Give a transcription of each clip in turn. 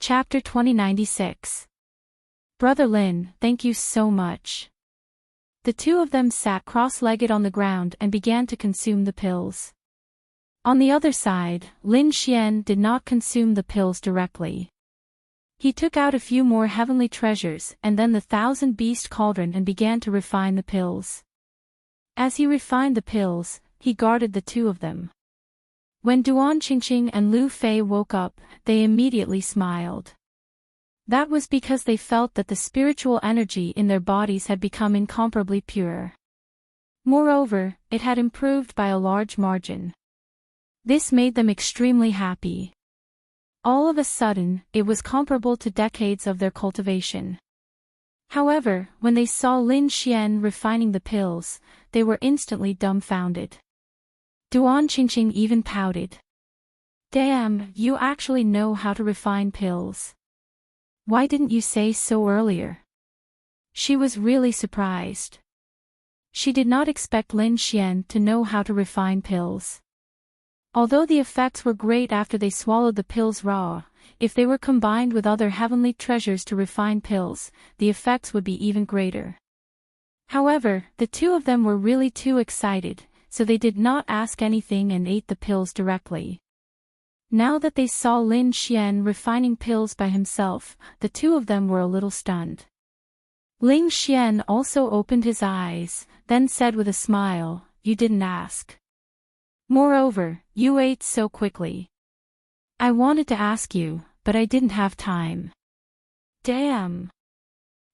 Chapter 2096. Brother Lin, thank you so much. The two of them sat cross-legged on the ground and began to consume the pills. On the other side, Lin Xian did not consume the pills directly. He took out a few more heavenly treasures and then the 1,000-beast cauldron and began to refine the pills. As he refined the pills, he guarded the two of them. When Duan Qingqing and Lu Fei woke up, they immediately smiled. That was because they felt that the spiritual energy in their bodies had become incomparably pure. Moreover, it had improved by a large margin. This made them extremely happy. All of a sudden, it was comparable to decades of their cultivation. However, when they saw Lin Xian refining the pills, they were instantly dumbfounded. Duan Qingqing even pouted. Damn, you actually know how to refine pills. Why didn't you say so earlier? She was really surprised. She did not expect Lin Xian to know how to refine pills. Although the effects were great after they swallowed the pills raw, if they were combined with other heavenly treasures to refine pills, the effects would be even greater. However, the two of them were really too excited, so they did not ask anything and ate the pills directly. Now that they saw Lin Xian refining pills by himself, the two of them were a little stunned. Lin Xian also opened his eyes, then said with a smile, "You didn't ask. Moreover, you ate so quickly. I wanted to ask you, but I didn't have time." Damn!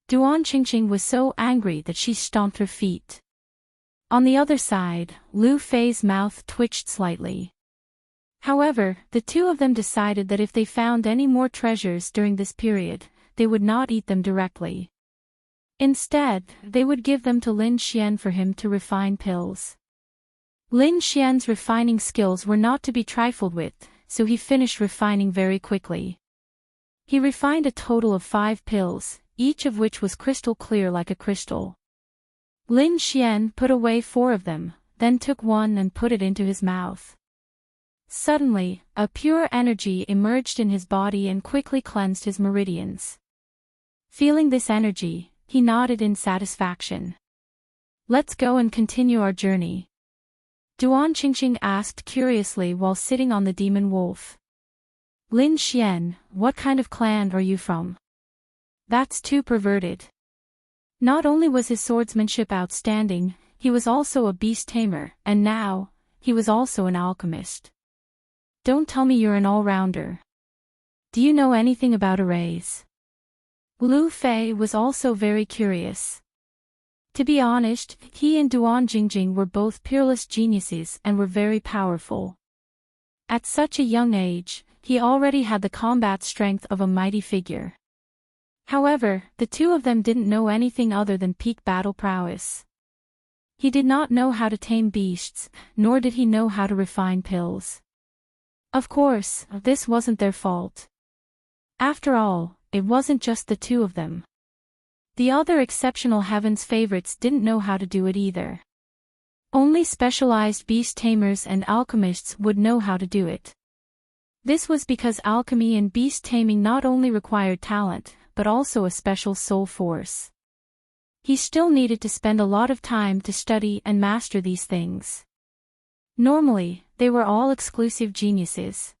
Duan Qingqing was so angry that she stomped her feet. On the other side, Lu Fei's mouth twitched slightly. However, the two of them decided that if they found any more treasures during this period, they would not eat them directly. Instead, they would give them to Lin Xian for him to refine pills. Lin Xian's refining skills were not to be trifled with, so he finished refining very quickly. He refined a total of 5 pills, each of which was crystal clear like a crystal. Lin Xian put away 4 of them, then took one and put it into his mouth. Suddenly, a pure energy emerged in his body and quickly cleansed his meridians. Feeling this energy, he nodded in satisfaction. "Let's go and continue our journey," Duan Qingqing asked curiously while sitting on the demon wolf. "Lin Xian, what kind of clan are you from? That's too perverted." Not only was his swordsmanship outstanding, he was also a beast tamer, and now, he was also an alchemist. "Don't tell me you're an all-rounder. Do you know anything about arrays?" Lu Fei was also very curious. To be honest, he and Duan Qingqing were both peerless geniuses and were very powerful. At such a young age, he already had the combat strength of a mighty figure. However, the two of them didn't know anything other than peak battle prowess. He did not know how to tame beasts, nor did he know how to refine pills. Of course, this wasn't their fault. After all, it wasn't just the two of them. The other exceptional heavens favorites didn't know how to do it either. Only specialized beast tamers and alchemists would know how to do it. This was because alchemy and beast taming not only required talent, but also a special soul force. He still needed to spend a lot of time to study and master these things. Normally, they were all exclusive geniuses.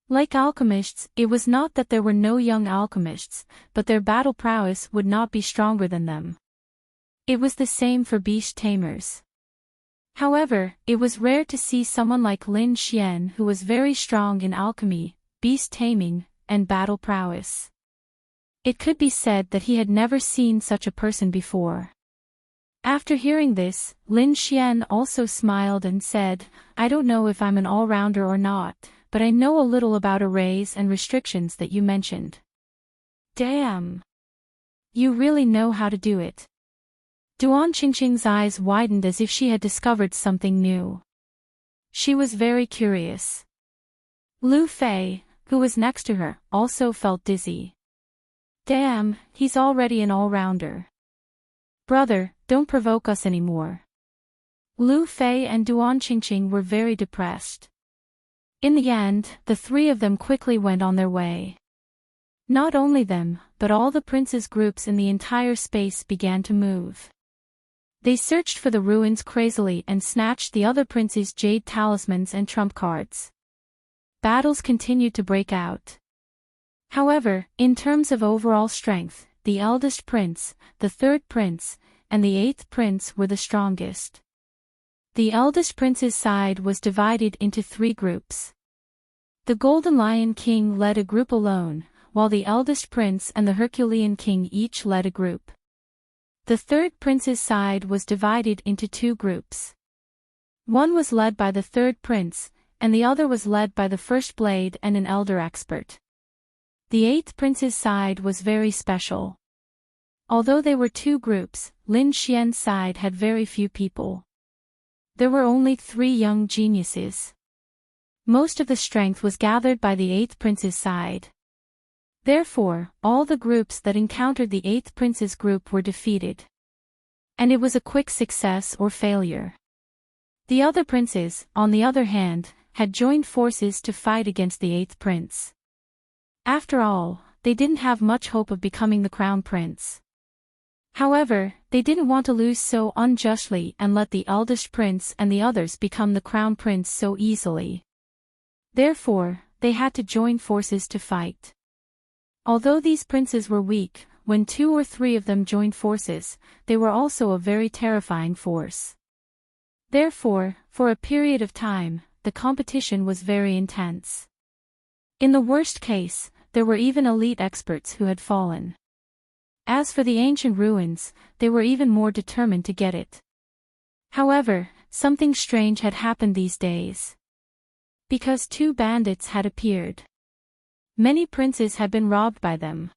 Like alchemists, it was not that there were no young alchemists, but their battle prowess would not be stronger than them. It was the same for beast tamers. However, it was rare to see someone like Lin Xian who was very strong in alchemy, beast taming, and battle prowess. It could be said that he had never seen such a person before. After hearing this, Lin Xian also smiled and said, "I don't know if I'm an all-rounder or not, but I know a little about arrays and restrictions that you mentioned." Damn! You really know how to do it. Duan Qingqing's eyes widened as if she had discovered something new. She was very curious. Lu Fei, who was next to her, also felt dizzy. Damn, he's already an all-rounder. Brother, don't provoke us anymore. Lu Fei and Duan Qingqing were very depressed. In the end, the three of them quickly went on their way. Not only them, but all the princes' groups in the entire space began to move. They searched for the ruins crazily and snatched the other princes' jade talismans and trump cards. Battles continued to break out. However, in terms of overall strength, the eldest prince, the third prince, and the eighth prince were the strongest. The eldest prince's side was divided into 3 groups. The Golden Lion King led a group alone, while the eldest prince and the Herculean King each led a group. The third prince's side was divided into 2 groups. One was led by the third prince, and the other was led by the first blade and an elder expert. The eighth prince's side was very special. Although they were 2 groups, Lin Xian's side had very few people. There were only 3 young geniuses. Most of the strength was gathered by the eighth prince's side. Therefore, all the groups that encountered the eighth prince's group were defeated. And it was a quick success or failure. The other princes, on the other hand, had joined forces to fight against the eighth prince. After all, they didn't have much hope of becoming the crown prince. However, they didn't want to lose so unjustly and let the eldest prince and the others become the crown prince so easily. Therefore, they had to join forces to fight. Although these princes were weak, when 2 or 3 of them joined forces, they were also a very terrifying force. Therefore, for a period of time, the competition was very intense. In the worst case, there were even elite experts who had fallen. As for the ancient ruins, they were even more determined to get it. However, something strange had happened these days. Because 2 bandits had appeared. Many princes had been robbed by them.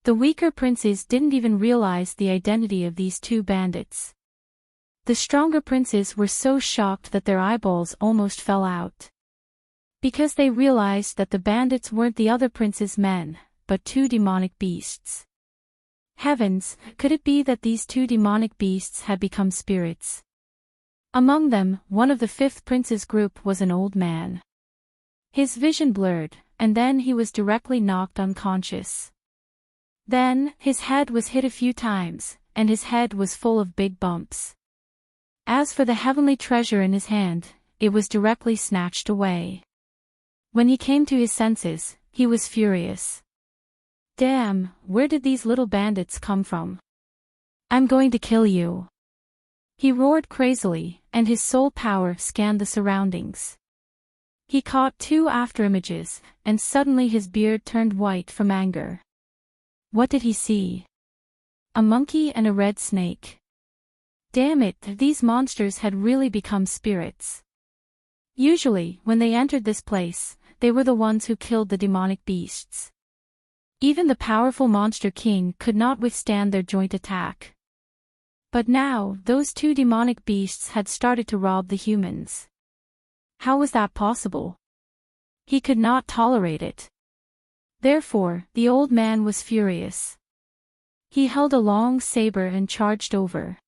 The weaker princes didn't even realize the identity of these 2 bandits. The stronger princes were so shocked that their eyeballs almost fell out. Because they realized that the bandits weren't the other prince's men, but 2 demonic beasts. Heavens, could it be that these 2 demonic beasts had become spirits? Among them, one of the 5th prince's group was an old man. His vision blurred, and then he was directly knocked unconscious. Then, his head was hit a few times, and his head was full of big bumps. As for the heavenly treasure in his hand, it was directly snatched away. When he came to his senses, he was furious. Damn, where did these little bandits come from? I'm going to kill you. He roared crazily, and his soul power scanned the surroundings. He caught 2 afterimages, and suddenly his beard turned white from anger. What did he see? A monkey and a red snake. Damn it, these monsters had really become spirits. Usually, when they entered this place, they were the ones who killed the demonic beasts. Even the powerful monster king could not withstand their joint attack. But now, those 2 demonic beasts had started to rob the humans. How was that possible? He could not tolerate it. Therefore, the old man was furious. He held a long saber and charged over.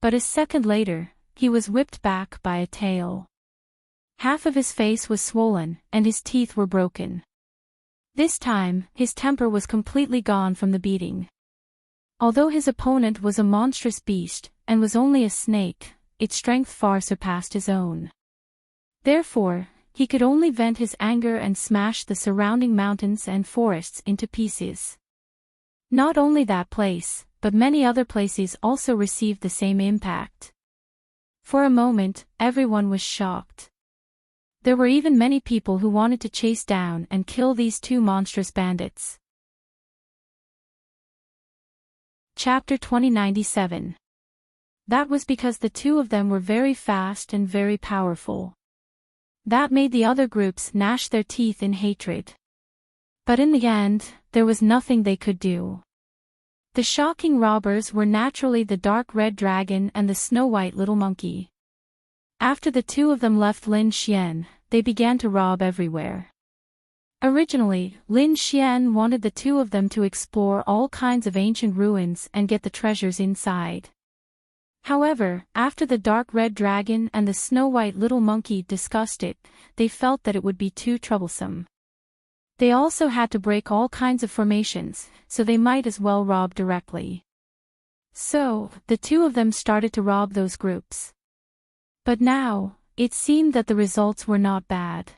But a second later, he was whipped back by a tail. Half of his face was swollen, and his teeth were broken. This time, his temper was completely gone from the beating. Although his opponent was a monstrous beast, and was only a snake, its strength far surpassed his own. Therefore, he could only vent his anger and smash the surrounding mountains and forests into pieces. Not only that place, but many other places also received the same impact. For a moment, everyone was shocked. There were even many people who wanted to chase down and kill these 2 monstrous bandits. Chapter 2097. That was because the 2 of them were very fast and very powerful. That made the other groups gnash their teeth in hatred. But in the end, there was nothing they could do. The shocking robbers were naturally the dark red dragon and the snow-white little monkey. After the 2 of them left Lin Xian, they began to rob everywhere. Originally, Lin Xian wanted the 2 of them to explore all kinds of ancient ruins and get the treasures inside. However, after the dark red dragon and the snow-white little monkey discussed it, they felt that it would be too troublesome. They also had to break all kinds of formations, so they might as well rob directly. So, the two of them started to rob those groups. But now, it seemed that the results were not bad.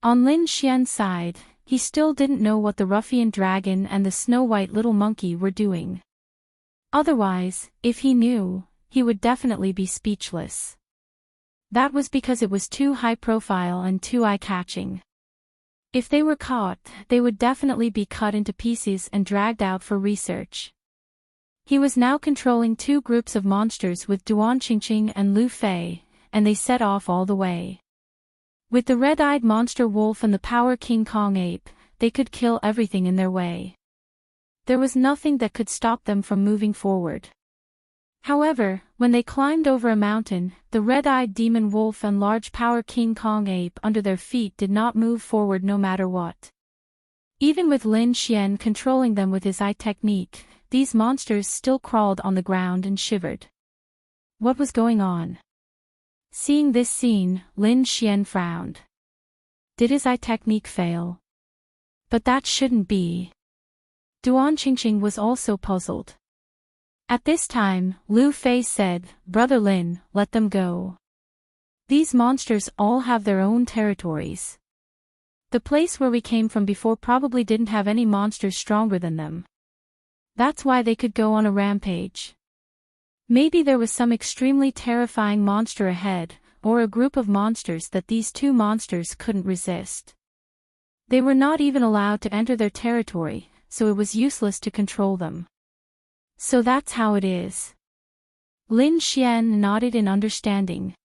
On Lin Xian's side, he still didn't know what the ruffian dragon and the snow-white little monkey were doing. Otherwise, if he knew, he would definitely be speechless. That was because it was too high profile and too eye-catching. If they were caught, they would definitely be cut into pieces and dragged out for research. He was now controlling two groups of monsters with Duan Qingqing and Lu Fei, and they set off all the way. With the red-eyed monster wolf and the power King Kong ape, they could kill everything in their way. There was nothing that could stop them from moving forward. However, when they climbed over a mountain, the red-eyed demon wolf and large power King Kong ape under their feet did not move forward no matter what. Even with Lin Xian controlling them with his eye technique, these monsters still crawled on the ground and shivered. What was going on? Seeing this scene, Lin Xian frowned. Did his eye technique fail? But that shouldn't be. Duan Qingqing was also puzzled. At this time, Lu Fei said, "Brother Lin, let them go. These monsters all have their own territories. The place where we came from before probably didn't have any monsters stronger than them. That's why they could go on a rampage. Maybe there was some extremely terrifying monster ahead, or a group of monsters that these two monsters couldn't resist. They were not even allowed to enter their territory, so it was useless to control them. So that's how it is." Lin Xian nodded in understanding.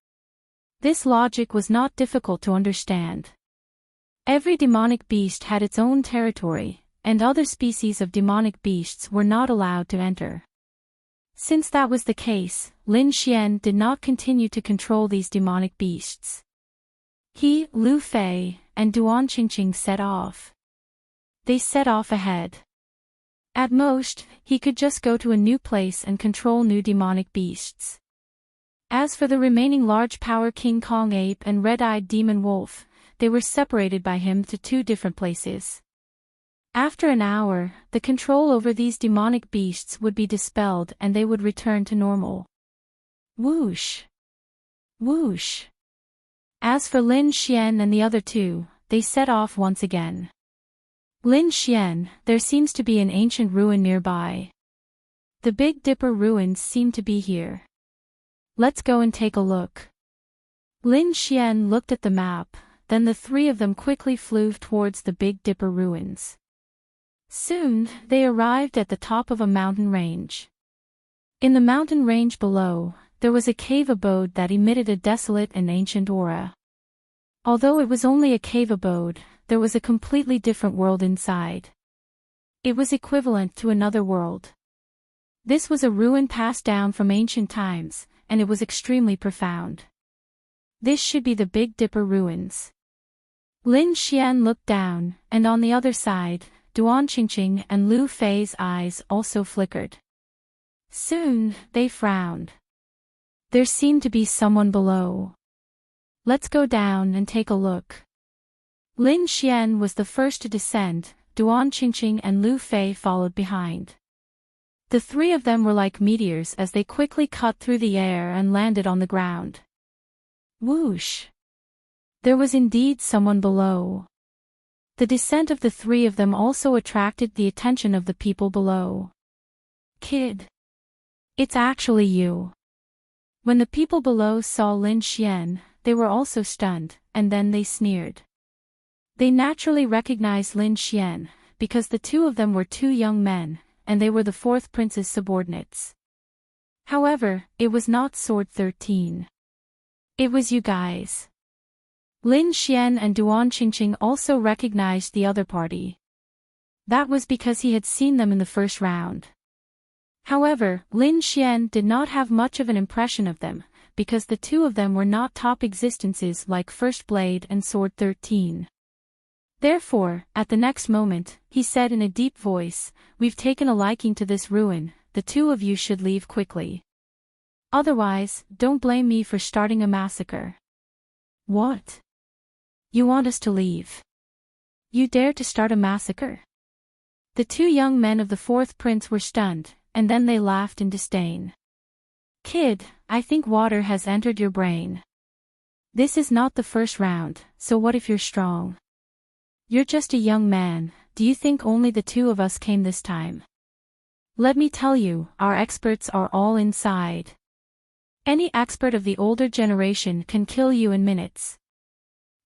This logic was not difficult to understand. Every demonic beast had its own territory, and other species of demonic beasts were not allowed to enter. Since that was the case, Lin Xian did not continue to control these demonic beasts. He, Lu Fei, and Duan Qingqing set off. They set off ahead. At most, he could just go to a new place and control new demonic beasts. As for the remaining large power King Kong ape and red-eyed demon wolf, they were separated by him to two different places. After an hour, the control over these demonic beasts would be dispelled and they would return to normal. Whoosh! Whoosh! As for Lin Xian and the other two, they set off once again. Lin Xian, there seems to be an ancient ruin nearby. The Big Dipper ruins seem to be here. Let's go and take a look. Lin Xian looked at the map, then the three of them quickly flew towards the Big Dipper ruins. Soon, they arrived at the top of a mountain range. In the mountain range below, there was a cave abode that emitted a desolate and ancient aura. Although it was only a cave abode, there was a completely different world inside. It was equivalent to another world. This was a ruin passed down from ancient times, and it was extremely profound. This should be the Big Dipper ruins. Lin Xian looked down, and on the other side, Duan Qingqing and Lu Fei's eyes also flickered. Soon, they frowned. There seemed to be someone below. Let's go down and take a look. Lin Xian was the first to descend, Duan Qingqing and Lu Fei followed behind. The three of them were like meteors as they quickly cut through the air and landed on the ground. Whoosh! There was indeed someone below. The descent of the three of them also attracted the attention of the people below. Kid! It's actually you. When the people below saw Lin Xian, they were also stunned, and then they sneered. They naturally recognized Lin Xian, because the two of them were two young men, and they were the fourth prince's subordinates. However, it was not Sword 13. It was you guys. Lin Xian and Duan Qingqing also recognized the other party. That was because he had seen them in the first round. However, Lin Xian did not have much of an impression of them, because the two of them were not top existences like First Blade and Sword 13. Therefore, at the next moment, he said in a deep voice, "We've taken a liking to this ruin, the two of you should leave quickly. Otherwise, don't blame me for starting a massacre." What? You want us to leave? You dare to start a massacre? The two young men of the fourth prince were stunned, and then they laughed in disdain. Kid, I think water has entered your brain. This is not the first round, so what if you're strong? You're just a young man, do you think only the two of us came this time? Let me tell you, our experts are all inside. Any expert of the older generation can kill you in minutes.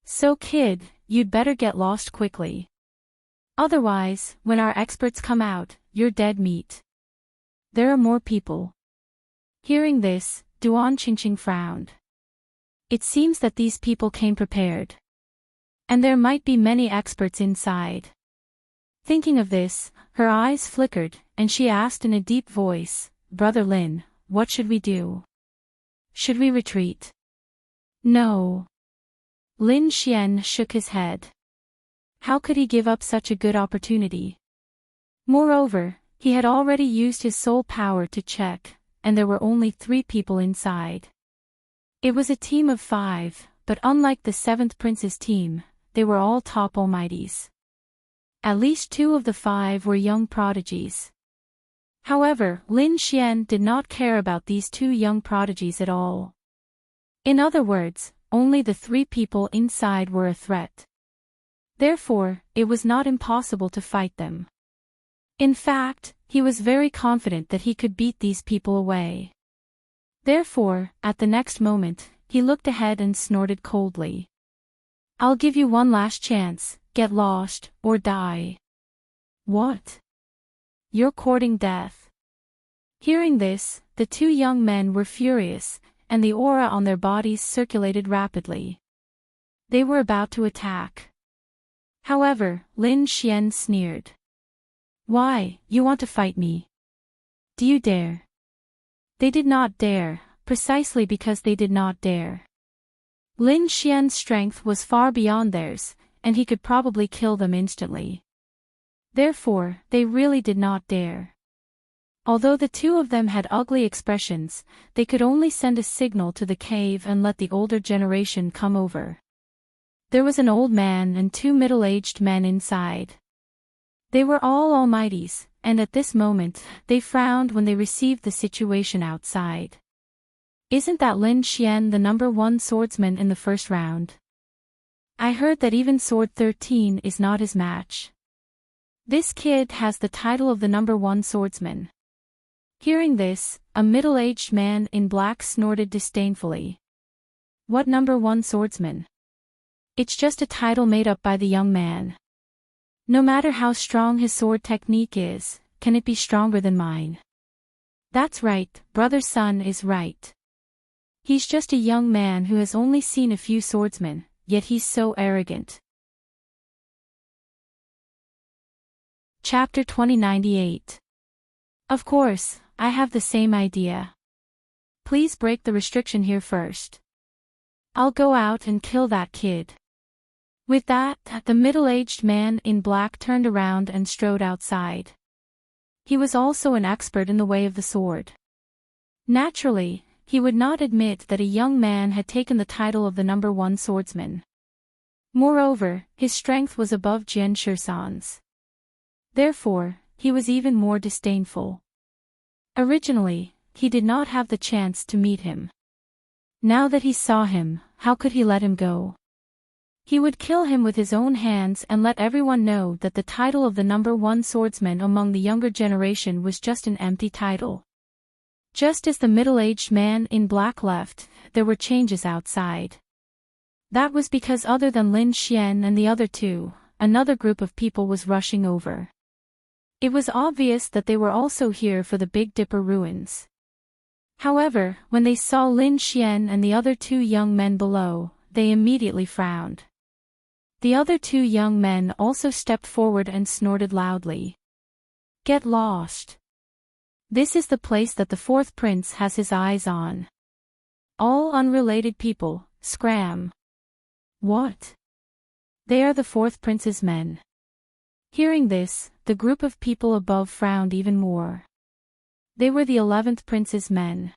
So kid, you'd better get lost quickly. Otherwise, when our experts come out, you're dead meat. There are more people. Hearing this, Duan Qingqing frowned. It seems that these people came prepared. And there might be many experts inside. Thinking of this, her eyes flickered, and she asked in a deep voice, Brother Lin, what should we do? Should we retreat? No. Lin Xian shook his head. How could he give up such a good opportunity? Moreover, he had already used his soul power to check, and there were only 3 people inside. It was a team of 5, but unlike the 7th prince's team, they were all top almighties. At least 2 of the 5 were young prodigies. However, Lin Xian did not care about these 2 young prodigies at all. In other words, only the 3 people inside were a threat. Therefore, it was not impossible to fight them. In fact, he was very confident that he could beat these people away. Therefore, at the next moment, he looked ahead and snorted coldly. I'll give you one last chance, get lost, or die. What? You're courting death. Hearing this, the 2 young men were furious, and the aura on their bodies circulated rapidly. They were about to attack. However, Lin Xian sneered. Why, you want to fight me? Do you dare? They did not dare, precisely because they did not dare. Lin Xian's strength was far beyond theirs, and he could probably kill them instantly. Therefore, they really did not dare. Although the 2 of them had ugly expressions, they could only send a signal to the cave and let the older generation come over. There was an old man and 2 middle-aged men inside. They were all almighties, and at this moment, they frowned when they received the situation outside. Isn't that Lin Xian the number 1 swordsman in the first round? I heard that even Sword 13 is not his match. This kid has the title of the number 1 swordsman. Hearing this, a middle-aged man in black snorted disdainfully. What number 1 swordsman? It's just a title made up by the young man. No matter how strong his sword technique is, can it be stronger than mine? That's right, Brother Sun is right. He's just a young man who has only seen a few swordsmen, yet he's so arrogant. Chapter 2098. Of course, I have the same idea. Please break the restriction here first. I'll go out and kill that kid. With that, the middle-aged man in black turned around and strode outside. He was also an expert in the way of the sword. Naturally, he would not admit that a young man had taken the title of the number 1 swordsman. Moreover, his strength was above Jian Shisan's. Therefore, he was even more disdainful. Originally, he did not have the chance to meet him. Now that he saw him, how could he let him go? He would kill him with his own hands and let everyone know that the title of the number 1 swordsman among the younger generation was just an empty title. Just as the middle-aged man in black left, there were changes outside. That was because other than Lin Xian and the other 2, another group of people was rushing over. It was obvious that they were also here for the Big Dipper ruins. However, when they saw Lin Xian and the other 2 young men below, they immediately frowned. The other 2 young men also stepped forward and snorted loudly. Get lost. This is the place that the 4th prince has his eyes on. All unrelated people, scram. What? They are the 4th prince's men. Hearing this, the group of people above frowned even more. They were the 11th prince's men.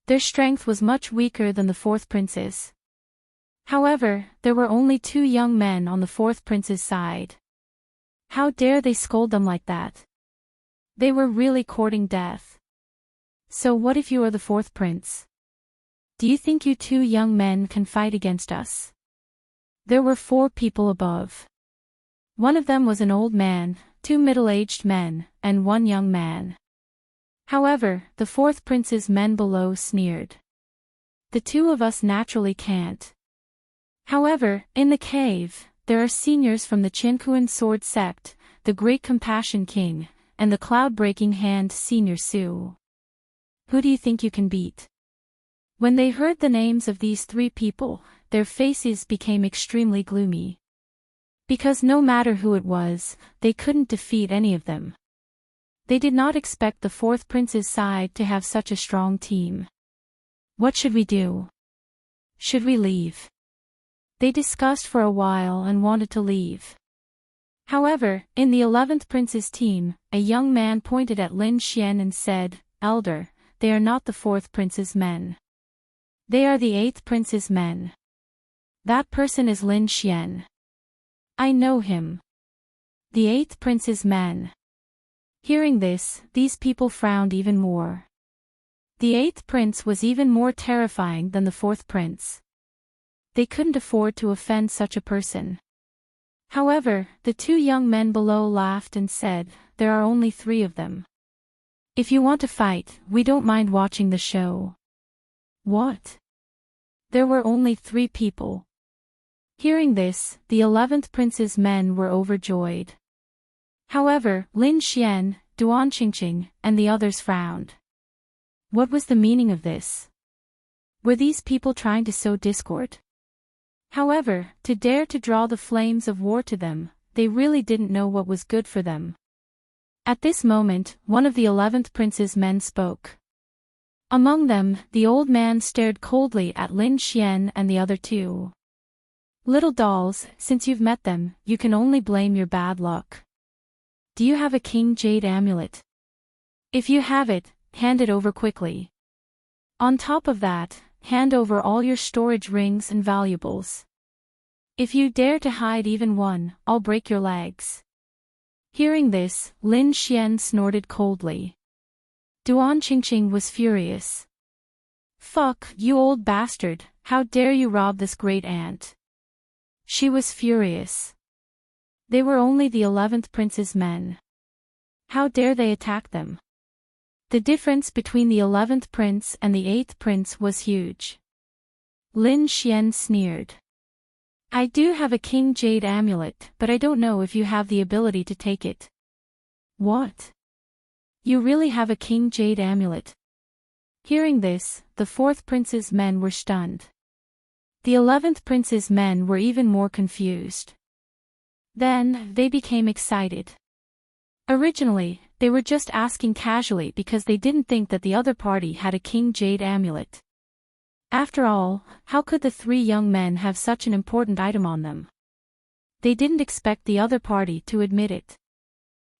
Their strength was much weaker than the 4th prince's. However, there were only 2 young men on the 4th prince's side. How dare they scold them like that? They were really courting death. So what if you are the 4th prince? Do you think you 2 young men can fight against us? There were 4 people above. One of them was an old man, 2 middle-aged men, and 1 young man. However, the 4th prince's men below sneered. The 2 of us naturally can't. However, in the cave, there are seniors from the Chinkuan sword sect, the Great Compassion King, and the Cloud-Breaking Hand Senior Su. Who do you think you can beat? When they heard the names of these 3 people, their faces became extremely gloomy. Because no matter who it was, they couldn't defeat any of them. They did not expect the 4th prince's side to have such a strong team. What should we do? Should we leave? They discussed for a while and wanted to leave. However, in the 11th prince's team, a young man pointed at Lin Xian and said, "Elder, they are not the 4th prince's men. They are the 8th prince's men. That person is Lin Xian. I know him. The 8th prince's men." Hearing this, these people frowned even more. The 8th prince was even more terrifying than the 4th prince. They couldn't afford to offend such a person. However, the 2 young men below laughed and said, "There are only 3 of them. If you want to fight, we don't mind watching the show." What? There were only 3 people. Hearing this, the 11th prince's men were overjoyed. However, Lin Xian, Duan Qingqing, and the others frowned. What was the meaning of this? Were these people trying to sow discord? However, to dare to draw the flames of war to them, they really didn't know what was good for them. At this moment, one of the 11th prince's men spoke. Among them, the old man stared coldly at Lin Xian and the other 2. "Little dolls, since you've met them, you can only blame your bad luck. Do you have a King Jade amulet? If you have it, hand it over quickly. On top of that, hand over all your storage rings and valuables. If you dare to hide even one, I'll break your legs." Hearing this, Lin Xian snorted coldly. Duan Qingqing was furious. "Fuck, you old bastard, how dare you rob this great aunt?" She was furious. They were only the 11th prince's men. How dare they attack them? The difference between the 11th prince and the 8th prince was huge. Lin Xian sneered. "I do have a King Jade amulet, but I don't know if you have the ability to take it." What? You really have a King Jade amulet? Hearing this, the 4th prince's men were stunned. The 11th prince's men were even more confused. Then, they became excited. Originally, they were just asking casually because they didn't think that the other party had a King Jade amulet. After all, how could the 3 young men have such an important item on them? They didn't expect the other party to admit it.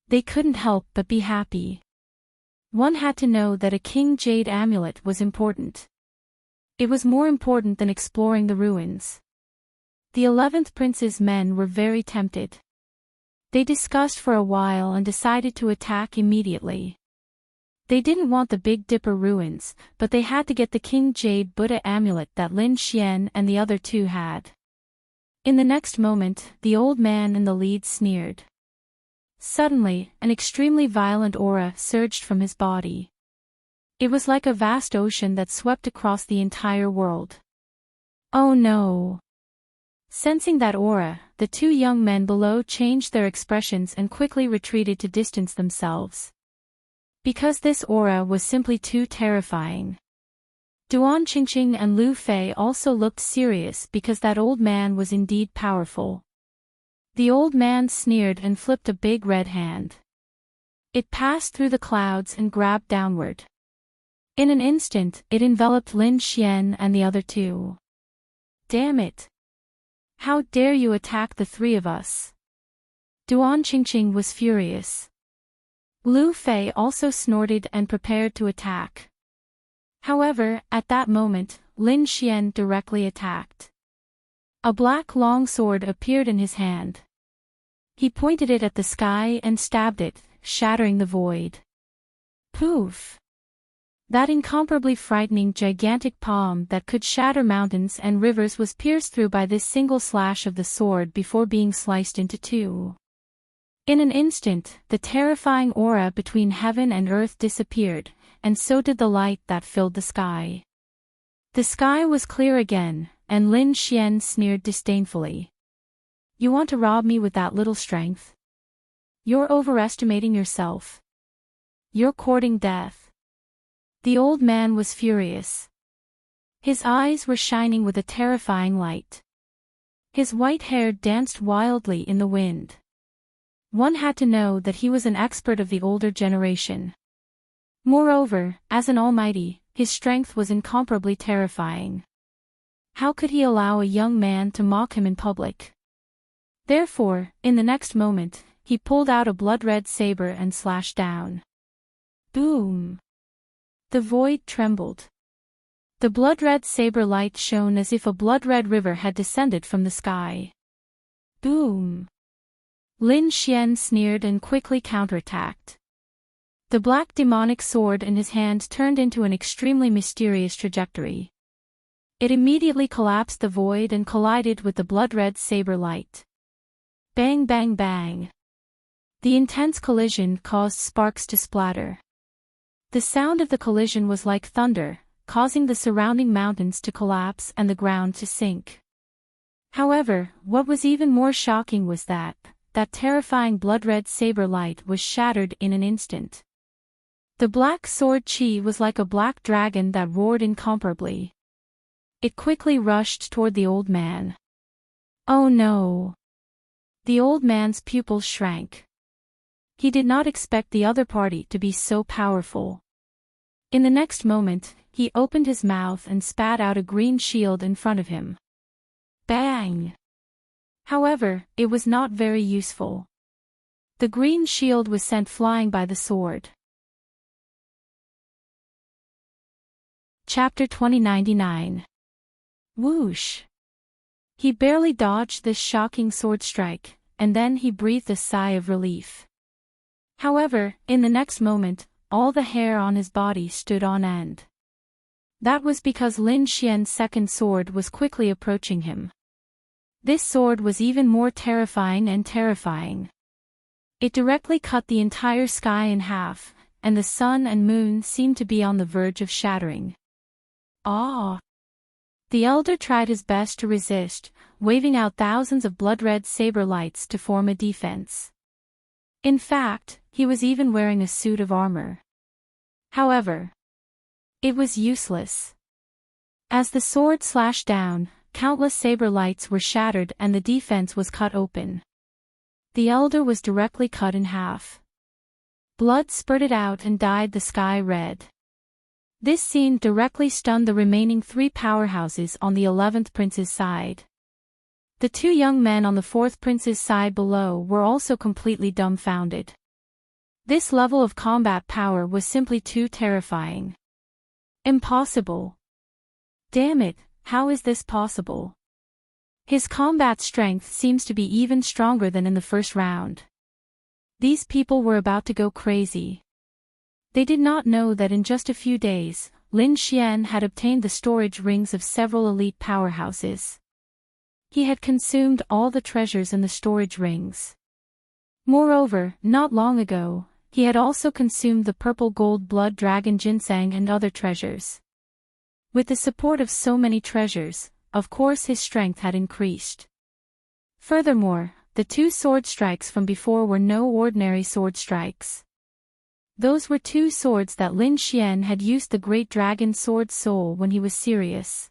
They couldn't help but be happy. One had to know that a King Jade amulet was important. It was more important than exploring the ruins. The 11th prince's men were very tempted. They discussed for a while and decided to attack immediately. They didn't want the Big Dipper ruins, but they had to get the King Jade Buddha amulet that Lin Xian and the other 2 had. In the next moment, the old man in the lead sneered. Suddenly, an extremely violent aura surged from his body. It was like a vast ocean that swept across the entire world. Oh no! Sensing that aura, the 2 young men below changed their expressions and quickly retreated to distance themselves. Because this aura was simply too terrifying. Duan Qingqing and Lu Fei also looked serious because that old man was indeed powerful. The old man sneered and flipped a big red hand. It passed through the clouds and grabbed downward. In an instant, it enveloped Lin Xian and the other 2. Damn it! How dare you attack the 3 of us? Duan Qingqing was furious. Lu Fei also snorted and prepared to attack. However, at that moment, Lin Xian directly attacked. A black long sword appeared in his hand. He pointed it at the sky and stabbed it, shattering the void. Poof! That incomparably frightening gigantic palm that could shatter mountains and rivers was pierced through by this single slash of the sword before being sliced into two. In an instant, the terrifying aura between heaven and earth disappeared, and so did the light that filled the sky. The sky was clear again, and Lin Xian sneered disdainfully. You want to rob me with that little strength? You're overestimating yourself. You're courting death. The old man was furious. His eyes were shining with a terrifying light. His white hair danced wildly in the wind. One had to know that he was an expert of the older generation. Moreover, as an almighty, his strength was incomparably terrifying. How could he allow a young man to mock him in public? Therefore, in the next moment, he pulled out a blood-red saber and slashed down. Boom! The void trembled. The blood-red saber light shone as if a blood-red river had descended from the sky. Boom! Lin Xian sneered and quickly counterattacked. The black demonic sword in his hand turned into an extremely mysterious trajectory. It immediately collapsed the void and collided with the blood-red saber light. Bang bang bang. The intense collision caused sparks to splatter. The sound of the collision was like thunder, causing the surrounding mountains to collapse and the ground to sink. However, what was even more shocking was that terrifying blood-red saber light was shattered in an instant. The black sword chi was like a black dragon that roared incomparably. It quickly rushed toward the old man. Oh no! The old man's pupils shrank. He did not expect the other party to be so powerful. In the next moment, he opened his mouth and spat out a green shield in front of him. Bang! However, it was not very useful. The green shield was sent flying by the sword. Chapter 2099. Whoosh! He barely dodged this shocking sword strike, and then he breathed a sigh of relief. However, in the next moment, all the hair on his body stood on end. That was because Lin Xian's second sword was quickly approaching him. This sword was even more terrifying and terrifying. It directly cut the entire sky in half, and the sun and moon seemed to be on the verge of shattering. Ah! The elder tried his best to resist, waving out thousands of blood-red saber lights to form a defense. In fact, he was even wearing a suit of armor. However, it was useless. As the sword slashed down, countless saber lights were shattered and the defense was cut open. The elder was directly cut in half. Blood spurted out and dyed the sky red. This scene directly stunned the remaining three powerhouses on the 11th prince's side. The two young men on the 4th prince's side below were also completely dumbfounded. This level of combat power was simply too terrifying. Impossible. Damn it, how is this possible? His combat strength seems to be even stronger than in the first round. These people were about to go crazy. They did not know that in just a few days, Lin Xian had obtained the storage rings of several elite powerhouses. He had consumed all the treasures in the storage rings. Moreover, not long ago, he had also consumed the purple gold blood dragon ginseng and other treasures. With the support of so many treasures, of course his strength had increased. Furthermore, the two sword strikes from before were no ordinary sword strikes. Those were two swords that Lin Xian had used the great dragon sword soul when he was serious.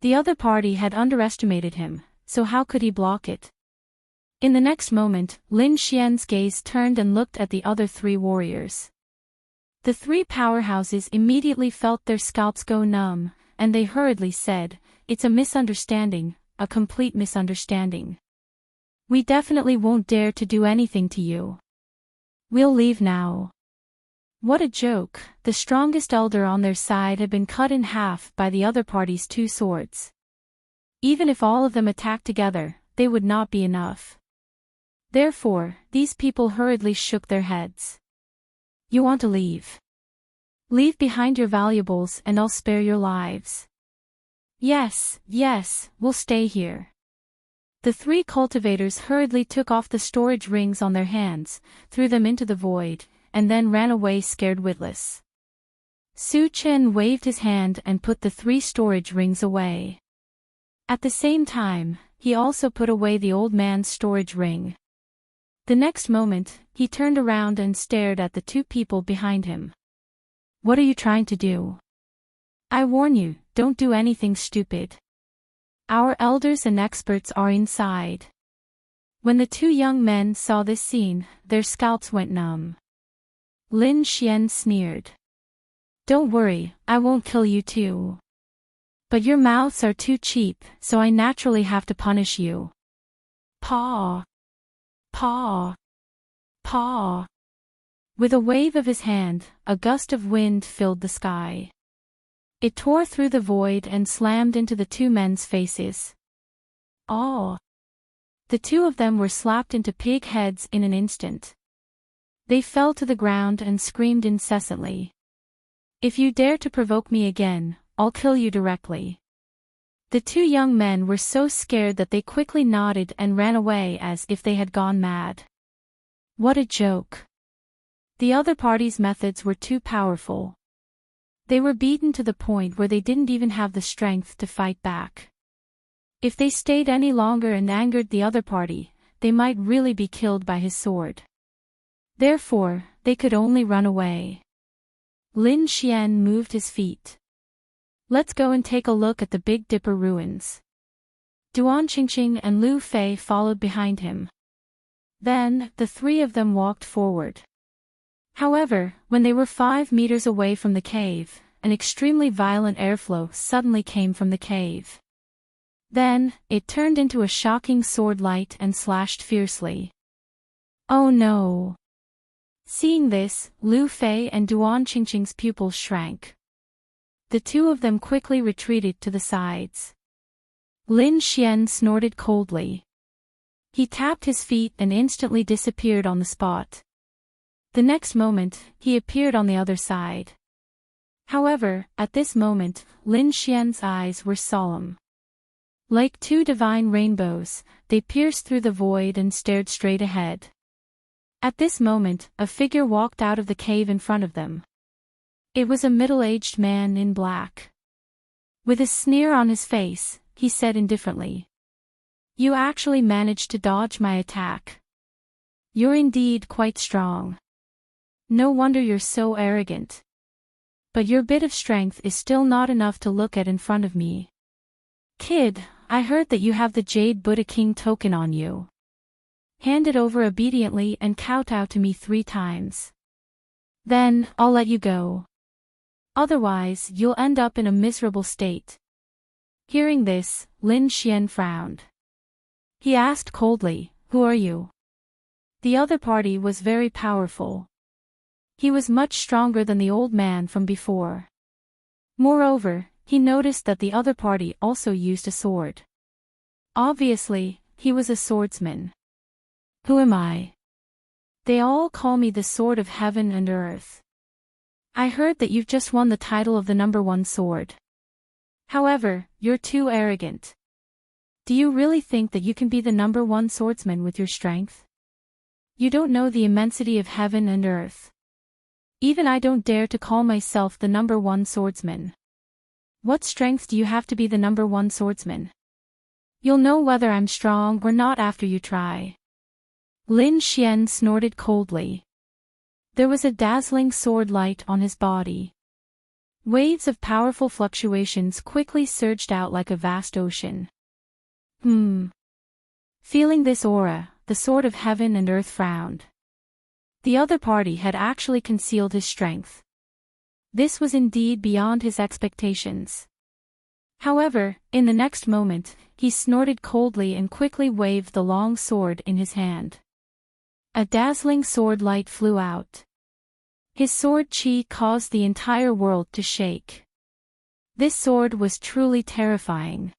The other party had underestimated him, so how could he block it? In the next moment, Lin Xian's gaze turned and looked at the other three warriors. The three powerhouses immediately felt their scalps go numb, and they hurriedly said, "It's a misunderstanding, a complete misunderstanding. We definitely won't dare to do anything to you. We'll leave now." What a joke, the strongest elder on their side had been cut in half by the other party's two swords. Even if all of them attacked together, they would not be enough. Therefore, these people hurriedly shook their heads. You want to leave? Leave behind your valuables and I'll spare your lives. Yes, yes, we'll stay here. The three cultivators hurriedly took off the storage rings on their hands, threw them into the void, and then ran away scared witless. Su Chen waved his hand and put the 3 storage rings away. At the same time, he also put away the old man's storage ring. The next moment, he turned around and stared at the 2 people behind him. What are you trying to do? I warn you, don't do anything stupid. Our elders and experts are inside. When the 2 young men saw this scene, their scalps went numb. Lin Xian sneered. Don't worry, I won't kill you too. But your mouths are too cheap, so I naturally have to punish you. Paw. Paw. Paw. With a wave of his hand, a gust of wind filled the sky. It tore through the void and slammed into the 2 men's faces. Aw! The 2 of them were slapped into pig heads in an instant. They fell to the ground and screamed incessantly. If you dare to provoke me again, I'll kill you directly. The 2 young men were so scared that they quickly nodded and ran away as if they had gone mad. What a joke. The other party's methods were too powerful. They were beaten to the point where they didn't even have the strength to fight back. If they stayed any longer and angered the other party, they might really be killed by his sword. Therefore, they could only run away. Lin Xian moved his feet. Let's go and take a look at the Big Dipper ruins. Duan Qingqing and Lu Fei followed behind him. Then, the 3 of them walked forward. However, when they were 5 meters away from the cave, an extremely violent airflow suddenly came from the cave. Then, it turned into a shocking sword light and slashed fiercely. Oh no! Seeing this, Lu Fei and Duan Qingqing's pupils shrank. The 2 of them quickly retreated to the sides. Lin Xian snorted coldly. He tapped his feet and instantly disappeared on the spot. The next moment, he appeared on the other side. However, at this moment, Lin Xian's eyes were solemn. Like 2 divine rainbows, they pierced through the void and stared straight ahead. At this moment, a figure walked out of the cave in front of them. It was a middle-aged man in black. With a sneer on his face, he said indifferently. You actually managed to dodge my attack. You're indeed quite strong. No wonder you're so arrogant. But your bit of strength is still not enough to look at in front of me. Kid, I heard that you have the Jade Buddha King token on you. Hand it over obediently and kowtow to me 3 times. Then, I'll let you go. Otherwise, you'll end up in a miserable state. Hearing this, Lin Xian frowned. He asked coldly, Who are you? The other party was very powerful. He was much stronger than the old man from before. Moreover, he noticed that the other party also used a sword. Obviously, he was a swordsman. Who am I? They all call me the Sword of Heaven and Earth. I heard that you've just won the title of the #1 sword. However, you're too arrogant. Do you really think that you can be the #1 swordsman with your strength? You don't know the immensity of heaven and earth. Even I don't dare to call myself the #1 swordsman. What strength do you have to be the #1 swordsman? You'll know whether I'm strong or not after you try. Lin Xian snorted coldly. There was a dazzling sword light on his body. Waves of powerful fluctuations quickly surged out like a vast ocean. Feeling this aura, the Sword of Heaven and Earth frowned. The other party had actually concealed his strength. This was indeed beyond his expectations. However, in the next moment, he snorted coldly and quickly waved the long sword in his hand. A dazzling sword light flew out. His sword chi caused the entire world to shake. This sword was truly terrifying.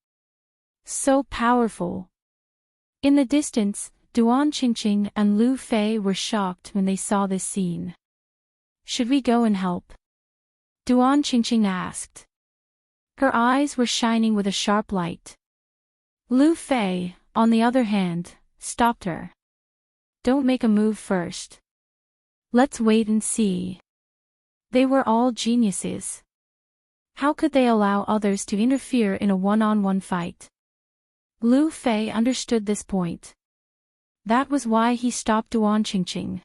So powerful. In the distance, Duan-Qingqing and Lu Fei were shocked when they saw this scene. Should we go and help? Duan-Qingqing asked. Her eyes were shining with a sharp light. Lu Fei, on the other hand, stopped her. Don't make a move first. Let's wait and see. They were all geniuses. How could they allow others to interfere in a one-on-one fight? Lu Fei understood this point. That was why he stopped Duan-Qingqing.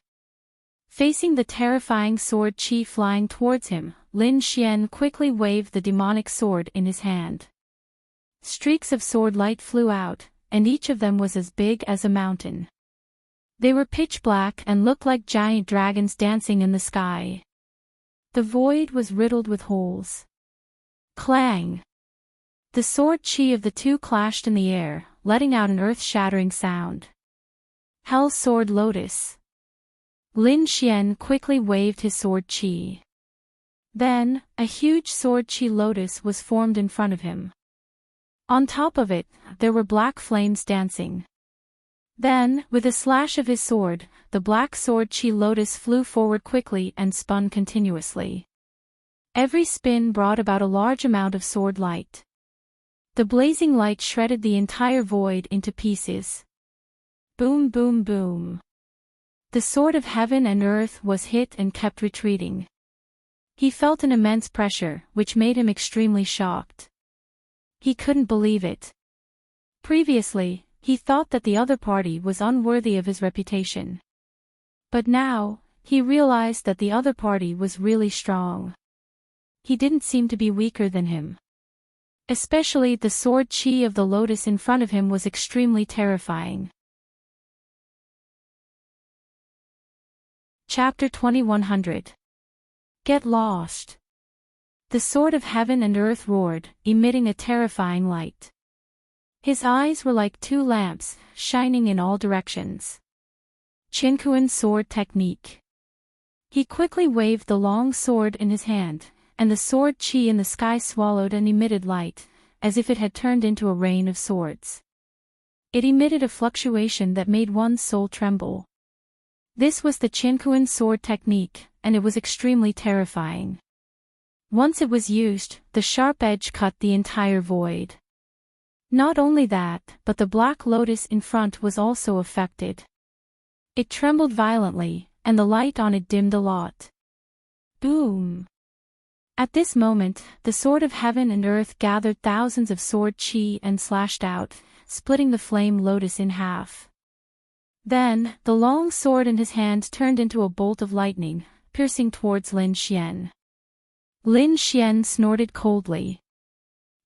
Facing the terrifying sword Qi flying towards him, Lin Xian quickly waved the demonic sword in his hand. Streaks of sword light flew out, and each of them was as big as a mountain. They were pitch black and looked like giant dragons dancing in the sky. The void was riddled with holes. Clang! The sword Qi of the two clashed in the air, letting out an earth-shattering sound. Hell Sword Lotus. Lin Xian quickly waved his sword Qi. Then, a huge sword Qi lotus was formed in front of him. On top of it, there were black flames dancing. Then, with a slash of his sword, the black sword Qi lotus flew forward quickly and spun continuously. Every spin brought about a large amount of sword light. The blazing light shredded the entire void into pieces. Boom, boom, boom. The sword of heaven and earth was hit and kept retreating. He felt an immense pressure, which made him extremely shocked. He couldn't believe it. Previously, he thought that the other party was unworthy of his reputation. But now, he realized that the other party was really strong. He didn't seem to be weaker than him. Especially the sword Qi of the lotus in front of him was extremely terrifying. Chapter 2100. Get lost. The sword of heaven and earth roared, emitting a terrifying light. His eyes were like two lamps, shining in all directions. Qinkuan sword technique. He quickly waved the long sword in his hand, and the sword Qi in the sky swallowed and emitted light, as if it had turned into a rain of swords. It emitted a fluctuation that made one's soul tremble. This was the Qinkuan sword technique, and it was extremely terrifying. Once it was used, the sharp edge cut the entire void. Not only that, but the black lotus in front was also affected. It trembled violently, and the light on it dimmed a lot. Boom! At this moment, the sword of heaven and earth gathered thousands of sword Qi and slashed out, splitting the flame lotus in half. Then, the long sword in his hand turned into a bolt of lightning, piercing towards Lin Xian. Lin Xian snorted coldly.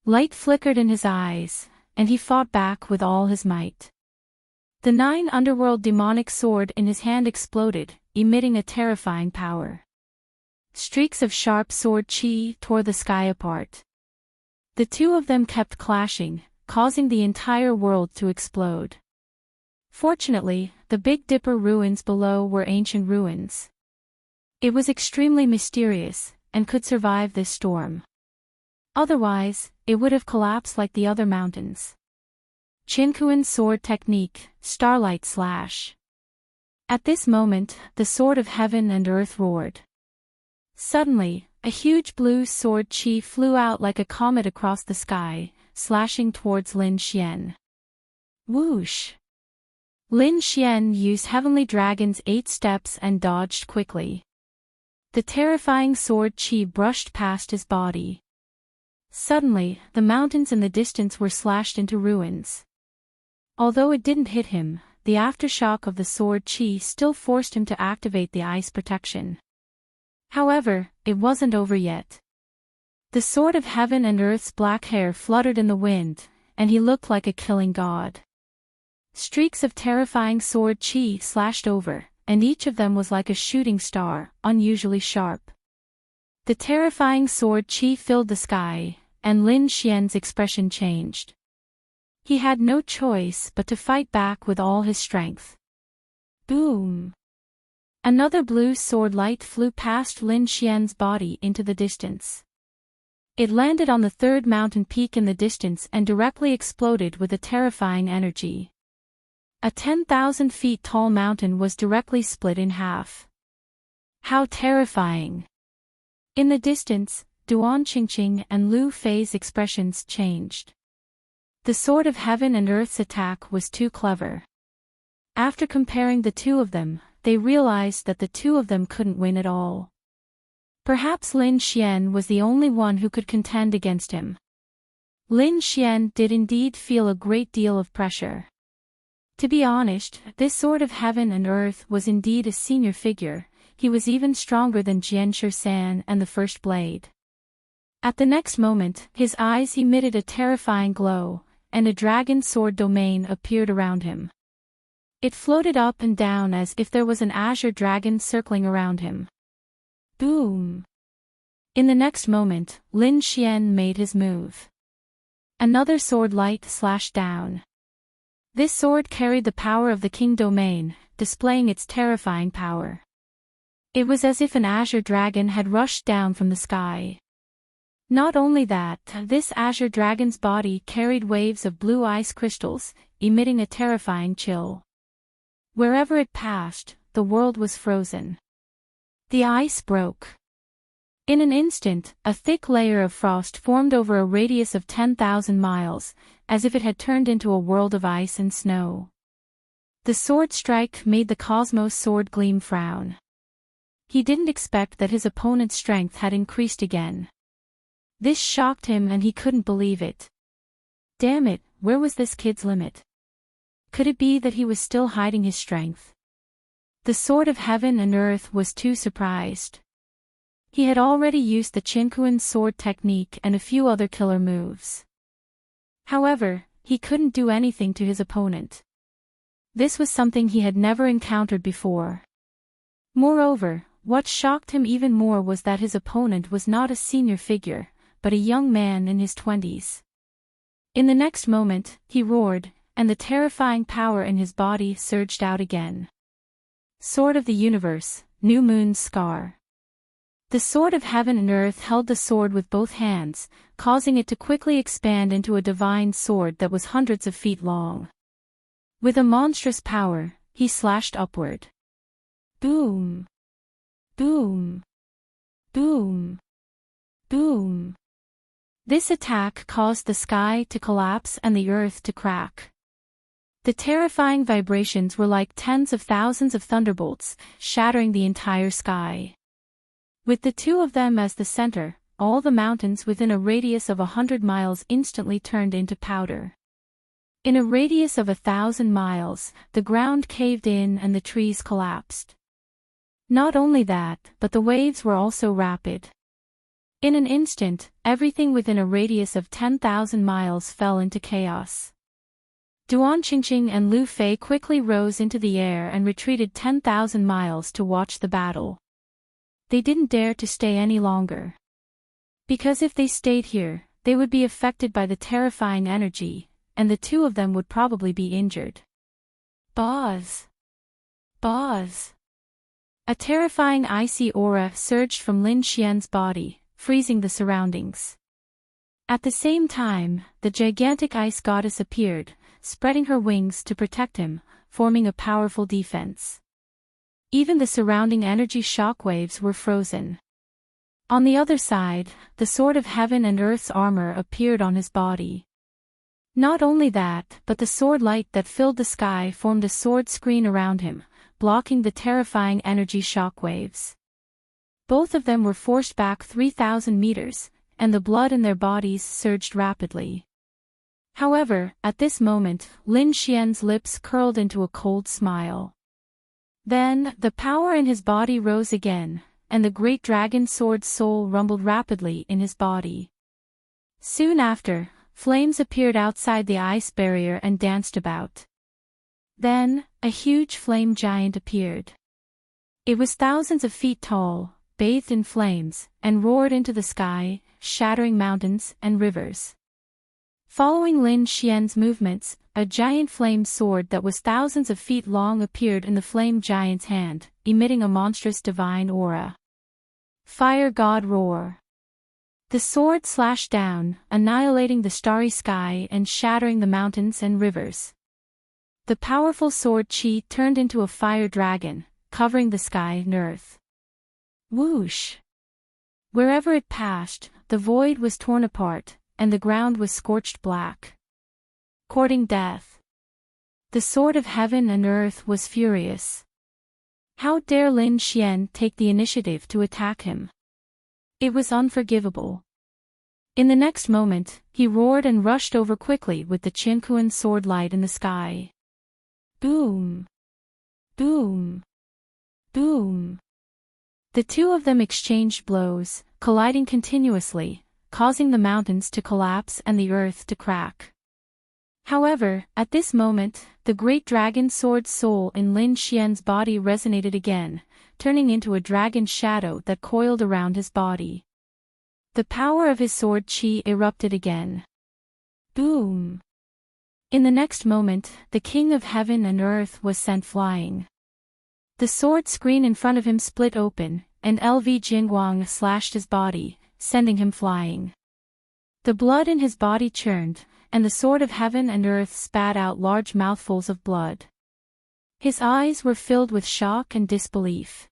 Light flickered in his eyes, and he fought back with all his might. The 9 underworld demonic sword in his hand exploded, emitting a terrifying power. Streaks of sharp sword Qi tore the sky apart. The two of them kept clashing, causing the entire world to explode. Fortunately, the Big Dipper ruins below were ancient ruins. It was extremely mysterious, and could survive this storm. Otherwise, it would have collapsed like the other mountains. Qinkuan sword technique, Starlight Slash. At this moment, the sword of heaven and earth roared. Suddenly, a huge blue sword Qi flew out like a comet across the sky, slashing towards Lin Xian. Whoosh! Lin Xian used Heavenly Dragon's 8 steps and dodged quickly. The terrifying sword Qi brushed past his body. Suddenly, the mountains in the distance were slashed into ruins. Although it didn't hit him, the aftershock of the sword Qi still forced him to activate the ice protection. However, it wasn't over yet. The sword of heaven and earth's black hair fluttered in the wind, and he looked like a killing god. Streaks of terrifying sword Qi slashed over, and each of them was like a shooting star, unusually sharp. The terrifying sword Qi filled the sky, and Lin Xian's expression changed. He had no choice but to fight back with all his strength. Boom! Another blue sword light flew past Lin Xian's body into the distance. It landed on the third mountain peak in the distance and directly exploded with a terrifying energy. A 10,000 feet tall mountain was directly split in half. How terrifying! In the distance, Duan Qingqing and Lu Fei's expressions changed. The Sword of Heaven and Earth's attack was too clever. After comparing the two of them, they realized that the two of them couldn't win at all. Perhaps Lin Xian was the only one who could contend against him. Lin Xian did indeed feel a great deal of pressure. To be honest, this Sword of Heaven and Earth was indeed a senior figure. He was even stronger than Jian Shan and the First Blade. At the next moment, his eyes emitted a terrifying glow, and a dragon sword domain appeared around him. It floated up and down as if there was an azure dragon circling around him. Boom! In the next moment, Lin Xian made his move. Another sword light slashed down. This sword carried the power of the King domain, displaying its terrifying power. It was as if an azure dragon had rushed down from the sky. Not only that, this azure dragon's body carried waves of blue ice crystals, emitting a terrifying chill. Wherever it passed, the world was frozen. The ice broke. In an instant, a thick layer of frost formed over a radius of 10,000 miles, as if it had turned into a world of ice and snow. The sword strike made the Cosmos Sword Gleam frown. He didn't expect that his opponent's strength had increased again. This shocked him and he couldn't believe it. Damn it, where was this kid's limit? Could it be that he was still hiding his strength? The Sword of Heaven and Earth was too surprised. He had already used the Qinquan sword technique and a few other killer moves. However, he couldn't do anything to his opponent. This was something he had never encountered before. Moreover, what shocked him even more was that his opponent was not a senior figure, but a young man in his 20s. In the next moment, he roared, and the terrifying power in his body surged out again. Sword of the Universe, New Moon's Scar. The Sword of Heaven and Earth held the sword with both hands, causing it to quickly expand into a divine sword that was hundreds of feet long. With a monstrous power, he slashed upward. Boom! Boom! Boom! Boom! This attack caused the sky to collapse and the earth to crack. The terrifying vibrations were like tens of thousands of thunderbolts, shattering the entire sky. With the two of them as the center, all the mountains within a radius of 100 miles instantly turned into powder. In a radius of 1,000 miles, the ground caved in and the trees collapsed. Not only that, but the waves were also rapid. In an instant, everything within a radius of 10,000 miles fell into chaos. Duan Qingqing and Lu Fei quickly rose into the air and retreated 10,000 miles to watch the battle. They didn't dare to stay any longer. Because if they stayed here, they would be affected by the terrifying energy, and the two of them would probably be injured. Buzz! Buzz! A terrifying icy aura surged from Lin Xian's body, freezing the surroundings. At the same time, the gigantic ice goddess appeared, spreading her wings to protect him, forming a powerful defense. Even the surrounding energy shockwaves were frozen. On the other side, the Sword of Heaven and Earth's armor appeared on his body. Not only that, but the sword light that filled the sky formed a sword screen around him, blocking the terrifying energy shockwaves. Both of them were forced back 3,000 meters, and the blood in their bodies surged rapidly. However, at this moment, Lin Xian's lips curled into a cold smile. Then, the power in his body rose again, and the great dragon sword's soul rumbled rapidly in his body. Soon after, flames appeared outside the ice barrier and danced about. Then, a huge flame giant appeared. It was thousands of feet tall, bathed in flames, and roared into the sky, shattering mountains and rivers. Following Lin Xian's movements, a giant flame sword that was thousands of feet long appeared in the flame giant's hand, emitting a monstrous divine aura. Fire God Roar! The sword slashed down, annihilating the starry sky and shattering the mountains and rivers. The powerful sword chi turned into a fire dragon, covering the sky and earth. Whoosh! Wherever it passed, the void was torn apart, and the ground was scorched black. Courting death. The sword of heaven and earth was furious. How dare Lin Xian take the initiative to attack him? It was unforgivable. In the next moment, he roared and rushed over quickly with the Qianquan sword light in the sky. Boom! Boom! Boom! The two of them exchanged blows, colliding continuously, causing the mountains to collapse and the earth to crack. However, at this moment, the great dragon sword's soul in Lin Xian's body resonated again, turning into a dragon shadow that coiled around his body. The power of his sword chi erupted again. Boom! In the next moment, the king of heaven and earth was sent flying. The sword screen in front of him split open, and LV Jingguang slashed his body, sending him flying. The blood in his body churned, and the sword of heaven and earth spat out large mouthfuls of blood. His eyes were filled with shock and disbelief.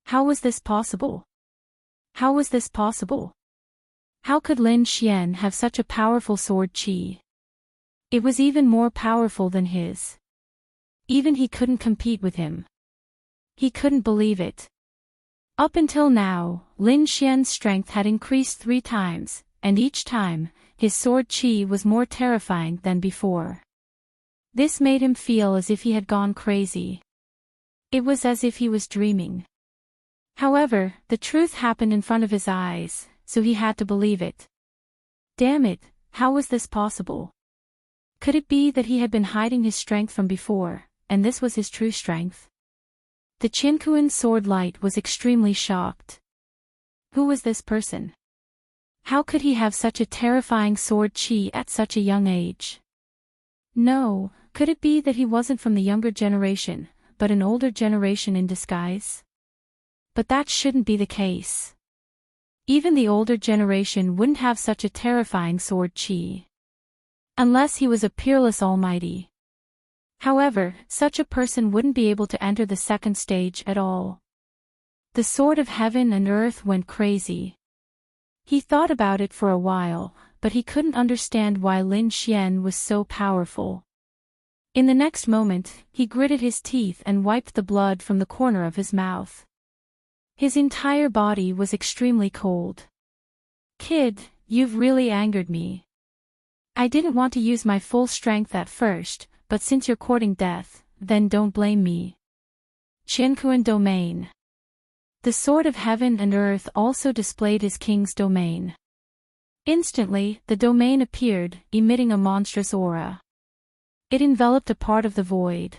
How was this possible? How was this possible? How could Lin Xian have such a powerful sword chi? It was even more powerful than his. Even he couldn't compete with him. He couldn't believe it. Up until now, Lin Xian's strength had increased 3 times, and each time, his sword chi was more terrifying than before. This made him feel as if he had gone crazy. It was as if he was dreaming. However, the truth happened in front of his eyes, so he had to believe it. Damn it, how was this possible? Could it be that he had been hiding his strength from before, and this was his true strength? The Qianquan sword light was extremely shocked. Who was this person? How could he have such a terrifying sword chi at such a young age? No, could it be that he wasn't from the younger generation, but an older generation in disguise? But that shouldn't be the case. Even the older generation wouldn't have such a terrifying sword chi. Unless he was a peerless almighty. However, such a person wouldn't be able to enter the second stage at all. The sword of heaven and earth went crazy. He thought about it for a while, but he couldn't understand why Lin Xian was so powerful. In the next moment, he gritted his teeth and wiped the blood from the corner of his mouth. His entire body was extremely cold. Kid, you've really angered me. I didn't want to use my full strength at first, but since you're courting death, then don't blame me. Qianquan domain. The sword of heaven and earth also displayed his king's domain. Instantly, the domain appeared, emitting a monstrous aura. It enveloped a part of the void.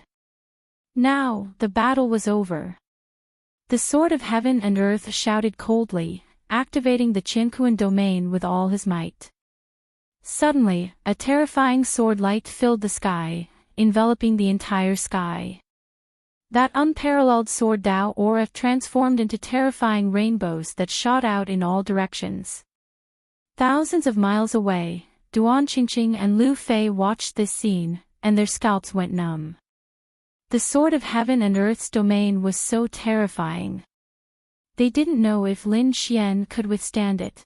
Now, the battle was over. The sword of heaven and earth shouted coldly, activating the Qianquan domain with all his might. Suddenly, a terrifying sword light filled the sky, enveloping the entire sky. That unparalleled sword Dao aura transformed into terrifying rainbows that shot out in all directions. Thousands of miles away, Duan Qingqing and Lu Fei watched this scene, and their scalps went numb. The sword of heaven and earth's domain was so terrifying. They didn't know if Lin Xian could withstand it.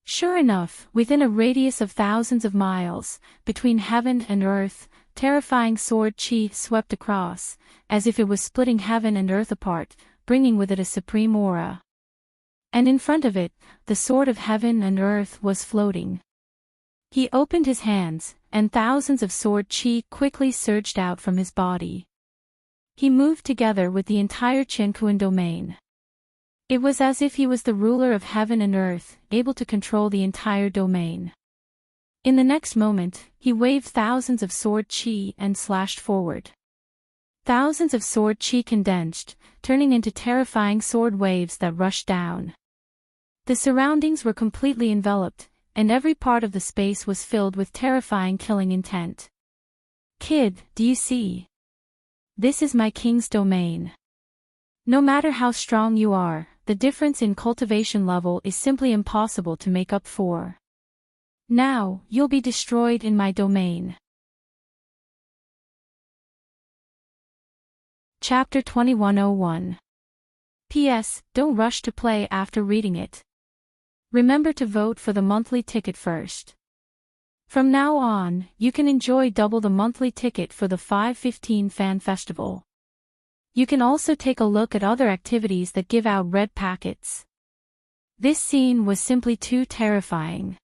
Sure enough, within a radius of thousands of miles, between heaven and earth, terrifying sword chi swept across, as if it was splitting heaven and earth apart, bringing with it a supreme aura. And in front of it, the sword of heaven and earth was floating. He opened his hands, and thousands of sword chi quickly surged out from his body. He moved together with the entire Qianquan domain. It was as if he was the ruler of heaven and earth, able to control the entire domain. In the next moment, he waved thousands of sword chi and slashed forward. Thousands of sword chi condensed, turning into terrifying sword waves that rushed down. The surroundings were completely enveloped, and every part of the space was filled with terrifying killing intent. Kid, do you see? This is my king's domain. No matter how strong you are, the difference in cultivation level is simply impossible to make up for. Now, you'll be destroyed in my domain. Chapter 2101. P.S. Don't rush to play after reading it. Remember to vote for the monthly ticket first. From now on, you can enjoy double the monthly ticket for the 5/15 Fan Festival. You can also take a look at other activities that give out red packets. This scene was simply too terrifying.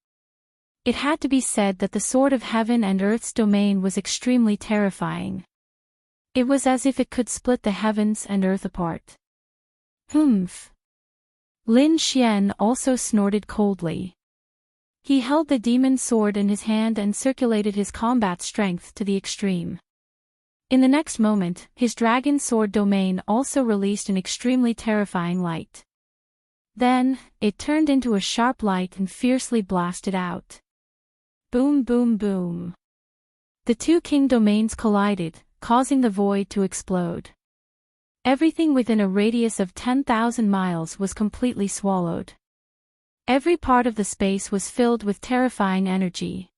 It had to be said that the Sword of Heaven and Earth's domain was extremely terrifying. It was as if it could split the heavens and earth apart. Humph. Lin Xian also snorted coldly. He held the demon sword in his hand and circulated his combat strength to the extreme. In the next moment, his dragon sword domain also released an extremely terrifying light. Then, it turned into a sharp light and fiercely blasted out. Boom boom boom. The two king domains collided, causing the void to explode. Everything within a radius of 10,000 miles was completely swallowed. Every part of the space was filled with terrifying energy.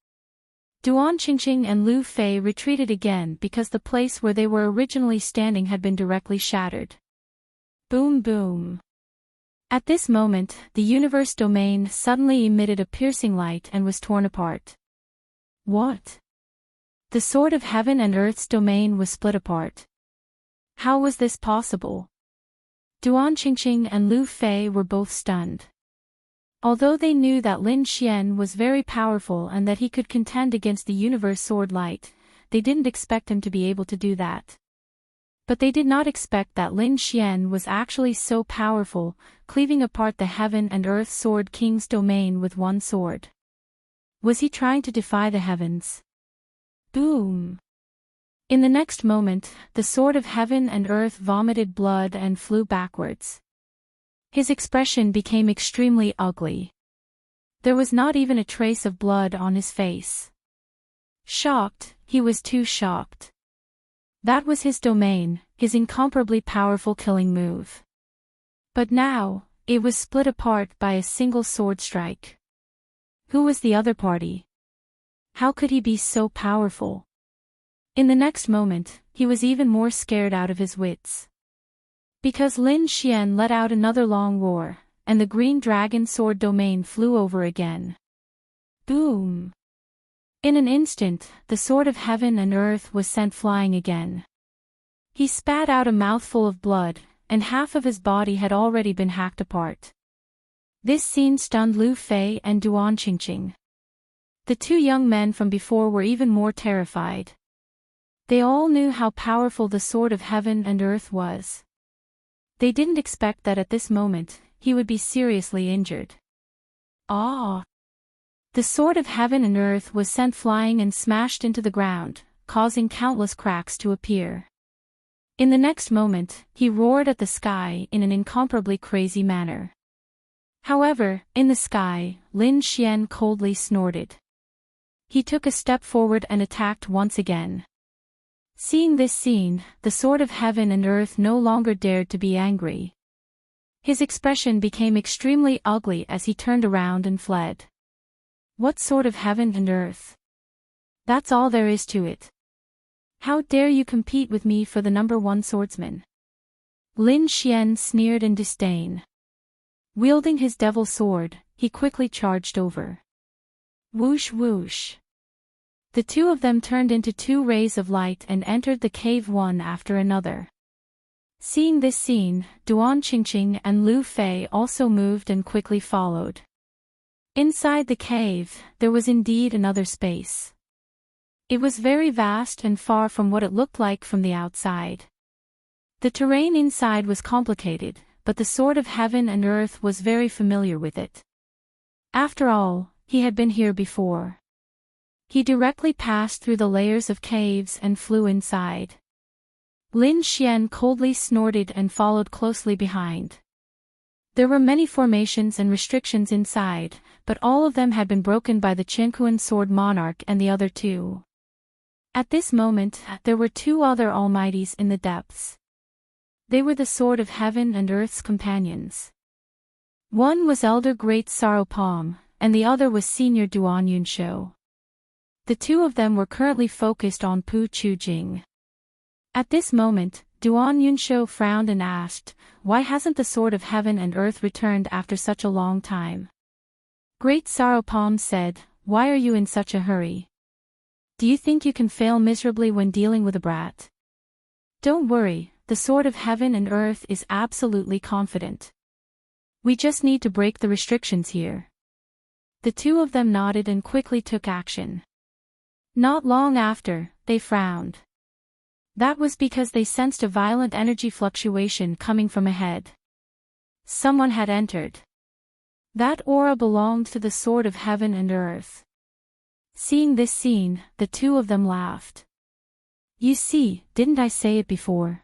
Duan Qingqing and Lu Fei retreated again because the place where they were originally standing had been directly shattered. Boom boom. At this moment, the universe domain suddenly emitted a piercing light and was torn apart. What? The Sword of Heaven and Earth's domain was split apart. How was this possible? Duan Qingqing and Lu Fei were both stunned. Although they knew that Lin Xian was very powerful and that he could contend against the universe sword light, they didn't expect him to be able to do that. But they did not expect that Lin Xian was actually so powerful, cleaving apart the Heaven and Earth Sword King's domain with one sword. Was he trying to defy the heavens? Boom! In the next moment, the Sword of Heaven and Earth vomited blood and flew backwards. His expression became extremely ugly. There was not even a trace of blood on his face. Shocked, he was too shocked. That was his domain, his incomparably powerful killing move. But now, it was split apart by a single sword strike. Who was the other party? How could he be so powerful? In the next moment, he was even more scared out of his wits. Because Lin Xian let out another long roar, and the green dragon sword domain flew over again. Boom! In an instant, the Sword of Heaven and Earth was sent flying again. He spat out a mouthful of blood, and half of his body had already been hacked apart. This scene stunned Lu Fei and Duan Qingqing. The two young men from before were even more terrified. They all knew how powerful the Sword of Heaven and Earth was. They didn't expect that at this moment, he would be seriously injured. Ah! The Sword of Heaven and Earth was sent flying and smashed into the ground, causing countless cracks to appear. In the next moment, he roared at the sky in an incomparably crazy manner. However, in the sky, Lin Xian coldly snorted. He took a step forward and attacked once again. Seeing this scene, the Sword of Heaven and Earth no longer dared to be angry. His expression became extremely ugly as he turned around and fled. What Sword of Heaven and Earth? That's all there is to it. How dare you compete with me for the #1 swordsman? Lin Xian sneered in disdain. Wielding his devil sword, he quickly charged over. Whoosh whoosh. The two of them turned into two rays of light and entered the cave one after another. Seeing this scene, Duan Qingqing and Lu Fei also moved and quickly followed. Inside the cave, there was indeed another space. It was very vast and far from what it looked like from the outside. The terrain inside was complicated, but the Sword of Heaven and Earth was very familiar with it. After all, he had been here before. He directly passed through the layers of caves and flew inside. Lin Xian coldly snorted and followed closely behind. There were many formations and restrictions inside, but all of them had been broken by the Chenkuan Sword Monarch and the other two. At this moment, there were two other almighties in the depths. They were the Sword of Heaven and Earth's companions. One was Elder Great Sorrow Palm, and the other was Senior Duan Yunsho. The two of them were currently focused on Pu Chujing. At this moment, Duan Yunsho frowned and asked, "Why hasn't the Sword of Heaven and Earth returned after such a long time?" Great Sorrow Palm said, "Why are you in such a hurry? Do you think you can fail miserably when dealing with a brat? Don't worry, the Sword of Heaven and Earth is absolutely confident. We just need to break the restrictions here." The two of them nodded and quickly took action. Not long after, they frowned. That was because they sensed a violent energy fluctuation coming from ahead. Someone had entered. That aura belonged to the Sword of Heaven and Earth. Seeing this scene, the two of them laughed. "You see, didn't I say it before?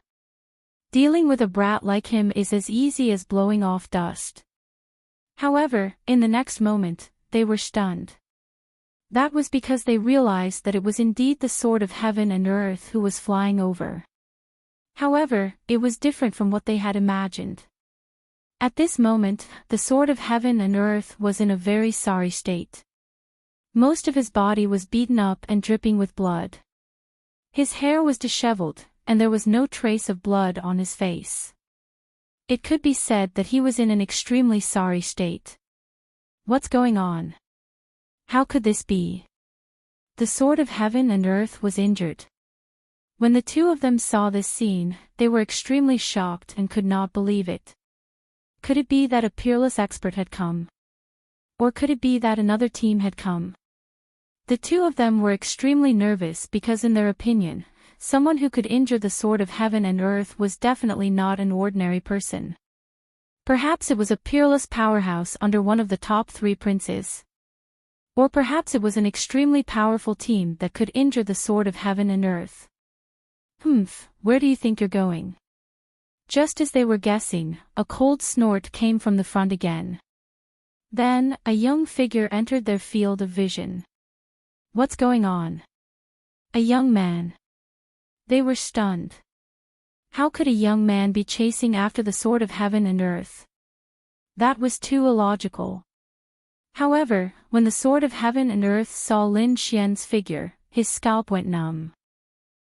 Dealing with a brat like him is as easy as blowing off dust." However, in the next moment, they were stunned. That was because they realized that it was indeed the Sword of Heaven and Earth who was flying over. However, it was different from what they had imagined. At this moment, the Sword of Heaven and Earth was in a very sorry state. Most of his body was beaten up and dripping with blood. His hair was disheveled, and there was no trace of blood on his face. It could be said that he was in an extremely sorry state. What's going on? How could this be? The Sword of Heaven and Earth was injured. When the two of them saw this scene, they were extremely shocked and could not believe it. Could it be that a peerless expert had come? Or could it be that another team had come? The two of them were extremely nervous because in their opinion, someone who could injure the Sword of Heaven and Earth was definitely not an ordinary person. Perhaps it was a peerless powerhouse under one of the top 3 princes. Or perhaps it was an extremely powerful team that could injure the Sword of Heaven and Earth. Where do you think you're going? Just as they were guessing, a cold snort came from the front again. Then, a young figure entered their field of vision. What's going on? A young man. They were stunned. How could a young man be chasing after the Sword of Heaven and Earth? That was too illogical. However, when the Sword of Heaven and Earth saw Lin Xian's figure, his scalp went numb.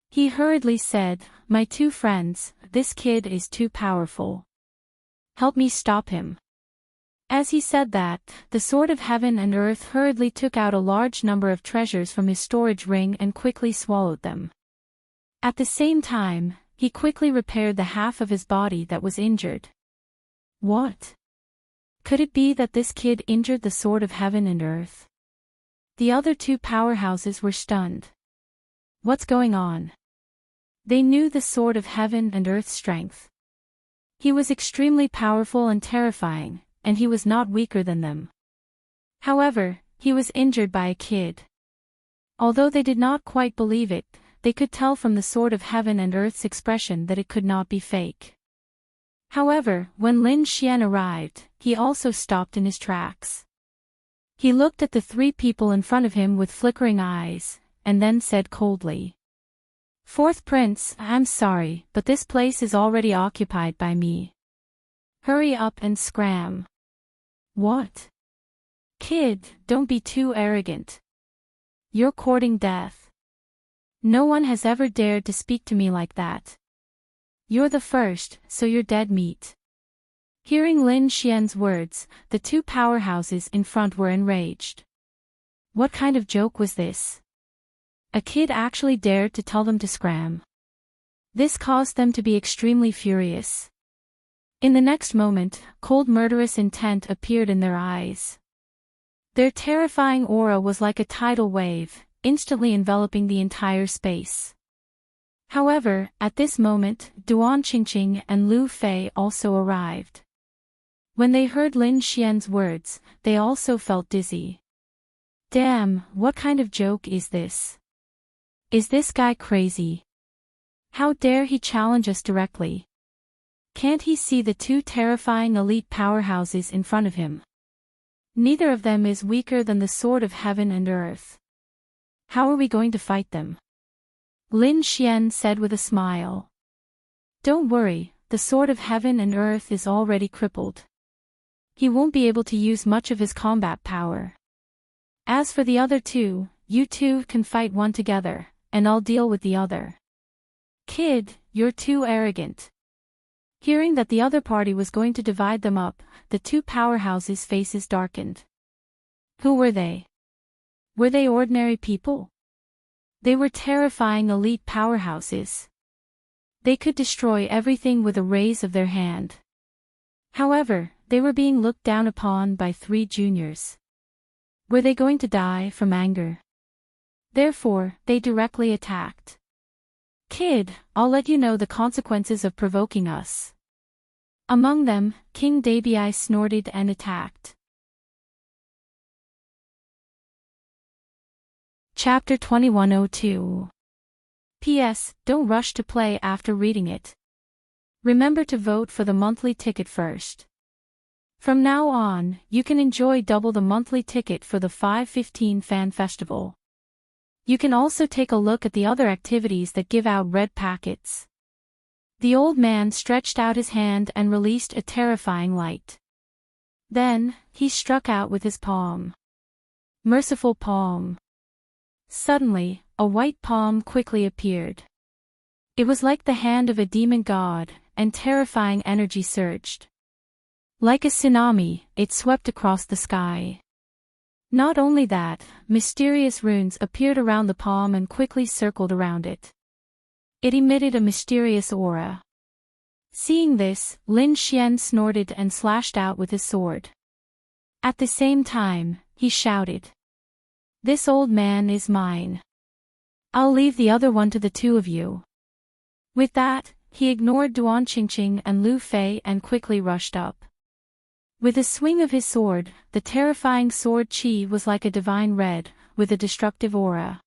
He hurriedly said, "My two friends, this kid is too powerful. Help me stop him." As he said that, the Sword of Heaven and Earth hurriedly took out a large number of treasures from his storage ring and quickly swallowed them. At the same time, he quickly repaired the half of his body that was injured. What? Could it be that this kid injured the Sword of Heaven and Earth? The other two powerhouses were stunned. What's going on? They knew the Sword of Heaven and Earth's strength. He was extremely powerful and terrifying, and he was not weaker than them. However, he was injured by a kid. Although they did not quite believe it, they could tell from the Sword of Heaven and Earth's expression that it could not be fake. However, when Lin Xian arrived, he also stopped in his tracks. He looked at the 3 people in front of him with flickering eyes, and then said coldly, "Fourth Prince, I'm sorry, but this place is already occupied by me. Hurry up and scram." What? Kid, don't be too arrogant. You're courting death. No one has ever dared to speak to me like that. You're the first, so you're dead meat. Hearing Lin Xian's words, the 2 powerhouses in front were enraged. What kind of joke was this? A kid actually dared to tell them to scram. This caused them to be extremely furious. In the next moment, cold murderous intent appeared in their eyes. Their terrifying aura was like a tidal wave, instantly enveloping the entire space. However, at this moment, Duan Qingqing and Lu Fei also arrived. When they heard Lin Xian's words, they also felt dizzy. Damn, what kind of joke is this? Is this guy crazy? How dare he challenge us directly? Can't he see the 2 terrifying elite powerhouses in front of him? Neither of them is weaker than the Sword of Heaven and Earth. How are we going to fight them? Lin Xian said with a smile. Don't worry, the Sword of Heaven and Earth is already crippled. he won't be able to use much of his combat power. As for the other two, you two can fight one together, and I'll deal with the other. Kid, you're too arrogant. Hearing that the other party was going to divide them up, the two powerhouses' faces darkened. Who were they? Were they ordinary people? They were terrifying elite powerhouses. They could destroy everything with a raise of their hand. However, they were being looked down upon by 3 juniors. Were they going to die from anger? Therefore, they directly attacked. Kid, I'll let you know the consequences of provoking us. Among them, King Dabii snorted and attacked. Chapter 2102. P.S. Don't rush to play after reading it. Remember to vote for the monthly ticket first. From now on, you can enjoy double the monthly ticket for the 5/15 Fan Festival. You can also take a look at the other activities that give out red packets. The old man stretched out his hand and released a terrifying light. Then, he struck out with his palm. Merciful palm. Suddenly, a white palm quickly appeared. It was like the hand of a demon god, and terrifying energy surged. Like a tsunami, it swept across the sky. Not only that, mysterious runes appeared around the palm and quickly circled around it. It emitted a mysterious aura. Seeing this, Lin Xian snorted and slashed out with his sword. At the same time, he shouted. This old man is mine. I'll leave the other one to the two of you. With that, he ignored Duan Qingqing and Lu Fei and quickly rushed up. With a swing of his sword, the terrifying sword Qi was like a divine red, with a destructive aura.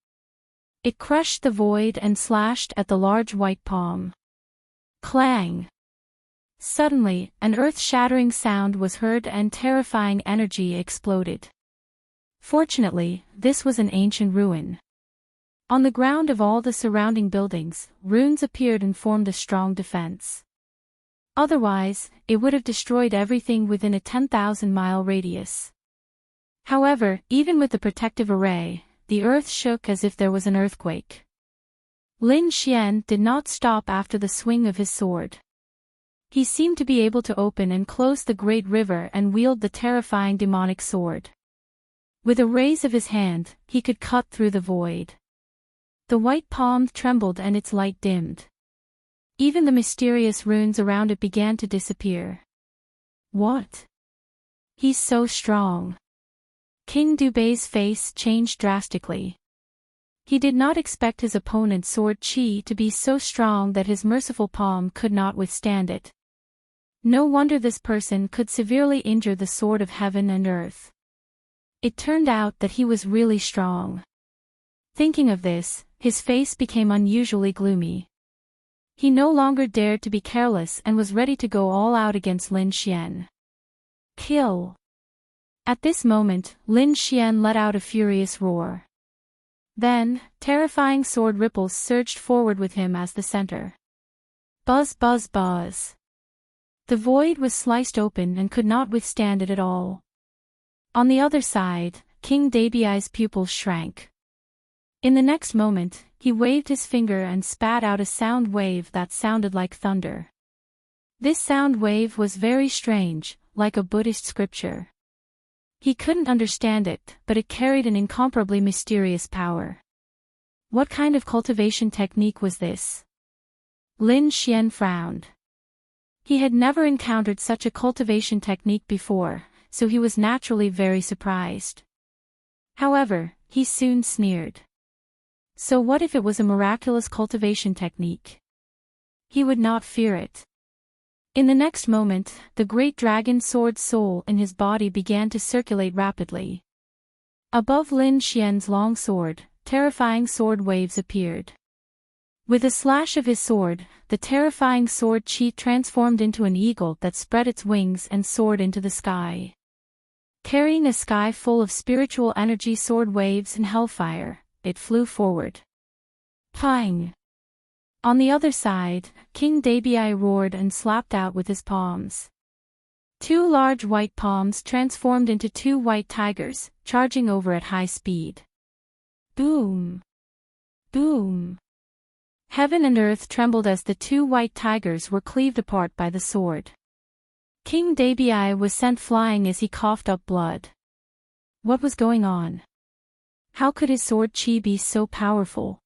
It crushed the void and slashed at the large white palm. Clang! Suddenly, an earth-shattering sound was heard and terrifying energy exploded. Fortunately, this was an ancient ruin. On the ground of all the surrounding buildings, runes appeared and formed a strong defense. Otherwise, it would have destroyed everything within a 10,000-mile radius. However, even with the protective array, the earth shook as if there was an earthquake. Lin Xian did not stop after the swing of his sword. He seemed to be able to open and close the great river and wield the terrifying demonic sword. With a raise of his hand, he could cut through the void. The white palm trembled and its light dimmed. Even the mysterious runes around it began to disappear. What? He's so strong. King Dubei's face changed drastically. He did not expect his opponent's sword Qi to be so strong that his merciful palm could not withstand it. No wonder this person could severely injure the sword of heaven and earth. It turned out that he was really strong. Thinking of this, his face became unusually gloomy. He no longer dared to be careless and was ready to go all out against Lin Xian. Kill! At this moment, Lin Xian let out a furious roar. Then, terrifying sword ripples surged forward with him as the center. Buzz buzz buzz. The void was sliced open and could not withstand it at all. On the other side, King Dabii's pupils shrank. In the next moment, he waved his finger and spat out a sound wave that sounded like thunder. This sound wave was very strange, like a Buddhist scripture. He couldn't understand it, but it carried an incomparably mysterious power. What kind of cultivation technique was this? Lin Xian frowned. He had never encountered such a cultivation technique before, so he was naturally very surprised. However, he soon sneered. So what if it was a miraculous cultivation technique? He would not fear it. In the next moment, the great dragon sword soul in his body began to circulate rapidly. Above Lin Xian's long sword, terrifying sword waves appeared. With a slash of his sword, the terrifying sword Qi transformed into an eagle that spread its wings and soared into the sky. Carrying a sky full of spiritual energy sword waves and hellfire, it flew forward. Pang! On the other side, King Dabii roared and slapped out with his palms. Two large white palms transformed into two white tigers, charging over at high speed. Boom! Boom! Heaven and earth trembled as the two white tigers were cleaved apart by the sword. King Dabii was sent flying as he coughed up blood. What was going on? How could his sword chi be so powerful?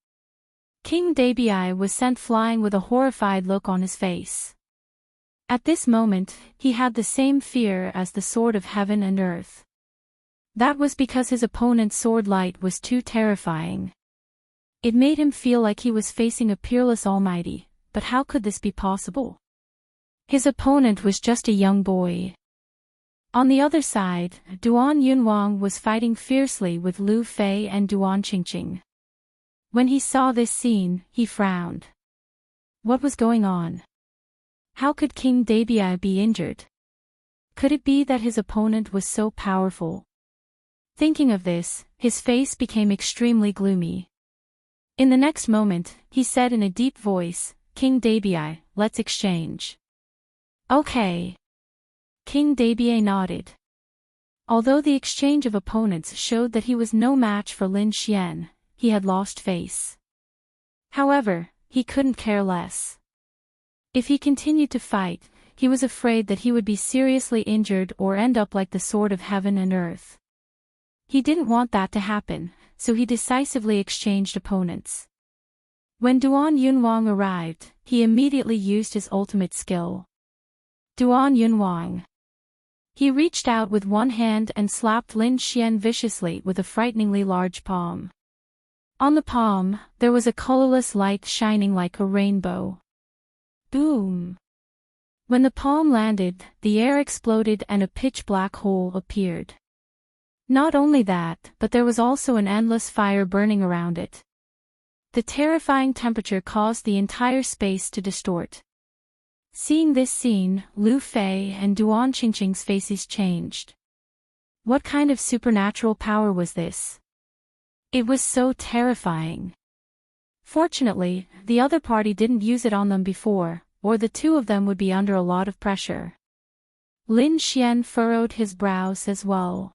King Dabii was sent flying with a horrified look on his face. At this moment, he had the same fear as the sword of heaven and earth. That was because his opponent's sword light was too terrifying. It made him feel like he was facing a peerless almighty, but how could this be possible? His opponent was just a young boy. On the other side, Duan Yunwang was fighting fiercely with Lu Fei and Duan Qingqing. When he saw this scene, he frowned. What was going on? How could King Dabii be injured? Could it be that his opponent was so powerful? Thinking of this, his face became extremely gloomy. In the next moment, he said in a deep voice, "King Dabii, let's exchange." Okay. King Dabii nodded. Although the exchange of opponents showed that he was no match for Lin Xian, he had lost face. However, he couldn't care less. If he continued to fight, he was afraid that he would be seriously injured or end up like the sword of heaven and earth. He didn't want that to happen, so he decisively exchanged opponents. When Duan Yunwang arrived, he immediately used his ultimate skill. Duan Yunwang. He reached out with one hand and slapped Lin Xian viciously with a frighteningly large palm. On the palm, there was a colorless light shining like a rainbow. Boom! When the palm landed, the air exploded and a pitch-black hole appeared. Not only that, but there was also an endless fire burning around it. The terrifying temperature caused the entire space to distort. Seeing this scene, Lu Fei and Duan Qingqing's faces changed. What kind of supernatural power was this? It was so terrifying. Fortunately, the other party didn't use it on them before, or the two of them would be under a lot of pressure. Lin Xian furrowed his brows as well.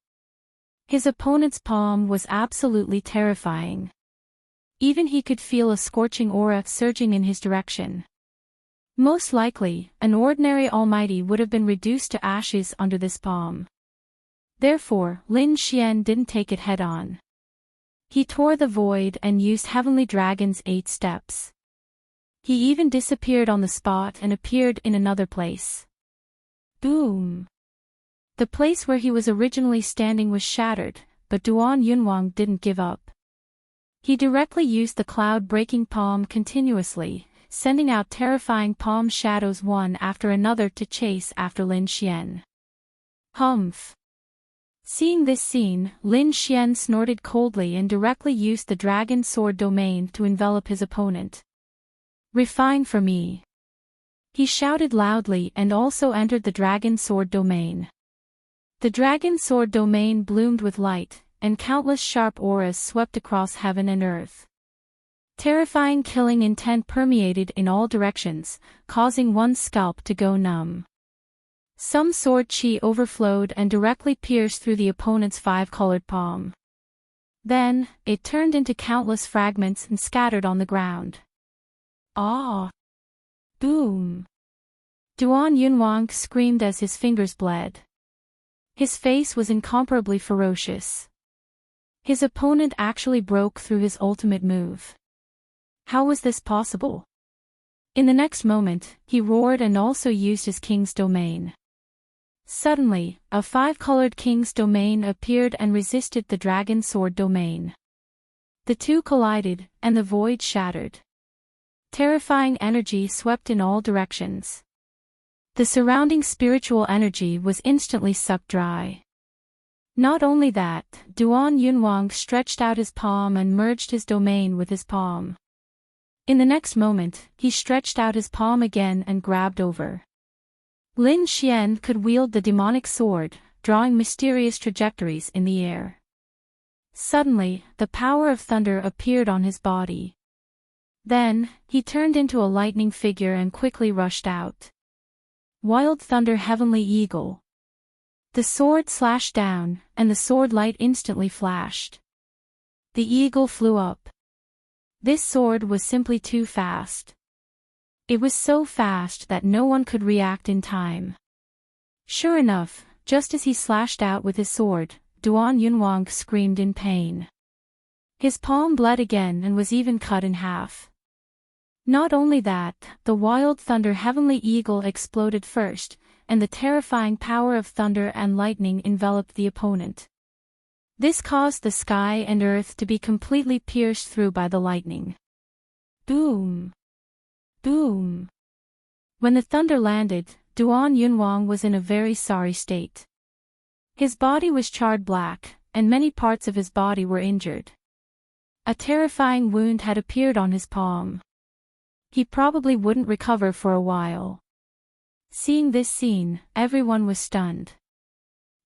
His opponent's palm was absolutely terrifying. Even he could feel a scorching aura surging in his direction. Most likely, an ordinary almighty would have been reduced to ashes under this palm. Therefore, Lin Xian didn't take it head-on. He tore the void and used Heavenly Dragon's 8 steps. He even disappeared on the spot and appeared in another place. Boom! The place where he was originally standing was shattered, but Duan Yunwang didn't give up. He directly used the cloud-breaking palm continuously, sending out terrifying palm shadows one after another to chase after Lin Xian. Humph! Seeing this scene, Lin Xian snorted coldly and directly used the Dragon Sword domain to envelop his opponent. Refine for me! He shouted loudly and also entered the Dragon Sword domain. The Dragon Sword domain bloomed with light, and countless sharp auras swept across heaven and earth. Terrifying killing intent permeated in all directions, causing one's scalp to go numb. Some sword chi overflowed and directly pierced through the opponent's 5-colored palm. Then, it turned into countless fragments and scattered on the ground. Ah! Boom! Duan Yunwang screamed as his fingers bled. His face was incomparably ferocious. His opponent actually broke through his ultimate move. How was this possible? In the next moment, he roared and also used his king's domain. Suddenly, a 5-colored king's domain appeared and resisted the Dragon Sword domain. The two collided, and the void shattered. Terrifying energy swept in all directions. The surrounding spiritual energy was instantly sucked dry. Not only that, Duan Yunwang stretched out his palm and merged his domain with his palm. In the next moment, he stretched out his palm again and grabbed over. Lin Xian could wield the demonic sword, drawing mysterious trajectories in the air. Suddenly, the power of thunder appeared on his body. Then, he turned into a lightning figure and quickly rushed out. Wild Thunder Heavenly Eagle. The sword slashed down, and the sword light instantly flashed. The eagle flew up. This sword was simply too fast. It was so fast that no one could react in time. Sure enough, just as he slashed out with his sword, Duan Yunwang screamed in pain. His palm bled again and was even cut in half. Not only that, the wild thunder heavenly eagle exploded first, and the terrifying power of thunder and lightning enveloped the opponent. This caused the sky and earth to be completely pierced through by the lightning. Boom! Boom! When the thunder landed, Duan Yunwang was in a very sorry state. His body was charred black, and many parts of his body were injured. A terrifying wound had appeared on his palm. He probably wouldn't recover for a while. Seeing this scene, everyone was stunned.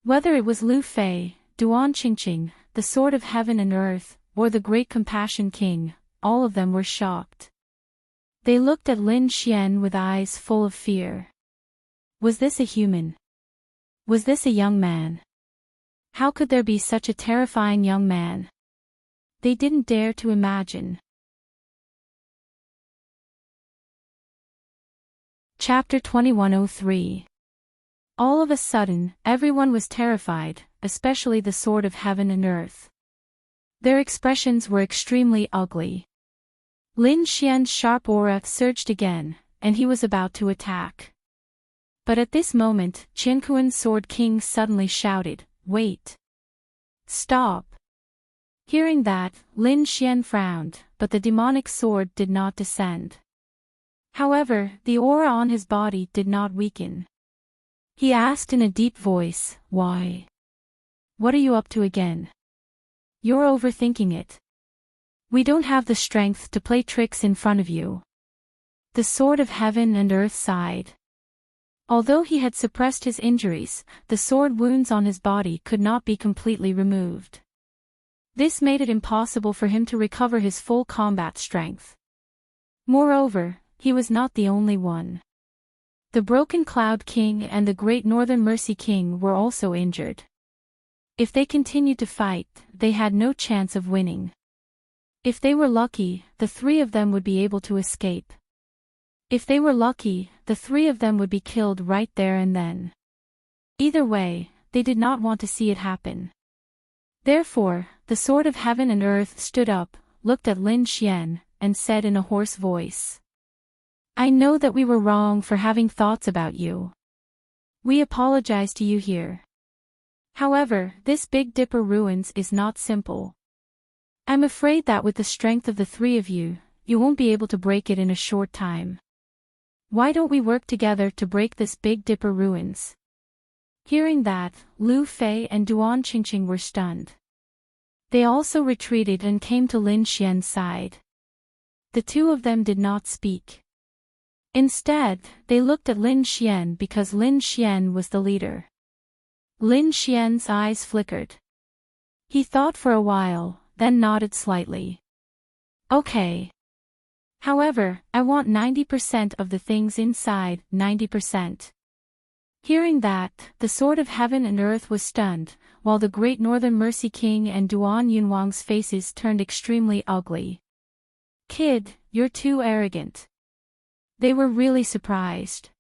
Whether it was Lu Fei, Duan Qingqing, the Sword of Heaven and Earth, or the Great Compassion King, all of them were shocked. They looked at Lin Xian with eyes full of fear. Was this a human? Was this a young man? How could there be such a terrifying young man? They didn't dare to imagine. Chapter 2103. All of a sudden, everyone was terrified, especially the Sword of Heaven and Earth. Their expressions were extremely ugly. Lin Xian's sharp aura surged again, and he was about to attack. But at this moment, Qianquan's Sword King suddenly shouted, "Wait! Stop!" Hearing that, Lin Xian frowned, but the demonic sword did not descend. However, the aura on his body did not weaken. He asked in a deep voice, "Why? What are you up to again? You're overthinking it. We don't have the strength to play tricks in front of you." The Sword of Heaven and Earth sighed. Although he had suppressed his injuries, the sword wounds on his body could not be completely removed. This made it impossible for him to recover his full combat strength. Moreover, he was not the only one. The Broken Cloud King and the Great Northern Mercy King were also injured. If they continued to fight, they had no chance of winning. If they were lucky, the three of them would be able to escape. If they were lucky, the three of them would be killed right there and then. Either way, they did not want to see it happen. Therefore, the Sword of Heaven and Earth stood up, looked at Lin Xian, and said in a hoarse voice, "I know that we were wrong for having thoughts about you. We apologize to you here. However, this Big Dipper ruins is not simple. I'm afraid that with the strength of the three of you, you won't be able to break it in a short time. Why don't we work together to break this Big Dipper ruins?" Hearing that, Lu Fei and Duan Qingqing were stunned. They also retreated and came to Lin Xian's side. The two of them did not speak. Instead, they looked at Lin Xian because Lin Xian was the leader. Lin Xian's eyes flickered. He thought for a while, then nodded slightly. "Okay. However, I want 90% of the things inside, 90%. Hearing that, the Sword of Heaven and Earth was stunned, while the Great Northern Mercy King and Duan Yunwang's faces turned extremely ugly. "Kid, you're too arrogant." They were really surprised.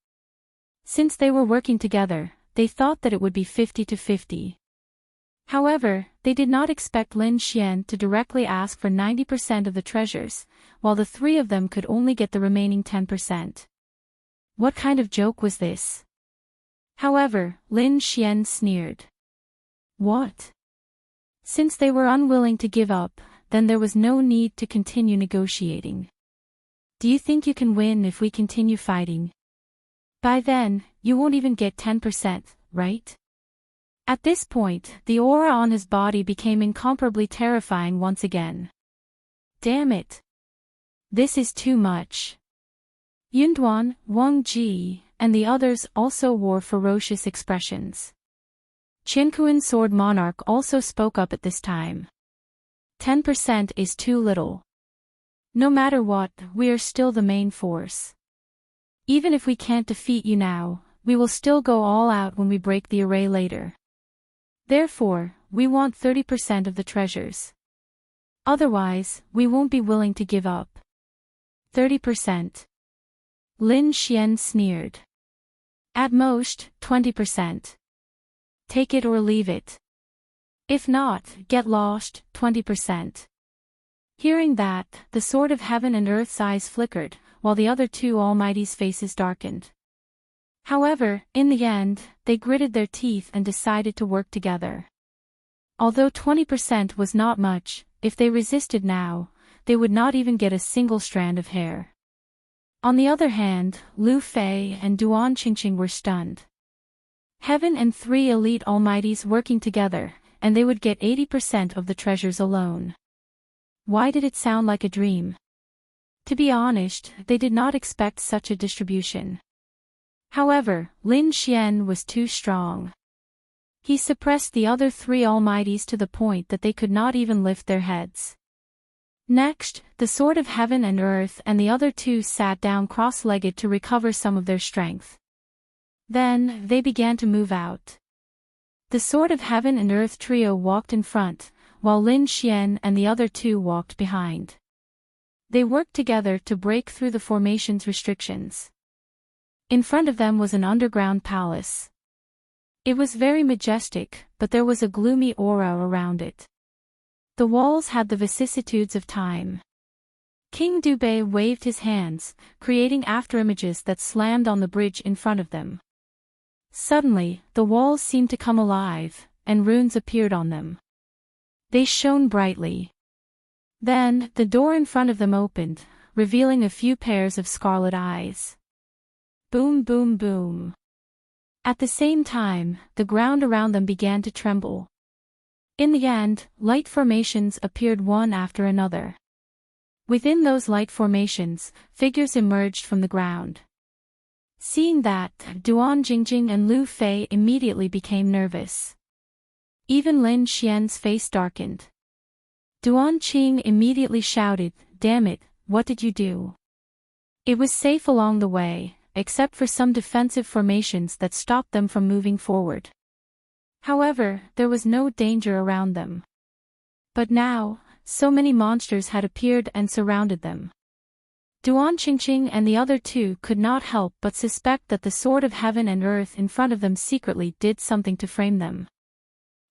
Since they were working together, they thought that it would be 50-50. However, they did not expect Lin Xian to directly ask for 90% of the treasures, while the three of them could only get the remaining 10%. What kind of joke was this? However, Lin Xian sneered. What? Since they were unwilling to give up, then there was no need to continue negotiating. Do you think you can win if we continue fighting? By then, you won't even get 10%, right? At this point, the aura on his body became incomparably terrifying once again. Damn it. This is too much. Yunduan, Wang Ji, and the others also wore ferocious expressions. Qianquan Sword Monarch also spoke up at this time. 10% is too little. No matter what, we are still the main force. Even if we can't defeat you now, we will still go all out when we break the array later. Therefore, we want 30% of the treasures. Otherwise, we won't be willing to give up. 30%. Lin Xian sneered. At most, 20%. Take it or leave it. If not, get lost, 20%. Hearing that, the Sword of Heaven and Earth's eyes flickered, while the other two Almighty's faces darkened. However, in the end, they gritted their teeth and decided to work together. Although 20% was not much, if they resisted now, they would not even get a single strand of hair. On the other hand, Lu Fei and Duan Qingqing were stunned. Heaven and 3 elite Almighties working together, and they would get 80% of the treasures alone. Why did it sound like a dream? To be honest, they did not expect such a distribution. However, Lin Xian was too strong. He suppressed the other 3 Almighties to the point that they could not even lift their heads. Next, the Sword of Heaven and Earth and the other 2 sat down cross-legged to recover some of their strength. Then, they began to move out. The Sword of Heaven and Earth trio walked in front, while Lin Xian and the other 2 walked behind. They worked together to break through the formation's restrictions. In front of them was an underground palace. It was very majestic, but there was a gloomy aura around it. The walls had the vicissitudes of time. King Dubei waved his hands, creating afterimages that slammed on the bridge in front of them. Suddenly, the walls seemed to come alive, and runes appeared on them. They shone brightly. Then, the door in front of them opened, revealing a few pairs of scarlet eyes. Boom, boom, boom. At the same time, the ground around them began to tremble. In the end, light formations appeared one after another. Within those light formations, figures emerged from the ground. Seeing that, Duan Jingjing and Lu Fei immediately became nervous. Even Lin Xian's face darkened. Duan Qing immediately shouted, "Damn it, what did you do?" It was safe along the way, except for some defensive formations that stopped them from moving forward. However, there was no danger around them. But now, so many monsters had appeared and surrounded them. Duan Qingqing and the other 2 could not help but suspect that the Sword of Heaven and Earth in front of them secretly did something to frame them.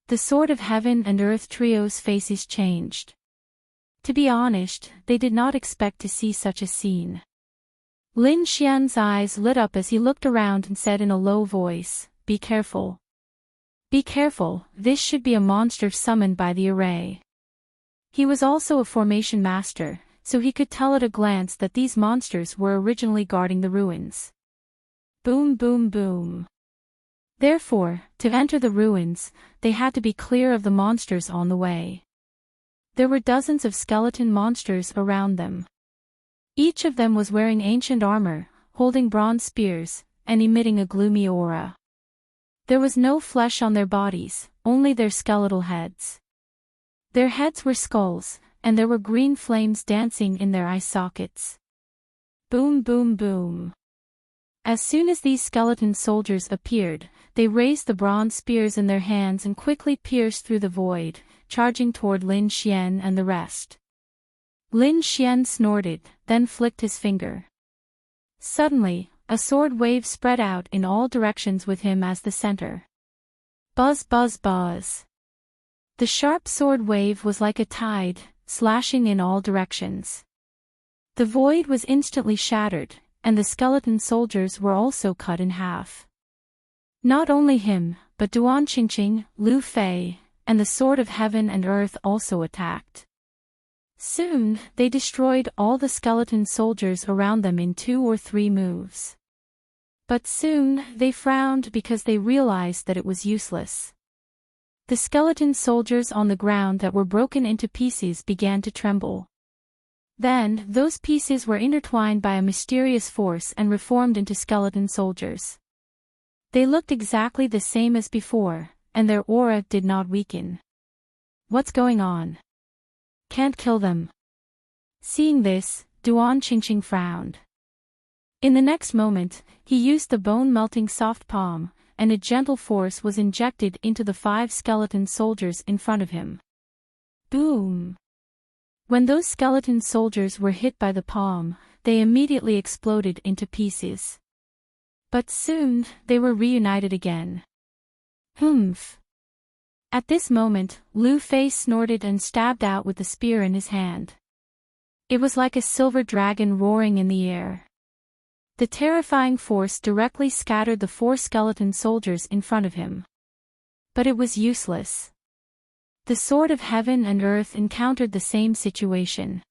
The Sword of Heaven and Earth trio's faces changed. To be honest, they did not expect to see such a scene. Lin Xian's eyes lit up as he looked around and said in a low voice, "Be careful. Be careful, this should be a monster summoned by the array." He was also a formation master, so he could tell at a glance that these monsters were originally guarding the ruins. Boom, boom, boom. Therefore, to enter the ruins, they had to be clear of the monsters on the way. There were dozens of skeleton monsters around them. Each of them was wearing ancient armor, holding bronze spears, and emitting a gloomy aura. There was no flesh on their bodies, only their skeletal heads. Their heads were skulls, and there were green flames dancing in their eye sockets. Boom, boom, boom. As soon as these skeleton soldiers appeared, they raised the bronze spears in their hands and quickly pierced through the void, charging toward Lin Xian and the rest. Lin Xian snorted, then flicked his finger. Suddenly, a sword wave spread out in all directions with him as the center. Buzz, buzz, buzz. The sharp sword wave was like a tide, slashing in all directions. The void was instantly shattered, and the skeleton soldiers were also cut in half. Not only him, but Duan Qingqing, Lu Fei, and the Sword of Heaven and Earth also attacked. Soon, they destroyed all the skeleton soldiers around them in 2 or 3 moves. But soon, they frowned because they realized that it was useless. The skeleton soldiers on the ground that were broken into pieces began to tremble. Then, those pieces were intertwined by a mysterious force and reformed into skeleton soldiers. They looked exactly the same as before, and their aura did not weaken. What's going on? Can't kill them. Seeing this, Duan Qingqing frowned. In the next moment, he used the bone-melting soft palm, and a gentle force was injected into the 5 skeleton soldiers in front of him. Boom! When those skeleton soldiers were hit by the palm, they immediately exploded into pieces. But soon, they were reunited again. Humph! At this moment, Lu Fei snorted and stabbed out with the spear in his hand. It was like a silver dragon roaring in the air. The terrifying force directly scattered the 4 skeleton soldiers in front of him. But it was useless. The sword of heaven and earth encountered the same situation.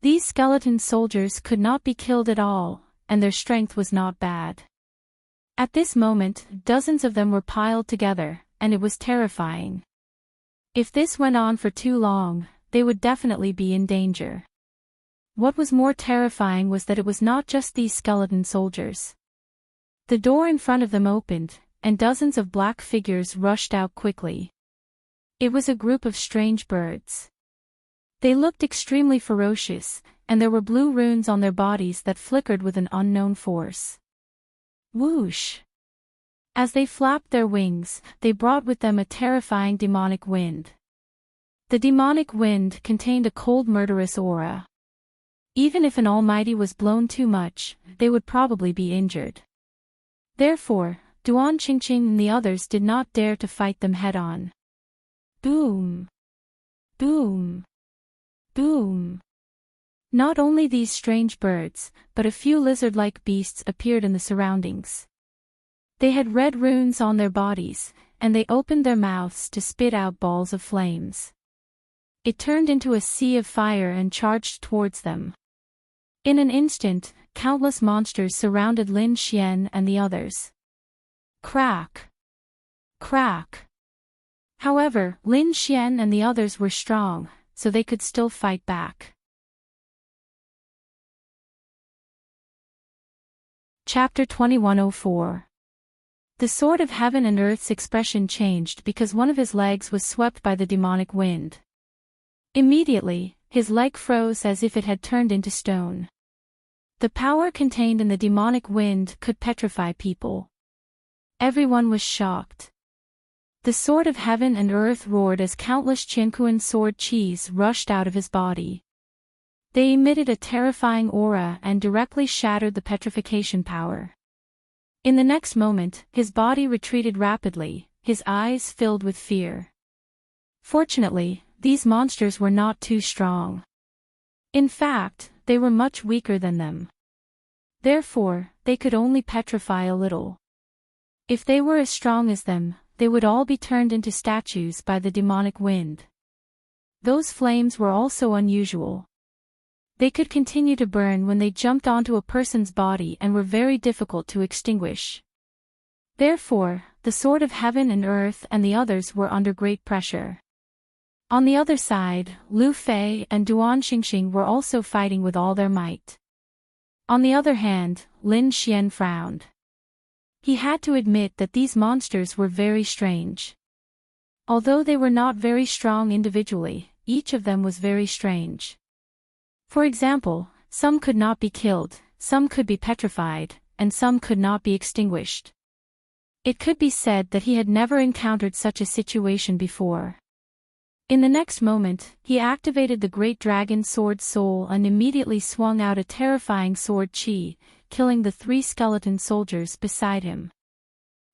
These skeleton soldiers could not be killed at all, and their strength was not bad. At this moment, dozens of them were piled together, and it was terrifying. If this went on for too long, they would definitely be in danger. What was more terrifying was that it was not just these skeleton soldiers. The door in front of them opened, and dozens of black figures rushed out quickly. It was a group of strange birds. They looked extremely ferocious, and there were blue runes on their bodies that flickered with an unknown force. Whoosh! As they flapped their wings, they brought with them a terrifying demonic wind. The demonic wind contained a cold murderous aura. Even if an almighty was blown too much, they would probably be injured. Therefore, Duan Qingqing and the others did not dare to fight them head-on. Boom! Boom! Boom! Not only these strange birds, but a few lizard-like beasts appeared in the surroundings. They had red runes on their bodies, and they opened their mouths to spit out balls of flames. It turned into a sea of fire and charged towards them. In an instant, countless monsters surrounded Lin Xian and the others. Crack! Crack! However, Lin Xian and the others were strong, so they could still fight back. Chapter 2104. The Sword of Heaven and Earth's expression changed because one of his legs was swept by the demonic wind. Immediately, his leg froze as if it had turned into stone. The power contained in the demonic wind could petrify people. Everyone was shocked. The Sword of Heaven and Earth roared as countless Qianquan sword qis rushed out of his body. They emitted a terrifying aura and directly shattered the petrification power. In the next moment, his body retreated rapidly, his eyes filled with fear. Fortunately, these monsters were not too strong. In fact, they were much weaker than them. Therefore, they could only petrify a little. If they were as strong as them, they would all be turned into statues by the demonic wind. Those flames were also unusual. They could continue to burn when they jumped onto a person's body and were very difficult to extinguish. Therefore, the Sword of Heaven and Earth and the others were under great pressure. On the other side, Lu Fei and Duan Qingqing were also fighting with all their might. On the other hand, Lin Xian frowned. He had to admit that these monsters were very strange. Although they were not very strong individually, each of them was very strange. For example, some could not be killed, some could be petrified, and some could not be extinguished. It could be said that he had never encountered such a situation before. In the next moment, he activated the Great Dragon Sword Soul and immediately swung out a terrifying sword qi, killing the 3 skeleton soldiers beside him.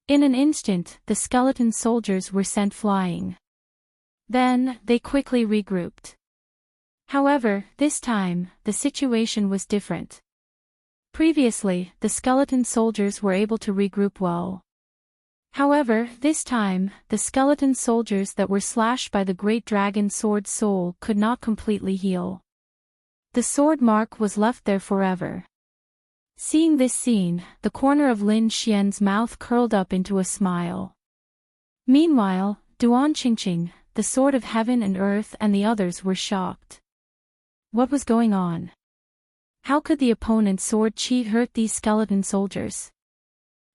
In an instant, the skeleton soldiers were sent flying. Then, they quickly regrouped. However, this time, the situation was different. Previously, the skeleton soldiers were able to regroup well. However, this time, the skeleton soldiers that were slashed by the Great Dragon Sword Soul could not completely heal. The sword mark was left there forever. Seeing this scene, the corner of Lin Xian's mouth curled up into a smile. Meanwhile, Duan Qingqing, the Sword of Heaven and Earth and the others were shocked. What was going on? How could the opponent's sword qi hurt these skeleton soldiers?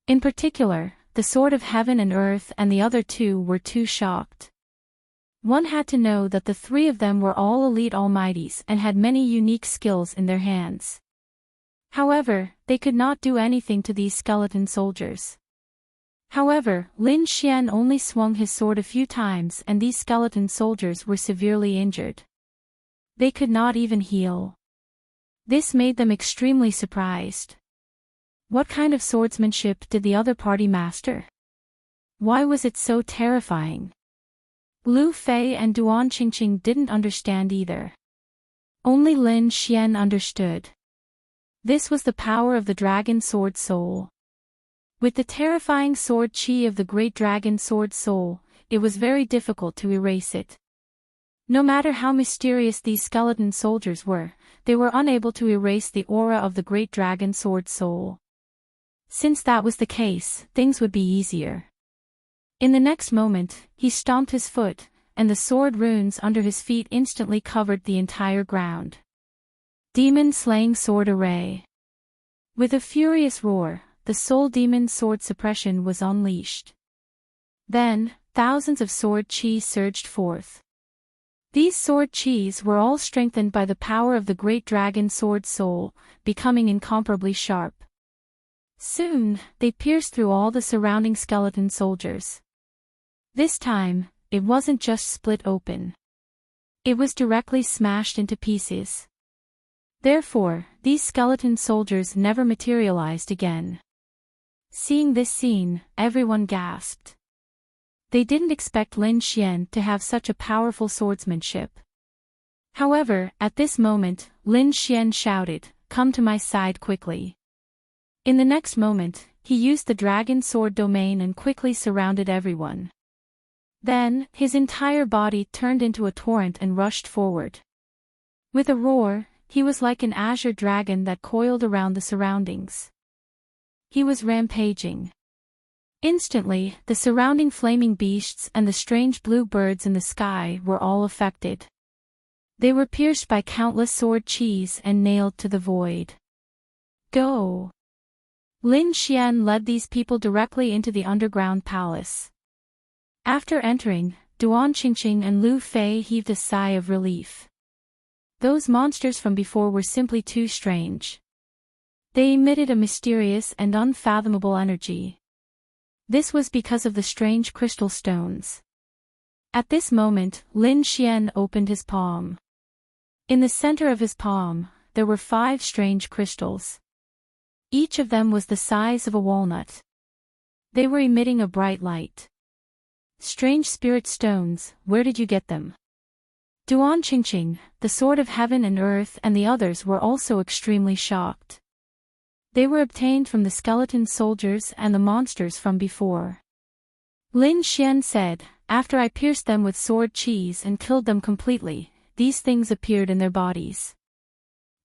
In particular, the Sword of Heaven and Earth and the other 2 were too shocked. One had to know that the 3 of them were all elite almighties and had many unique skills in their hands. However, they could not do anything to these skeleton soldiers. However, Lin Xian only swung his sword a few times and these skeleton soldiers were severely injured. They could not even heal. This made them extremely surprised. What kind of swordsmanship did the other party master? Why was it so terrifying? Lu Fei and Duan Qingqing didn't understand either. Only Lin Xian understood. This was the power of the dragon sword soul. With the terrifying sword qi of the great dragon sword soul, it was very difficult to erase it. No matter how mysterious these skeleton soldiers were, they were unable to erase the aura of the great dragon sword soul. Since that was the case, things would be easier. In the next moment, he stomped his foot, and the sword runes under his feet instantly covered the entire ground. Demon Slaying Sword Array. With a furious roar, the soul demon sword suppression was unleashed. Then, thousands of sword chi surged forth. These sword chis were all strengthened by the power of the great dragon sword soul, becoming incomparably sharp. Soon, they pierced through all the surrounding skeleton soldiers. This time, it wasn't just split open. It was directly smashed into pieces. Therefore, these skeleton soldiers never materialized again. Seeing this scene, everyone gasped. They didn't expect Lin Xian to have such a powerful swordsmanship. However, at this moment, Lin Xian shouted, "Come to my side quickly." In the next moment, he used the dragon sword domain and quickly surrounded everyone. Then, his entire body turned into a torrent and rushed forward. With a roar, he was like an azure dragon that coiled around the surroundings. He was rampaging. Instantly, the surrounding flaming beasts and the strange blue birds in the sky were all affected. They were pierced by countless sword chis and nailed to the void. Go! Lin Xian led these people directly into the underground palace. After entering, Duan Qingqing and Lu Fei heaved a sigh of relief. Those monsters from before were simply too strange. They emitted a mysterious and unfathomable energy. This was because of the strange crystal stones. At this moment, Lin Xian opened his palm. In the center of his palm, there were 5 strange crystals. Each of them was the size of a walnut. They were emitting a bright light. Strange spirit stones, where did you get them? Duan Qingqing, the Sword of Heaven and Earth and the others were also extremely shocked. They were obtained from the skeleton soldiers and the monsters from before. Lin Xian said, "After I pierced them with sword chis and killed them completely, these things appeared in their bodies.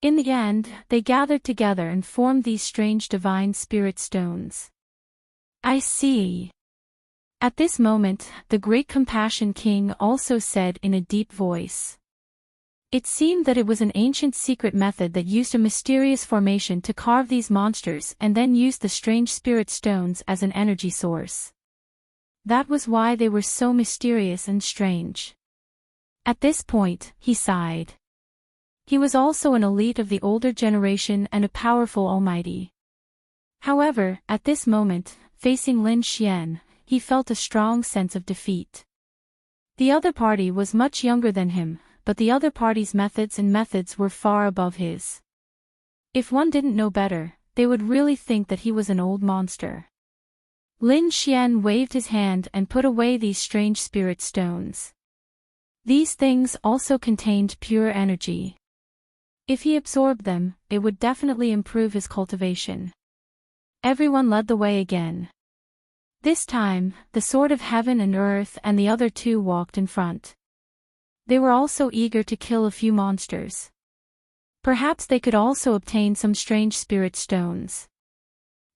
In the end, they gathered together and formed these strange divine spirit stones." I see. At this moment, the great Compassion King also said in a deep voice. It seemed that it was an ancient secret method that used a mysterious formation to carve these monsters and then used the strange spirit stones as an energy source. That was why they were so mysterious and strange. At this point, he sighed. He was also an elite of the older generation and a powerful almighty. However, at this moment, facing Lin Xian, he felt a strong sense of defeat. The other party was much younger than him, but the other party's methods were far above his. If one didn't know better, they would really think that he was an old monster. Lin Xian waved his hand and put away these strange spirit stones. These things also contained pure energy. If he absorbed them, it would definitely improve his cultivation. Everyone led the way again. This time, the Sword of Heaven and Earth and the other 2 walked in front. They were also eager to kill a few monsters. Perhaps they could also obtain some strange spirit stones.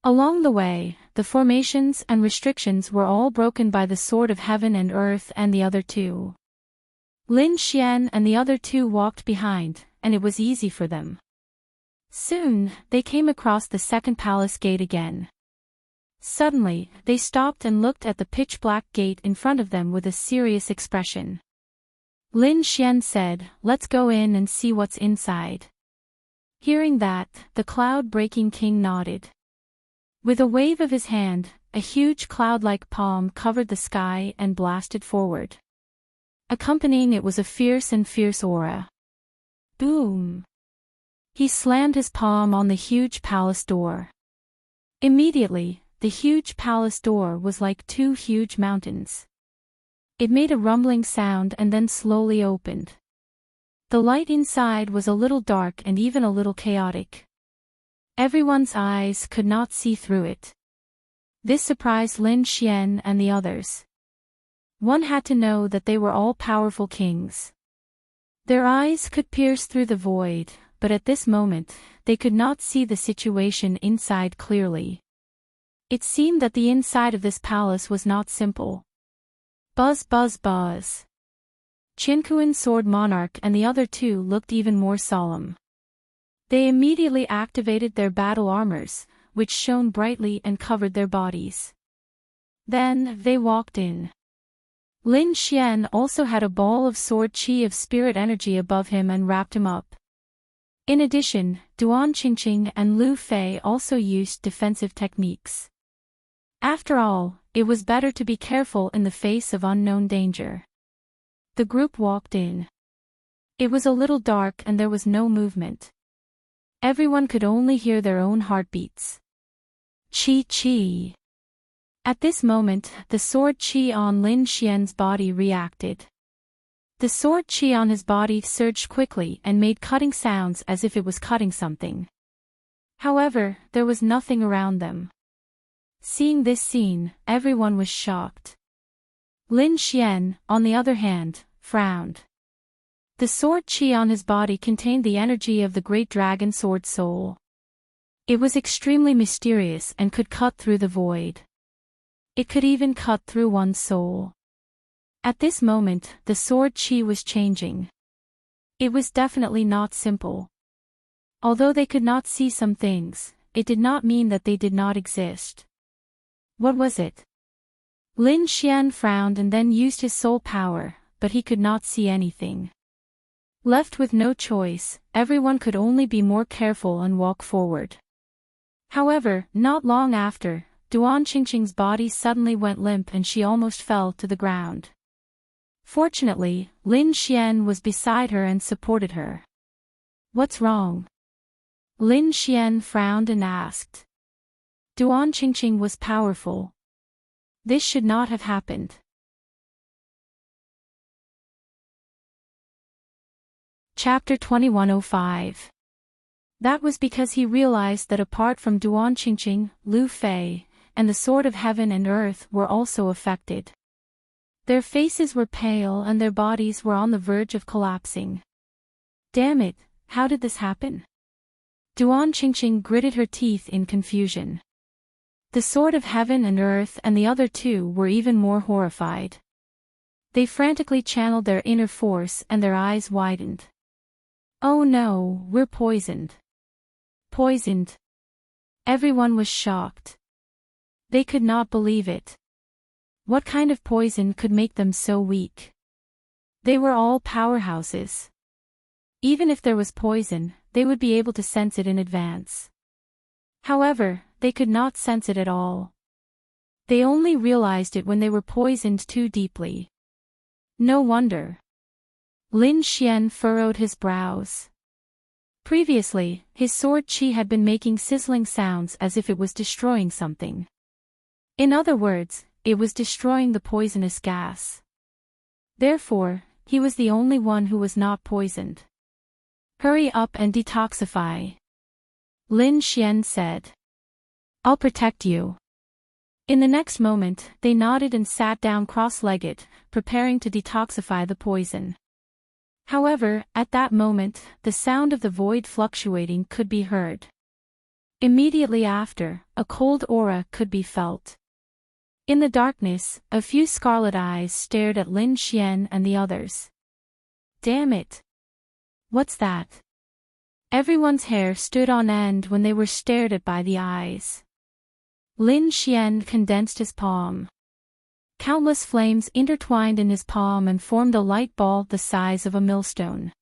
Along the way, the formations and restrictions were all broken by the Sword of Heaven and Earth and the other 2. Lin Xian and the other 2 walked behind, and it was easy for them. Soon, they came across the second palace gate again. Suddenly, they stopped and looked at the pitch-black gate in front of them with a serious expression. Lin Xian said, "Let's go in and see what's inside." Hearing that, the cloud-breaking king nodded. With a wave of his hand, a huge cloud-like palm covered the sky and blasted forward. Accompanying it was a fierce aura. Boom! He slammed his palm on the huge palace door. Immediately, the huge palace door was like two huge mountains. It made a rumbling sound and then slowly opened. The light inside was a little dark and even a little chaotic. Everyone's eyes could not see through it. This surprised Lin Xian and the others. One had to know that they were all powerful kings. Their eyes could pierce through the void, but at this moment, they could not see the situation inside clearly. It seemed that the inside of this palace was not simple. Buzz buzz buzz. Qinkuan Sword Monarch and the other two looked even more solemn. They immediately activated their battle armors, which shone brightly and covered their bodies. Then, they walked in. Lin Xian also had a ball of sword qi of spirit energy above him and wrapped him up. In addition, Duan Qingqing and Lu Fei also used defensive techniques. After all, it was better to be careful in the face of unknown danger. The group walked in. It was a little dark and there was no movement. Everyone could only hear their own heartbeats. Qi qi. At this moment, the sword qi on Lin Xian's body reacted. The sword qi on his body surged quickly and made cutting sounds as if it was cutting something. However, there was nothing around them. Seeing this scene, everyone was shocked. Lin Xian, on the other hand, frowned. The sword qi on his body contained the energy of the great dragon sword soul. It was extremely mysterious and could cut through the void. It could even cut through one's soul. At this moment, the sword qi was changing. It was definitely not simple. Although they could not see some things, it did not mean that they did not exist. What was it? Lin Xian frowned and then used his soul power, but he could not see anything. Left with no choice, everyone could only be more careful and walk forward. However, not long after, Duan Qingqing's body suddenly went limp and she almost fell to the ground. Fortunately, Lin Xian was beside her and supported her. What's wrong? Lin Xian frowned and asked. Duan Qingqing was powerful. This should not have happened. Chapter 2105. That was because he realized that apart from Duan Qingqing, Lu Fei, and the Sword of Heaven and Earth were also affected. Their faces were pale and their bodies were on the verge of collapsing. Damn it, how did this happen? Duan Qingqing gritted her teeth in confusion. The Sword of Heaven and Earth and the other two were even more horrified. They frantically channeled their inner force and their eyes widened. Oh no, we're poisoned. Poisoned. Everyone was shocked. They could not believe it. What kind of poison could make them so weak? They were all powerhouses. Even if there was poison, they would be able to sense it in advance. However, they could not sense it at all. They only realized it when they were poisoned too deeply. No wonder. Lin Xian furrowed his brows. Previously, his sword qi had been making sizzling sounds as if it was destroying something. In other words, it was destroying the poisonous gas. Therefore, he was the only one who was not poisoned. Hurry up and detoxify. Lin Xian said. I'll protect you. In the next moment, they nodded and sat down cross-legged, preparing to detoxify the poison. However, at that moment, the sound of the void fluctuating could be heard. Immediately after, a cold aura could be felt. In the darkness, a few scarlet eyes stared at Lin Xian and the others. Damn it! What's that? Everyone's hair stood on end when they were stared at by the eyes. Lin Xian condensed his palm. Countless flames intertwined in his palm and formed a light ball the size of a millstone.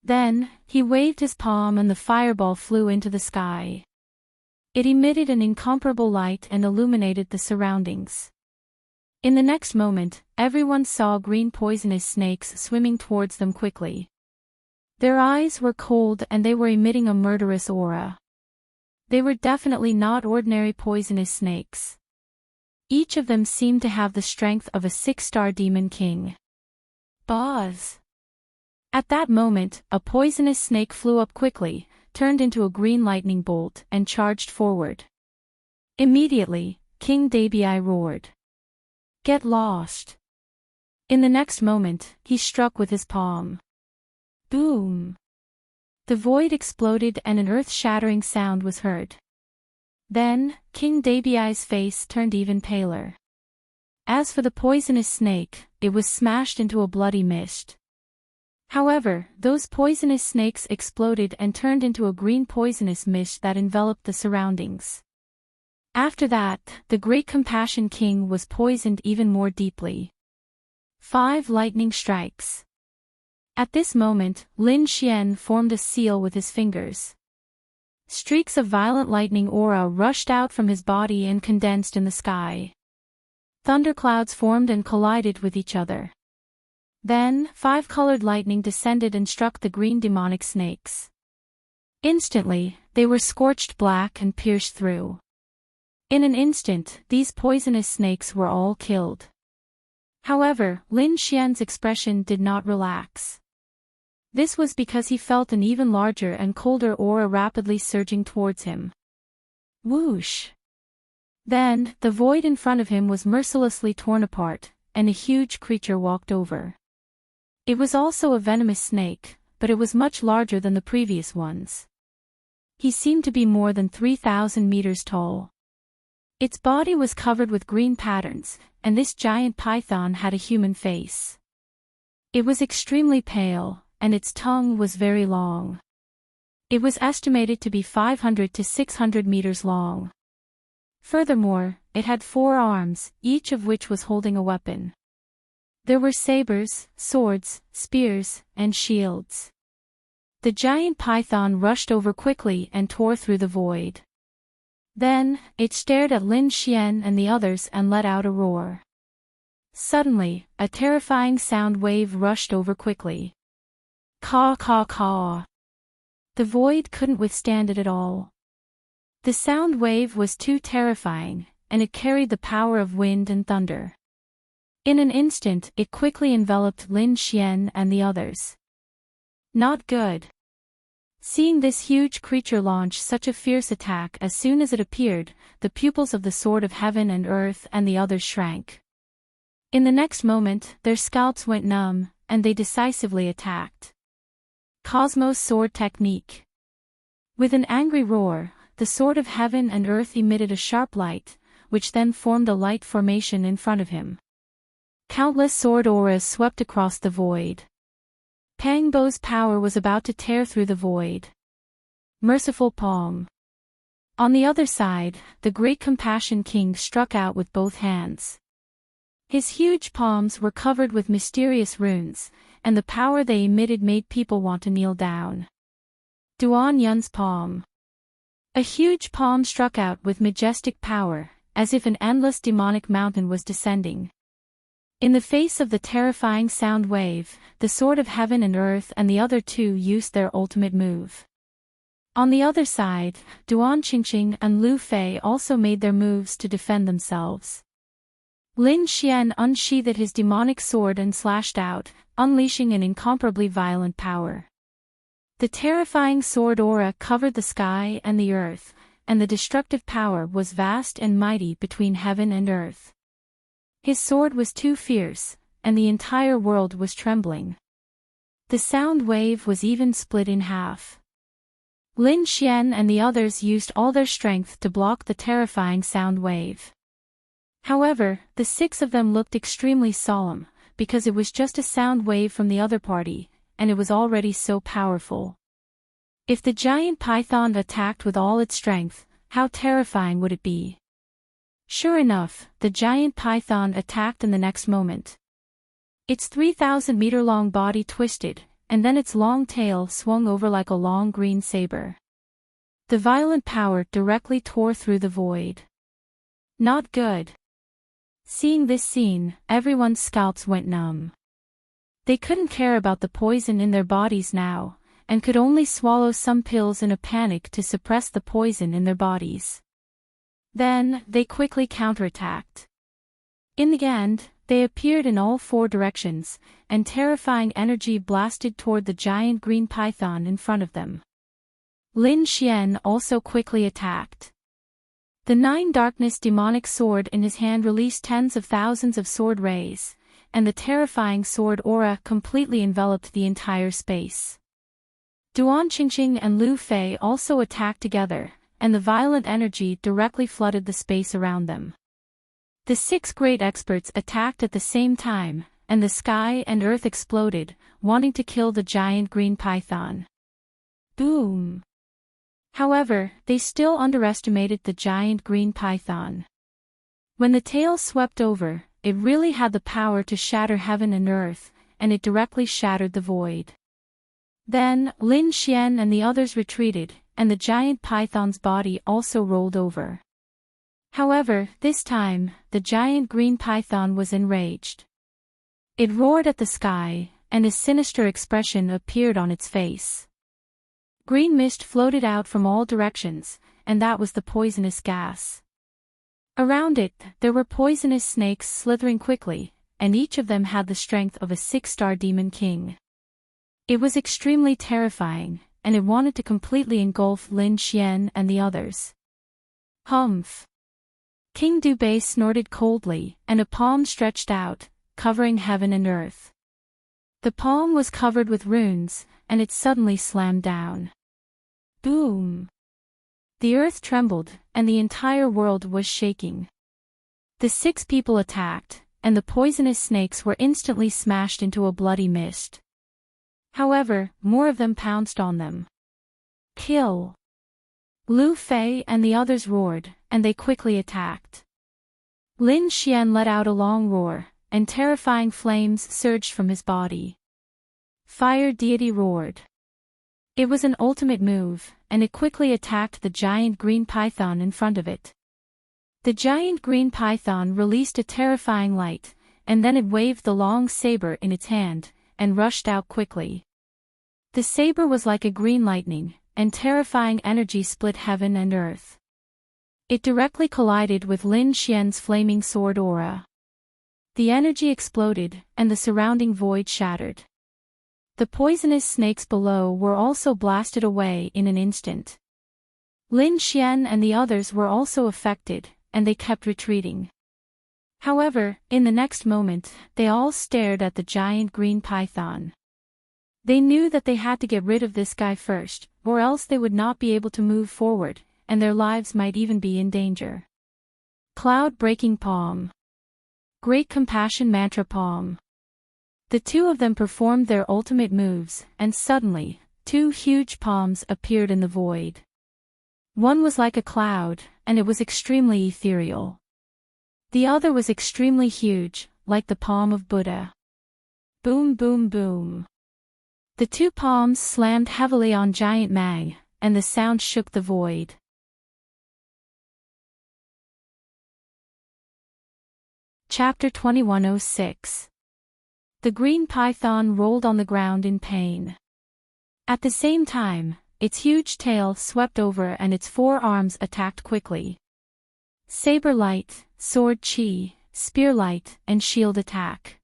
Then, he waved his palm and the fireball flew into the sky. It emitted an incomparable light and illuminated the surroundings. In the next moment, everyone saw green poisonous snakes swimming towards them quickly. Their eyes were cold and they were emitting a murderous aura. They were definitely not ordinary poisonous snakes. Each of them seemed to have the strength of a 6-star demon king. Buzz! At that moment, a poisonous snake flew up quickly, turned into a green lightning bolt, and charged forward. Immediately, King Dabii roared. "Get lost!" In the next moment, he struck with his palm. Boom! The void exploded and an earth-shattering sound was heard. Then, King Dabii's face turned even paler. As for the poisonous snake, it was smashed into a bloody mist. However, those poisonous snakes exploded and turned into a green poisonous mist that enveloped the surroundings. After that, the Great Compassion King was poisoned even more deeply. 5 lightning strikes. At this moment, Lin Xian formed a seal with his fingers. Streaks of violent lightning aura rushed out from his body and condensed in the sky. Thunderclouds formed and collided with each other. Then, 5-colored lightning descended and struck the green demonic snakes. Instantly, they were scorched black and pierced through. In an instant, these poisonous snakes were all killed. However, Lin Xian's expression did not relax. This was because he felt an even larger and colder aura rapidly surging towards him. Whoosh! Then, the void in front of him was mercilessly torn apart, and a huge creature walked over. It was also a venomous snake, but it was much larger than the previous ones. He seemed to be more than 3,000 meters tall. Its body was covered with green patterns, and this giant python had a human face. It was extremely pale, and its tongue was very long. It was estimated to be 500 to 600 meters long. Furthermore, it had 4 arms, each of which was holding a weapon. There were sabers, swords, spears, and shields. The giant python rushed over quickly and tore through the void. Then, it stared at Lin Xian and the others and let out a roar. Suddenly, a terrifying sound wave rushed over quickly. Caw caw caw. The void couldn't withstand it at all. The sound wave was too terrifying, and it carried the power of wind and thunder. In an instant, it quickly enveloped Lin Xian and the others. Not good. Seeing this huge creature launch such a fierce attack as soon as it appeared, the pupils of the Sword of Heaven and Earth and the others shrank. In the next moment, their scalps went numb, and they decisively attacked. Cosmos Sword Technique. With an angry roar, the Sword of Heaven and Earth emitted a sharp light, which then formed a light formation in front of him. Countless sword auras swept across the void. Pangbo's power was about to tear through the void. Merciful palm. On the other side, the Great Compassion King struck out with both hands. His huge palms were covered with mysterious runes, and the power they emitted made people want to kneel down. Duan Yun's palm. A huge palm struck out with majestic power, as if an endless demonic mountain was descending. In the face of the terrifying sound wave, the Sword of Heaven and Earth and the other 2 used their ultimate move. On the other side, Duan Qingqing and Lu Fei also made their moves to defend themselves. Lin Xian unsheathed his demonic sword and slashed out, unleashing an incomparably violent power. The terrifying sword aura covered the sky and the earth, and the destructive power was vast and mighty between heaven and earth. His sword was too fierce, and the entire world was trembling. The sound wave was even split in half. Lin Xian and the others used all their strength to block the terrifying sound wave. However, the 6 of them looked extremely solemn, because it was just a sound wave from the other party, and it was already so powerful. If the giant python attacked with all its strength, how terrifying would it be? Sure enough, the giant python attacked in the next moment. Its 3,000-meter-long body twisted, and then its long tail swung over like a long green saber. The violent power directly tore through the void. Not good. Seeing this scene, everyone's scalps went numb. They couldn't care about the poison in their bodies now, and could only swallow some pills in a panic to suppress the poison in their bodies. Then, they quickly counterattacked. In the end, they appeared in all four directions, and terrifying energy blasted toward the giant green python in front of them. Lin Xian also quickly attacked. The Nine Darkness demonic sword in his hand released tens of thousands of sword rays, and the terrifying sword aura completely enveloped the entire space. Duan Qingqing and Lu Fei also attacked together, and the violent energy directly flooded the space around them. The six great experts attacked at the same time, and the sky and earth exploded, wanting to kill the giant green python. Boom! However, they still underestimated the giant green python. When the tail swept over, it really had the power to shatter heaven and earth, and it directly shattered the void. Then, Lin Xian and the others retreated, and the giant python's body also rolled over. However, this time, the giant green python was enraged. It roared at the sky, and a sinister expression appeared on its face. Green mist floated out from all directions, and that was the poisonous gas. Around it, there were poisonous snakes slithering quickly, and each of them had the strength of a six-star demon king. It was extremely terrifying, and it wanted to completely engulf Lin Xian and the others. Humph! King Dubei snorted coldly, and a palm stretched out, covering heaven and earth. The palm was covered with runes, and it suddenly slammed down. Boom! The earth trembled, and the entire world was shaking. The six people attacked, and the poisonous snakes were instantly smashed into a bloody mist. However, more of them pounced on them. Kill! Lu Fei and the others roared, and they quickly attacked. Lin Xian let out a long roar, and terrifying flames surged from his body. Fire Deity roared. It was an ultimate move, and it quickly attacked the giant green python in front of it. The giant green python released a terrifying light, and then it waved the long saber in its hand, and rushed out quickly. The saber was like a green lightning, and terrifying energy split heaven and earth. It directly collided with Lin Xian's flaming sword aura. The energy exploded, and the surrounding void shattered. The poisonous snakes below were also blasted away in an instant. Lin Xian and the others were also affected, and they kept retreating. However, in the next moment, they all stared at the giant green python. They knew that they had to get rid of this guy first, or else they would not be able to move forward, and their lives might even be in danger. Cloud-breaking palm. Great compassion mantra palm. The two of them performed their ultimate moves, and suddenly, two huge palms appeared in the void. One was like a cloud, and it was extremely ethereal. The other was extremely huge, like the palm of Buddha. Boom boom boom. The two palms slammed heavily on Giant Mag, and the sound shook the void. Chapter 2106. The green python rolled on the ground in pain. At the same time, its huge tail swept over and its four arms attacked quickly. Saber light, sword chi, spear light, and shield attack.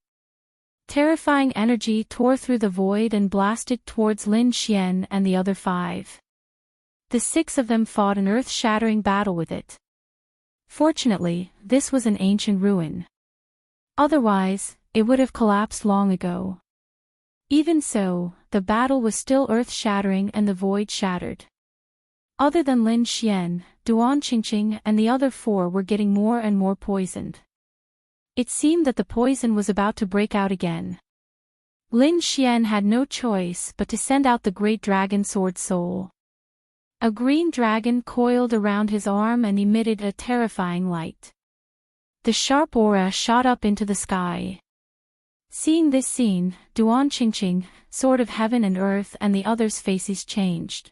Terrifying energy tore through the void and blasted towards Lin Xian and the other five. The six of them fought an earth-shattering battle with it. Fortunately, this was an ancient ruin. Otherwise, it would have collapsed long ago. Even so, the battle was still earth-shattering and the void shattered. Other than Lin Xian, Duan Qingqing and the other four were getting more and more poisoned. It seemed that the poison was about to break out again. Lin Xian had no choice but to send out the great dragon sword soul. A green dragon coiled around his arm and emitted a terrifying light. The sharp aura shot up into the sky. Seeing this scene, Duan-Qingqing, Sword of Heaven and Earth and the others' faces changed.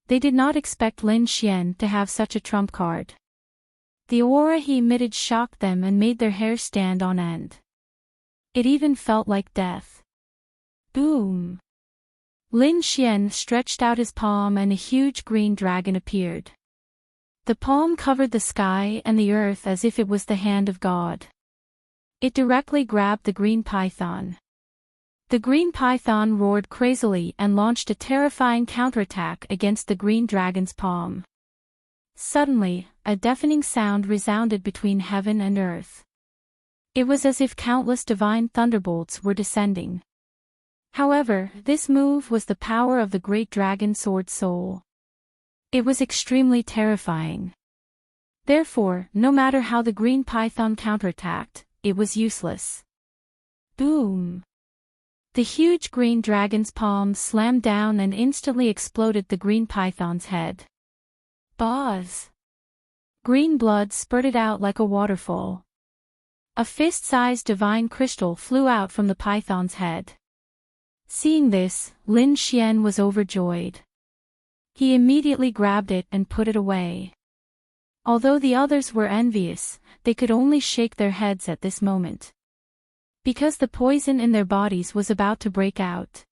They did not expect Lin Xian to have such a trump card. The aura he emitted shocked them and made their hair stand on end. It even felt like death. Boom! Lin Xian stretched out his palm and a huge green dragon appeared. The palm covered the sky and the earth as if it was the hand of God. It directly grabbed the green python. The green python roared crazily and launched a terrifying counterattack against the green dragon's palm. Suddenly, a deafening sound resounded between heaven and earth. It was as if countless divine thunderbolts were descending. However, this move was the power of the great dragon sword soul. It was extremely terrifying. Therefore, no matter how the green python counterattacked, it was useless. Boom! The huge green dragon's palm slammed down and instantly exploded the green python's head. Buzz! Green blood spurted out like a waterfall. A fist-sized divine crystal flew out from the python's head. Seeing this, Lin Xian was overjoyed. He immediately grabbed it and put it away. Although the others were envious, they could only shake their heads at this moment. Because the poison in their bodies was about to break out.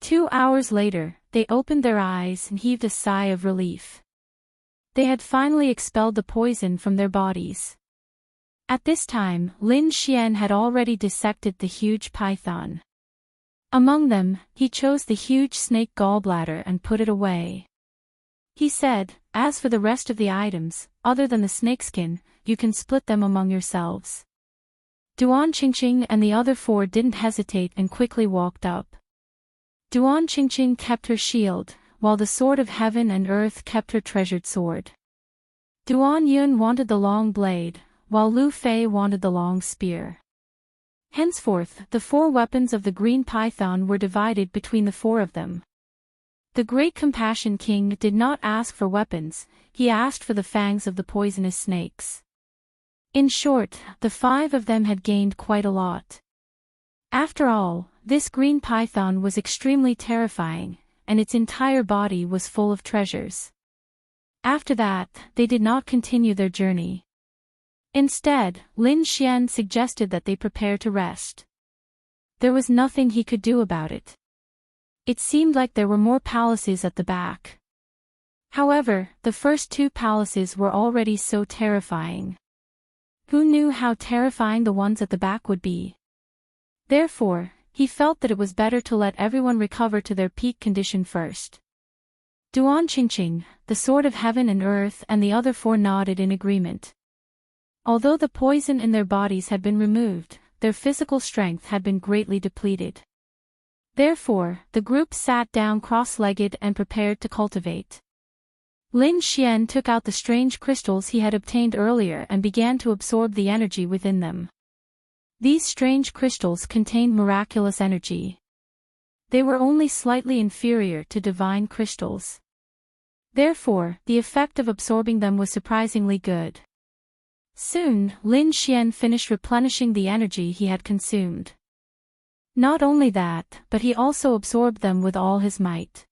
2 hours later, they opened their eyes and heaved a sigh of relief. They had finally expelled the poison from their bodies. At this time, Lin Xian had already dissected the huge python. Among them, he chose the huge snake gallbladder and put it away. He said, "As for the rest of the items, other than the snakeskin, you can split them among yourselves." Duan-Qingqing and the other 4 didn't hesitate and quickly walked up. Duan-Qingqing kept her shield, while the Sword of Heaven and Earth kept her treasured sword. Duan-Yun wanted the long blade, while Lu Fei wanted the long spear. Henceforth, the 4 weapons of the green python were divided between the 4 of them. The Great Compassion King did not ask for weapons, he asked for the fangs of the poisonous snakes. In short, the 5 of them had gained quite a lot. After all, this green python was extremely terrifying, and its entire body was full of treasures. After that, they did not continue their journey. Instead, Lin Xian suggested that they prepare to rest. There was nothing he could do about it. It seemed like there were more palaces at the back. However, the first 2 palaces were already so terrifying. Who knew how terrifying the ones at the back would be? Therefore, he felt that it was better to let everyone recover to their peak condition first. Duan-Qingqing, the Sword of Heaven and Earth and the other 4 nodded in agreement. Although the poison in their bodies had been removed, their physical strength had been greatly depleted. Therefore, the group sat down cross-legged and prepared to cultivate. Lin Xian took out the strange crystals he had obtained earlier and began to absorb the energy within them. These strange crystals contained miraculous energy. They were only slightly inferior to divine crystals. Therefore, the effect of absorbing them was surprisingly good. Soon, Lin Xian finished replenishing the energy he had consumed. Not only that, but he also absorbed them with all his might.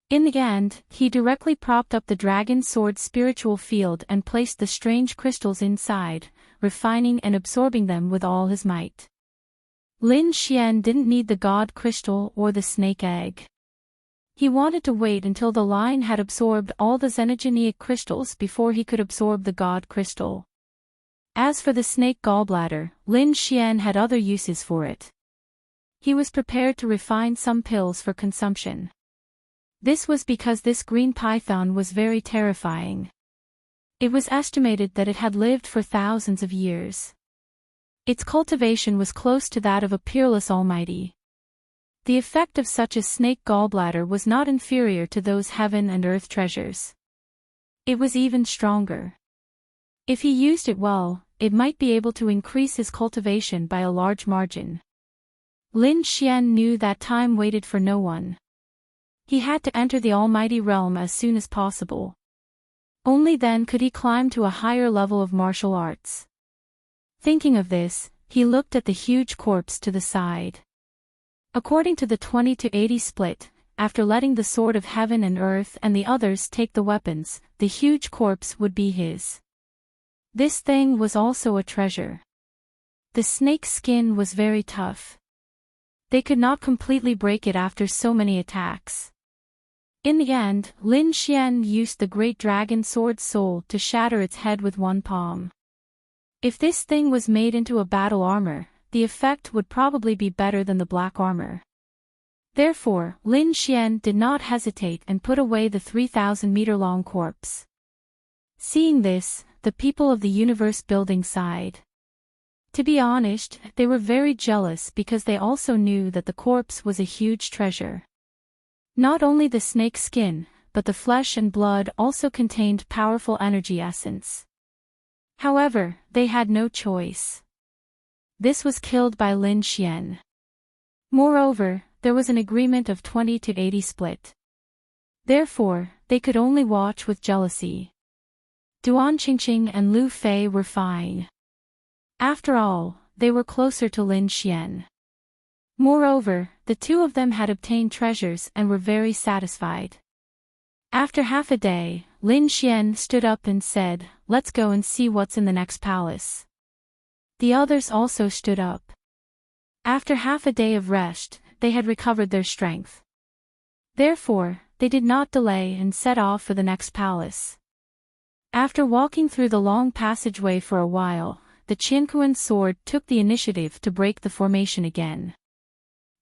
In the end, he directly propped up the dragon sword's spiritual field and placed the strange crystals inside, refining and absorbing them with all his might. Lin Xian didn't need the god crystal or the snake egg. He wanted to wait until the line had absorbed all the xenogenic crystals before he could absorb the god crystal. As for the snake gallbladder, Lin Xian had other uses for it. He was prepared to refine some pills for consumption. This was because this green python was very terrifying. It was estimated that it had lived for thousands of years. Its cultivation was close to that of a peerless almighty. The effect of such a snake gallbladder was not inferior to those heaven and earth treasures. It was even stronger. If he used it well, it might be able to increase his cultivation by a large margin. Lin Xian knew that time waited for no one. He had to enter the almighty realm as soon as possible. Only then could he climb to a higher level of martial arts. Thinking of this, he looked at the huge corpse to the side. According to the 20-80 split, after letting the sword of heaven and earth and the others take the weapons, the huge corpse would be his. This thing was also a treasure. The snake's skin was very tough. They could not completely break it after so many attacks. In the end, Lin Xian used the great dragon sword's soul to shatter its head with one palm. If this thing was made into a battle armor, the effect would probably be better than the black armor. Therefore, Lin Xian did not hesitate and put away the 3,000-meter-long corpse. Seeing this, the people of the universe building sighed. To be honest, they were very jealous because they also knew that the corpse was a huge treasure. Not only the snake skin, but the flesh and blood also contained powerful energy essence. However, they had no choice. This was killed by Lin Xian. Moreover, there was an agreement of 20-80 split. Therefore, they could only watch with jealousy. Duan Qingqing and Lu Fei were fine. After all, they were closer to Lin Xian. Moreover, the two of them had obtained treasures and were very satisfied. After half a day, Lin Xian stood up and said, "Let's go and see what's in the next palace." The others also stood up. After half a day of rest, they had recovered their strength. Therefore, they did not delay and set off for the next palace. After walking through the long passageway for a while, the Qianquan sword took the initiative to break the formation again.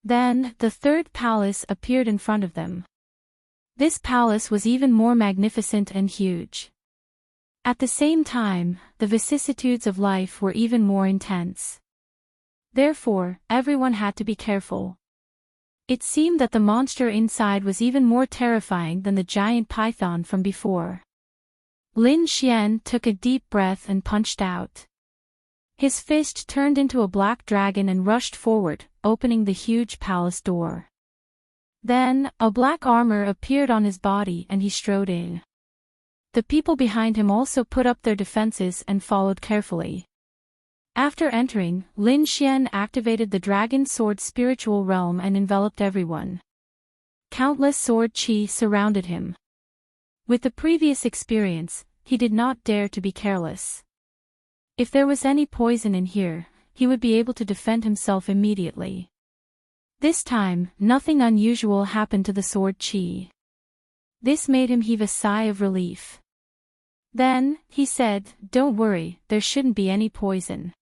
Then, the third palace appeared in front of them. This palace was even more magnificent and huge. At the same time, the vicissitudes of life were even more intense. Therefore, everyone had to be careful. It seemed that the monster inside was even more terrifying than the giant python from before. Lin Xian took a deep breath and punched out. His fist turned into a black dragon and rushed forward, opening the huge palace door. Then, a black armor appeared on his body and he strode in. The people behind him also put up their defenses and followed carefully. After entering, Lin Xian activated the dragon sword spiritual realm and enveloped everyone. Countless sword qi surrounded him. With the previous experience, he did not dare to be careless. If there was any poison in here, he would be able to defend himself immediately. This time, nothing unusual happened to the sword qi. This made him heave a sigh of relief. Then, he said, "Don't worry, there shouldn't be any poison."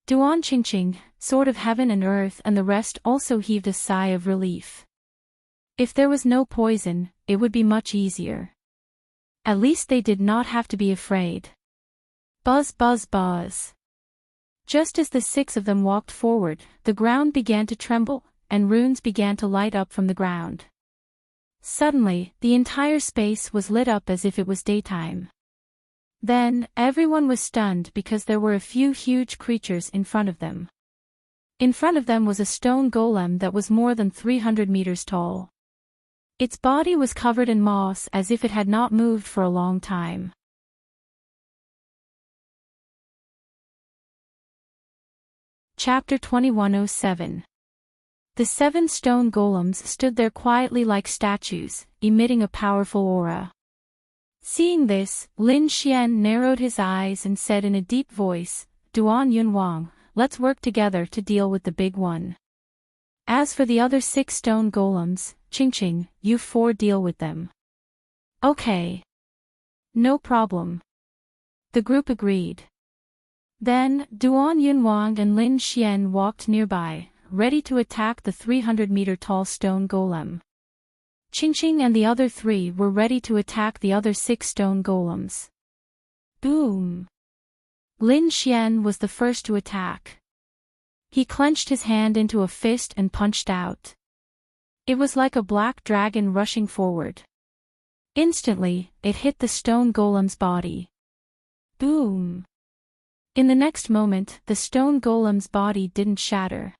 Duan Qingqing, Sword of Heaven and Earth and the rest also heaved a sigh of relief. If there was no poison, it would be much easier. At least they did not have to be afraid. Buzz buzz buzz. Just as the six of them walked forward, the ground began to tremble, and runes began to light up from the ground. Suddenly, the entire space was lit up as if it was daytime. Then, everyone was stunned because there were a few huge creatures in front of them. In front of them was a stone golem that was more than 300 meters tall. Its body was covered in moss as if it had not moved for a long time. Chapter 2107. The 7 stone golems stood there quietly like statues, emitting a powerful aura. Seeing this, Lin Xian narrowed his eyes and said in a deep voice, "Duan Yunwang, let's work together to deal with the big one. As for the other 6 stone golems, Qingqing, you 4 deal with them." "Okay. No problem." The group agreed. Then, Duan Yunwang and Lin Xian walked nearby, ready to attack the 300-meter-tall stone golem. Qingqing and the other 3 were ready to attack the other 6 stone golems. Boom! Lin Xian was the first to attack. He clenched his hand into a fist and punched out. It was like a black dragon rushing forward. Instantly, it hit the stone golem's body. Boom! In the next moment, the stone golem's body didn't shatter.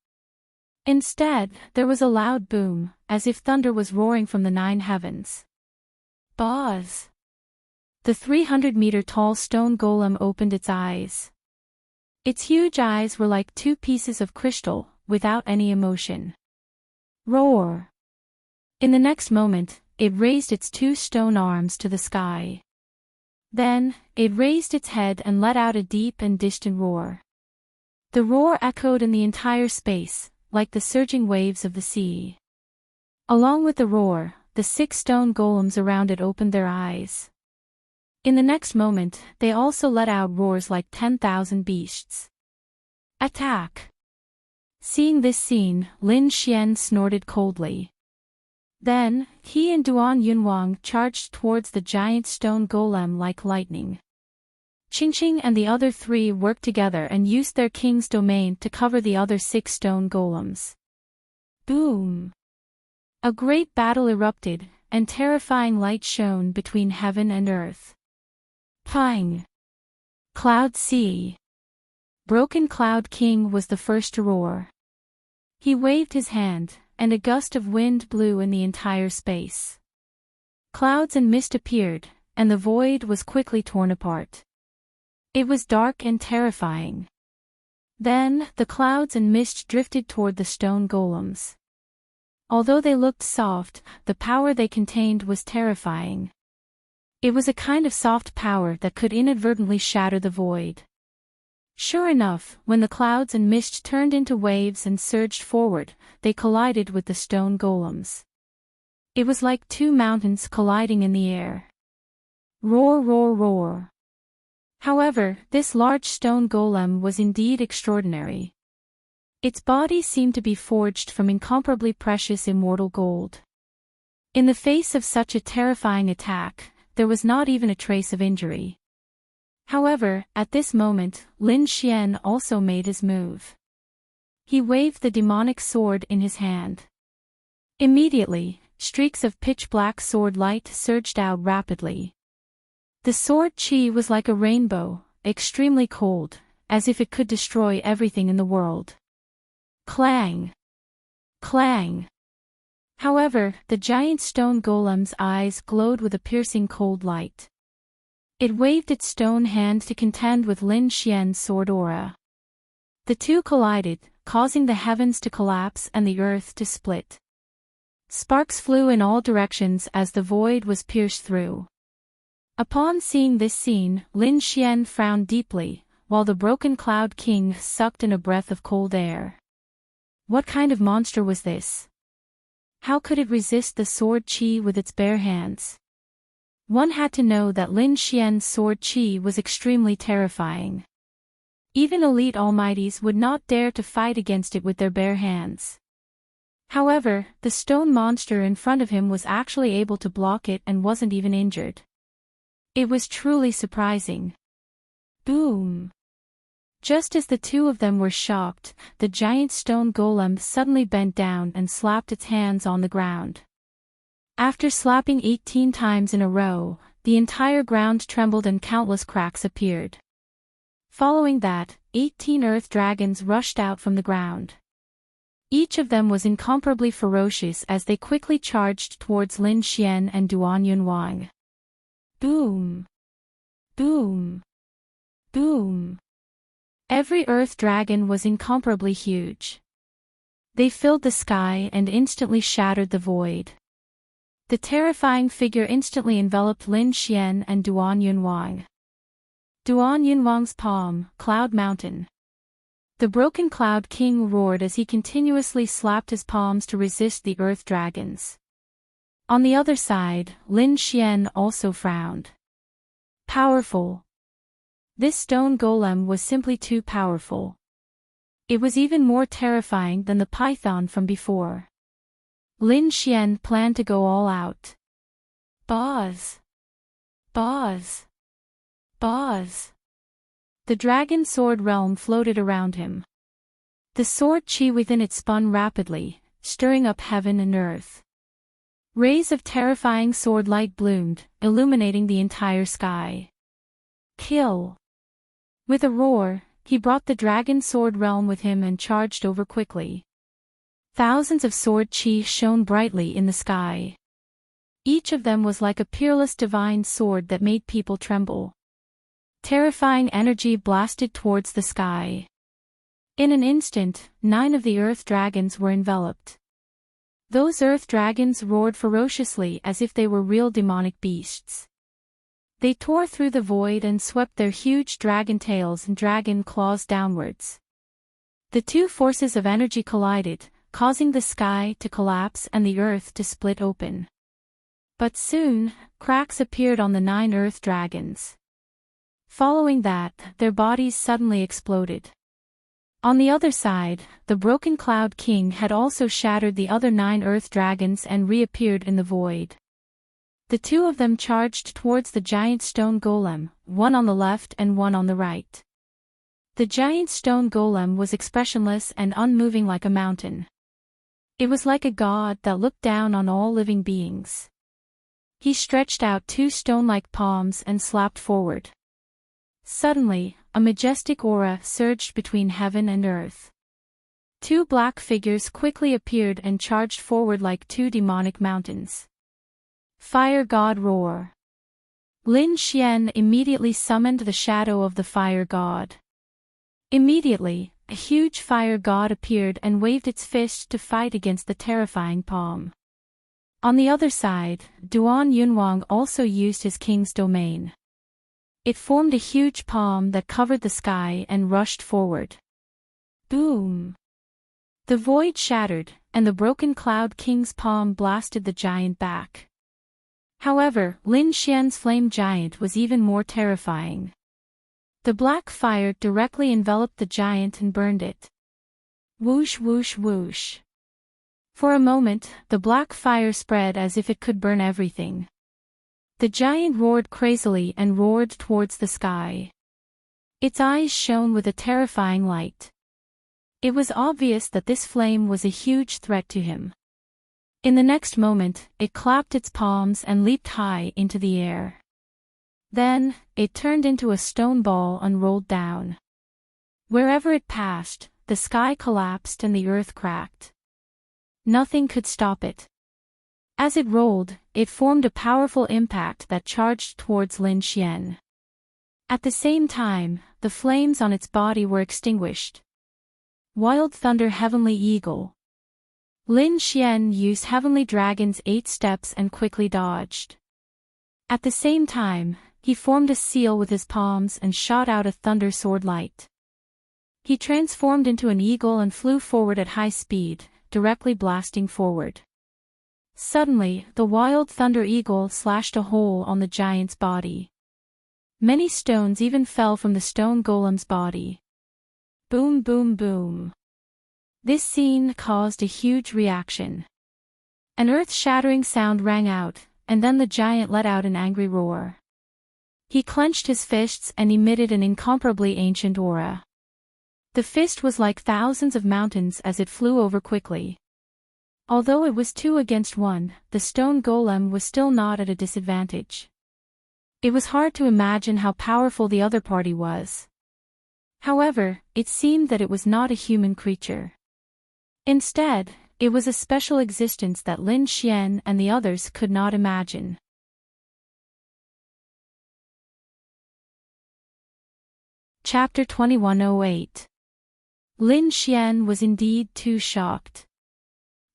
Instead, there was a loud boom, as if thunder was roaring from the 9 heavens. Buzz! The 300-meter-tall stone golem opened its eyes. Its huge eyes were like two pieces of crystal, without any emotion. Roar! In the next moment, it raised its two stone arms to the sky. Then, it raised its head and let out a deep and distant roar. The roar echoed in the entire space, like the surging waves of the sea. Along with the roar, the 6 stone golems around it opened their eyes. In the next moment, they also let out roars like 10,000 beasts. Attack! Seeing this scene, Lin Xian snorted coldly. Then, he and Duan Yunwang charged towards the giant stone golem like lightning. Qingqing and the other 3 worked together and used their king's domain to cover the other 6 stone golems. Boom! A great battle erupted, and terrifying light shone between heaven and earth. Pang! Cloud Sea! Broken Cloud King was the first to roar. He waved his hand, and a gust of wind blew in the entire space. Clouds and mist appeared, and the void was quickly torn apart. It was dark and terrifying. Then, the clouds and mist drifted toward the stone golems. Although they looked soft, the power they contained was terrifying. It was a kind of soft power that could inadvertently shatter the void. Sure enough, when the clouds and mist turned into waves and surged forward, they collided with the stone golems. It was like 2 mountains colliding in the air. Roar, roar, roar. However, this large stone golem was indeed extraordinary. Its body seemed to be forged from incomparably precious immortal gold. In the face of such a terrifying attack, there was not even a trace of injury. However, at this moment, Lin Xian also made his move. He waved the demonic sword in his hand. Immediately, streaks of pitch-black sword light surged out rapidly. The sword chi was like a rainbow, extremely cold, as if it could destroy everything in the world. Clang! Clang! However, the giant stone golem's eyes glowed with a piercing cold light. It waved its stone hand to contend with Lin Xian's sword aura. The two collided, causing the heavens to collapse and the earth to split. Sparks flew in all directions as the void was pierced through. Upon seeing this scene, Lin Xian frowned deeply, while the broken Cloud King sucked in a breath of cold air. What kind of monster was this? How could it resist the sword chi with its bare hands? One had to know that Lin Xian's sword chi was extremely terrifying. Even elite almighties would not dare to fight against it with their bare hands. However, the stone monster in front of him was actually able to block it and wasn't even injured. It was truly surprising. Boom! Just as the two of them were shocked, the giant stone golem suddenly bent down and slapped its hands on the ground. After slapping 18 times in a row, the entire ground trembled and countless cracks appeared. Following that, 18 earth dragons rushed out from the ground. Each of them was incomparably ferocious as they quickly charged towards Lin Xian and Duan Yunwang. Boom! Boom! Boom! Every earth dragon was incomparably huge. They filled the sky and instantly shattered the void. The terrifying figure instantly enveloped Lin Xian and Duan Yunwang. Duan Yunwang's palm, Cloud Mountain. The broken Cloud King roared as he continuously slapped his palms to resist the earth dragons. On the other side, Lin Xian also frowned. Powerful. This stone golem was simply too powerful. It was even more terrifying than the python from before. Lin Xian planned to go all out. Boz! Boz! Boz! The dragon sword realm floated around him. The sword chi within it spun rapidly, stirring up heaven and earth. Rays of terrifying sword light bloomed, illuminating the entire sky. Kill! With a roar, he brought the dragon sword realm with him and charged over quickly. Thousands of sword chi shone brightly in the sky. Each of them was like a peerless divine sword that made people tremble. Terrifying energy blasted towards the sky. In an instant, 9 of the earth dragons were enveloped. Those earth dragons roared ferociously as if they were real demonic beasts. They tore through the void and swept their huge dragon tails and dragon claws downwards. The two forces of energy collided, causing the sky to collapse and the earth to split open. But soon, cracks appeared on the 9 earth dragons. Following that, their bodies suddenly exploded. On the other side, the broken Cloud King had also shattered the other 9 earth dragons and reappeared in the void. The two of them charged towards the giant stone golem, one on the left and one on the right. The giant stone golem was expressionless and unmoving like a mountain. It was like a god that looked down on all living beings. He stretched out 2 stone-like palms and slapped forward. Suddenly, a majestic aura surged between heaven and earth. 2 black figures quickly appeared and charged forward like 2 demonic mountains. Fire God roar. Lin Xian immediately summoned the shadow of the fire god. Immediately, a huge fire god appeared and waved its fist to fight against the terrifying palm. On the other side, Duan Yunwang also used his king's domain. It formed a huge palm that covered the sky and rushed forward. Boom! The void shattered, and the broken Cloud King's palm blasted the giant back. However, Lin Xian's flame giant was even more terrifying. The black fire directly enveloped the giant and burned it. Whoosh whoosh whoosh. For a moment, the black fire spread as if it could burn everything. The giant roared crazily and roared towards the sky. Its eyes shone with a terrifying light. It was obvious that this flame was a huge threat to him. In the next moment, it clapped its palms and leaped high into the air. Then, it turned into a stone ball and rolled down. Wherever it passed, the sky collapsed and the earth cracked. Nothing could stop it. As it rolled, it formed a powerful impact that charged towards Lin Xian. At the same time, the flames on its body were extinguished. Wild Thunder Heavenly Eagle. Lin Xian used Heavenly Dragon's 8 steps and quickly dodged. At the same time, he formed a seal with his palms and shot out a thunder sword light. He transformed into an eagle and flew forward at high speed, directly blasting forward. Suddenly, the Wild Thunder Eagle slashed a hole on the giant's body. Many stones even fell from the stone golem's body. Boom boom boom. This scene caused a huge reaction. An earth-shattering sound rang out, and then the giant let out an angry roar. He clenched his fists and emitted an incomparably ancient aura. The fist was like thousands of mountains as it flew over quickly. Although it was 2 against 1, the stone golem was still not at a disadvantage. It was hard to imagine how powerful the other party was. However, it seemed that it was not a human creature. Instead, it was a special existence that Lin Xian and the others could not imagine. Chapter 2108. Lin Xian was indeed too shocked.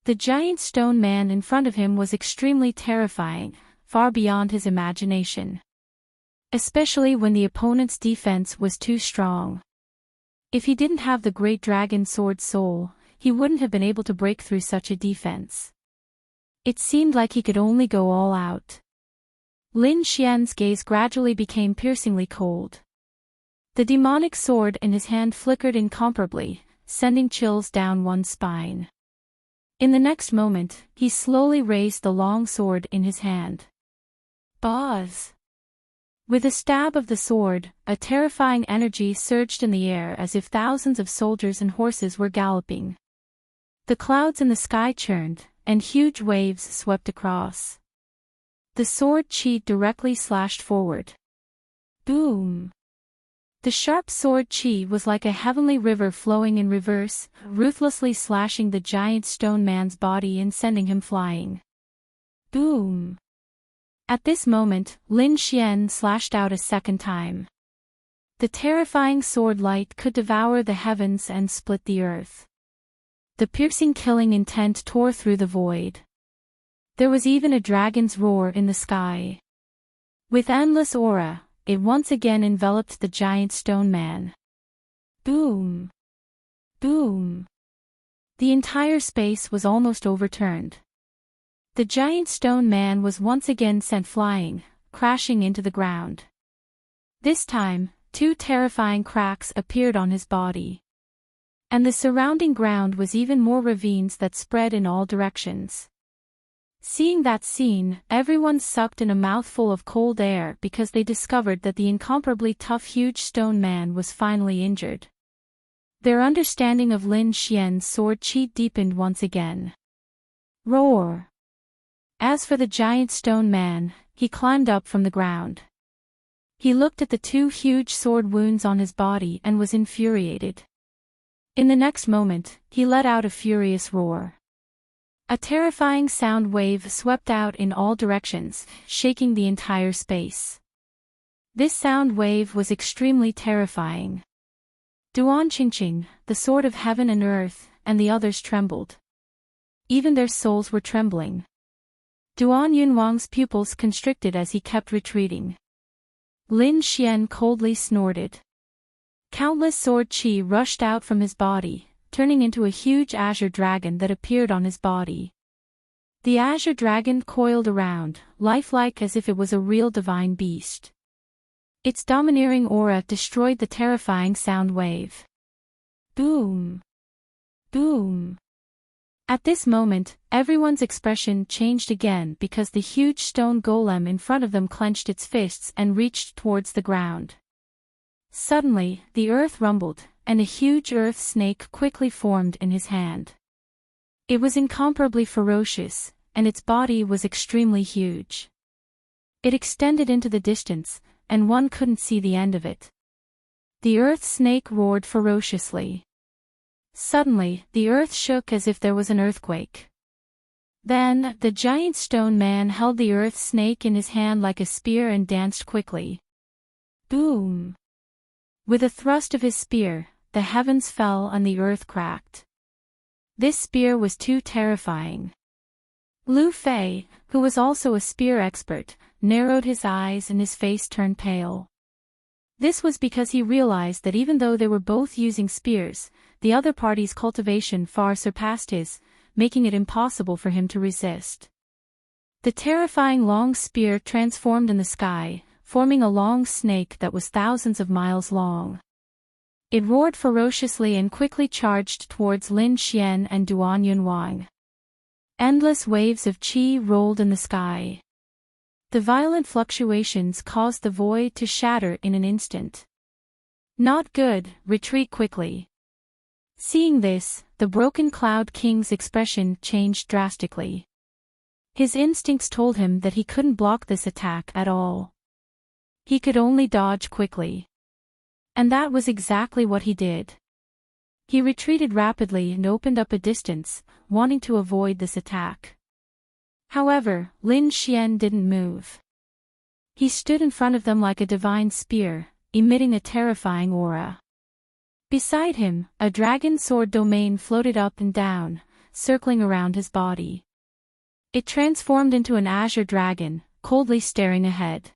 The giant stone man in front of him was extremely terrifying, far beyond his imagination. Especially when the opponent's defense was too strong. If he didn't have the Great Dragon Sword Soul, he wouldn't have been able to break through such a defense. It seemed like he could only go all out. Lin Xian's gaze gradually became piercingly cold. The demonic sword in his hand flickered incomparably, sending chills down one's spine. In the next moment, he slowly raised the long sword in his hand. Buzz! With a stab of the sword, a terrifying energy surged in the air as if thousands of soldiers and horses were galloping. The clouds in the sky churned, and huge waves swept across. The sword chi directly slashed forward. Boom! The sharp sword chi was like a heavenly river flowing in reverse, ruthlessly slashing the giant stone man's body and sending him flying. Boom! At this moment, Lin Xian slashed out a second time. The terrifying sword light could devour the heavens and split the earth. The piercing killing intent tore through the void. There was even a dragon's roar in the sky. With endless aura, it once again enveloped the giant stone man. Boom! Boom! The entire space was almost overturned. The giant stone man was once again sent flying, crashing into the ground. This time, 2 terrifying cracks appeared on his body. And the surrounding ground was even more ravines that spread in all directions. Seeing that scene, everyone sucked in a mouthful of cold air because they discovered that the incomparably tough huge stone man was finally injured. Their understanding of Lin Xian's sword chi deepened once again. Roar! As for the giant stone man, he climbed up from the ground. He looked at the 2 huge sword wounds on his body and was infuriated. In the next moment, he let out a furious roar. A terrifying sound wave swept out in all directions, shaking the entire space. This sound wave was extremely terrifying. Duan Qingqing, the sword of heaven and earth, and the others trembled. Even their souls were trembling. Duan Yunwang's pupils constricted as he kept retreating. Lin Xian coldly snorted. Countless sword chi rushed out from his body, turning into a huge azure dragon that appeared on his body. The azure dragon coiled around, lifelike as if it was a real divine beast. Its domineering aura destroyed the terrifying sound wave. Boom! Boom! At this moment, everyone's expression changed again because the huge stone golem in front of them clenched its fists and reached towards the ground. Suddenly, the earth rumbled, and a huge earth snake quickly formed in his hand. It was incomparably ferocious, and its body was extremely huge. It extended into the distance, and one couldn't see the end of it. The earth snake roared ferociously. Suddenly, the earth shook as if there was an earthquake. Then, the giant stone man held the earth snake in his hand like a spear and danced quickly. Boom! With a thrust of his spear, the heavens fell and the earth cracked. This spear was too terrifying. Lu Fei, who was also a spear expert, narrowed his eyes and his face turned pale. This was because he realized that even though they were both using spears, the other party's cultivation far surpassed his, making it impossible for him to resist. The terrifying long spear transformed in the sky, forming a long snake that was thousands of miles long. It roared ferociously and quickly charged towards Lin Xian and Duan Yunwang. Endless waves of qi rolled in the sky. The violent fluctuations caused the void to shatter in an instant. Not good, retreat quickly. Seeing this, the Broken Cloud King's expression changed drastically. His instincts told him that he couldn't block this attack at all. He could only dodge quickly. And that was exactly what he did. He retreated rapidly and opened up a distance, wanting to avoid this attack. However, Lin Xian didn't move. He stood in front of them like a divine spear, emitting a terrifying aura. Beside him, a dragon sword domain floated up and down, circling around his body. It transformed into an azure dragon, coldly staring ahead.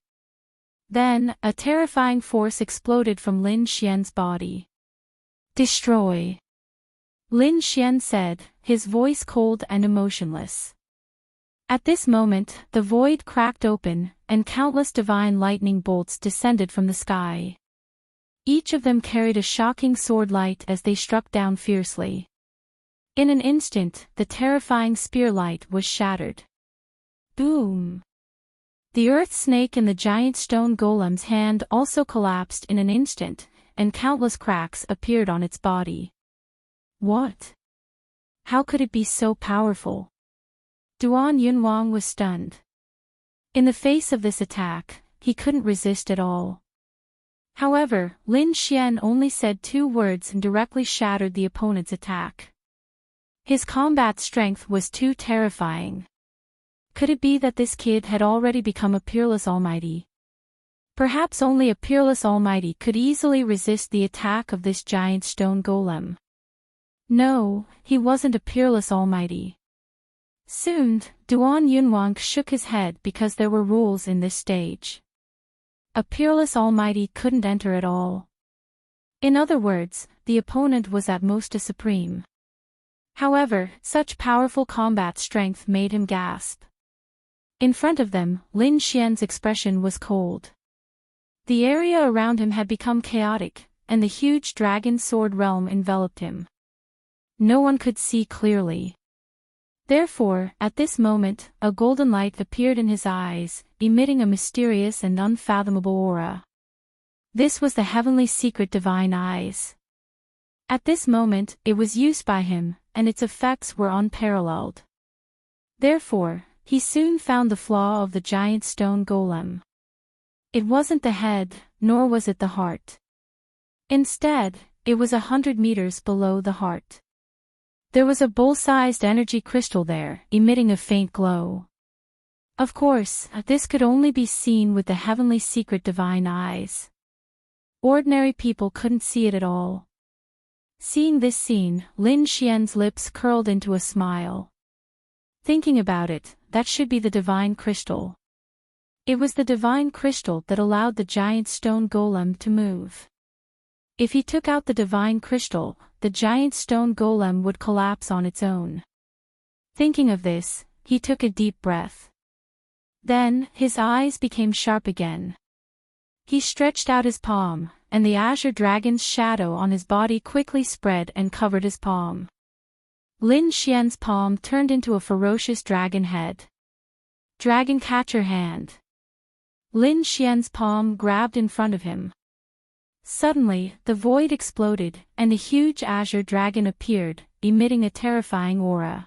Then, a terrifying force exploded from Lin Xian's body. Destroy! Lin Xian said, his voice cold and emotionless. At this moment, the void cracked open, and countless divine lightning bolts descended from the sky. Each of them carried a shocking sword light as they struck down fiercely. In an instant, the terrifying spear light was shattered. Boom! The earth snake in the giant stone golem's hand also collapsed in an instant, and countless cracks appeared on its body. What? How could it be so powerful? Duan Yunwang was stunned. In the face of this attack, he couldn't resist at all. However, Lin Xian only said 2 words and directly shattered the opponent's attack. His combat strength was too terrifying. Could it be that this kid had already become a peerless almighty? Perhaps only a peerless almighty could easily resist the attack of this giant stone golem. No, he wasn't a peerless almighty. Soon, Duan Yunwang shook his head because there were rules in this stage. A peerless almighty couldn't enter at all. In other words, the opponent was at most a supreme. However, such powerful combat strength made him gasp. In front of them, Lin Xian's expression was cold. The area around him had become chaotic, and the huge dragon sword realm enveloped him. No one could see clearly. Therefore, at this moment, a golden light appeared in his eyes, emitting a mysterious and unfathomable aura. This was the heavenly secret divine eyes. At this moment, it was used by him, and its effects were unparalleled. Therefore, he soon found the flaw of the giant stone golem. It wasn't the head, nor was it the heart. Instead, it was 100 meters below the heart. There was a bowl-sized energy crystal there, emitting a faint glow. Of course, this could only be seen with the heavenly secret divine eyes. Ordinary people couldn't see it at all. Seeing this scene, Lin Xian's lips curled into a smile. Thinking about it, that should be the divine crystal. It was the divine crystal that allowed the giant stone golem to move. If he took out the divine crystal, the giant stone golem would collapse on its own. Thinking of this, he took a deep breath. Then, his eyes became sharp again. He stretched out his palm, and the azure dragon's shadow on his body quickly spread and covered his palm. Lin Xian's palm turned into a ferocious dragon head. Dragon catcher hand. Lin Xian's palm grabbed in front of him. Suddenly, the void exploded, and a huge azure dragon appeared, emitting a terrifying aura.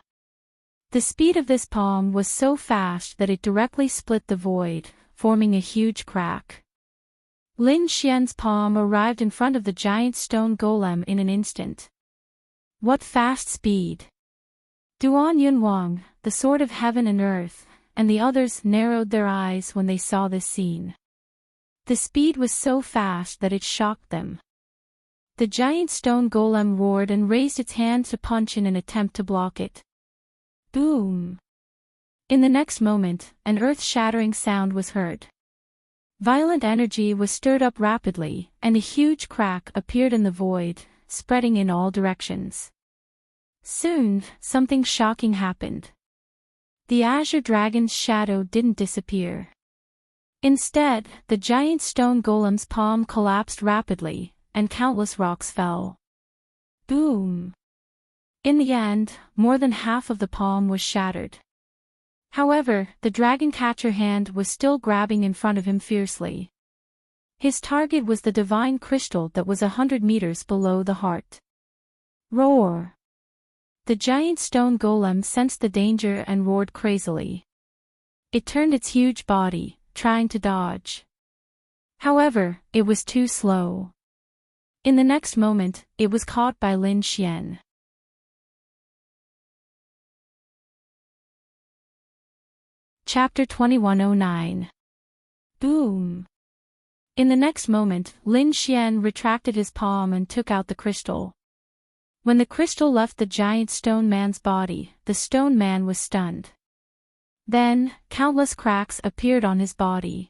The speed of this palm was so fast that it directly split the void, forming a huge crack. Lin Xian's palm arrived in front of the giant stone golem in an instant. What fast speed! Duan Yunwang, the sword of heaven and earth, and the others narrowed their eyes when they saw this scene. The speed was so fast that it shocked them. The giant stone golem roared and raised its hand to punch in an attempt to block it. Boom! In the next moment, an earth-shattering sound was heard. Violent energy was stirred up rapidly, and a huge crack appeared in the void, spreading in all directions. Soon, something shocking happened. The azure dragon's shadow didn't disappear. Instead, the giant stone golem's palm collapsed rapidly, and countless rocks fell. Boom! In the end, more than half of the palm was shattered. However, the dragon catcher hand was still grabbing in front of him fiercely. His target was the divine crystal that was 100 meters below the heart. Roar! The giant stone golem sensed the danger and roared crazily. It turned its huge body, trying to dodge. However, it was too slow. In the next moment, it was caught by Lin Xian. Chapter 2109. Boom! In the next moment, Lin Xian retracted his palm and took out the crystal. When the crystal left the giant stone man's body, the stone man was stunned. Then, countless cracks appeared on his body.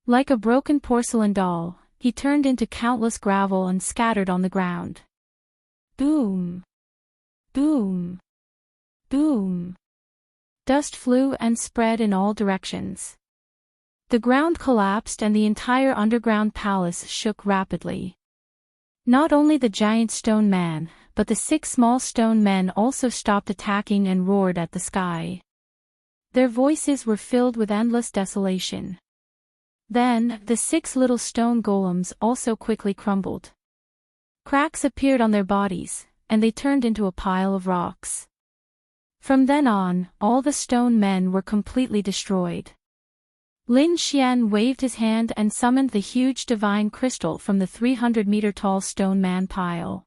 Like a broken porcelain doll, he turned into countless gravel and scattered on the ground. Boom! Boom! Boom! Dust flew and spread in all directions. The ground collapsed and the entire underground palace shook rapidly. Not only the giant stone man, but the 6 small stone men also stopped attacking and roared at the sky. Their voices were filled with endless desolation. Then, the 6 little stone golems also quickly crumbled. Cracks appeared on their bodies, and they turned into a pile of rocks. From then on, all the stone men were completely destroyed. Lin Xian waved his hand and summoned the huge divine crystal from the 300-meter-tall stone man pile.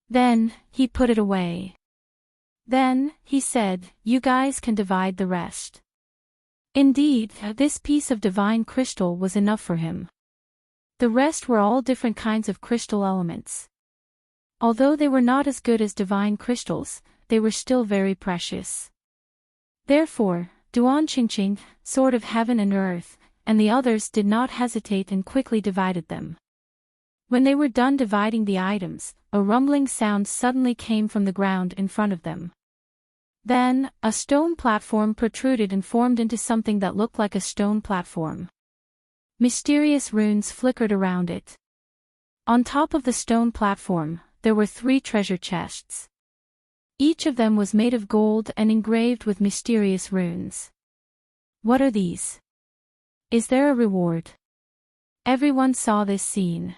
Then, he put it away. Then, he said, "You guys can divide the rest." Indeed, this piece of divine crystal was enough for him. The rest were all different kinds of crystal elements. Although they were not as good as divine crystals, they were still very precious. Therefore, Enchanting, Sword of Heaven and Earth, and the others did not hesitate and quickly divided them. When they were done dividing the items, a rumbling sound suddenly came from the ground in front of them. Then, a stone platform protruded and formed into something that looked like a stone platform. Mysterious runes flickered around it. On top of the stone platform, there were 3 treasure chests. Each of them was made of gold and engraved with mysterious runes. What are these? Is there a reward? Everyone saw this scene.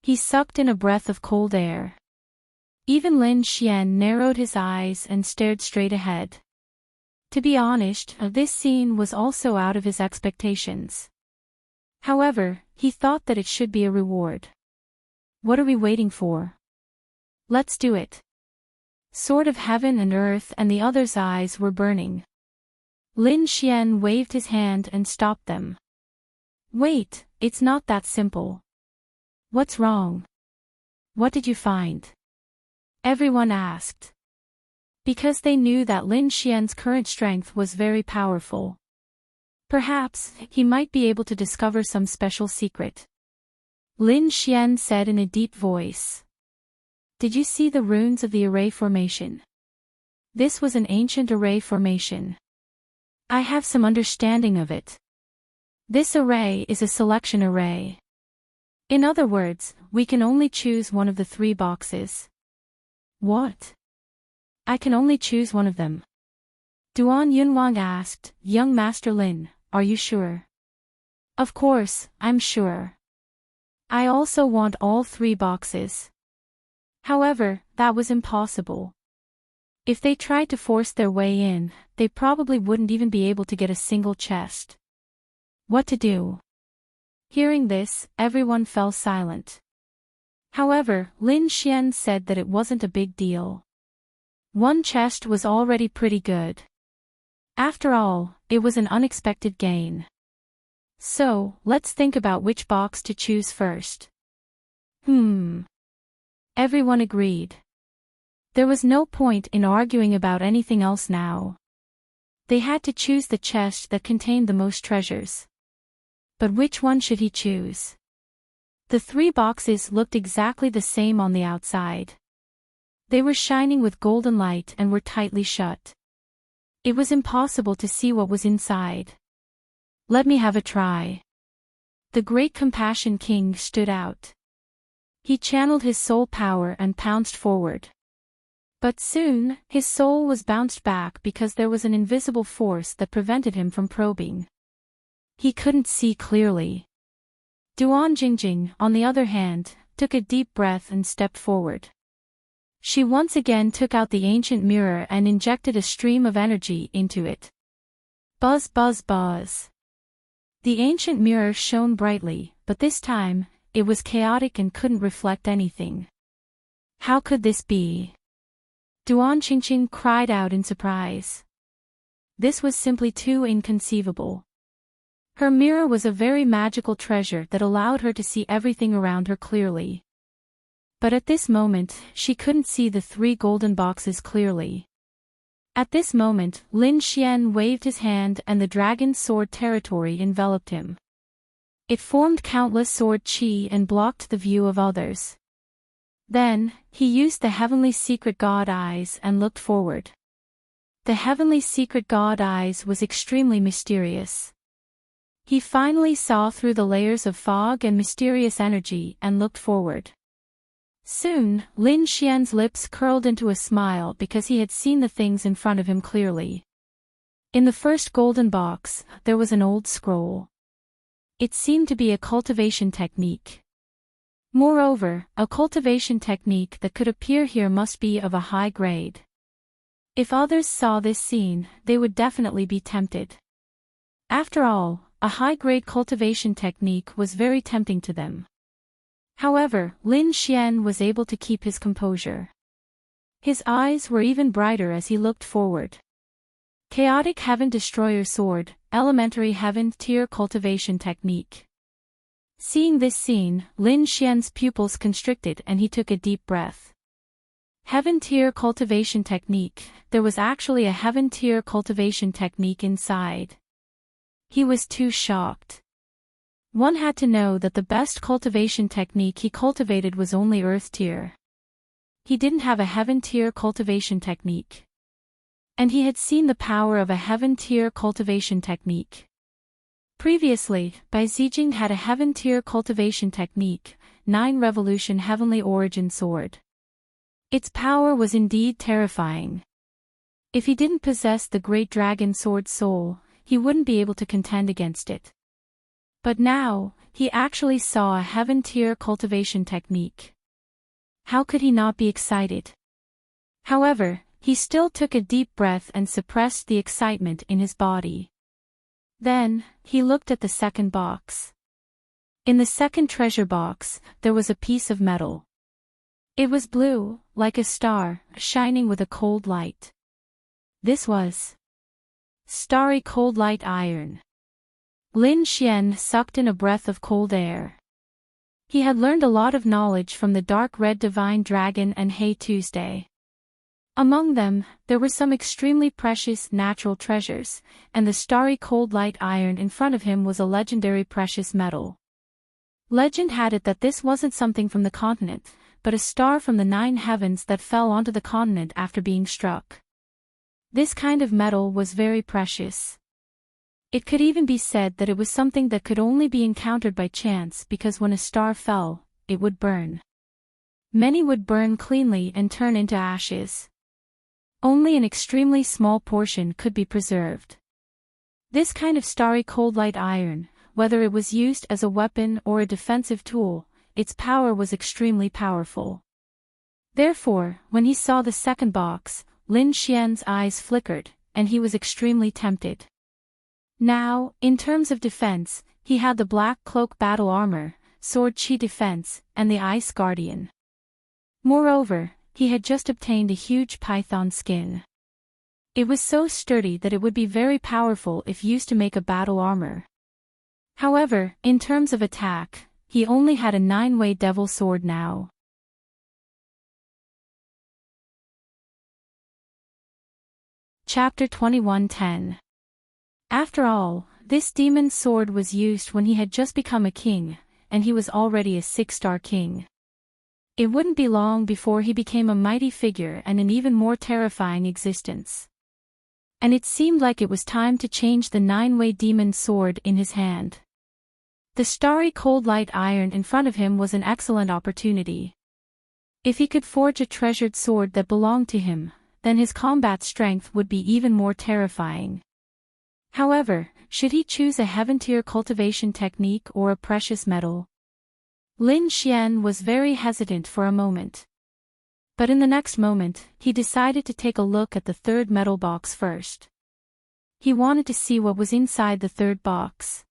He sucked in a breath of cold air. Even Lin Xian narrowed his eyes and stared straight ahead. To be honest, this scene was also out of his expectations. However, he thought that it should be a reward. What are we waiting for? Let's do it. Sword of Heaven and Earth and the others' eyes were burning. Lin Xian waved his hand and stopped them. Wait, it's not that simple. What's wrong? What did you find? Everyone asked. Because they knew that Lin Xian's current strength was very powerful. Perhaps, he might be able to discover some special secret. Lin Xian said in a deep voice. Did you see the runes of the array formation? This was an ancient array formation. I have some understanding of it. This array is a selection array. In other words, we can only choose one of the 3 boxes. What? I can only choose one of them. Duan Yunwang asked, Young Master Lin, are you sure? Of course, I'm sure. I also want all 3 boxes. However, that was impossible. If they tried to force their way in, they probably wouldn't even be able to get a single chest. What to do? Hearing this, everyone fell silent. However, Lin Xian said that it wasn't a big deal. 1 chest was already pretty good. After all, it was an unexpected gain. So, let's think about which box to choose first. Everyone agreed. There was no point in arguing about anything else now. They had to choose the chest that contained the most treasures. But which one should he choose? The 3 boxes looked exactly the same on the outside. They were shining with golden light and were tightly shut. It was impossible to see what was inside. Let me have a try. The Great Compassion King stood out. He channeled his soul power and pounced forward. But soon, his soul was bounced back because there was an invisible force that prevented him from probing. He couldn't see clearly. Duan Jingjing, on the other hand, took a deep breath and stepped forward. She once again took out the ancient mirror and injected a stream of energy into it. Buzz buzz buzz. The ancient mirror shone brightly, but this time, it was chaotic and couldn't reflect anything. How could this be? Duan Qingqing cried out in surprise. This was simply too inconceivable. Her mirror was a very magical treasure that allowed her to see everything around her clearly. But at this moment, she couldn't see the 3 golden boxes clearly. At this moment, Lin Xian waved his hand and the dragon's sword territory enveloped him. It formed countless sword qi and blocked the view of others. Then, he used the heavenly secret god eyes and looked forward. The heavenly secret god eyes was extremely mysterious. He finally saw through the layers of fog and mysterious energy and looked forward. Soon, Lin Xian's lips curled into a smile because he had seen the things in front of him clearly. In the first golden box, there was an old scroll. It seemed to be a cultivation technique. Moreover, a cultivation technique that could appear here must be of a high grade. If others saw this scene, they would definitely be tempted. After all, a high-grade cultivation technique was very tempting to them. However, Lin Xian was able to keep his composure. His eyes were even brighter as he looked forward. Chaotic Heaven Destroyer Sword, Elementary Heaven Tier Cultivation Technique. Seeing this scene, Lin Xian's pupils constricted and he took a deep breath. Heaven Tier Cultivation Technique. There was actually a Heaven Tier Cultivation Technique inside. He was too shocked. One had to know that the best cultivation technique he cultivated was only Earth Tier. He didn't have a Heaven Tier Cultivation Technique. And he had seen the power of a Heaven Tier Cultivation Technique. Previously, Bai Zijing had a Heaven Tier Cultivation Technique, 9 Revolution Heavenly Origin Sword. Its power was indeed terrifying. If he didn't possess the Great Dragon Sword Soul, he wouldn't be able to contend against it. But now, he actually saw a Heaven Tier Cultivation Technique. How could he not be excited? However, he still took a deep breath and suppressed the excitement in his body. Then, he looked at the second box. In the second treasure box, there was a piece of metal. It was blue, like a star, shining with a cold light. This was starry cold light iron. Lin Xian sucked in a breath of cold air. He had learned a lot of knowledge from the dark red divine dragon and Hey Tuesday. Among them, there were some extremely precious natural treasures, and the starry cold light iron in front of him was a legendary precious metal. Legend had it that this wasn't something from the continent, but a star from the 9 heavens that fell onto the continent after being struck. This kind of metal was very precious. It could even be said that it was something that could only be encountered by chance because when a star fell, it would burn. Many would burn cleanly and turn into ashes. Only an extremely small portion could be preserved. This kind of starry cold light iron, whether it was used as a weapon or a defensive tool, its power was extremely powerful. Therefore, when he saw the second box, Lin Xian's eyes flickered, and he was extremely tempted. Now, in terms of defense, he had the Black Cloak Battle Armor, Sword Chi Defense, and the Ice Guardian. Moreover, he had just obtained a huge python skin. It was so sturdy that it would be very powerful if used to make a battle armor. However, in terms of attack, he only had a 9-way devil sword now. Chapter 21:10. After all, this demon sword was used when he had just become a king, and he was already a 6-star king. It wouldn't be long before he became a mighty figure and an even more terrifying existence. And it seemed like it was time to change the 9-way demon sword in his hand. The starry cold light iron in front of him was an excellent opportunity. If he could forge a treasured sword that belonged to him, then his combat strength would be even more terrifying. However, should he choose a Heaven Tier cultivation technique or a precious metal? Lin Xian was very hesitant for a moment. But in the next moment, he decided to take a look at the third metal box first. He wanted to see what was inside the third box.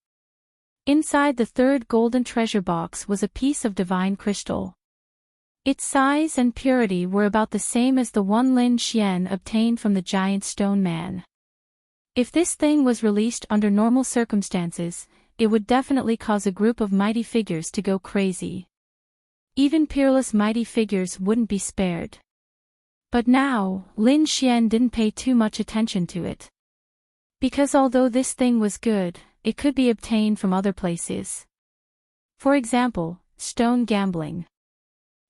Inside the third golden treasure box was a piece of divine crystal. Its size and purity were about the same as the one Lin Xian obtained from the giant stone man. If this thing was released under normal circumstances, it would definitely cause a group of mighty figures to go crazy. Even peerless mighty figures wouldn't be spared. But now, Lin Xian didn't pay too much attention to it. Because although this thing was good, it could be obtained from other places. For example, stone gambling.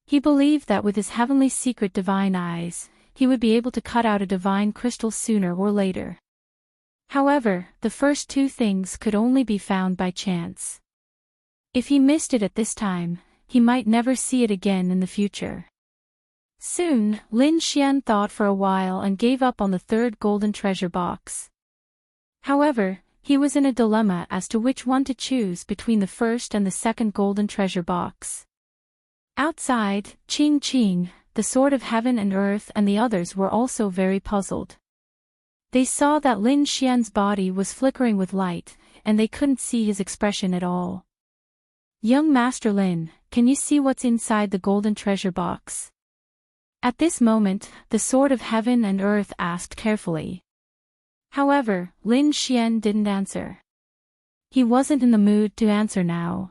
He believed that with his heavenly secret divine eyes, he would be able to cut out a divine crystal sooner or later. However, the first 2 things could only be found by chance. If he missed it at this time, he might never see it again in the future. Soon, Lin Xian thought for a while and gave up on the third golden treasure box. However, he was in a dilemma as to which one to choose between the first and the second golden treasure box. Outside, Qing Qing, the Sword of Heaven and Earth and the others were also very puzzled. They saw that Lin Xian's body was flickering with light, and they couldn't see his expression at all. Young Master Lin, can you see what's inside the golden treasure box? At this moment, the Sword of Heaven and Earth asked carefully. However, Lin Xian didn't answer. He wasn't in the mood to answer now.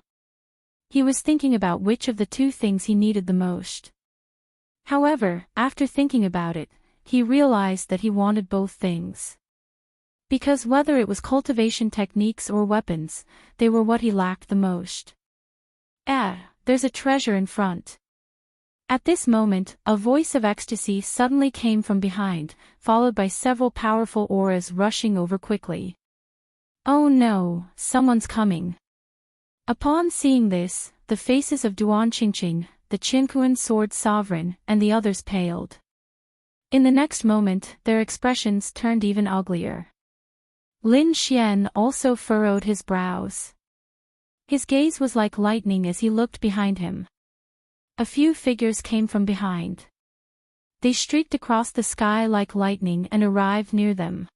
He was thinking about which of the two things he needed the most. However, after thinking about it, he realized that he wanted both things. Because whether it was cultivation techniques or weapons, they were what he lacked the most. There's a treasure in front. At this moment, a voice of ecstasy suddenly came from behind, followed by several powerful auras rushing over quickly. Oh no, someone's coming. Upon seeing this, the faces of Duan Qingqing, the Qinquan Sword Sovereign, and the others paled. In the next moment, their expressions turned even uglier. Lin Xian also furrowed his brows. His gaze was like lightning as he looked behind him. A few figures came from behind. They streaked across the sky like lightning and arrived near them.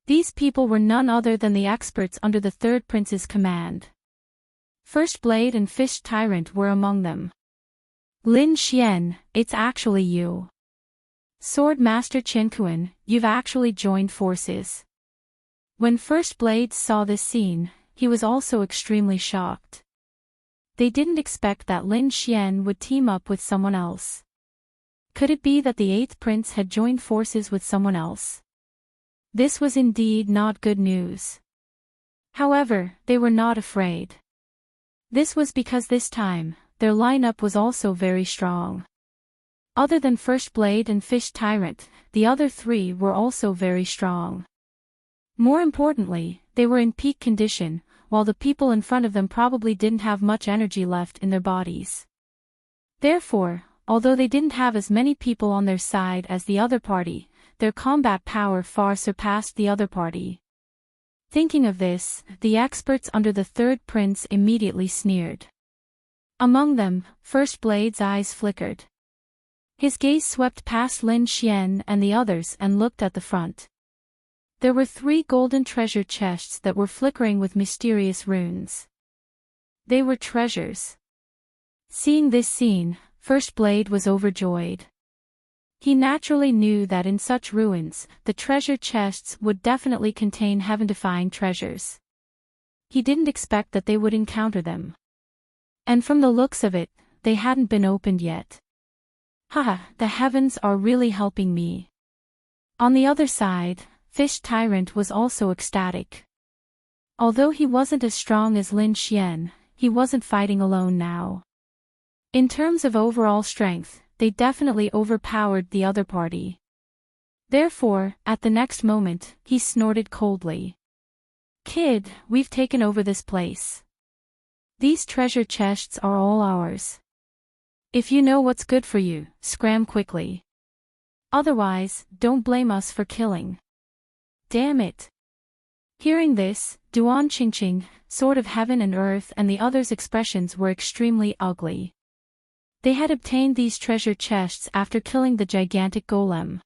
These people were none other than the experts under the third prince's command. First Blade and Fish Tyrant were among them. Lin Xian, it's actually you. Sword Master Qinquan, you've actually joined forces. When First Blade saw this scene, he was also extremely shocked. They didn't expect that Lin Xian would team up with someone else. Could it be that the eighth prince had joined forces with someone else? This was indeed not good news. However, they were not afraid. This was because this time, their lineup was also very strong. Other than First Blade and Fish Tyrant, the other three were also very strong. More importantly, they were in peak condition, while the people in front of them probably didn't have much energy left in their bodies. Therefore, although they didn't have as many people on their side as the other party, their combat power far surpassed the other party. Thinking of this, the experts under the third prince immediately sneered. Among them, First Blade's eyes flickered. His gaze swept past Lin Xian and the others and looked at the front. There were 3 golden treasure chests that were flickering with mysterious runes. They were treasures. Seeing this scene, First Blade was overjoyed. He naturally knew that in such ruins, the treasure chests would definitely contain heaven-defying treasures. He didn't expect that they would encounter them. And from the looks of it, they hadn't been opened yet. Haha, the heavens are really helping me. On the other side, Fish Tyrant was also ecstatic. Although he wasn't as strong as Lin Xian, he wasn't fighting alone now. In terms of overall strength, they definitely overpowered the other party. Therefore, at the next moment, he snorted coldly. Kid, we've taken over this place. These treasure chests are all ours. If you know what's good for you, scram quickly. Otherwise, don't blame us for killing. Damn it. Hearing this, Duan Qingqing, Sword of Heaven and Earth and the others' expressions were extremely ugly. They had obtained these treasure chests after killing the gigantic golem.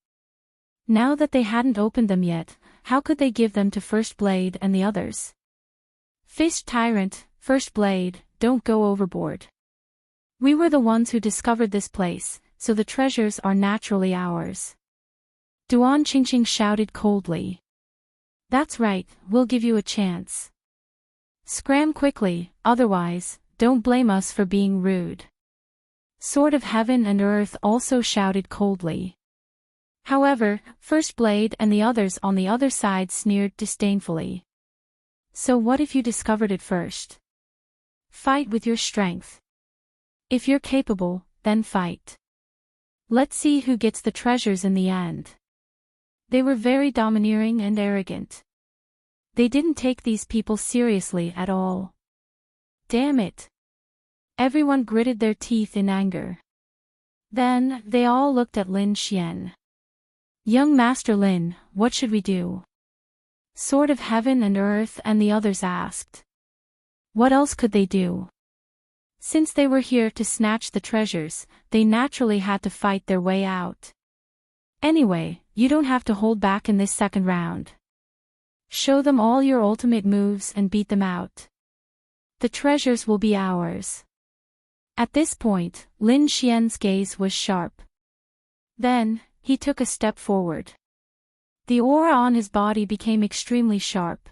Now that they hadn't opened them yet, how could they give them to First Blade and the others? Fish Tyrant, First Blade, don't go overboard. We were the ones who discovered this place, so the treasures are naturally ours. Duan Qingqing shouted coldly. That's right, we'll give you a chance. Scram quickly, otherwise, don't blame us for being rude. Sword of Heaven and Earth also shouted coldly. However, First Blade and the others on the other side sneered disdainfully. So what if you discovered it first? Fight with your strength. If you're capable, then fight. Let's see who gets the treasures in the end. They were very domineering and arrogant. They didn't take these people seriously at all. Damn it. Everyone gritted their teeth in anger. Then, they all looked at Lin Xian. Young Master Lin, what should we do? Sword of Heaven and Earth and the others asked. What else could they do? Since they were here to snatch the treasures, they naturally had to fight their way out. Anyway, you don't have to hold back in this second round. Show them all your ultimate moves and beat them out. The treasures will be ours. At this point, Lin Xian's gaze was sharp. Then, he took a step forward. The aura on his body became extremely sharp.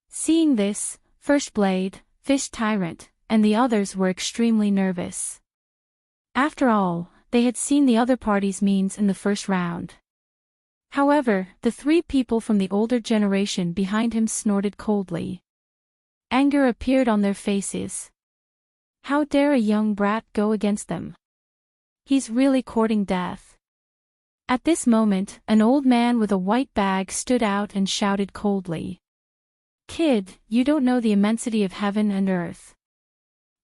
Seeing this, First Blade, Fish Tyrant, and the others were extremely nervous. After all, they had seen the other party's means in the first round. However, the three people from the older generation behind him snorted coldly. Anger appeared on their faces. How dare a young brat go against them? He's really courting death. At this moment, an old man with a white bag stood out and shouted coldly. Kid, you don't know the immensity of heaven and earth.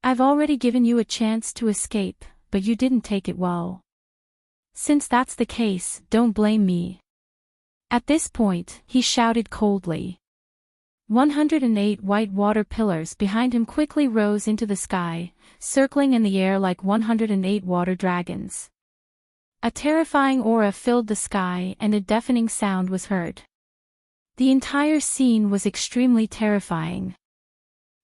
I've already given you a chance to escape, but you didn't take it well. Since that's the case, don't blame me. At this point, he shouted coldly. 108 white water pillars behind him quickly rose into the sky, circling in the air like 108 water dragons. A terrifying aura filled the sky and a deafening sound was heard. The entire scene was extremely terrifying.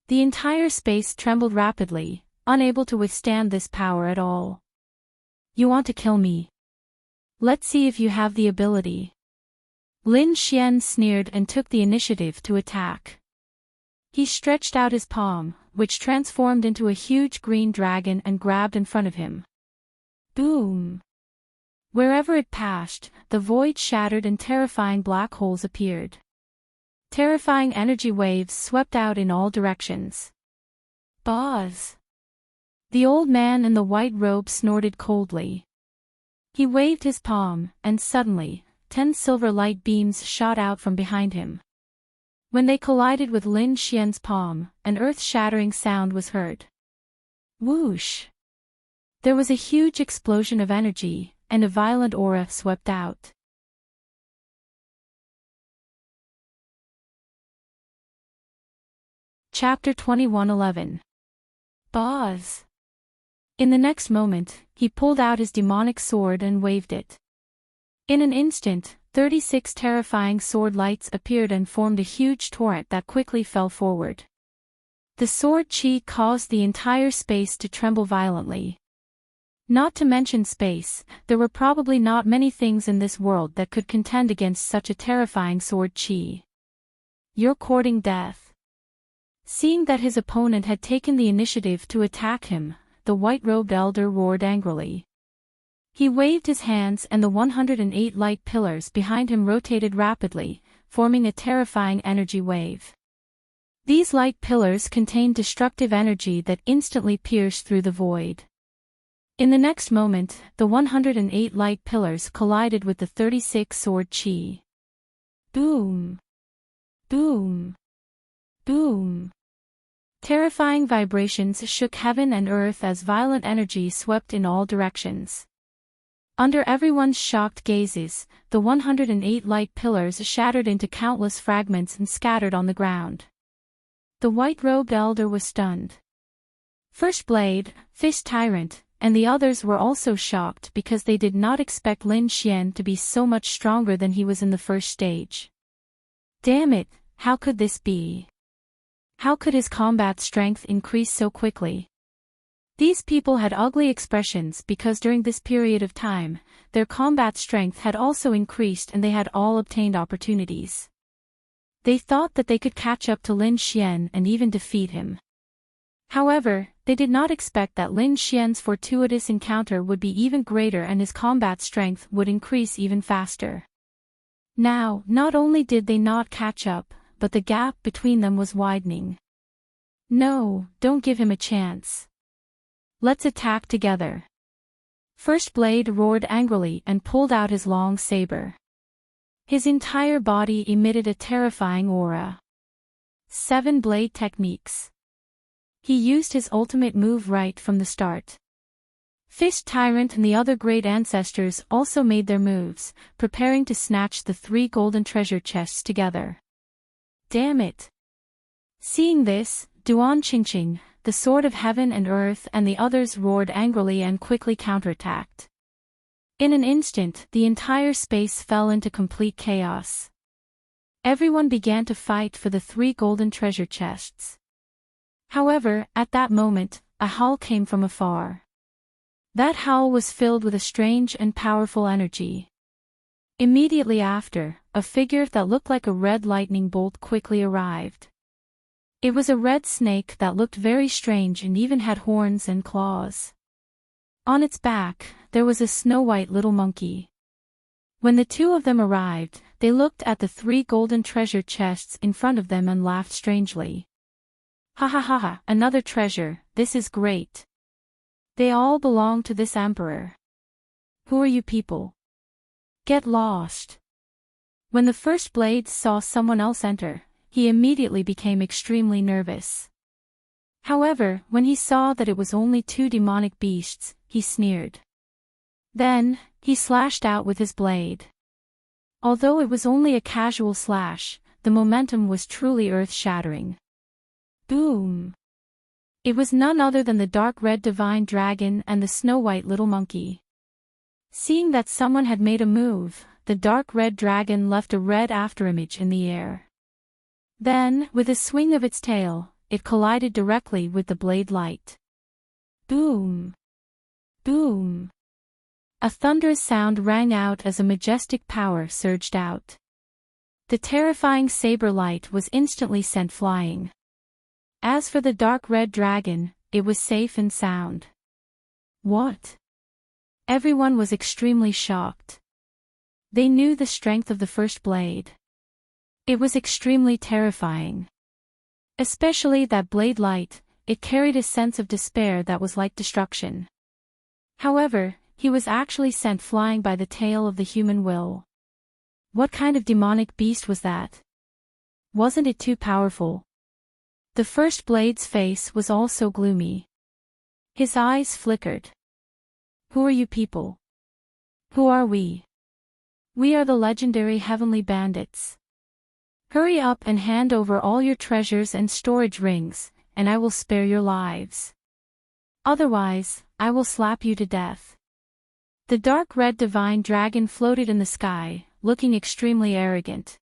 The entire space trembled rapidly, unable to withstand this power at all. You want to kill me? Let's see if you have the ability. Lin Xian sneered and took the initiative to attack. He stretched out his palm, which transformed into a huge green dragon and grabbed in front of him. Boom! Wherever it passed, the void shattered and terrifying black holes appeared. Terrifying energy waves swept out in all directions. Boz! The old man in the white robe snorted coldly. He waved his palm, and suddenly, 10 silver light beams shot out from behind him. When they collided with Lin Xian's palm, an earth-shattering sound was heard. Whoosh! There was a huge explosion of energy, and a violent aura swept out. Chapter 21:11. Boz! In the next moment, he pulled out his demonic sword and waved it. In an instant, 36 terrifying sword lights appeared and formed a huge torrent that quickly fell forward. The sword chi caused the entire space to tremble violently. Not to mention space, there were probably not many things in this world that could contend against such a terrifying sword chi. You're courting death. Seeing that his opponent had taken the initiative to attack him, the white-robed elder roared angrily. He waved his hands and the 108 light pillars behind him rotated rapidly, forming a terrifying energy wave. These light pillars contained destructive energy that instantly pierced through the void. In the next moment, the 108 light pillars collided with the 36 sword chi. Boom! Boom! Boom! Terrifying vibrations shook heaven and earth as violent energy swept in all directions. Under everyone's shocked gazes, the 108 light pillars shattered into countless fragments and scattered on the ground. The white-robed elder was stunned. First Blade, Fish Tyrant, and the others were also shocked because they did not expect Lin Xian to be so much stronger than he was in the first stage. Damn it, how could this be? How could his combat strength increase so quickly? These people had ugly expressions because during this period of time, their combat strength had also increased and they had all obtained opportunities. They thought that they could catch up to Lin Xian and even defeat him. However, they did not expect that Lin Xian's fortuitous encounter would be even greater and his combat strength would increase even faster. Now, not only did they not catch up, but the gap between them was widening. No, don't give him a chance. Let's attack together. First Blade roared angrily and pulled out his long saber. His entire body emitted a terrifying aura. 7 blade techniques. He used his ultimate move right from the start. Fish Tyrant and the other great ancestors also made their moves, preparing to snatch the 3 golden treasure chests together. Damn it! Seeing this, Duan Qingqing, the Sword of Heaven and Earth and the others roared angrily and quickly counterattacked. In an instant, the entire space fell into complete chaos. Everyone began to fight for the 3 golden treasure chests. However, at that moment, a howl came from afar. That howl was filled with a strange and powerful energy. Immediately after, a figure that looked like a red lightning bolt quickly arrived. It was a red snake that looked very strange and even had horns and claws. On its back, there was a snow-white little monkey. When the two of them arrived, they looked at the 3 golden treasure chests in front of them and laughed strangely. Ha ha ha ha, another treasure, this is great. They all belong to this emperor. Who are you people? Get lost. When the first Blade saw someone else enter, he immediately became extremely nervous. However, when he saw that it was only 2 demonic beasts, he sneered. Then, he slashed out with his blade. Although it was only a casual slash, the momentum was truly earth-shattering. Boom! It was none other than the dark red divine dragon and the snow-white little monkey. Seeing that someone had made a move, the dark red dragon left a red afterimage in the air. Then, with a swing of its tail, it collided directly with the blade light. Boom! Boom! A thunderous sound rang out as a majestic power surged out. The terrifying saber light was instantly sent flying. As for the dark red dragon, it was safe and sound. What? Everyone was extremely shocked. They knew the strength of the first blade. It was extremely terrifying. Especially that blade light, it carried a sense of despair that was like destruction. However, he was actually sent flying by the tail of the human will. What kind of demonic beast was that? Wasn't it too powerful? The first blade's face was also gloomy. His eyes flickered. Who are you people? Who are we? We are the legendary Heavenly Bandits. Hurry up and hand over all your treasures and storage rings, and I will spare your lives. Otherwise, I will slap you to death. The dark red divine dragon floated in the sky, looking extremely arrogant.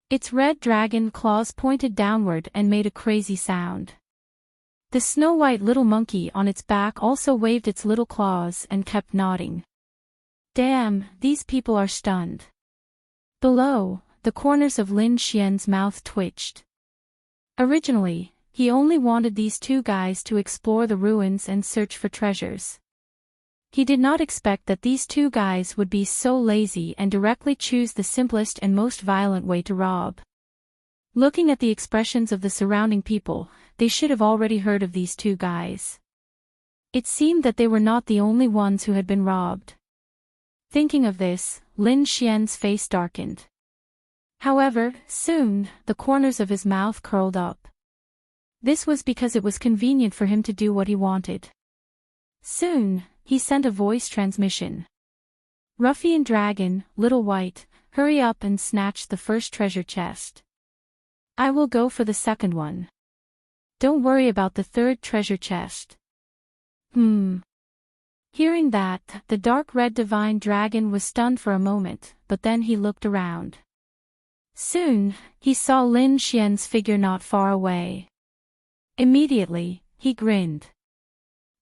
Its red dragon claws pointed downward and made a crazy sound. The snow-white little monkey on its back also waved its little claws and kept nodding. Damn, these people are stunned. Below, the corners of Lin Xian's mouth twitched. Originally, he only wanted these 2 guys to explore the ruins and search for treasures. He did not expect that these 2 guys would be so lazy and directly choose the simplest and most violent way to rob. Looking at the expressions of the surrounding people, they should have already heard of these 2 guys. It seemed that they were not the only ones who had been robbed. Thinking of this, Lin Xian's face darkened. However, soon, the corners of his mouth curled up. This was because it was convenient for him to do what he wanted. Soon, he sent a voice transmission. Ruffian dragon, little white, hurry up and snatch the first treasure chest. I will go for the second one. Don't worry about the 3rd treasure chest. Hearing that, the dark red divine dragon was stunned for a moment, but then he looked around. Soon, he saw Lin Xian's figure not far away. Immediately, he grinned.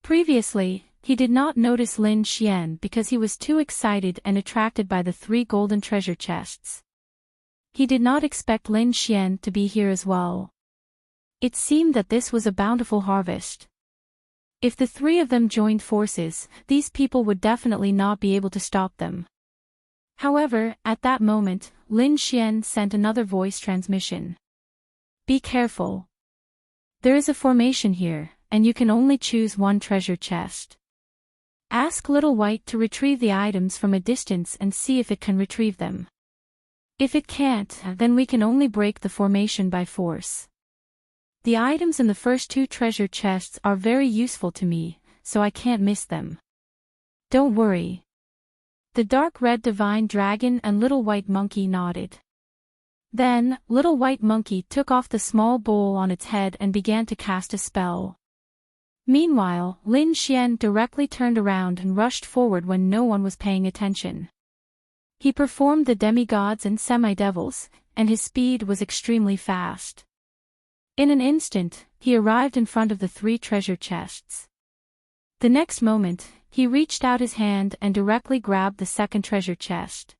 Previously, he did not notice Lin Xian because he was too excited and attracted by the 3 golden treasure chests. He did not expect Lin Xian to be here as well. It seemed that this was a bountiful harvest. If the 3 of them joined forces, these people would definitely not be able to stop them. However, at that moment, Lin Xian sent another voice transmission. Be careful. There is a formation here, and you can only choose 1 treasure chest. Ask Little White to retrieve the items from a distance and see if it can retrieve them. If it can't, then we can only break the formation by force. The items in the first 2 treasure chests are very useful to me, so I can't miss them. Don't worry. The dark red divine dragon and little white monkey nodded. Then, little white monkey took off the small bowl on its head and began to cast a spell. Meanwhile, Lin Xian directly turned around and rushed forward when no one was paying attention. He performed the demigods and semi-devils, and his speed was extremely fast. In an instant, he arrived in front of the 3 treasure chests. The next moment, he reached out his hand and directly grabbed the second treasure chest.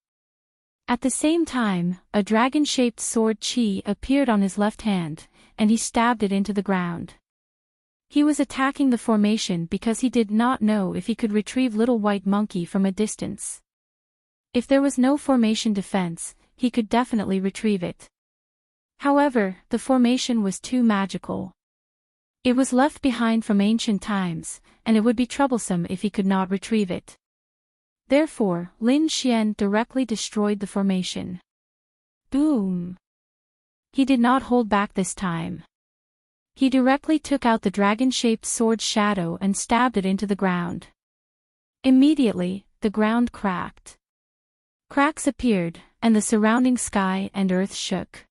At the same time, a dragon-shaped sword chi appeared on his left hand, and he stabbed it into the ground. He was attacking the formation because he did not know if he could retrieve Little White Monkey from a distance. If there was no formation defense, he could definitely retrieve it. However, the formation was too magical. It was left behind from ancient times, and it would be troublesome if he could not retrieve it. Therefore, Lin Xian directly destroyed the formation. Boom! He did not hold back this time. He directly took out the dragon-shaped sword shadow and stabbed it into the ground. Immediately, the ground cracked. Cracks appeared, and the surrounding sky and earth shook.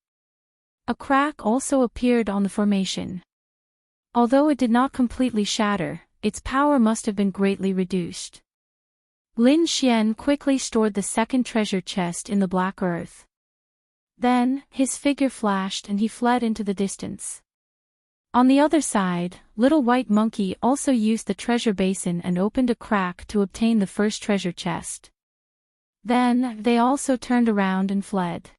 A crack also appeared on the formation. Although it did not completely shatter, its power must have been greatly reduced. Lin Xian quickly stored the second treasure chest in the black earth. Then, his figure flashed and he fled into the distance. On the other side, Little White Monkey also used the treasure basin and opened a crack to obtain the first treasure chest. Then, they also turned around and fled.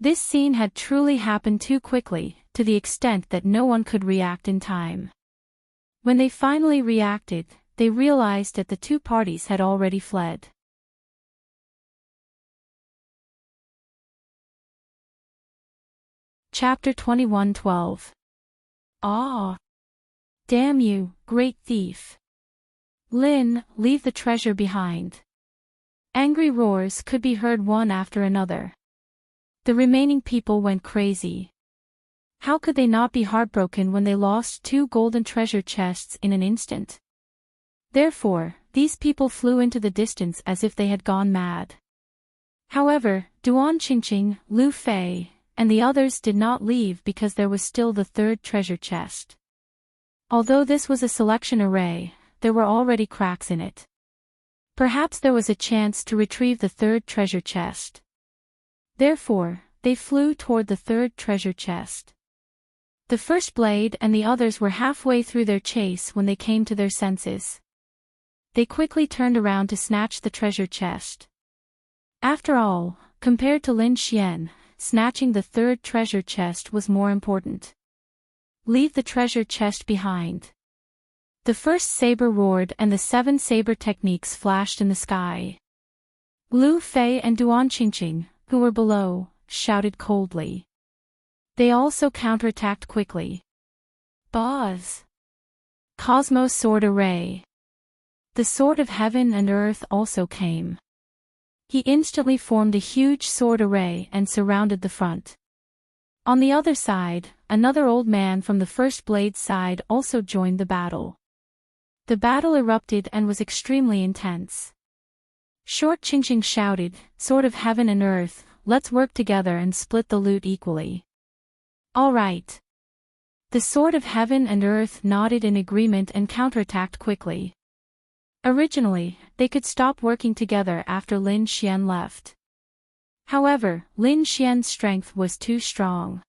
This scene had truly happened too quickly, to the extent that no one could react in time. When they finally reacted, they realized that the two parties had already fled. Chapter 21:12. Ah! Damn you, great thief! Lin, leave the treasure behind. Angry roars could be heard one after another. The remaining people went crazy. How could they not be heartbroken when they lost 2 golden treasure chests in an instant? Therefore, these people flew into the distance as if they had gone mad. However, Duan Qingqing, Lu Fei, and the others did not leave because there was still the third treasure chest. Although this was a selection array, there were already cracks in it. Perhaps there was a chance to retrieve the third treasure chest. Therefore, they flew toward the third treasure chest. The first blade and the others were halfway through their chase when they came to their senses. They quickly turned around to snatch the treasure chest. After all, compared to Lin Xian, snatching the third treasure chest was more important. Leave the treasure chest behind. The first saber roared and the 7 saber techniques flashed in the sky. Lu Fei and Duan Qingqing, who were below, shouted coldly. They also counterattacked quickly. Buzz! Cosmos Sword Array. The Sword of Heaven and Earth also came. He instantly formed a huge sword array and surrounded the front. On the other side, another old man from the first blade side also joined the battle. The battle erupted and was extremely intense. Short Qingqing shouted, "Sword of Heaven and Earth, let's work together and split the loot equally." All right. The Sword of Heaven and Earth nodded in agreement and counterattacked quickly. Originally, they could stop working together after Lin Xian left. However, Lin Xian's strength was too strong.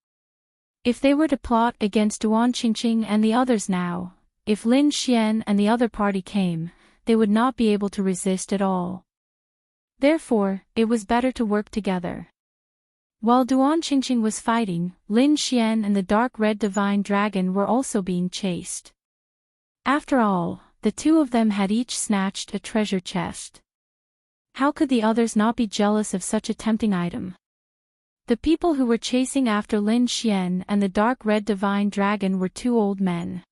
If they were to plot against Duan Qingqing and the others now, if Lin Xian and the other party came, they would not be able to resist at all. Therefore, it was better to work together. While Duan Qingqing was fighting, Lin Xian and the dark red divine dragon were also being chased. After all, the two of them had each snatched a treasure chest. How could the others not be jealous of such a tempting item? The people who were chasing after Lin Xian and the dark red divine dragon were 2 old men.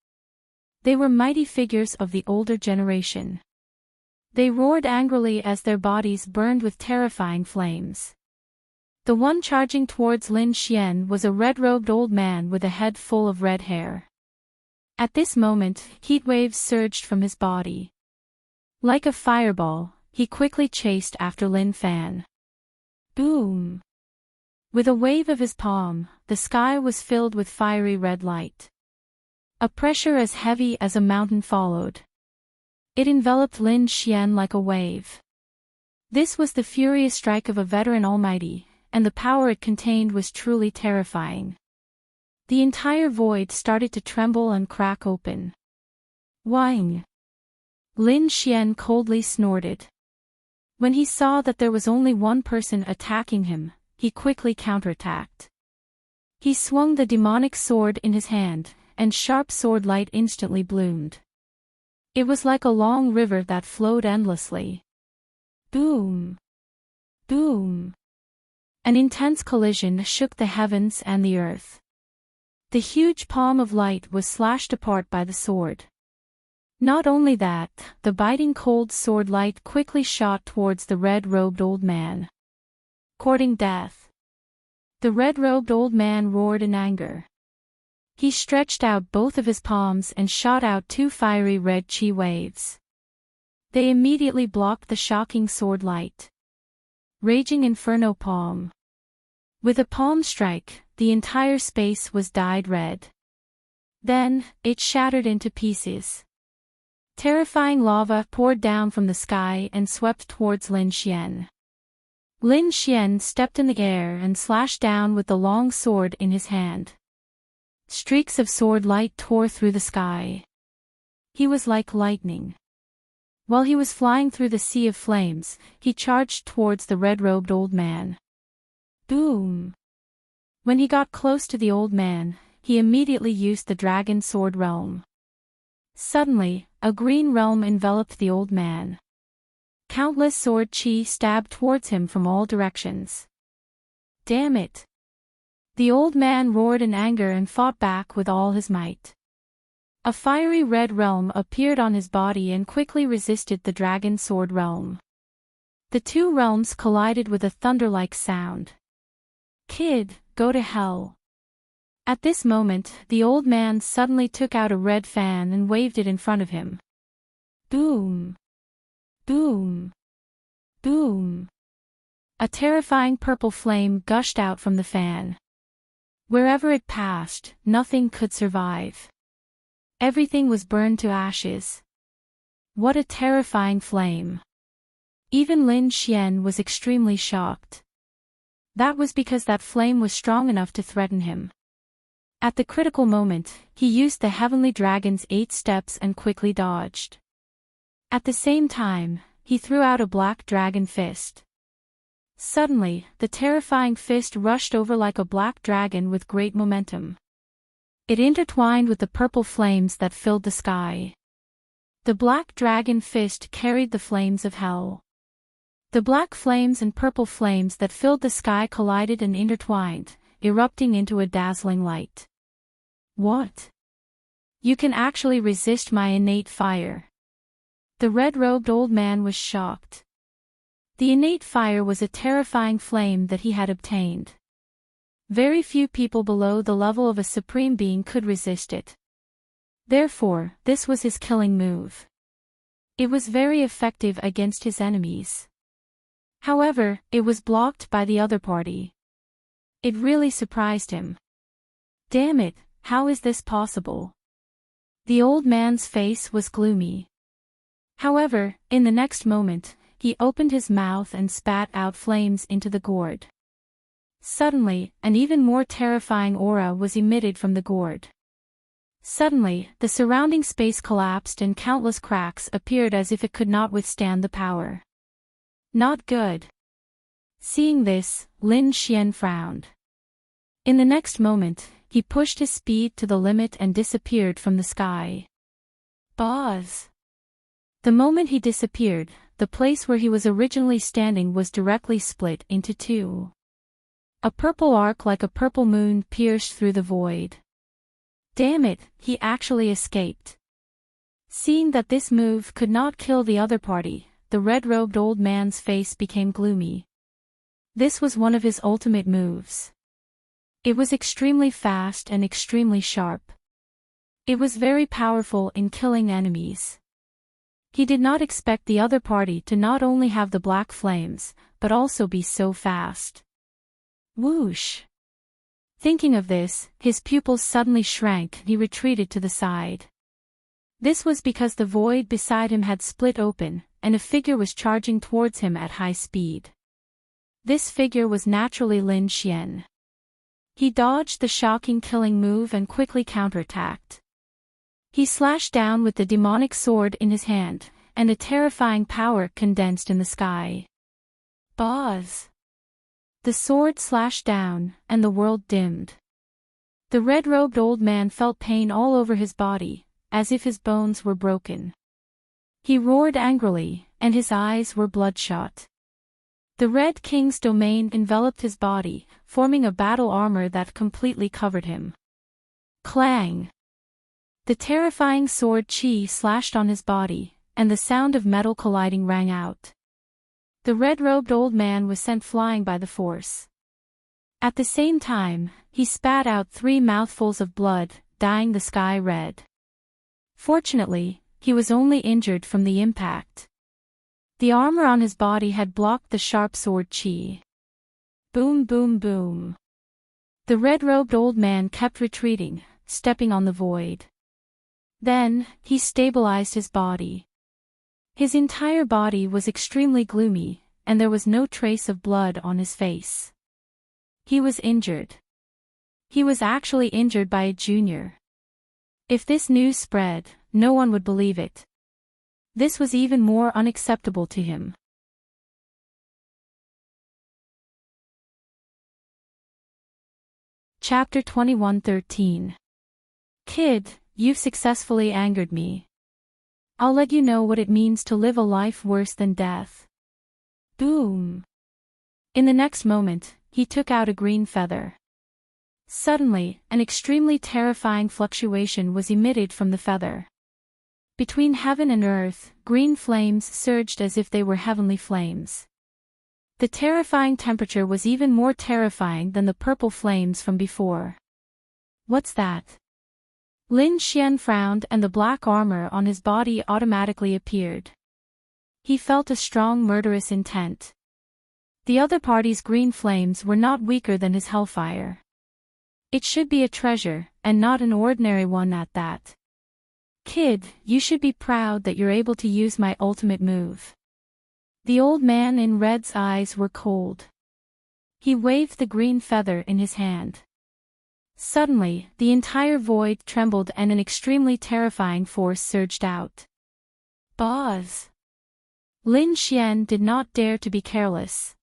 They were mighty figures of the older generation. They roared angrily as their bodies burned with terrifying flames. The one charging towards Lin Xian was a red-robed old man with a head full of red hair. At this moment, heat waves surged from his body. Like a fireball, he quickly chased after Lin Fan. Boom! With a wave of his palm, the sky was filled with fiery red light. A pressure as heavy as a mountain followed. It enveloped Lin Xian like a wave. This was the furious strike of a veteran almighty, and the power it contained was truly terrifying. The entire void started to tremble and crack open. Whing! Lin Xian coldly snorted. When he saw that there was only one person attacking him, he quickly counterattacked. He swung the demonic sword in his hand, and sharp sword light instantly bloomed. It was like a long river that flowed endlessly. Boom! Boom! An intense collision shook the heavens and the earth. The huge palm of light was slashed apart by the sword. Not only that, the biting cold sword light quickly shot towards the red-robed old man. Courting death. The red-robed old man roared in anger. He stretched out both of his palms and shot out two fiery red chi waves. They immediately blocked the shocking sword light. Raging Inferno Palm. With a palm strike, the entire space was dyed red. Then, it shattered into pieces. Terrifying lava poured down from the sky and swept towards Lin Xian. Lin Xian stepped in the air and slashed down with the long sword in his hand. Streaks of sword light tore through the sky. He was like lightning. While he was flying through the sea of flames, he charged towards the red-robed old man. Boom! When he got close to the old man, he immediately used the dragon sword realm. Suddenly, a green realm enveloped the old man. Countless sword chi stabbed towards him from all directions. Damn it! The old man roared in anger and fought back with all his might. A fiery red realm appeared on his body and quickly resisted the dragon sword realm. The two realms collided with a thunder-like sound. Kid, go to hell. At this moment, the old man suddenly took out a red fan and waved it in front of him. Boom! Boom! Boom! A terrifying purple flame gushed out from the fan. Wherever it passed, nothing could survive. Everything was burned to ashes. What a terrifying flame! Even Lin Xian was extremely shocked. That was because that flame was strong enough to threaten him. At the critical moment, he used the Heavenly Dragon's 8 steps and quickly dodged. At the same time, he threw out a black dragon fist. Suddenly, the terrifying fist rushed over like a black dragon with great momentum. It intertwined with the purple flames that filled the sky. The black dragon fist carried the flames of hell. The black flames and purple flames that filled the sky collided and intertwined, erupting into a dazzling light. What? You can actually resist my innate fire. The red-robed old man was shocked. The innate fire was a terrifying flame that he had obtained. Very few people below the level of a supreme being could resist it. Therefore, this was his killing move. It was very effective against his enemies. However, it was blocked by the other party. It really surprised him. Damn it, how is this possible? The old man's face was gloomy. However, in the next moment, he opened his mouth and spat out flames into the gourd. Suddenly, an even more terrifying aura was emitted from the gourd. Suddenly, the surrounding space collapsed and countless cracks appeared as if it could not withstand the power. Not good. Seeing this, Lin Xian frowned. In the next moment, he pushed his speed to the limit and disappeared from the sky. Buzz! The moment he disappeared, the place where he was originally standing was directly split into two. A purple arc like a purple moon pierced through the void. Damn it, he actually escaped. Seeing that this move could not kill the other party, the red-robed old man's face became gloomy. This was one of his ultimate moves. It was extremely fast and extremely sharp. It was very powerful in killing enemies. He did not expect the other party to not only have the black flames, but also be so fast. Whoosh! Thinking of this, his pupils suddenly shrank and he retreated to the side. This was because the void beside him had split open, and a figure was charging towards him at high speed. This figure was naturally Lin Xian. He dodged the shocking killing move and quickly counterattacked. He slashed down with the demonic sword in his hand, and a terrifying power condensed in the sky. Buzz! The sword slashed down, and the world dimmed. The red-robed old man felt pain all over his body, as if his bones were broken. He roared angrily, and his eyes were bloodshot. The Red King's domain enveloped his body, forming a battle armor that completely covered him. Clang! The terrifying sword chi slashed on his body, and the sound of metal colliding rang out. The red-robed old man was sent flying by the force. At the same time, he spat out 3 mouthfuls of blood, dyeing the sky red. Fortunately, he was only injured from the impact. The armor on his body had blocked the sharp sword chi. Boom, boom, boom. The red-robed old man kept retreating, stepping on the void. Then, he stabilized his body. His entire body was extremely gloomy, and there was no trace of blood on his face. He was injured. He was actually injured by a junior. If this news spread, no one would believe it. This was even more unacceptable to him. Chapter 21:13. Kid, you've successfully angered me. I'll let you know what it means to live a life worse than death. Boom. In the next moment, he took out a green feather. Suddenly, an extremely terrifying fluctuation was emitted from the feather. Between heaven and earth, green flames surged as if they were heavenly flames. The terrifying temperature was even more terrifying than the purple flames from before. What's that? Lin Xian frowned and the black armor on his body automatically appeared. He felt a strong murderous intent. The other party's green flames were not weaker than his hellfire. It should be a treasure, and not an ordinary one at that. Kid, you should be proud that you're able to use my ultimate move. The old man in red's eyes were cold. He waved the green feather in his hand. Suddenly, the entire void trembled and an extremely terrifying force surged out. Buzz! Lin Xian did not dare to be careless.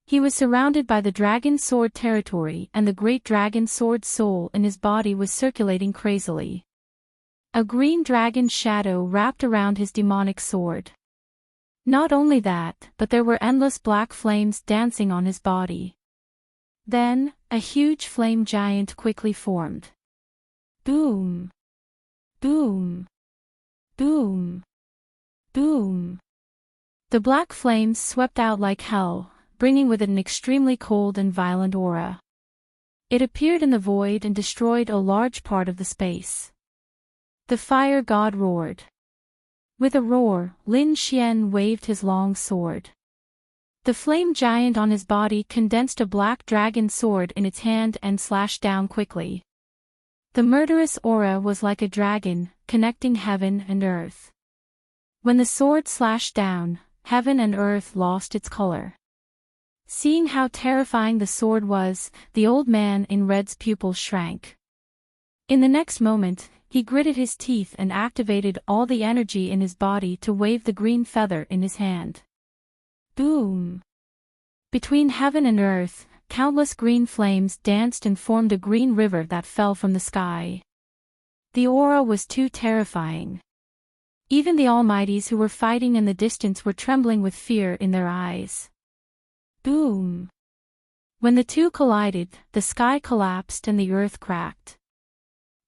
He was surrounded by the dragon sword territory and the great dragon sword soul in his body was circulating crazily. A green dragon shadow wrapped around his demonic sword. Not only that, but there were endless black flames dancing on his body. Then, a huge flame giant quickly formed. Boom! Boom! Boom! Boom! The black flames swept out like hell, bringing with it an extremely cold and violent aura. It appeared in the void and destroyed a large part of the space. The fire god roared. With a roar, Lin Xian waved his long sword. The flame giant on his body condensed a black dragon sword in its hand and slashed down quickly. The murderous aura was like a dragon, connecting heaven and earth. When the sword slashed down, heaven and earth lost its color. Seeing how terrifying the sword was, the old man in red's pupils shrank. In the next moment, he gritted his teeth and activated all the energy in his body to wave the green feather in his hand. Boom! Between heaven and earth, countless green flames danced and formed a green river that fell from the sky. The aura was too terrifying. Even the Almighties who were fighting in the distance were trembling with fear in their eyes. Boom! When the two collided, the sky collapsed and the earth cracked.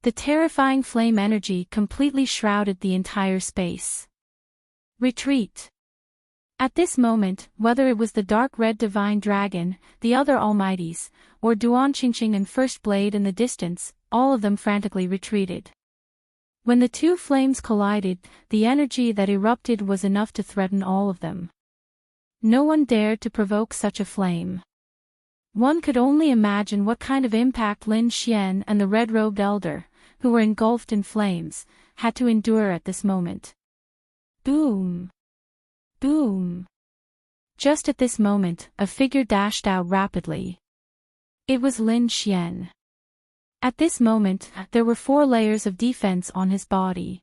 The terrifying flame energy completely shrouded the entire space. Retreat! At this moment, whether it was the dark red divine dragon, the other Almighties, or Duan Qingqing and First Blade in the distance, all of them frantically retreated. When the two flames collided, the energy that erupted was enough to threaten all of them. No one dared to provoke such a flame. One could only imagine what kind of impact Lin Xian and the red-robed elder, who were engulfed in flames, had to endure at this moment. Boom! Boom! Just at this moment, a figure dashed out rapidly. It was Lin Xian. At this moment, there were 4 layers of defense on his body.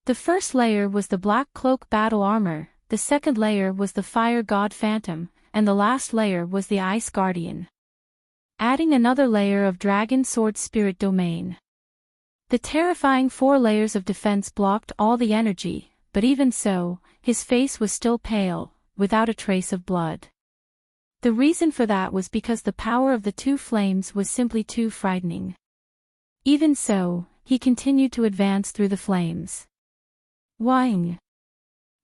The first layer was the Black Cloak battle armor, the second layer was the Fire God Phantom, and the last layer was the Ice Guardian. Adding another layer of Dragon Sword Spirit Domain. The terrifying 4 layers of defense blocked all the energy, but even so, his face was still pale, without a trace of blood. The reason for that was because the power of the 2 flames was simply too frightening. Even so, he continued to advance through the flames. Whing!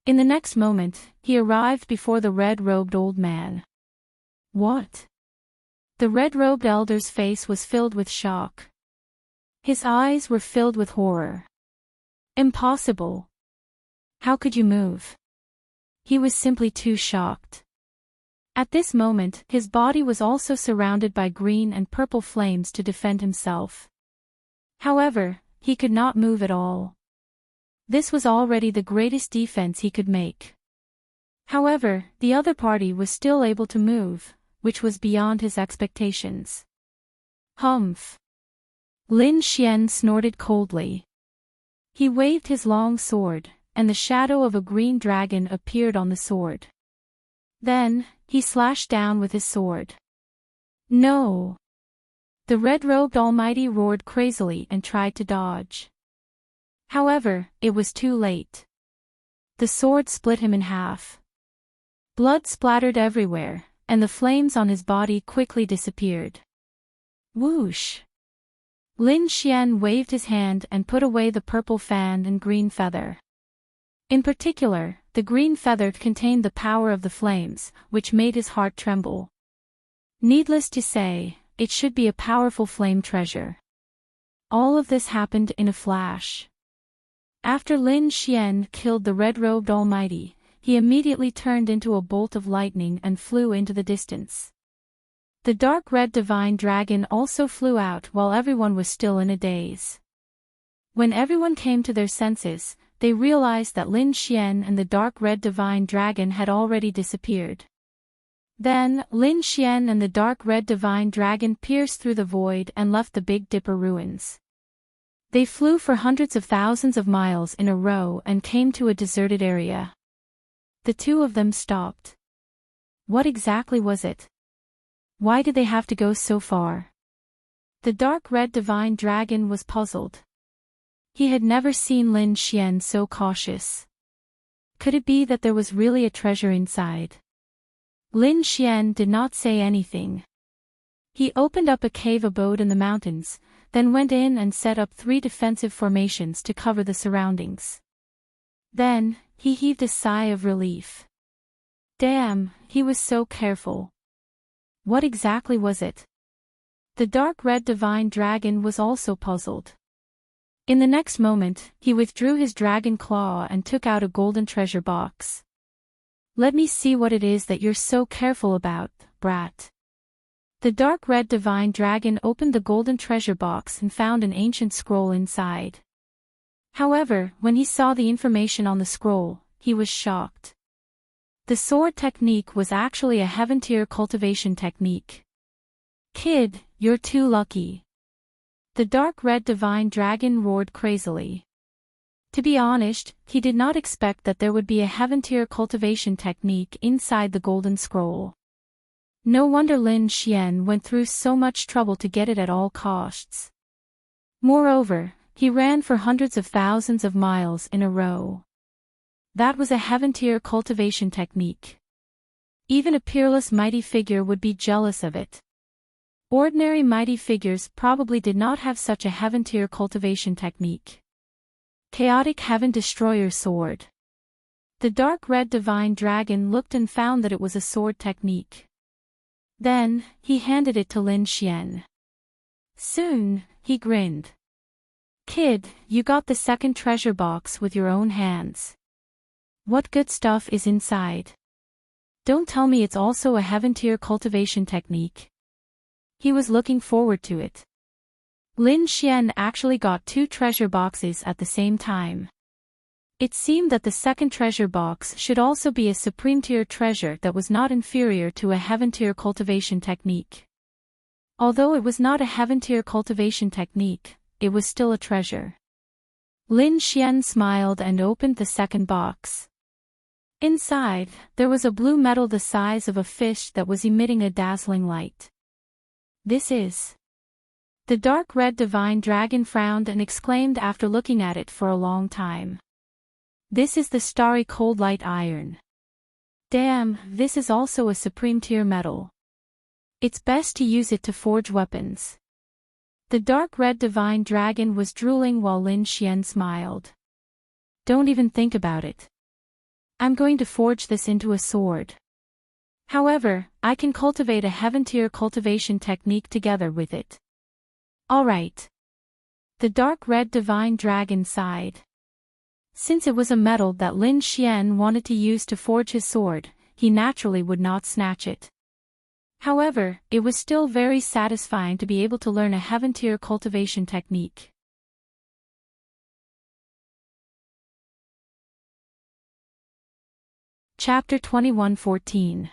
In the next moment, he arrived before the red-robed old man. What? The red-robed elder's face was filled with shock. His eyes were filled with horror. Impossible! How could you move? He was simply too shocked. At this moment, his body was also surrounded by green and purple flames to defend himself. However, he could not move at all. This was already the greatest defense he could make. However, the other party was still able to move, which was beyond his expectations. Humph! Lin Xian snorted coldly. He waved his long sword, and the shadow of a green dragon appeared on the sword. Then, he slashed down with his sword. No! The red-robed Almighty roared crazily and tried to dodge. However, it was too late. The sword split him in half. Blood splattered everywhere, and the flames on his body quickly disappeared. Whoosh! Lin Xian waved his hand and put away the purple fan and green feather. In particular, the green feather contained the power of the flames, which made his heart tremble. Needless to say, it should be a powerful flame treasure. All of this happened in a flash. After Lin Xian killed the red-robed Almighty, he immediately turned into a bolt of lightning and flew into the distance. The dark red divine dragon also flew out while everyone was still in a daze. When everyone came to their senses, they realized that Lin Xian and the dark red divine dragon had already disappeared. Then, Lin Xian and the dark red divine dragon pierced through the void and left the Big Dipper ruins. They flew for hundreds of thousands of miles in a row and came to a deserted area. The 2 of them stopped. What exactly was it? Why did they have to go so far? The dark red divine dragon was puzzled. He had never seen Lin Xian so cautious. Could it be that there was really a treasure inside? Lin Xian did not say anything. He opened up a cave abode in the mountains, then went in and set up 3 defensive formations to cover the surroundings. Then, he heaved a sigh of relief. Damn, he was so careful. What exactly was it? The dark red divine dragon was also puzzled. In the next moment, he withdrew his dragon claw and took out a golden treasure box. Let me see what it is that you're so careful about, brat. The dark red divine dragon opened the golden treasure box and found an ancient scroll inside. However, when he saw the information on the scroll, he was shocked. The sword technique was actually a heaven-tier cultivation technique. Kid, you're too lucky. The dark red divine dragon roared crazily. To be honest, he did not expect that there would be a heaven-tier cultivation technique inside the golden scroll. No wonder Lin Xian went through so much trouble to get it at all costs. Moreover, he ran for hundreds of thousands of miles in a row. That was a heaven-tier cultivation technique. Even a peerless mighty figure would be jealous of it. Ordinary mighty figures probably did not have such a heaven-tier cultivation technique. Chaotic Heaven Destroyer Sword. The dark red divine dragon looked and found that it was a sword technique. Then, he handed it to Lin Xian. Soon, he grinned. Kid, you got the second treasure box with your own hands. What good stuff is inside? Don't tell me it's also a heaven-tier cultivation technique. He was looking forward to it. Lin Xian actually got 2 treasure boxes at the same time. It seemed that the second treasure box should also be a supreme-tier treasure that was not inferior to a heaven-tier cultivation technique. Although it was not a heaven-tier cultivation technique, it was still a treasure. Lin Xian smiled and opened the second box. Inside, there was a blue metal the size of a fish that was emitting a dazzling light. This is... The dark red divine dragon frowned and exclaimed after looking at it for a long time. This is the starry cold light iron. Damn, this is also a supreme tier metal. It's best to use it to forge weapons. The dark red divine dragon was drooling while Lin Xian smiled. Don't even think about it. I'm going to forge this into a sword. However, I can cultivate a heaven tier cultivation technique together with it. Alright. The dark red divine dragon sighed. Since it was a metal that Lin Xian wanted to use to forge his sword, he naturally would not snatch it. However, it was still very satisfying to be able to learn a heaven tier cultivation technique. Chapter 21:14.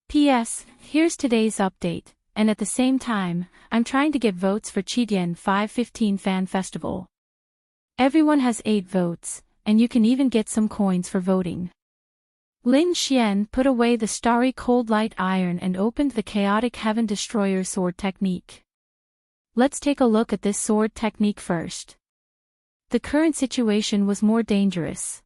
P.S. Here's today's update, and at the same time, I'm trying to get votes for Qidian 515 Fan Festival. Everyone has 8 votes, and you can even get some coins for voting. Lin Xian put away the starry cold light iron and opened the chaotic heaven destroyer sword technique. Let's take a look at this sword technique first. The current situation was more dangerous.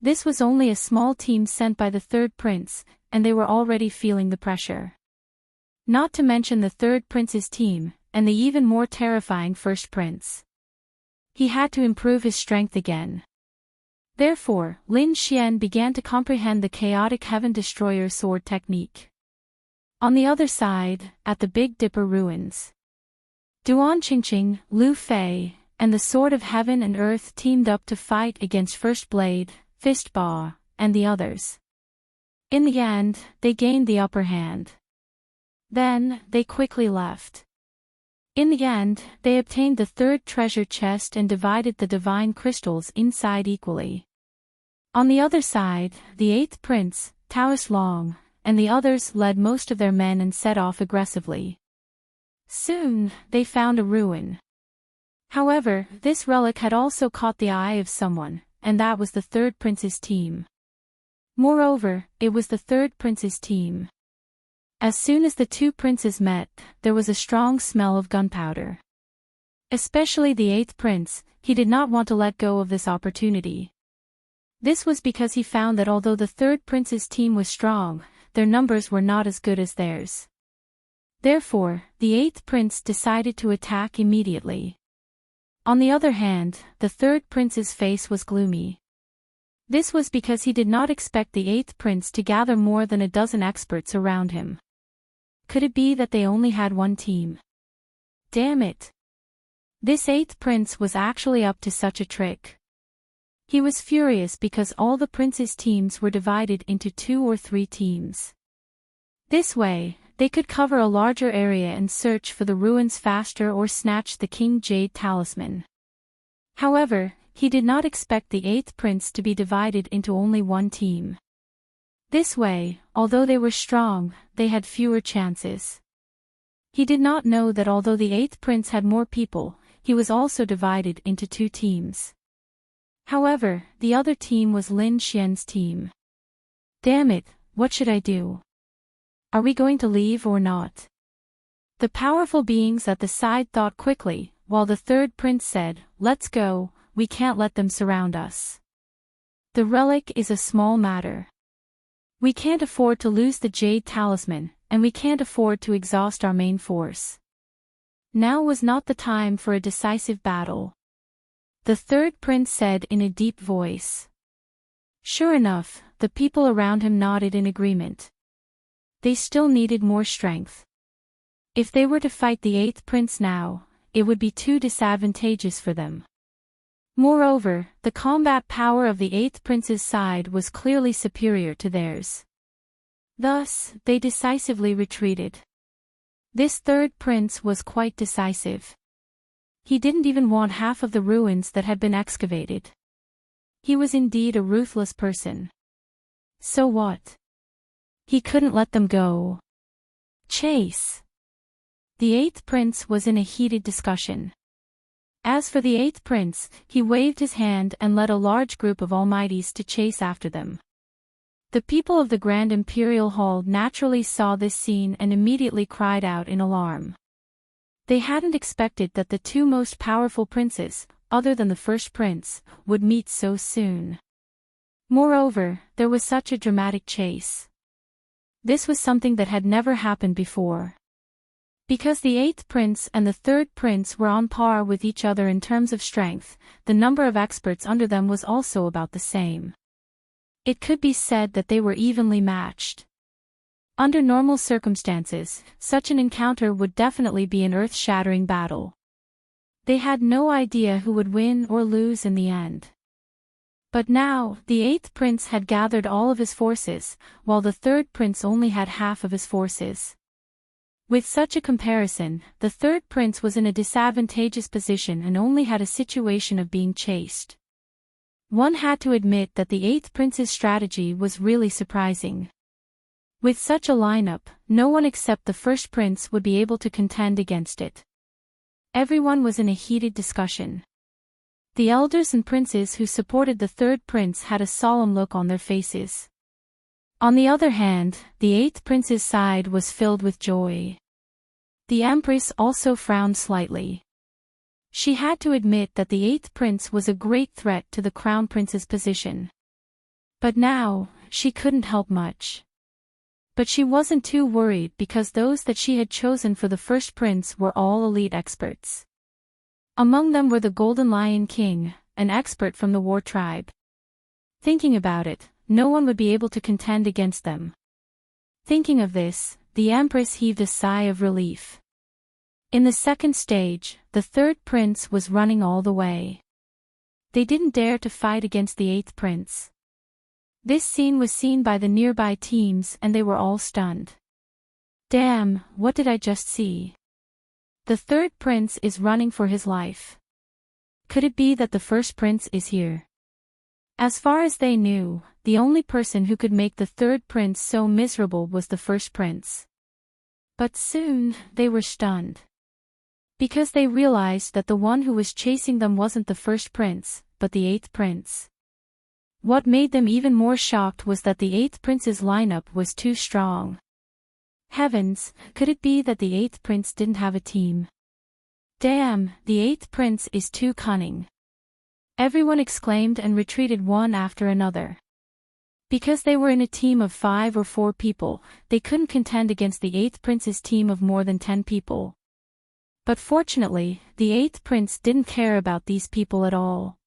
This was only a small team sent by the third prince, and they were already feeling the pressure. Not to mention the third prince's team, and the even more terrifying first prince. He had to improve his strength again. Therefore, Lin Xian began to comprehend the chaotic heaven destroyer sword technique. On the other side, at the Big Dipper ruins, Duan Qingqing, Lu Fei, and the Sword of Heaven and Earth teamed up to fight against First Blade, Fistball, and the others. In the end, they gained the upper hand. Then, they quickly left. In the end, they obtained the third treasure chest and divided the divine crystals inside equally. On the other side, the eighth prince, Taoist Long, and the others led most of their men and set off aggressively. Soon, they found a ruin. However, this relic had also caught the eye of someone, and that was the third prince's team. Moreover, it was the third prince's team. As soon as the two princes met, there was a strong smell of gunpowder. Especially the eighth prince, he did not want to let go of this opportunity. This was because he found that although the third prince's team was strong, their numbers were not as good as theirs. Therefore, the eighth prince decided to attack immediately. On the other hand, the third prince's face was gloomy. This was because he did not expect the eighth prince to gather more than a dozen experts around him. Could it be that they only had one team? Damn it! This eighth prince was actually up to such a trick. He was furious because all the prince's teams were divided into 2 or 3 teams. This way, they could cover a larger area and search for the ruins faster or snatch the King Jade Talisman. However, he did not expect the eighth prince to be divided into only one team. This way, although they were strong, they had fewer chances. He did not know that although the eighth prince had more people, he was also divided into 2 teams. However, the other team was Lin Xian's team. Damn it, what should I do? Are we going to leave or not? The powerful beings at the side thought quickly, while the third prince said, "Let's go, we can't let them surround us. The relic is a small matter. We can't afford to lose the Jade Talisman, and we can't afford to exhaust our main force. Now was not the time for a decisive battle." The third prince said in a deep voice. Sure enough, the people around him nodded in agreement. They still needed more strength. If they were to fight the eighth prince now, it would be too disadvantageous for them. Moreover, the combat power of the eighth prince's side was clearly superior to theirs. Thus, they decisively retreated. This third prince was quite decisive. He didn't even want half of the ruins that had been excavated. He was indeed a ruthless person. So what? He couldn't let them go. Chase. The eighth prince was in a heated discussion. As for the eighth prince, he waved his hand and led a large group of almighties to chase after them. The people of the Grand Imperial Hall naturally saw this scene and immediately cried out in alarm. They hadn't expected that the two most powerful princes, other than the first prince, would meet so soon. Moreover, there was such a dramatic chase. This was something that had never happened before. Because the eighth prince and the third prince were on par with each other in terms of strength, the number of experts under them was also about the same. It could be said that they were evenly matched. Under normal circumstances, such an encounter would definitely be an earth-shattering battle. They had no idea who would win or lose in the end. But now, the eighth prince had gathered all of his forces, while the third prince only had half of his forces. With such a comparison, the third prince was in a disadvantageous position and only had a situation of being chased. One had to admit that the eighth prince's strategy was really surprising. With such a lineup, no one except the first prince would be able to contend against it. Everyone was in a heated discussion. The elders and princes who supported the third prince had a solemn look on their faces. On the other hand, the eighth prince's side was filled with joy. The empress also frowned slightly. She had to admit that the eighth prince was a great threat to the crown prince's position. But now, she couldn't help much. But she wasn't too worried because those that she had chosen for the first prince were all elite experts. Among them were the Golden Lion King, an expert from the war tribe. Thinking about it, no one would be able to contend against them. Thinking of this, the empress heaved a sigh of relief. In the second stage, the third prince was running all the way. They didn't dare to fight against the eighth prince. This scene was seen by the nearby teams and they were all stunned. Damn, what did I just see? The third prince is running for his life. Could it be that the first prince is here? As far as they knew, the only person who could make the third prince so miserable was the first prince. But soon, they were stunned. Because they realized that the one who was chasing them wasn't the first prince, but the eighth prince. What made them even more shocked was that the eighth prince's lineup was too strong. Heavens, could it be that the eighth prince didn't have a team? Damn, the eighth prince is too cunning. Everyone exclaimed and retreated one after another. Because they were in a team of 5 or 4 people, they couldn't contend against the eighth prince's team of more than 10 people. But fortunately, the eighth prince didn't care about these people at all.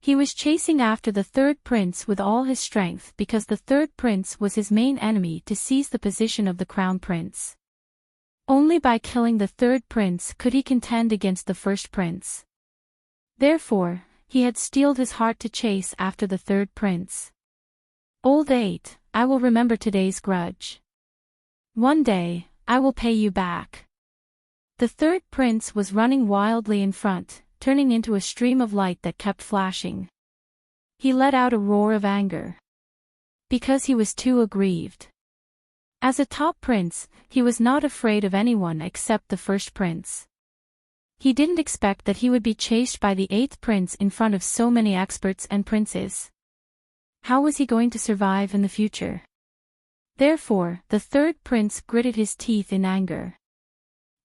He was chasing after the third prince with all his strength because the third prince was his main enemy to seize the position of the crown prince. Only by killing the third prince could he contend against the first prince. Therefore, he had steeled his heart to chase after the third prince. Old eight, I will remember today's grudge. One day, I will pay you back. The third prince was running wildly in front, turning into a stream of light that kept flashing. He let out a roar of anger. Because he was too aggrieved. As a top prince, he was not afraid of anyone except the first prince. He didn't expect that he would be chased by the eighth prince in front of so many experts and princes. How was he going to survive in the future? Therefore, the third prince gritted his teeth in anger.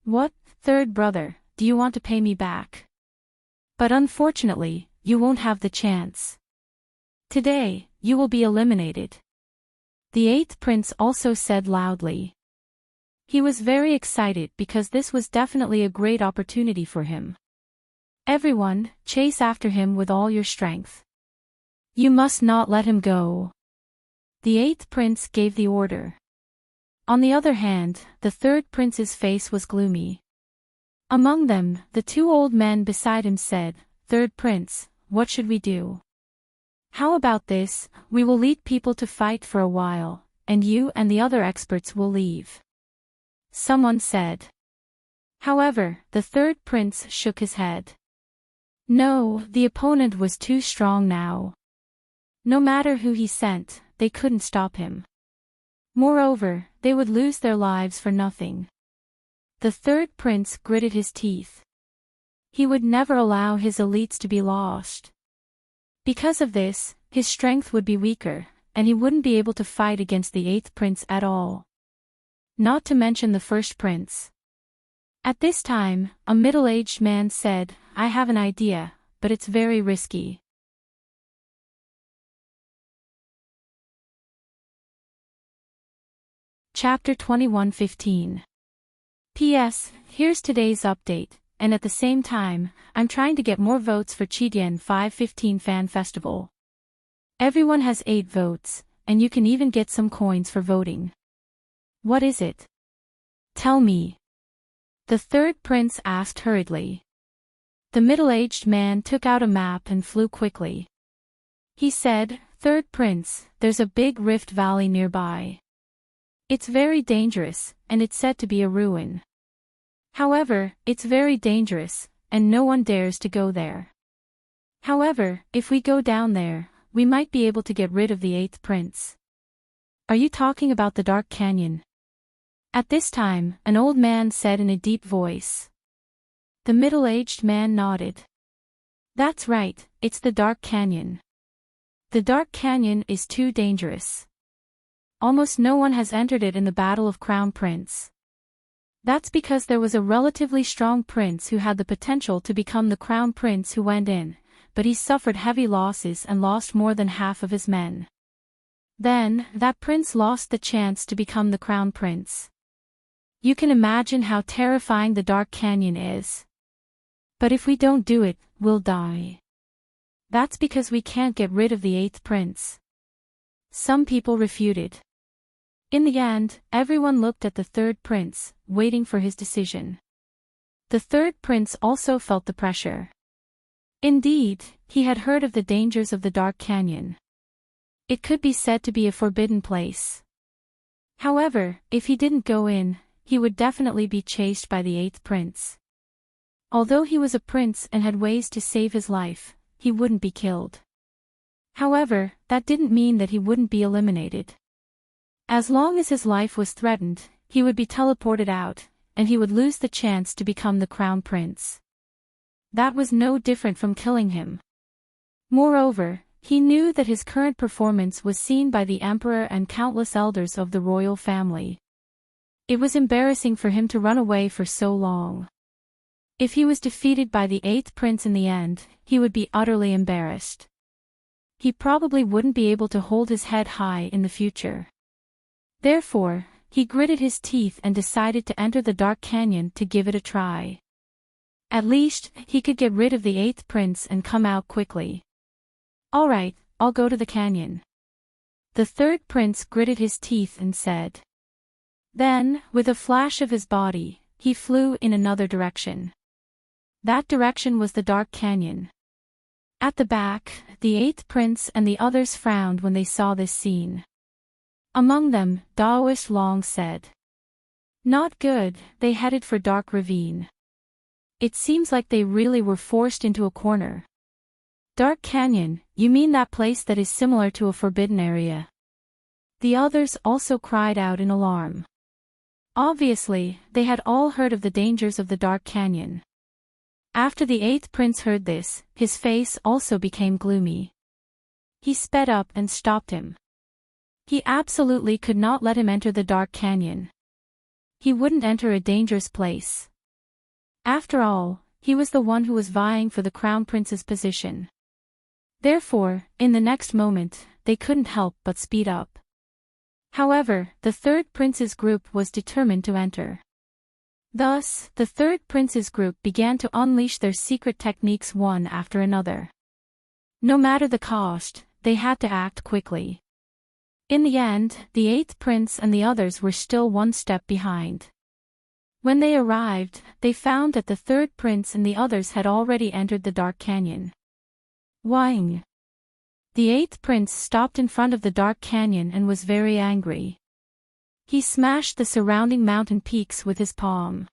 What, third brother, do you want to pay me back? But unfortunately, you won't have the chance. Today, you will be eliminated. The eighth prince also said loudly. He was very excited because this was definitely a great opportunity for him. Everyone, chase after him with all your strength. You must not let him go. The eighth prince gave the order. On the other hand, the third prince's face was gloomy. Among them, the 2 old men beside him said, "Third prince, what should we do? How about this, we will lead people to fight for a while, and you and the other experts will leave." Someone said. However, the third prince shook his head. No, the opponent was too strong now. No matter who he sent, they couldn't stop him. Moreover, they would lose their lives for nothing. The third prince gritted his teeth. He would never allow his elites to be lost. Because of this, his strength would be weaker, and he wouldn't be able to fight against the 8th prince at all. Not to mention the first prince. At this time, a middle-aged man said, "I have an idea, but it's very risky." Chapter 21:15. P.S. Here's today's update, and at the same time, I'm trying to get more votes for Chidian 515 Fan Festival. Everyone has 8 votes, and you can even get some coins for voting. What is it? Tell me. The 3rd prince asked hurriedly. The middle-aged man took out a map and flew quickly. He said, "3rd prince, there's a big rift valley nearby. It's very dangerous, and it's said to be a ruin. However, it's very dangerous, and no one dares to go there. However, if we go down there, we might be able to get rid of the 8th prince." Are you talking about the Dark Canyon? At this time, an old man said in a deep voice. The middle-aged man nodded. That's right, it's the Dark Canyon. The Dark Canyon is too dangerous. Almost no one has entered it in the Battle of Crown Prince. That's because there was a relatively strong prince who had the potential to become the crown prince who went in, but he suffered heavy losses and lost more than half of his men. Then, that prince lost the chance to become the crown prince. You can imagine how terrifying the Dark Canyon is. But if we don't do it, we'll die. That's because we can't get rid of the 8th prince. Some people refuted. In the end, everyone looked at the 3rd prince, waiting for his decision. The 3rd prince also felt the pressure. Indeed, he had heard of the dangers of the Dark Canyon. It could be said to be a forbidden place. However, if he didn't go in, he would definitely be chased by the 8th prince. Although he was a prince and had ways to save his life, he wouldn't be killed. However, that didn't mean that he wouldn't be eliminated. As long as his life was threatened, he would be teleported out, and he would lose the chance to become the crown prince. That was no different from killing him. Moreover, he knew that his current performance was seen by the emperor and countless elders of the royal family. It was embarrassing for him to run away for so long. If he was defeated by the 8th prince in the end, he would be utterly embarrassed. He probably wouldn't be able to hold his head high in the future. Therefore, he gritted his teeth and decided to enter the Dark Canyon to give it a try. At least, he could get rid of the 8th prince and come out quickly. Alright, I'll go to the canyon. The 3rd prince gritted his teeth and said. Then, with a flash of his body, he flew in another direction. That direction was the Dark Canyon. At the back, the 8th prince and the others frowned when they saw this scene. Among them, Daoist Long said. Not good, they headed for Dark Ravine. It seems like they really were forced into a corner. Dark Canyon, you mean that place that is similar to a forbidden area? The others also cried out in alarm. Obviously, they had all heard of the dangers of the Dark Canyon. After the 8th prince heard this, his face also became gloomy. He sped up and stopped him. He absolutely could not let him enter the Dark Canyon. He wouldn't enter a dangerous place. After all, he was the one who was vying for the crown prince's position. Therefore, in the next moment, they couldn't help but speed up. However, the 3rd prince's group was determined to enter. Thus, the 3rd prince's group began to unleash their secret techniques one after another. No matter the cost, they had to act quickly. In the end, the 8th prince and the others were still one step behind. When they arrived, they found that the 3rd prince and the others had already entered the Dark Canyon. Whing! The 8th prince stopped in front of the Dark Canyon and was very angry. He smashed the surrounding mountain peaks with his palm.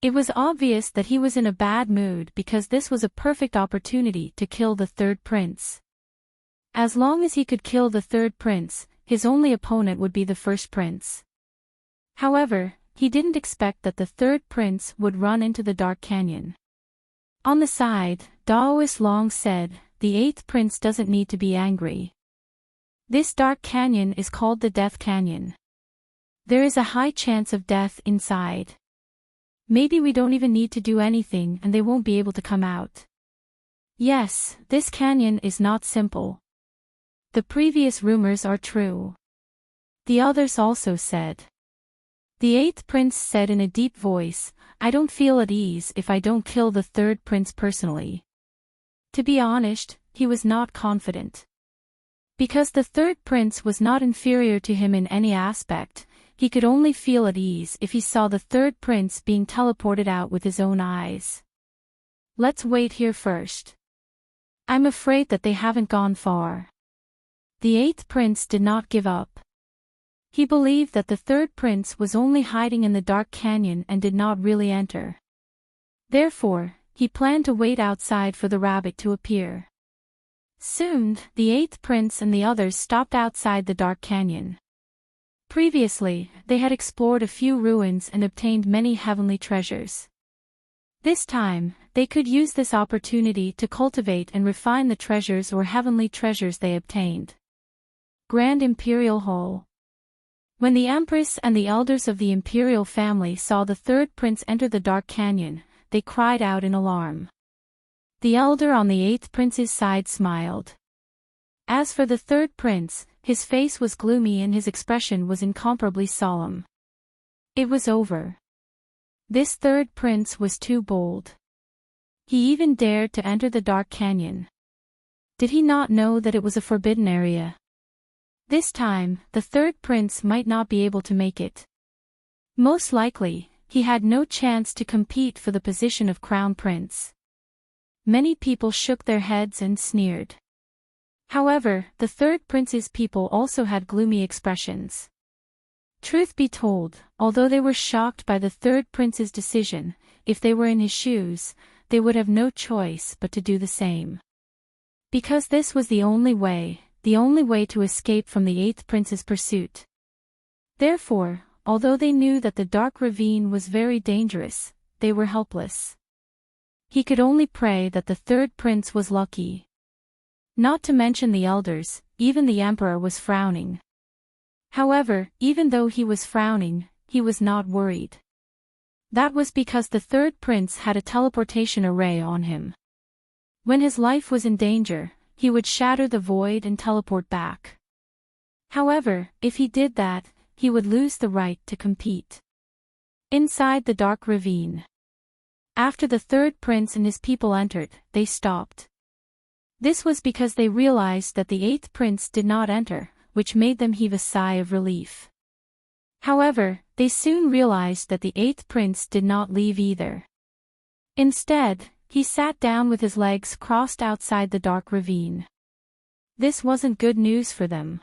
It was obvious that he was in a bad mood because this was a perfect opportunity to kill the 3rd prince. As long as he could kill the 3rd prince, his only opponent would be the 1st prince. However, he didn't expect that the 3rd prince would run into the Dark Canyon. On the side, Daoist Long said, "The eighth prince doesn't need to be angry. This dark canyon is called the Death Canyon. There is a high chance of death inside. Maybe we don't even need to do anything and they won't be able to come out. Yes, this canyon is not simple. The previous rumors are true." The others also said. The eighth prince said in a deep voice, "I don't feel at ease if I don't kill the third prince personally." To be honest, he was not confident. Because the third prince was not inferior to him in any aspect, he could only feel at ease if he saw the third prince being teleported out with his own eyes. "Let's wait here first. I'm afraid that they haven't gone far." The eighth prince did not give up. He believed that the third prince was only hiding in the dark canyon and did not really enter. Therefore, he planned to wait outside for the rabbit to appear. Soon, the eighth prince and the others stopped outside the dark canyon. Previously, they had explored a few ruins and obtained many heavenly treasures. This time, they could use this opportunity to cultivate and refine the treasures or heavenly treasures they obtained. Grand Imperial Hall. When the Empress and the elders of the imperial family saw the third prince enter the dark canyon, they cried out in alarm. The elder on the eighth prince's side smiled. As for the third prince, his face was gloomy and his expression was incomparably solemn. It was over. This third prince was too bold. He even dared to enter the dark canyon. Did he not know that it was a forbidden area? This time, the third prince might not be able to make it. Most likely, he had no chance to compete for the position of crown prince. Many people shook their heads and sneered. However, the third prince's people also had gloomy expressions. Truth be told, although they were shocked by the third prince's decision, if they were in his shoes, they would have no choice but to do the same. Because this was the only way to escape from the eighth prince's pursuit. Therefore, although they knew that the dark ravine was very dangerous, they were helpless. He could only pray that the third prince was lucky. Not to mention the elders, even the emperor was frowning. However, even though he was frowning, he was not worried. That was because the third prince had a teleportation array on him. When his life was in danger, he would shatter the void and teleport back. However, if he did that, he would lose the right to compete. Inside the dark ravine. After the third prince and his people entered, they stopped. This was because they realized that the eighth prince did not enter, which made them heave a sigh of relief. However, they soon realized that the eighth prince did not leave either. Instead, he sat down with his legs crossed outside the dark ravine. This wasn't good news for them.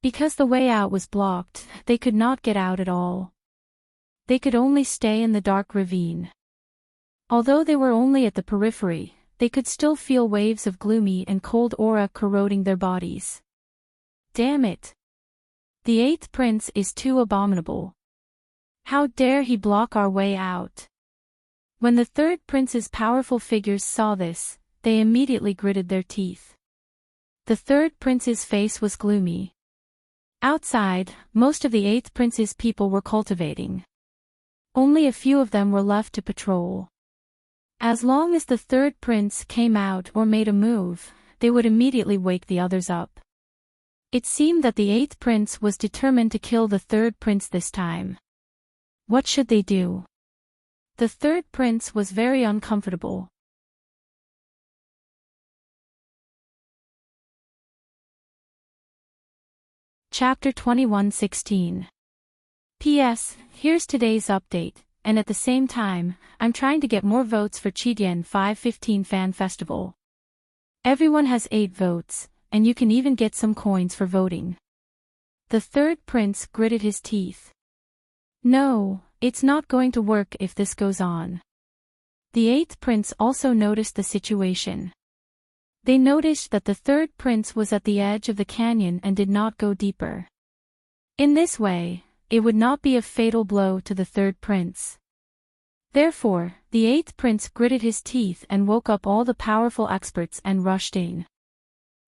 Because the way out was blocked, they could not get out at all. They could only stay in the dark ravine. Although they were only at the periphery, they could still feel waves of gloomy and cold aura corroding their bodies. Damn it! The eighth prince is too abominable. How dare he block our way out? When the third prince's powerful figures saw this, they immediately gritted their teeth. The third prince's face was gloomy. Outside, most of the eighth prince's people were cultivating. Only a few of them were left to patrol. As long as the third prince came out or made a move, they would immediately wake the others up. It seemed that the eighth prince was determined to kill the third prince this time. What should they do? The third prince was very uncomfortable. Chapter 21:16. P.S. Here's today's update, and at the same time, I'm trying to get more votes for Chidian 515 Fan Festival. Everyone has 8 votes, and you can even get some coins for voting. The third prince gritted his teeth. No, it's not going to work if this goes on. The eighth prince also noticed the situation. They noticed that the third prince was at the edge of the canyon and did not go deeper. In this way, it would not be a fatal blow to the third prince. Therefore, the eighth prince gritted his teeth and woke up all the powerful experts and rushed in.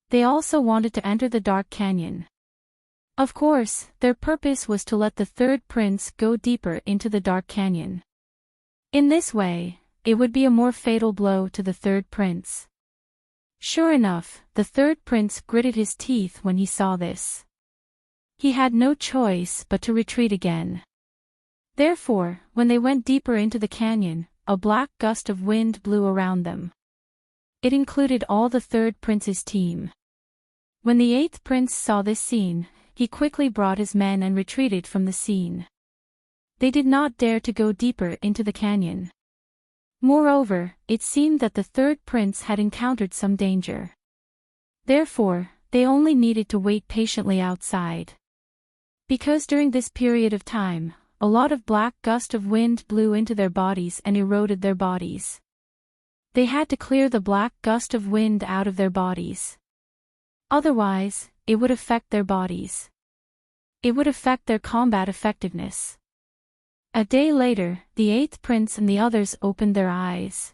They also wanted to enter the dark canyon. Of course, their purpose was to let the third prince go deeper into the dark canyon. In this way, it would be a more fatal blow to the third prince. Sure enough, the third prince gritted his teeth when he saw this. He had no choice but to retreat again. Therefore, when they went deeper into the canyon, a black gust of wind blew around them. It included all the third prince's team. When the eighth prince saw this scene, he quickly brought his men and retreated from the scene. They did not dare to go deeper into the canyon. Moreover, it seemed that the third prince had encountered some danger. Therefore, they only needed to wait patiently outside. Because during this period of time, a lot of black gust of wind blew into their bodies and eroded their bodies. They had to clear the black gust of wind out of their bodies. Otherwise, it would affect their bodies. It would affect their combat effectiveness. A day later, the eighth prince and the others opened their eyes.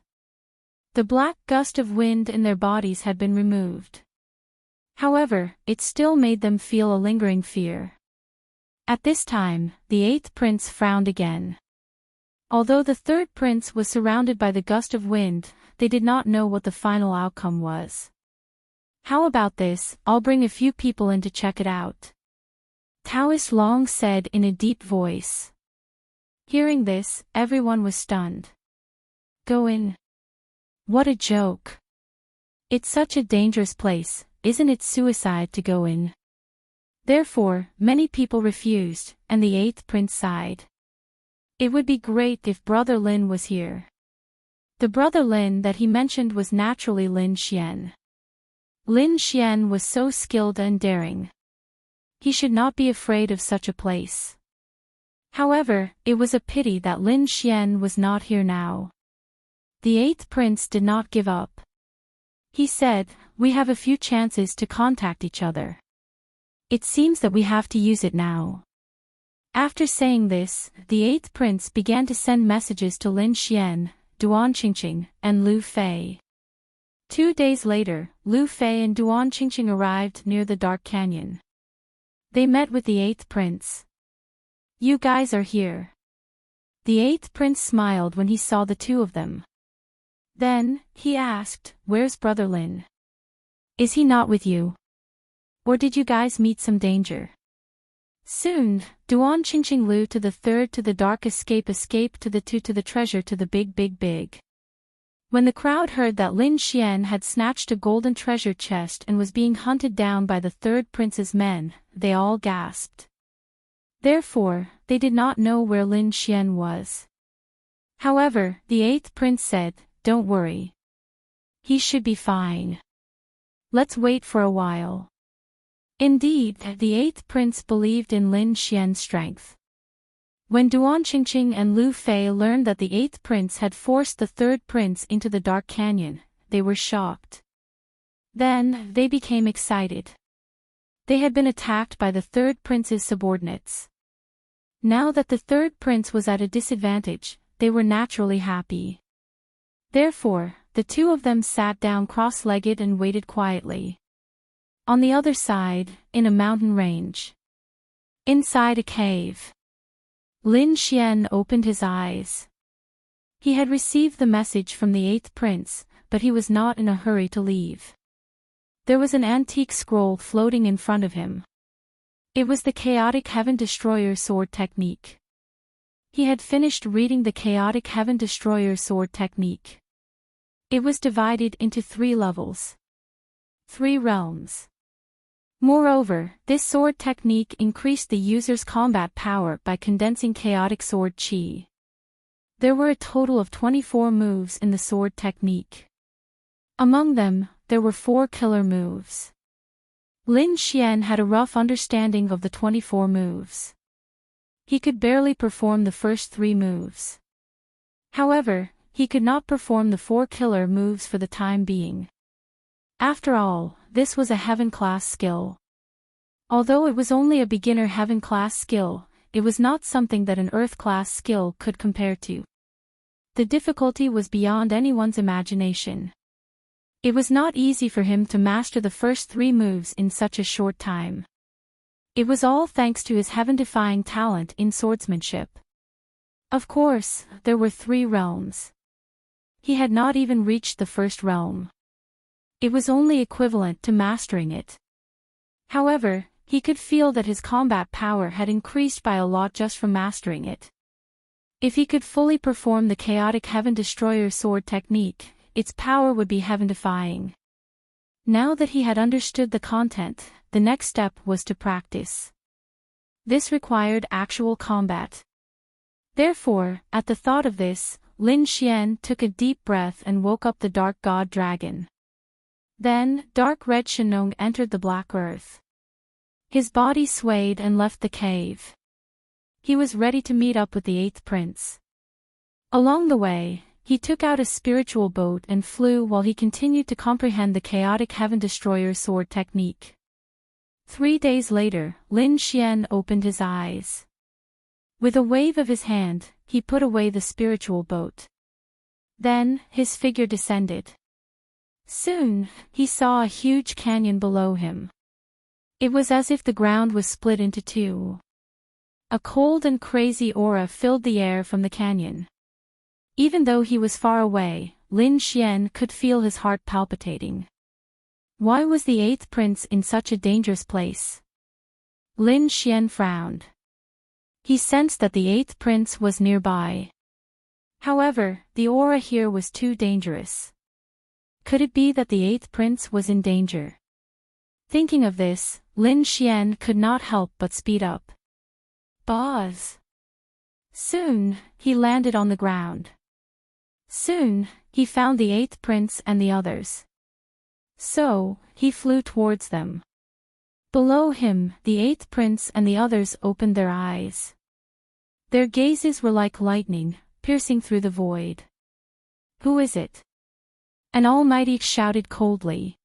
The black gust of wind in their bodies had been removed. However, it still made them feel a lingering fear. At this time, the eighth prince frowned again. Although the third prince was surrounded by the gust of wind, they did not know what the final outcome was. How about this? I'll bring a few people in to check it out. Taoist Long said in a deep voice. Hearing this, everyone was stunned. Go in. What a joke. It's such a dangerous place, isn't it suicide to go in? Therefore, many people refused, and the eighth prince sighed. It would be great if Brother Lin was here. The Brother Lin that he mentioned was naturally Lin Xian. Lin Xian was so skilled and daring. He should not be afraid of such a place. However, it was a pity that Lin Xian was not here now. The eighth prince did not give up. He said, "We have a few chances to contact each other. It seems that we have to use it now." After saying this, the eighth prince began to send messages to Lin Xian, Duan Qingqing, and Lu Fei. 2 days later, Lu Fei and Duan Qingqing arrived near the dark canyon. They met with the eighth prince. "You guys are here." The eighth prince smiled when he saw the two of them. Then, he asked, "Where's Brother Lin? Is he not with you? Or did you guys meet some danger?" Soon, Duan Qingqing Lu to the third to the dark escape to the two to the treasure to the big. When the crowd heard that Lin Xian had snatched a golden treasure chest and was being hunted down by the third prince's men, they all gasped. Therefore, they did not know where Lin Xian was. However, the eighth prince said, "Don't worry. He should be fine. Let's wait for a while." Indeed, the eighth prince believed in Lin Xian's strength. When Duan Qingqing and Lu Fei learned that the eighth prince had forced the third prince into the dark canyon, they were shocked. Then, they became excited. They had been attacked by the third prince's subordinates. Now that the third prince was at a disadvantage, they were naturally happy. Therefore, the two of them sat down cross-legged and waited quietly. On the other side, in a mountain range. Inside a cave. Lin Xian opened his eyes. He had received the message from the eighth prince, but he was not in a hurry to leave. There was an antique scroll floating in front of him. It was the Chaotic Heaven Destroyer sword technique. He had finished reading the Chaotic Heaven Destroyer sword technique. It was divided into 3 levels. 3 realms. Moreover, this sword technique increased the user's combat power by condensing chaotic sword chi. There were a total of 24 moves in the sword technique. Among them, there were 4 killer moves. Lin Xian had a rough understanding of the 24 moves. He could barely perform the first 3 moves. However, he could not perform the 4 killer moves for the time being. After all, this was a heaven-class skill. Although it was only a beginner heaven-class skill, it was not something that an earth-class skill could compare to. The difficulty was beyond anyone's imagination. It was not easy for him to master the first 3 moves in such a short time. It was all thanks to his heaven-defying talent in swordsmanship. Of course, there were 3 realms. He had not even reached the first realm. It was only equivalent to mastering it. However, he could feel that his combat power had increased by a lot just from mastering it. If he could fully perform the chaotic Heaven Destroyer sword technique, its power would be heaven-defying. Now that he had understood the content, the next step was to practice. This required actual combat. Therefore, at the thought of this, Lin Xian took a deep breath and woke up the dark god dragon. Then, dark red Shenong entered the black earth. His body swayed and left the cave. He was ready to meet up with the 8th prince. Along the way, he took out a spiritual boat and flew while he continued to comprehend the chaotic Heaven Destroyer sword technique. 3 days later, Lin Xian opened his eyes. With a wave of his hand, he put away the spiritual boat. Then, his figure descended. Soon, he saw a huge canyon below him. It was as if the ground was split into 2. A cold and crazy aura filled the air from the canyon. Even though he was far away, Lin Xian could feel his heart palpitating. Why was the 8th prince in such a dangerous place? Lin Xian frowned. He sensed that the 8th prince was nearby. However, the aura here was too dangerous. Could it be that the 8th prince was in danger? Thinking of this, Lin Xian could not help but speed up. Buzz! Soon, he landed on the ground. Soon, he found the 8th prince and the others. So, he flew towards them. Below him, the 8th prince and the others opened their eyes. Their gazes were like lightning, piercing through the void. Who is it? An almighty shouted coldly.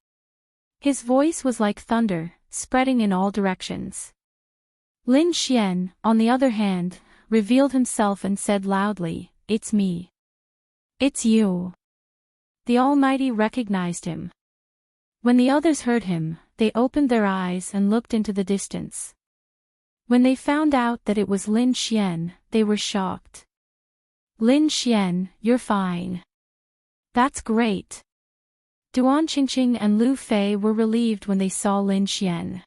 His voice was like thunder, spreading in all directions. Lin Xian, on the other hand, revealed himself and said loudly, "It's me. It's you." The Almighty recognized him. When the others heard him, they opened their eyes and looked into the distance. When they found out that it was Lin Xian, they were shocked. "Lin Xian, you're fine. That's great." Duan Qingqing and Lu Fei were relieved when they saw Lin Xian.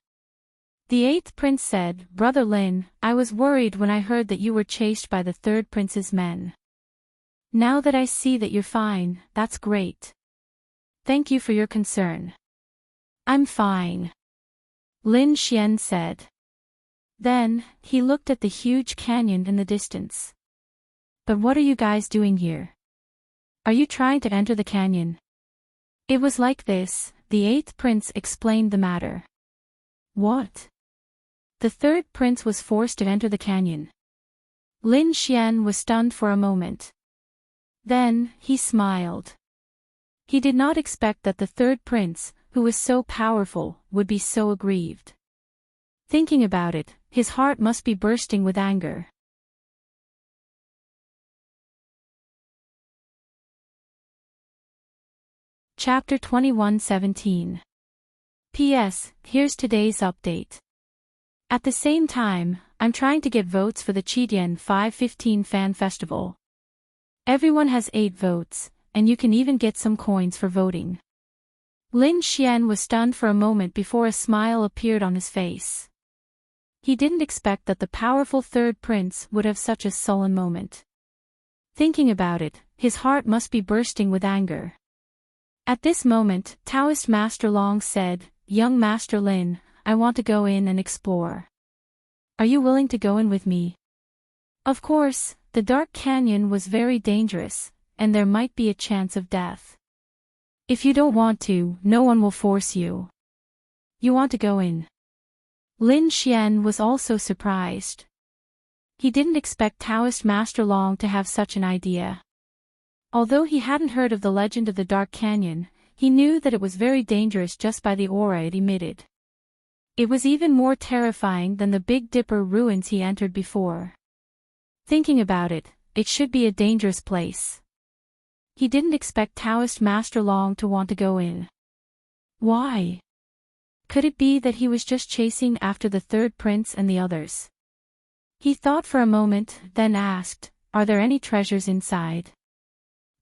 The 8th prince said, "Brother Lin, I was worried when I heard that you were chased by the 3rd prince's men. Now that I see that you're fine, that's great. Thank you for your concern." "I'm fine," Lin Xian said. Then, he looked at the huge canyon in the distance. "But what are you guys doing here? Are you trying to enter the canyon?" It was like this, the 8th prince explained the matter. "What?" The 3rd prince was forced to enter the canyon. Lin Xian was stunned for a moment. Then, he smiled. He did not expect that the 3rd prince, who was so powerful, would be so aggrieved. Thinking about it, his heart must be bursting with anger. Chapter 21:17. P.S. Here's today's update. At the same time, I'm trying to get votes for the Qidian 515 Fan Festival. Everyone has 8 votes, and you can even get some coins for voting. Lin Xian was stunned for a moment before a smile appeared on his face. He didn't expect that the powerful 3rd prince would have such a sullen moment. Thinking about it, his heart must be bursting with anger. At this moment, Taoist Master Long said, "Young Master Lin, I want to go in and explore. Are you willing to go in with me?" Of course, the dark canyon was very dangerous, and there might be a chance of death. If you don't want to, no one will force you. You want to go in? Lin Xian was also surprised. He didn't expect Taoist Master Long to have such an idea. Although he hadn't heard of the legend of the Dark Canyon, he knew that it was very dangerous just by the aura it emitted. It was even more terrifying than the Big Dipper ruins he entered before. Thinking about it, it should be a dangerous place. He didn't expect Taoist Master Long to want to go in. Why? Could it be that he was just chasing after the third prince and the others? He thought for a moment, then asked, "Are there any treasures inside?"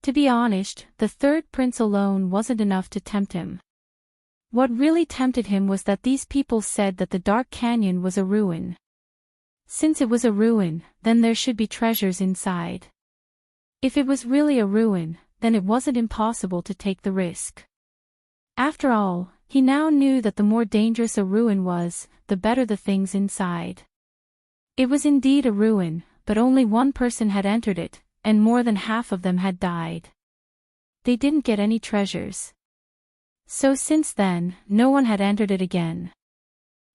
To be honest, the third prince alone wasn't enough to tempt him. What really tempted him was that these people said that the Dark Canyon was a ruin. Since it was a ruin, then there should be treasures inside. If it was really a ruin, then it wasn't impossible to take the risk. After all, he now knew that the more dangerous a ruin was, the better the things inside. It was indeed a ruin, but only one person had entered it, and more than half of them had died. They didn't get any treasures. So since then, no one had entered it again.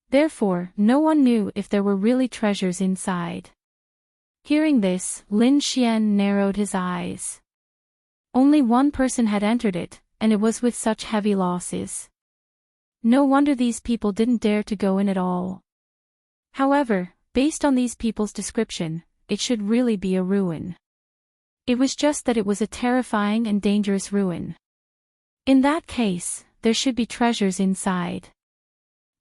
Therefore, no one knew if there were really treasures inside. Hearing this, Lin Xian narrowed his eyes. Only one person had entered it, and it was with such heavy losses. No wonder these people didn't dare to go in at all. However, based on these people's description, it should really be a ruin. It was just that it was a terrifying and dangerous ruin. In that case, there should be treasures inside.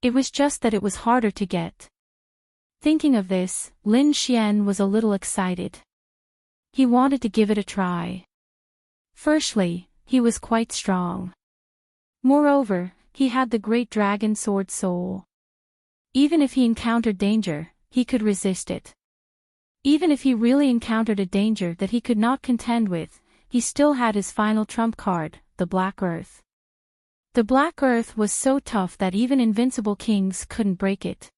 It was just that it was harder to get. Thinking of this, Lin Xian was a little excited. He wanted to give it a try. Firstly, he was quite strong. Moreover, he had the great dragon sword soul. Even if he encountered danger, he could resist it. Even if he really encountered a danger that he could not contend with, he still had his final trump card, the Black Earth. The Black Earth was so tough that even invincible kings couldn't break it.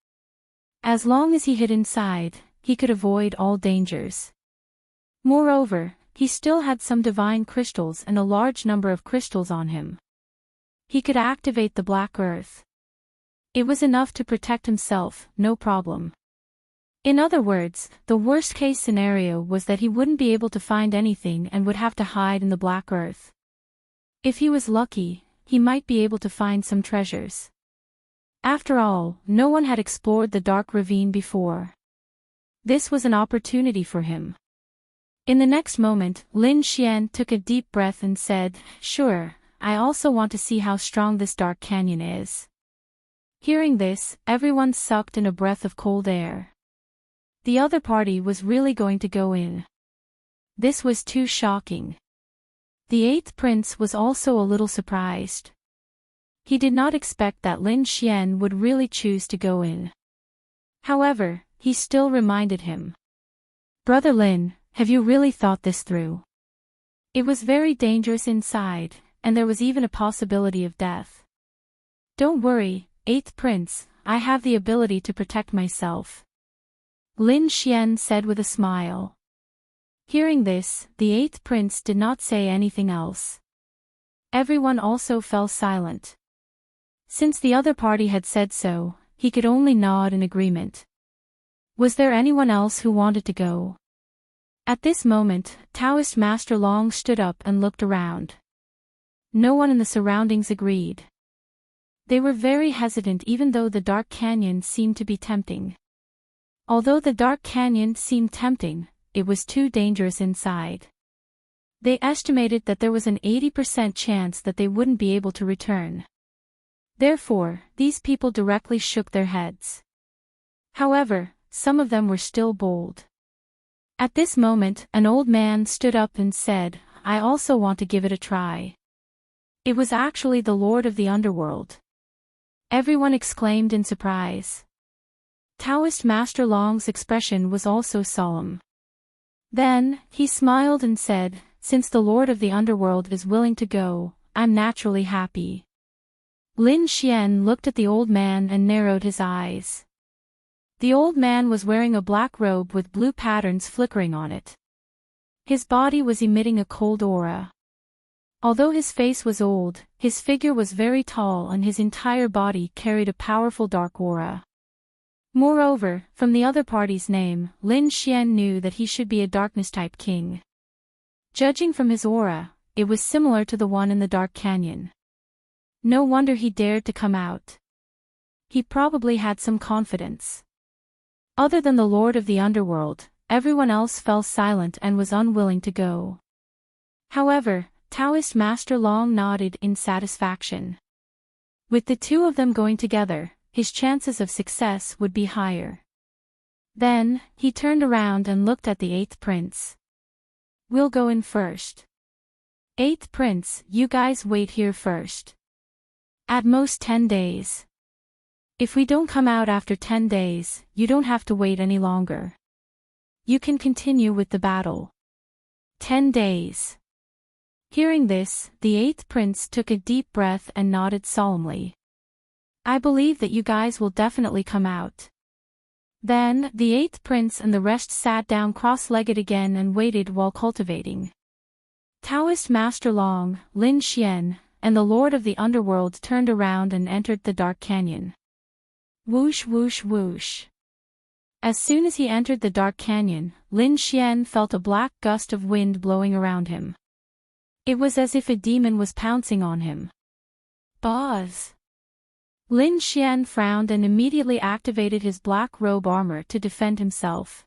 As long as he hid inside, he could avoid all dangers. Moreover, he still had some divine crystals and a large number of crystals on him. He could activate the Black Earth. It was enough to protect himself, no problem. In other words, the worst-case scenario was that he wouldn't be able to find anything and would have to hide in the Black Earth. If he was lucky, he might be able to find some treasures. After all, no one had explored the Dark Ravine before. This was an opportunity for him. In the next moment, Lin Xian took a deep breath and said, "Sure, I also want to see how strong this Dark Canyon is." Hearing this, everyone sucked in a breath of cold air. The other party was really going to go in. This was too shocking. The eighth prince was also a little surprised. He did not expect that Lin Xian would really choose to go in. However, he still reminded him. "Brother Lin, have you really thought this through? It was very dangerous inside, and there was even a possibility of death. Don't worry, eighth prince, I have the ability to protect myself," Lin Xian said with a smile. Hearing this, the eighth prince did not say anything else. Everyone also fell silent. Since the other party had said so, he could only nod in agreement. Was there anyone else who wanted to go? At this moment, Taoist Master Long stood up and looked around. No one in the surroundings agreed. They were very hesitant even though the Dark Canyon seemed to be tempting. Although the Dark Canyon seemed tempting, it was too dangerous inside. They estimated that there was an 80% chance that they wouldn't be able to return. Therefore, these people directly shook their heads. However, some of them were still bold. At this moment, an old man stood up and said, "I also want to give it a try." It was actually the Lord of the Underworld. Everyone exclaimed in surprise. Taoist Master Long's expression was also solemn. Then, he smiled and said, "Since the Lord of the Underworld is willing to go, I'm naturally happy." Lin Xian looked at the old man and narrowed his eyes. The old man was wearing a black robe with blue patterns flickering on it. His body was emitting a cold aura. Although his face was old, his figure was very tall and his entire body carried a powerful dark aura. Moreover, from the other party's name, Lin Xian knew that he should be a darkness-type king. Judging from his aura, it was similar to the one in the Dark Canyon. No wonder he dared to come out. He probably had some confidence. Other than the Lord of the Underworld, everyone else fell silent and was unwilling to go. However, Taoist Master Long nodded in satisfaction. With the two of them going together, his chances of success would be higher. Then, he turned around and looked at the 8th prince. We'll go in first. 8th prince, you guys wait here first. At most 10 days. If we don't come out after 10 days, you don't have to wait any longer. You can continue with the battle. 10 days. Hearing this, the 8th prince took a deep breath and nodded solemnly. I believe that you guys will definitely come out. Then, the 8th prince and the rest sat down cross-legged again and waited while cultivating. Taoist Master Long, Lin Xian, and the Lord of the Underworld turned around and entered the dark canyon. Whoosh whoosh whoosh. As soon as he entered the dark canyon, Lin Xian felt a black gust of wind blowing around him. It was as if a demon was pouncing on him. Buzz! Lin Xian frowned and immediately activated his black robe armor to defend himself.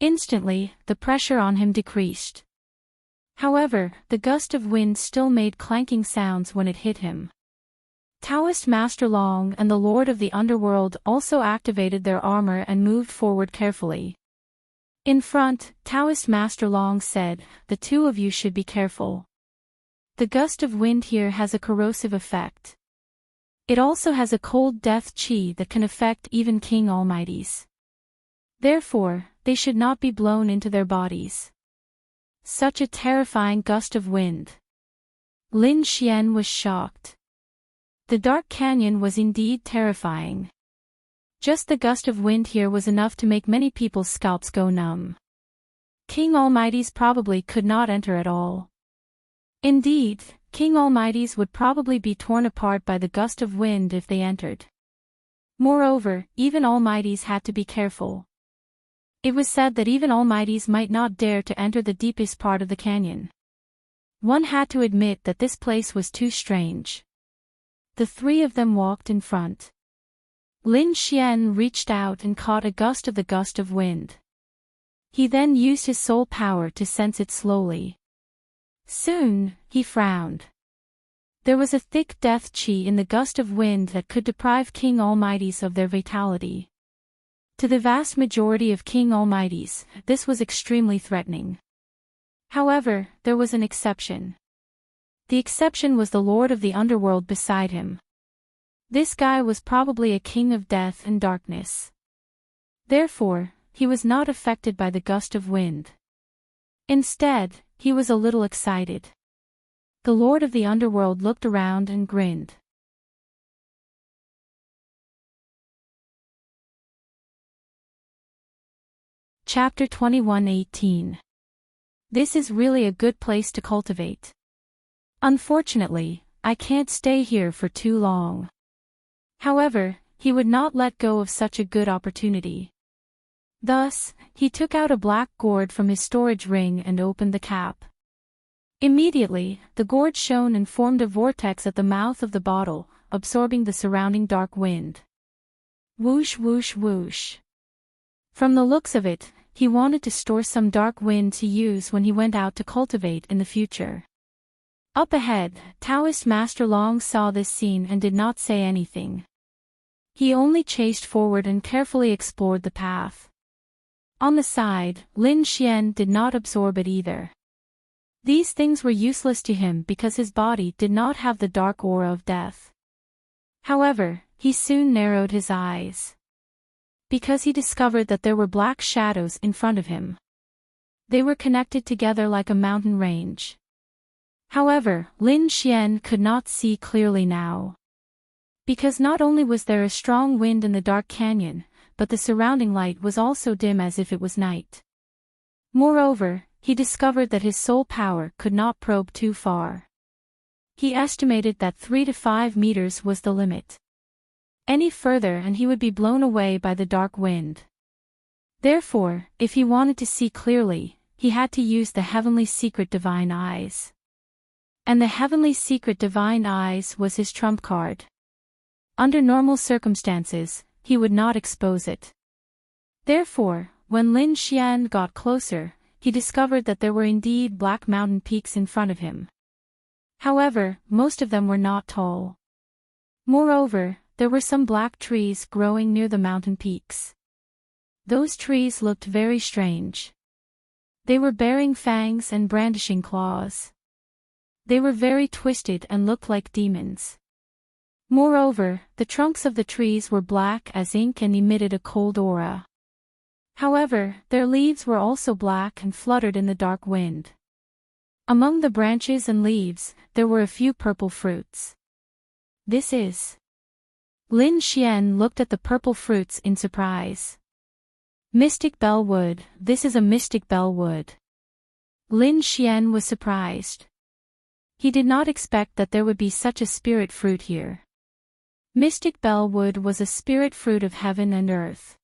Instantly, the pressure on him decreased. However, the gust of wind still made clanking sounds when it hit him. Taoist Master Long and the Lord of the Underworld also activated their armor and moved forward carefully. In front, Taoist Master Long said, "The two of you should be careful. The gust of wind here has a corrosive effect. It also has a cold death chi that can affect even King Almighties. Therefore, they should not be blown into their bodies." Such a terrifying gust of wind. Lin Xian was shocked. The dark canyon was indeed terrifying. Just the gust of wind here was enough to make many people's scalps go numb. King Almighties probably could not enter at all. Indeed, King Almighties would probably be torn apart by the gust of wind if they entered. Moreover, even Almighties had to be careful. It was said that even Almighties might not dare to enter the deepest part of the canyon. One had to admit that this place was too strange. The three of them walked in front. Lin Xian reached out and caught a gust of wind. He then used his soul power to sense it slowly. Soon, he frowned. There was a thick death chi in the gust of wind that could deprive King Almighties of their vitality. To the vast majority of King Almighties, this was extremely threatening. However, there was an exception. The exception was the Lord of the Underworld beside him. This guy was probably a king of death and darkness. Therefore, he was not affected by the gust of wind. Instead, he was a little excited. The Lord of the Underworld looked around and grinned. Chapter 21:18. This is really a good place to cultivate. Unfortunately, I can't stay here for too long. However, he would not let go of such a good opportunity. Thus, he took out a black gourd from his storage ring and opened the cap. Immediately, the gourd shone and formed a vortex at the mouth of the bottle, absorbing the surrounding dark wind. Whoosh whoosh whoosh. From the looks of it, he wanted to store some dark wind to use when he went out to cultivate in the future. Up ahead, Taoist Master Long saw this scene and did not say anything. He only chased forward and carefully explored the path. On the side, Lin Xian did not absorb it either. These things were useless to him because his body did not have the dark aura of death. However, he soon narrowed his eyes. Because he discovered that there were black shadows in front of him. They were connected together like a mountain range. However, Lin Xian could not see clearly now. Because not only was there a strong wind in the dark canyon, but the surrounding light was also dim as if it was night. Moreover, he discovered that his soul power could not probe too far. He estimated that 3 to 5 meters was the limit. Any further and he would be blown away by the dark wind. Therefore, if he wanted to see clearly, he had to use the Heavenly Secret Divine Eyes. And the Heavenly Secret Divine Eyes was his trump card. Under normal circumstances, he would not expose it. Therefore, when Lin Xian got closer, he discovered that there were indeed black mountain peaks in front of him. However, most of them were not tall. Moreover, there were some black trees growing near the mountain peaks. Those trees looked very strange. They were bearing fangs and brandishing claws. They were very twisted and looked like demons. Moreover, the trunks of the trees were black as ink and emitted a cold aura. However, their leaves were also black and fluttered in the dark wind. Among the branches and leaves, there were a few purple fruits. This is. Lin Xian looked at the purple fruits in surprise. Mystic Bell Wood, this is a Mystic Bell Wood. Lin Xian was surprised. He did not expect that there would be such a spirit fruit here. Mystic Bell Wood was a spirit fruit of heaven and earth.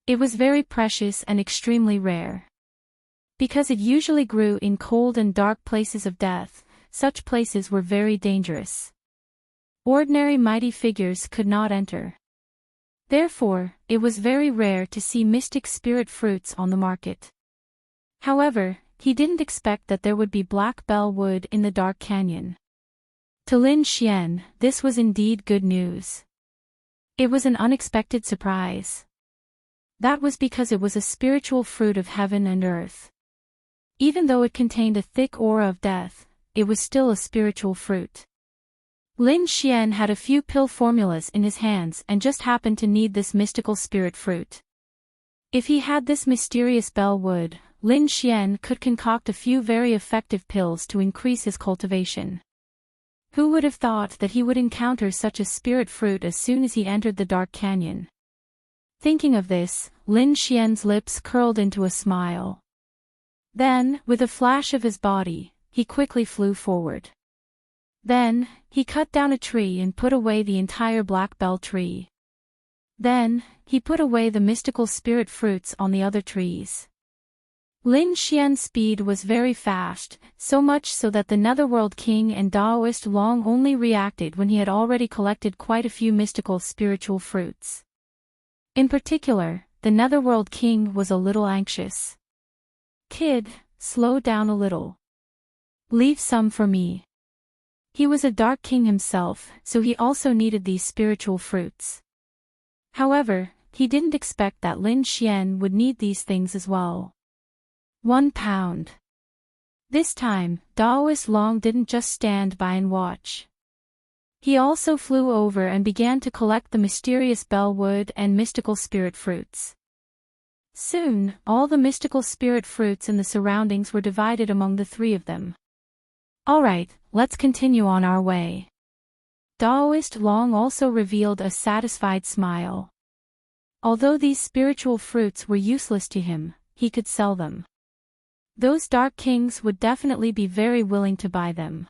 It was very precious and extremely rare. Because it usually grew in cold and dark places of death, such places were very dangerous. Ordinary mighty figures could not enter. Therefore, it was very rare to see mystic spirit fruits on the market. However, he didn't expect that there would be black bell wood in the dark canyon. To Lin Xian, this was indeed good news. It was an unexpected surprise. That was because it was a spiritual fruit of heaven and earth. Even though it contained a thick aura of death, it was still a spiritual fruit. Lin Xian had a few pill formulas in his hands and just happened to need this mystical spirit fruit. If he had this mysterious bell wood, Lin Xian could concoct a few very effective pills to increase his cultivation. Who would have thought that he would encounter such a spirit fruit as soon as he entered the dark canyon? Thinking of this, Lin Xian's lips curled into a smile. Then, with a flash of his body, he quickly flew forward. Then, he cut down a tree and put away the entire black bell tree. Then, he put away the mystical spirit fruits on the other trees. Lin Xian's speed was very fast, so much so that the Netherworld King and Taoist Long only reacted when he had already collected quite a few mystical spiritual fruits. In particular, the Netherworld King was a little anxious. "Kid, slow down a little. Leave some for me." He was a Dark King himself, so he also needed these spiritual fruits. However, he didn't expect that Lin Xian would need these things as well. 1 pound. This time, Taoist Long didn't just stand by and watch. He also flew over and began to collect the mysterious bell wood and mystical spirit fruits. Soon, all the mystical spirit fruits in the surroundings were divided among the three of them. "Alright, let's continue on our way." Taoist Long also revealed a satisfied smile. Although these spiritual fruits were useless to him, he could sell them. Those Dark Kings would definitely be very willing to buy them.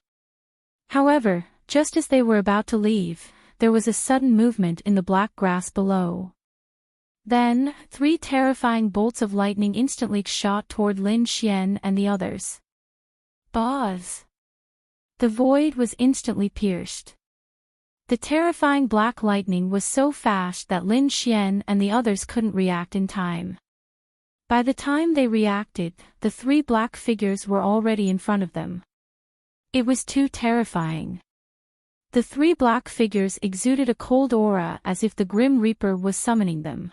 However, just as they were about to leave, there was a sudden movement in the black grass below. Then, 3 terrifying bolts of lightning instantly shot toward Lin Xian and the others. Buzz! The void was instantly pierced. The terrifying black lightning was so fast that Lin Xian and the others couldn't react in time. By the time they reacted, the 3 black figures were already in front of them. It was too terrifying. The 3 black figures exuded a cold aura as if the Grim Reaper was summoning them.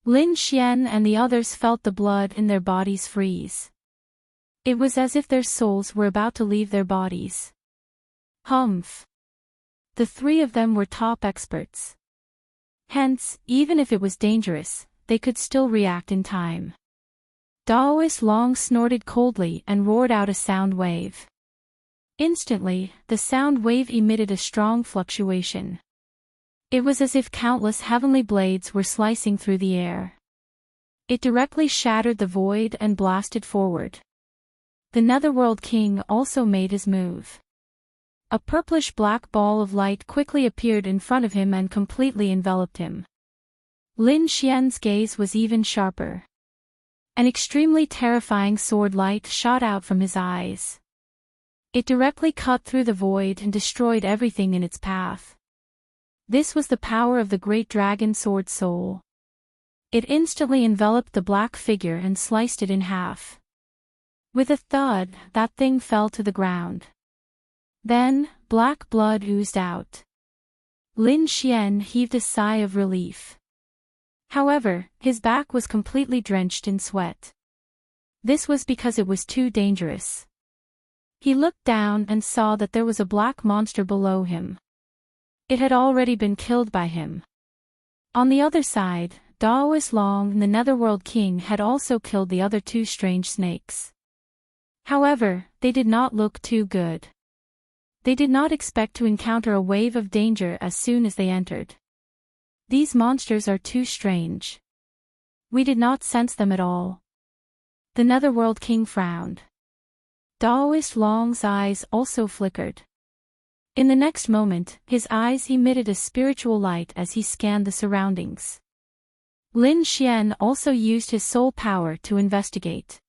Lin Xian and the others felt the blood in their bodies freeze. It was as if their souls were about to leave their bodies. Humph! The 3 of them were top experts. Hence, even if it was dangerous, they could still react in time. Taoist Long snorted coldly and roared out a sound wave. Instantly, the sound wave emitted a strong fluctuation. It was as if countless heavenly blades were slicing through the air. It directly shattered the void and blasted forward. The Netherworld King also made his move. A purplish-black ball of light quickly appeared in front of him and completely enveloped him. Lin Xian's gaze was even sharper. An extremely terrifying sword light shot out from his eyes. It directly cut through the void and destroyed everything in its path. This was the power of the great dragon sword soul. It instantly enveloped the black figure and sliced it in half. With a thud, that thing fell to the ground. Then, black blood oozed out. Lin Xian heaved a sigh of relief. However, his back was completely drenched in sweat. This was because it was too dangerous. He looked down and saw that there was a black monster below him. It had already been killed by him. On the other side, Daoist Long and the Netherworld King had also killed the other two strange snakes. However, they did not look too good. They did not expect to encounter a wave of danger as soon as they entered. These monsters are too strange. We did not sense them at all. The Netherworld King frowned. Daoist Long's eyes also flickered. In the next moment, his eyes emitted a spiritual light as he scanned the surroundings. Lin Xian also used his soul power to investigate.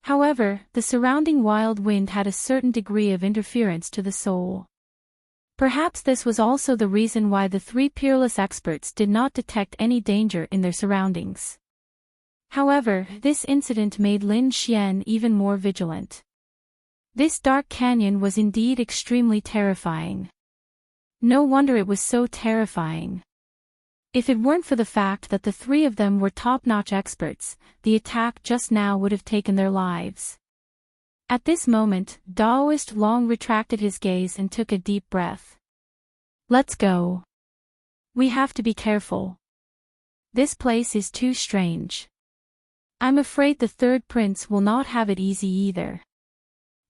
However, the surrounding wild wind had a certain degree of interference to the soul. Perhaps this was also the reason why the three peerless experts did not detect any danger in their surroundings. However, this incident made Lin Xian even more vigilant. This dark canyon was indeed extremely terrifying. No wonder it was so terrifying. If it weren't for the fact that the three of them were top-notch experts, the attack just now would have taken their lives. At this moment, Daoist Long retracted his gaze and took a deep breath. Let's go. We have to be careful. This place is too strange. I'm afraid the third prince will not have it easy either.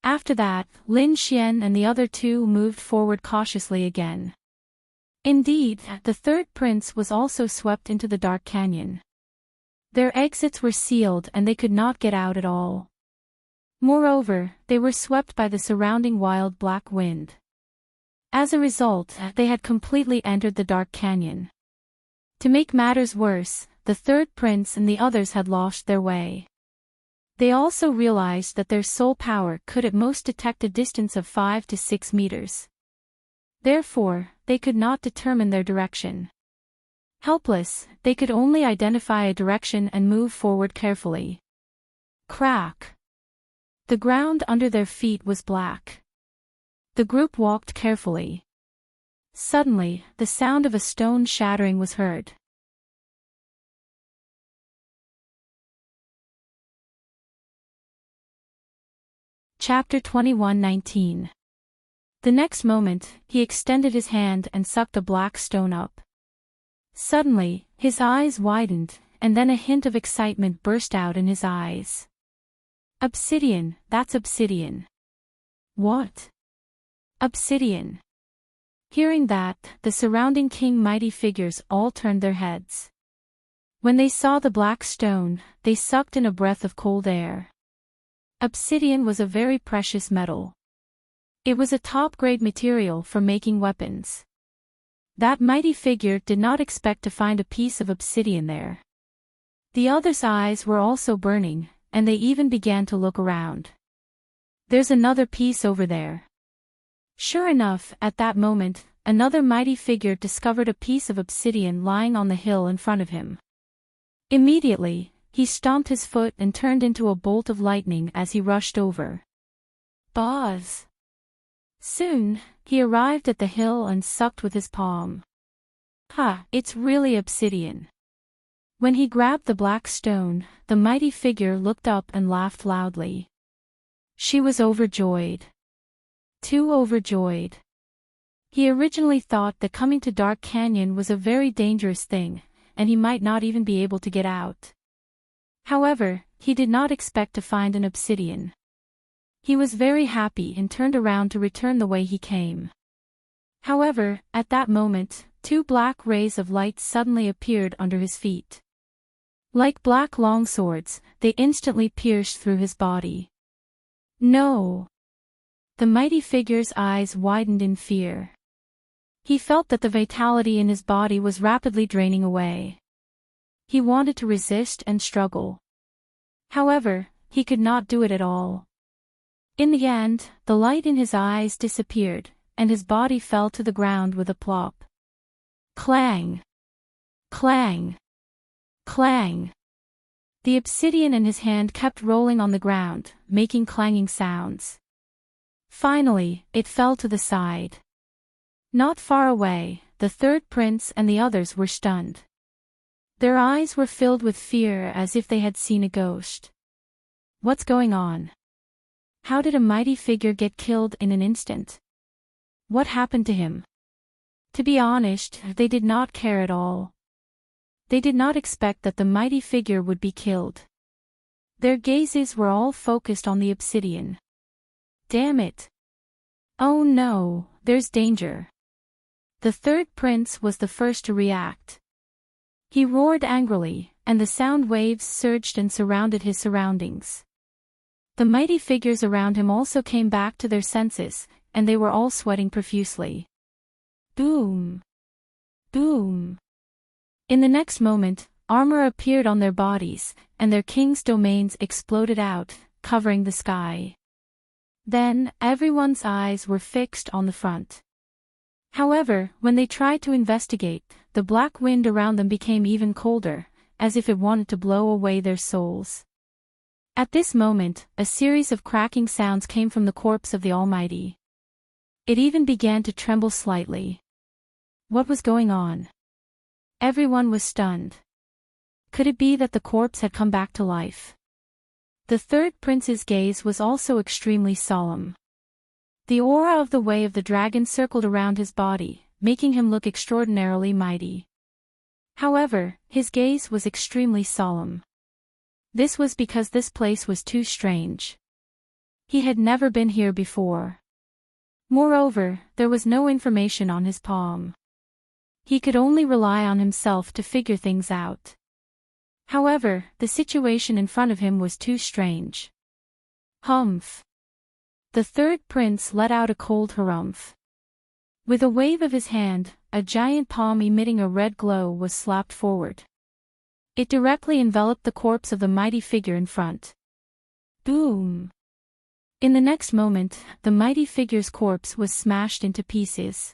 After that, Lin Xian and the other two moved forward cautiously again. Indeed, the third prince was also swept into the dark canyon. Their exits were sealed and they could not get out at all. Moreover, they were swept by the surrounding wild black wind. As a result, they had completely entered the dark canyon. To make matters worse, the third prince and the others had lost their way. They also realized that their soul power could at most detect a distance of 5 to 6 meters. Therefore, they could not determine their direction. Helpless, they could only identify a direction and move forward carefully. Crack! The ground under their feet was black. The group walked carefully. Suddenly, the sound of a stone shattering was heard. Chapter 21:19. The next moment, he extended his hand and sucked a black stone up. Suddenly, his eyes widened, and then a hint of excitement burst out in his eyes. Obsidian, that's obsidian. What? Obsidian. Hearing that, the surrounding king mighty figures all turned their heads. When they saw the black stone, they sucked in a breath of cold air. Obsidian was a very precious metal. It was a top-grade material for making weapons. That mighty figure did not expect to find a piece of obsidian there. The others' eyes were also burning, and they even began to look around. There's another piece over there. Sure enough, at that moment, another mighty figure discovered a piece of obsidian lying on the hill in front of him. Immediately, he stomped his foot and turned into a bolt of lightning as he rushed over. Buzz! Soon, he arrived at the hill and sucked with his palm. Ha, it's really obsidian. When he grabbed the black stone, the mighty figure looked up and laughed loudly. She was overjoyed. Too overjoyed. He originally thought that coming to Dark Canyon was a very dangerous thing, and he might not even be able to get out. However, he did not expect to find an obsidian. He was very happy and turned around to return the way he came. However, at that moment, two black rays of light suddenly appeared under his feet. Like black long swords, they instantly pierced through his body. No! The mighty figure's eyes widened in fear. He felt that the vitality in his body was rapidly draining away. He wanted to resist and struggle. However, he could not do it at all. In the end, the light in his eyes disappeared, and his body fell to the ground with a plop. Clang! Clang! Clang! The obsidian in his hand kept rolling on the ground, making clanging sounds. Finally, it fell to the side. Not far away, the third prince and the others were stunned. Their eyes were filled with fear as if they had seen a ghost. What's going on? How did a mighty figure get killed in an instant? What happened to him? To be honest, they did not care at all. They did not expect that the mighty figure would be killed. Their gazes were all focused on the obsidian. Damn it! Oh no, there's danger. The third prince was the first to react. He roared angrily, and the sound waves surged and surrounded his surroundings. The mighty figures around him also came back to their senses, and they were all sweating profusely. Boom! Boom! In the next moment, armor appeared on their bodies, and their king's domains exploded out, covering the sky. Then, everyone's eyes were fixed on the front. However, when they tried to investigate, the black wind around them became even colder, as if it wanted to blow away their souls. At this moment, a series of cracking sounds came from the corpse of the Almighty. It even began to tremble slightly. What was going on? Everyone was stunned. Could it be that the corpse had come back to life? The third prince's gaze was also extremely solemn. The aura of the Way of the Dragon circled around his body, making him look extraordinarily mighty. However, his gaze was extremely solemn. This was because this place was too strange. He had never been here before. Moreover, there was no information on his palm. He could only rely on himself to figure things out. However, the situation in front of him was too strange. Humph! The third prince let out a cold harumph. With a wave of his hand, a giant palm emitting a red glow was slapped forward. It directly enveloped the corpse of the mighty figure in front. Boom! In the next moment, the mighty figure's corpse was smashed into pieces.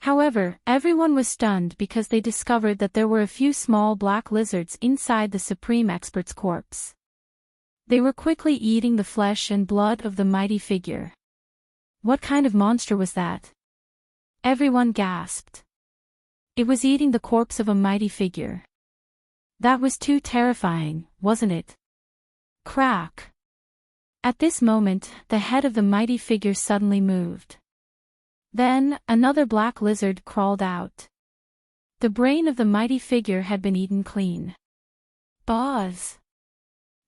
However, everyone was stunned because they discovered that there were a few small black lizards inside the Supreme Expert's corpse. They were quickly eating the flesh and blood of the mighty figure. What kind of monster was that? Everyone gasped. It was eating the corpse of a mighty figure. That was too terrifying, wasn't it? Crack! At this moment, the head of the mighty figure suddenly moved. Then, another black lizard crawled out. The brain of the mighty figure had been eaten clean. Buzz!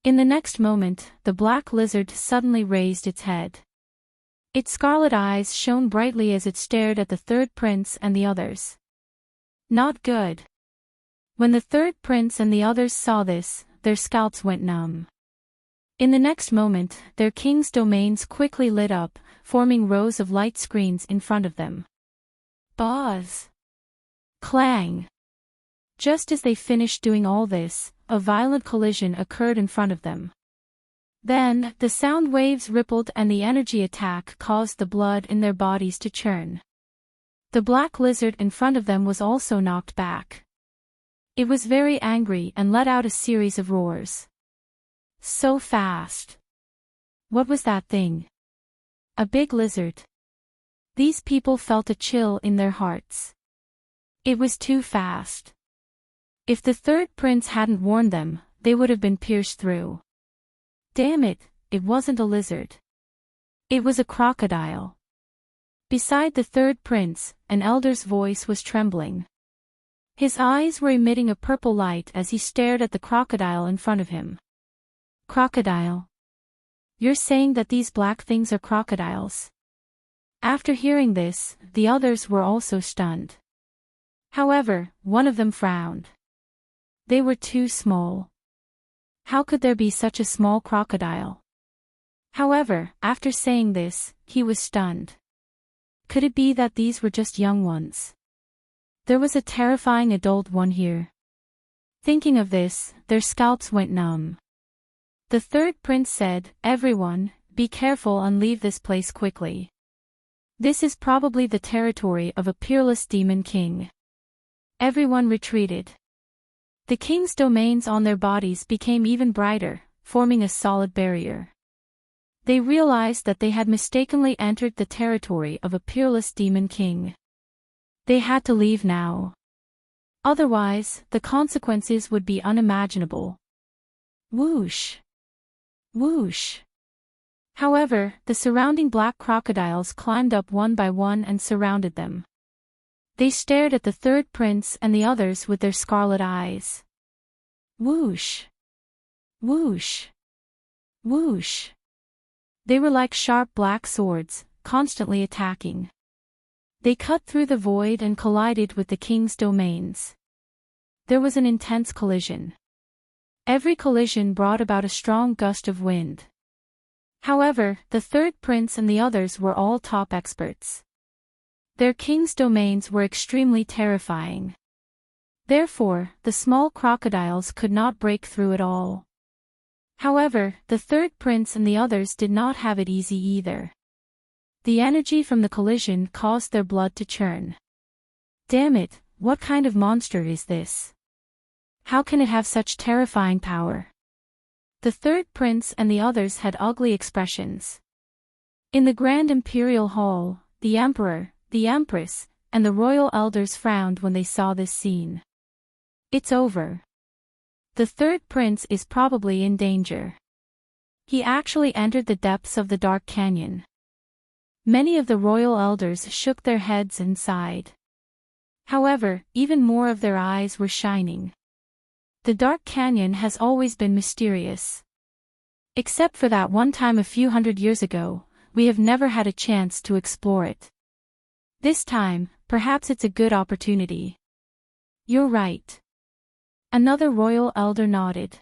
In the next moment, the black lizard suddenly raised its head. Its scarlet eyes shone brightly as it stared at the third prince and the others. Not good. When the third prince and the others saw this, their scalps went numb. In the next moment, their king's domains quickly lit up, forming rows of light screens in front of them. Buzz! Clang! Just as they finished doing all this, a violent collision occurred in front of them. Then, the sound waves rippled and the energy attack caused the blood in their bodies to churn. The black lizard in front of them was also knocked back. It was very angry and let out a series of roars. So fast! What was that thing? A big lizard. These people felt a chill in their hearts. It was too fast. If the third prince hadn't warned them, they would have been pierced through. Damn it, it wasn't a lizard. It was a crocodile. Beside the third prince, an elder's voice was trembling. His eyes were emitting a purple light as he stared at the crocodile in front of him. Crocodile? You're saying that these black things are crocodiles? After hearing this, the others were also stunned. However, one of them frowned. They were too small. How could there be such a small crocodile? However, after saying this, he was stunned. Could it be that these were just young ones? There was a terrifying adult one here. Thinking of this, their scalps went numb. The third prince said, "Everyone, be careful and leave this place quickly. This is probably the territory of a peerless demon king." Everyone retreated. The king's domains on their bodies became even brighter, forming a solid barrier. They realized that they had mistakenly entered the territory of a peerless demon king. They had to leave now. Otherwise, the consequences would be unimaginable. Whoosh! Whoosh! However, the surrounding black crocodiles climbed up one by one and surrounded them. They stared at the third prince and the others with their scarlet eyes. Whoosh! Whoosh! Whoosh! They were like sharp black swords, constantly attacking. They cut through the void and collided with the king's domains. There was an intense collision. Every collision brought about a strong gust of wind. However, the third prince and the others were all top experts. Their king's domains were extremely terrifying. Therefore, the small crocodiles could not break through at all. However, the third prince and the others did not have it easy either. The energy from the collision caused their blood to churn. Damn it, what kind of monster is this? How can it have such terrifying power? The third prince and the others had ugly expressions. In the grand imperial hall, the emperor, the empress, and the royal elders frowned when they saw this scene. It's over. The third prince is probably in danger. He actually entered the depths of the dark canyon. Many of the royal elders shook their heads and sighed. However, even more of their eyes were shining. The dark canyon has always been mysterious. Except for that one time a few hundred years ago, we have never had a chance to explore it. This time, perhaps it's a good opportunity. You're right. Another royal elder nodded.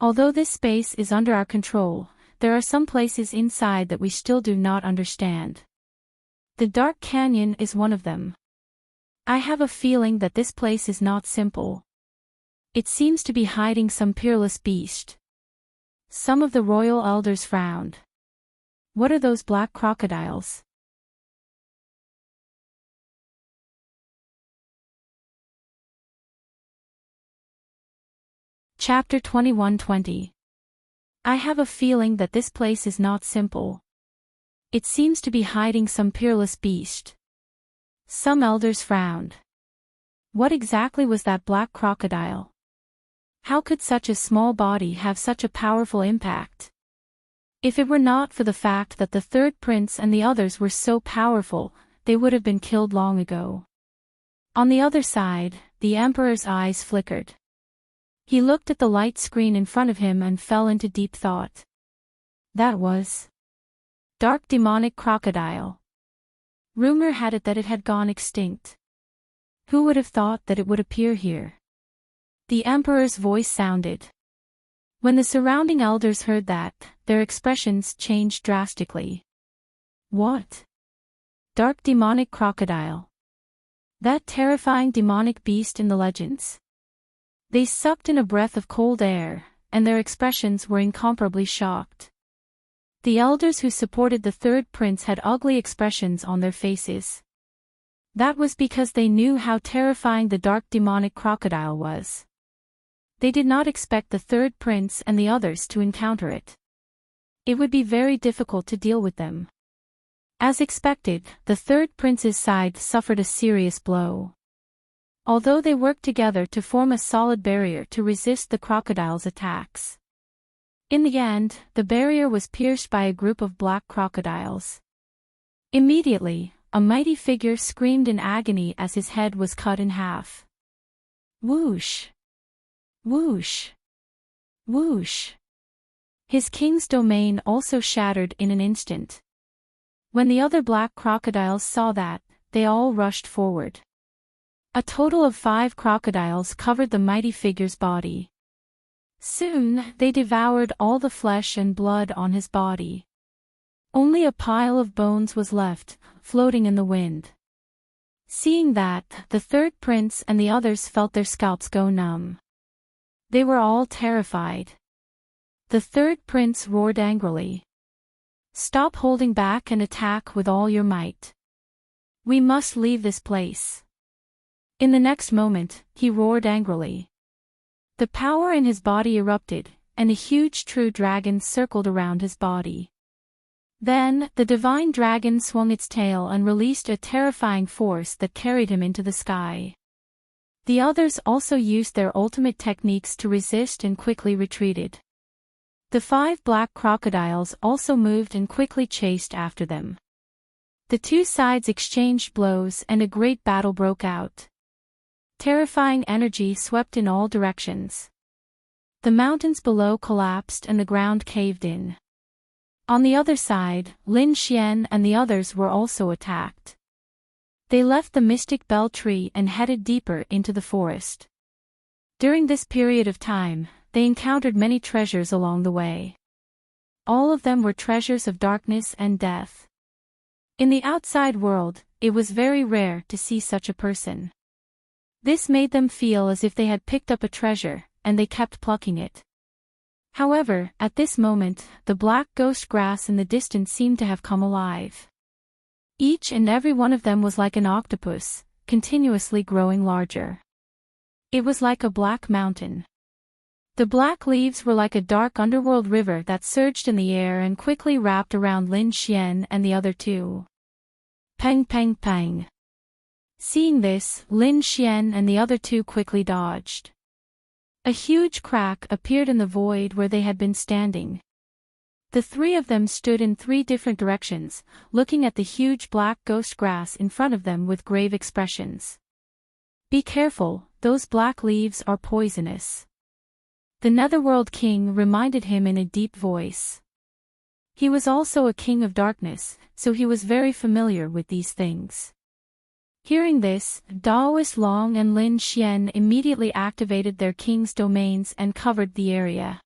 Although this space is under our control, there are some places inside that we still do not understand. The Dark Canyon is one of them. I have a feeling that this place is not simple. It seems to be hiding some peerless beast. Some of the royal elders frowned. What are those black crocodiles? Chapter 21:20. I have a feeling that this place is not simple. It seems to be hiding some peerless beast. Some elders frowned. What exactly was that black crocodile? How could such a small body have such a powerful impact? If it were not for the fact that the third prince and the others were so powerful, they would have been killed long ago. On the other side, the emperor's eyes flickered. He looked at the light screen in front of him and fell into deep thought. That was Dark Demonic Crocodile. Rumor had it that it had gone extinct. Who would have thought that it would appear here? The emperor's voice sounded. When the surrounding elders heard that, their expressions changed drastically. What? Dark Demonic Crocodile. That terrifying demonic beast in the legends? They sucked in a breath of cold air, and their expressions were incomparably shocked. The elders who supported the third prince had ugly expressions on their faces. That was because they knew how terrifying the dark demonic crocodile was. They did not expect the third prince and the others to encounter it. It would be very difficult to deal with them. As expected, the third prince's side suffered a serious blow. Although they worked together to form a solid barrier to resist the crocodile's attacks. In the end, the barrier was pierced by a group of black crocodiles. Immediately, a mighty figure screamed in agony as his head was cut in half. Whoosh! Whoosh! Whoosh! His king's domain also shattered in an instant. When the other black crocodiles saw that, they all rushed forward. A total of 5 crocodiles covered the mighty figure's body. Soon, they devoured all the flesh and blood on his body. Only a pile of bones was left, floating in the wind. Seeing that, the third prince and the others felt their scalps go numb. They were all terrified. The third prince roared angrily. Stop holding back and attack with all your might. We must leave this place. In the next moment, he roared angrily. The power in his body erupted, and a huge true dragon circled around his body. Then, the divine dragon swung its tail and released a terrifying force that carried him into the sky. The others also used their ultimate techniques to resist and quickly retreated. The 5 black crocodiles also moved and quickly chased after them. The 2 sides exchanged blows and a great battle broke out. Terrifying energy swept in all directions. The mountains below collapsed and the ground caved in. On the other side, Lin Xian and the others were also attacked. They left the Mystic Bell Tree and headed deeper into the forest. During this period of time, they encountered many treasures along the way. All of them were treasures of darkness and death. In the outside world, it was very rare to see such a person. This made them feel as if they had picked up a treasure, and they kept plucking it. However, at this moment, the black ghost grass in the distance seemed to have come alive. Each and every one of them was like an octopus, continuously growing larger. It was like a black mountain. The black leaves were like a dark underworld river that surged in the air and quickly wrapped around Lin Xian and the other 2. Pang pang pang. Seeing this, Lin Xian and the other 2 quickly dodged. A huge crack appeared in the void where they had been standing. The 3 of them stood in 3 different directions, looking at the huge black ghost grass in front of them with grave expressions. Be careful, those black leaves are poisonous. The Netherworld King reminded him in a deep voice. He was also a king of darkness, so he was very familiar with these things. Hearing this, Daoist Long and Lin Xian immediately activated their king's domains and covered the area.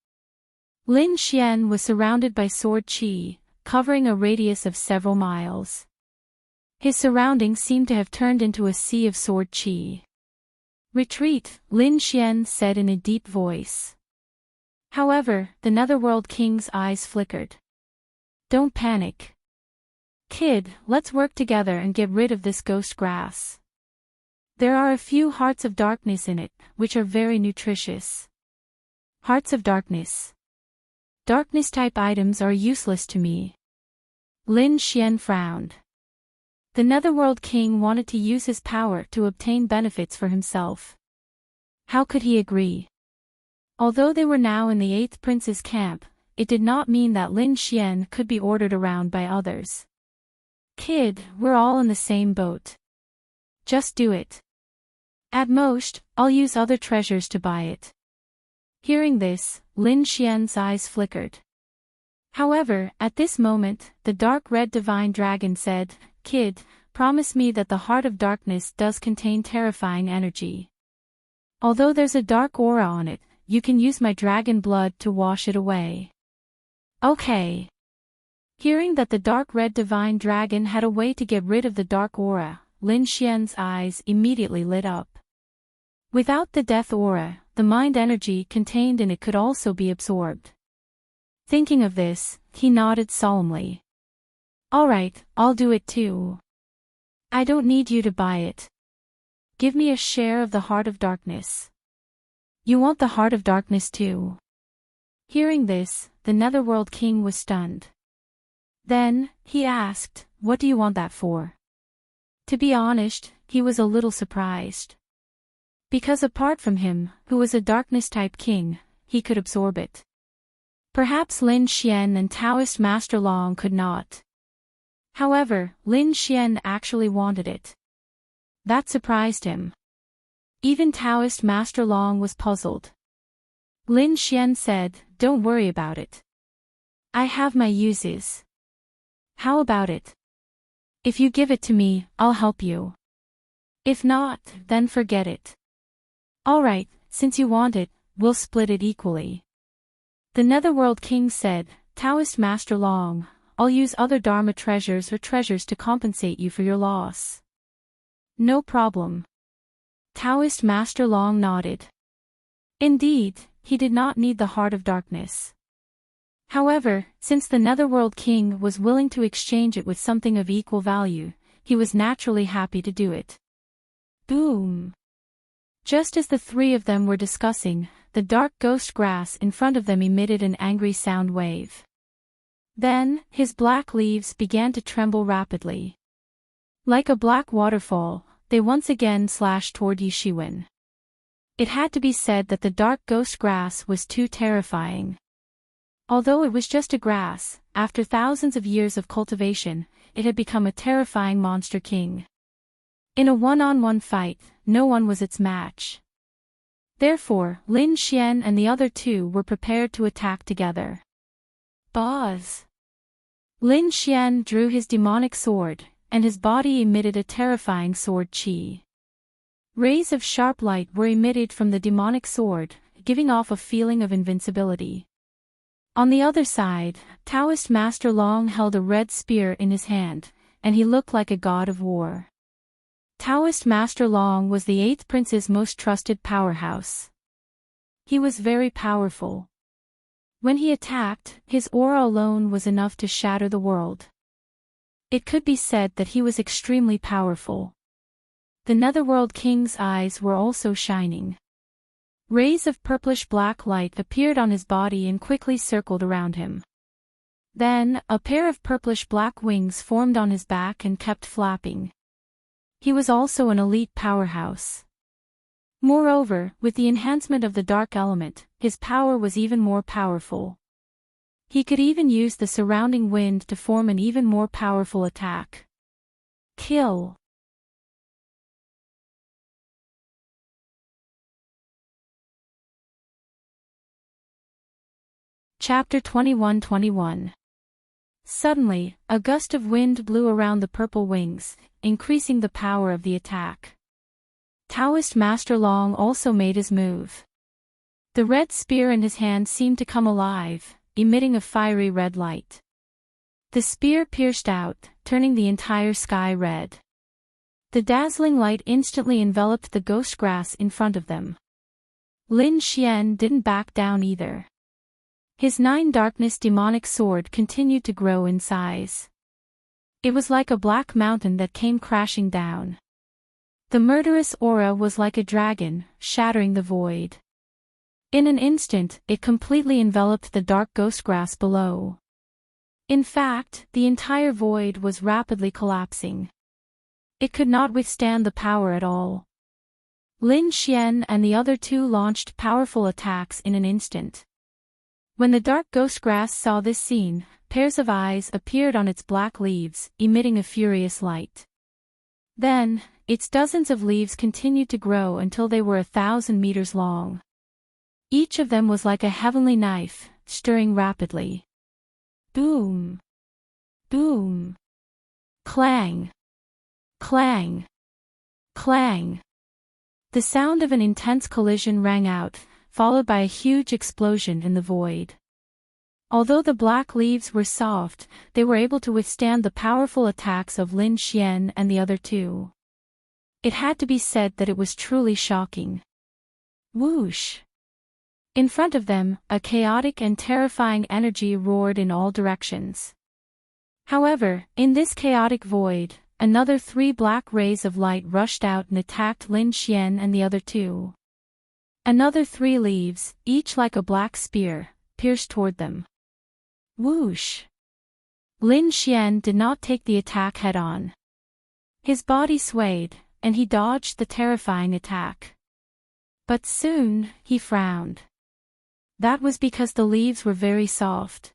Lin Xian was surrounded by sword qi, covering a radius of several miles. His surroundings seemed to have turned into a sea of sword qi. Retreat, Lin Xian said in a deep voice. However, the Netherworld King's eyes flickered. Don't panic. Kid, let's work together and get rid of this ghost grass. There are a few hearts of darkness in it, which are very nutritious. Hearts of darkness. Darkness-type items are useless to me. Lin Xian frowned. The Netherworld King wanted to use his power to obtain benefits for himself. How could he agree? Although they were now in the 8th Prince's camp, it did not mean that Lin Xian could be ordered around by others. Kid, we're all in the same boat. Just do it. At most, I'll use other treasures to buy it. Hearing this, Lin Xian's eyes flickered. However, at this moment, the dark red divine dragon said, Kid, promise me that the heart of darkness does contain terrifying energy. Although there's a dark aura on it, you can use my dragon blood to wash it away. Okay. Hearing that the dark red divine dragon had a way to get rid of the dark aura, Lin Xian's eyes immediately lit up. Without the death aura, the mind energy contained in it could also be absorbed. Thinking of this, he nodded solemnly. Alright, I'll do it too. I don't need you to buy it. Give me a share of the heart of darkness. You want the heart of darkness too. Hearing this, the Netherworld King was stunned. Then, he asked, what do you want that for? To be honest, he was a little surprised. Because apart from him, who was a darkness-type king, he could absorb it. Perhaps Lin Xian and Taoist Master Long could not. However, Lin Xian actually wanted it. That surprised him. Even Taoist Master Long was puzzled. Lin Xian said, don't worry about it. I have my uses. How about it? If you give it to me, I'll help you. If not, then forget it. Alright, since you want it, we'll split it equally. The Netherworld King said, Taoist Master Long, I'll use other Dharma treasures or treasures to compensate you for your loss. No problem. Taoist Master Long nodded. Indeed, he did not need the heart of darkness. However, since the Netherworld King was willing to exchange it with something of equal value, he was naturally happy to do it. Boom! Just as the 3 of them were discussing, the dark ghost grass in front of them emitted an angry sound wave. Then, his black leaves began to tremble rapidly. Like a black waterfall, they once again slashed toward Yishiwen. It had to be said that the dark ghost grass was too terrifying. Although it was just a grass, after thousands of years of cultivation, it had become a terrifying monster king. In a one-on-one fight, no one was its match. Therefore, Lin Xian and the other two were prepared to attack together. Boz! Lin Xian drew his demonic sword, and his body emitted a terrifying sword chi. Rays of sharp light were emitted from the demonic sword, giving off a feeling of invincibility. On the other side, Taoist Master Long held a red spear in his hand, and he looked like a god of war. Taoist Master Long was the 8th prince's most trusted powerhouse. He was very powerful. When he attacked, his aura alone was enough to shatter the world. It could be said that he was extremely powerful. The Netherworld King's eyes were also shining. Rays of purplish-black light appeared on his body and quickly circled around him. Then, a pair of purplish-black wings formed on his back and kept flapping. He was also an elite powerhouse. Moreover, with the enhancement of the dark element, his power was even more powerful. He could even use the surrounding wind to form an even more powerful attack. Kill! Chapter 21-21. Suddenly, a gust of wind blew around the purple wings, increasing the power of the attack. Taoist Master Long also made his move. The red spear in his hand seemed to come alive, emitting a fiery red light. The spear pierced out, turning the entire sky red. The dazzling light instantly enveloped the ghost grass in front of them. Lin Xian didn't back down either. His 9 darkness demonic sword continued to grow in size. It was like a black mountain that came crashing down. The murderous aura was like a dragon, shattering the void. In an instant, it completely enveloped the dark ghost grass below. In fact, the entire void was rapidly collapsing. It could not withstand the power at all. Lin Xian and the other two launched powerful attacks in an instant. When the dark ghost grass saw this scene, pairs of eyes appeared on its black leaves, emitting a furious light. Then, its dozens of leaves continued to grow until they were 1,000 meters long. Each of them was like a heavenly knife, stirring rapidly. Boom! Boom! Clang! Clang! Clang! The sound of an intense collision rang out, followed by a huge explosion in the void. Although the black leaves were soft, they were able to withstand the powerful attacks of Lin Xian and the other two. It had to be said that it was truly shocking. Whoosh! In front of them, a chaotic and terrifying energy roared in all directions. However, in this chaotic void, another 3 black rays of light rushed out and attacked Lin Xian and the other two. Another 3 leaves, each like a black spear, pierced toward them. Whoosh! Lin Xian did not take the attack head-on. His body swayed, and he dodged the terrifying attack. But soon, he frowned. That was because the leaves were very soft.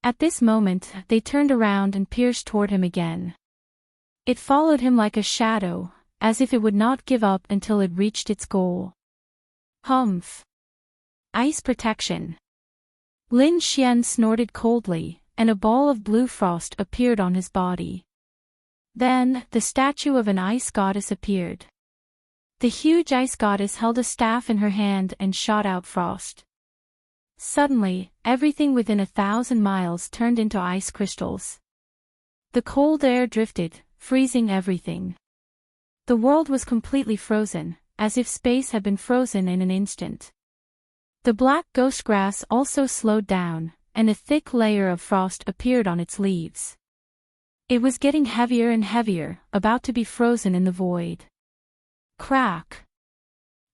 At this moment, they turned around and pierced toward him again. It followed him like a shadow, as if it would not give up until it reached its goal. Humph! Ice protection! Lin Xian snorted coldly, and a ball of blue frost appeared on his body. Then, the statue of an ice goddess appeared. The huge ice goddess held a staff in her hand and shot out frost. Suddenly, everything within 1,000 miles turned into ice crystals. The cold air drifted, freezing everything. The world was completely frozen, as if space had been frozen in an instant. The black ghost grass also slowed down, and a thick layer of frost appeared on its leaves. It was getting heavier and heavier, about to be frozen in the void. Crack!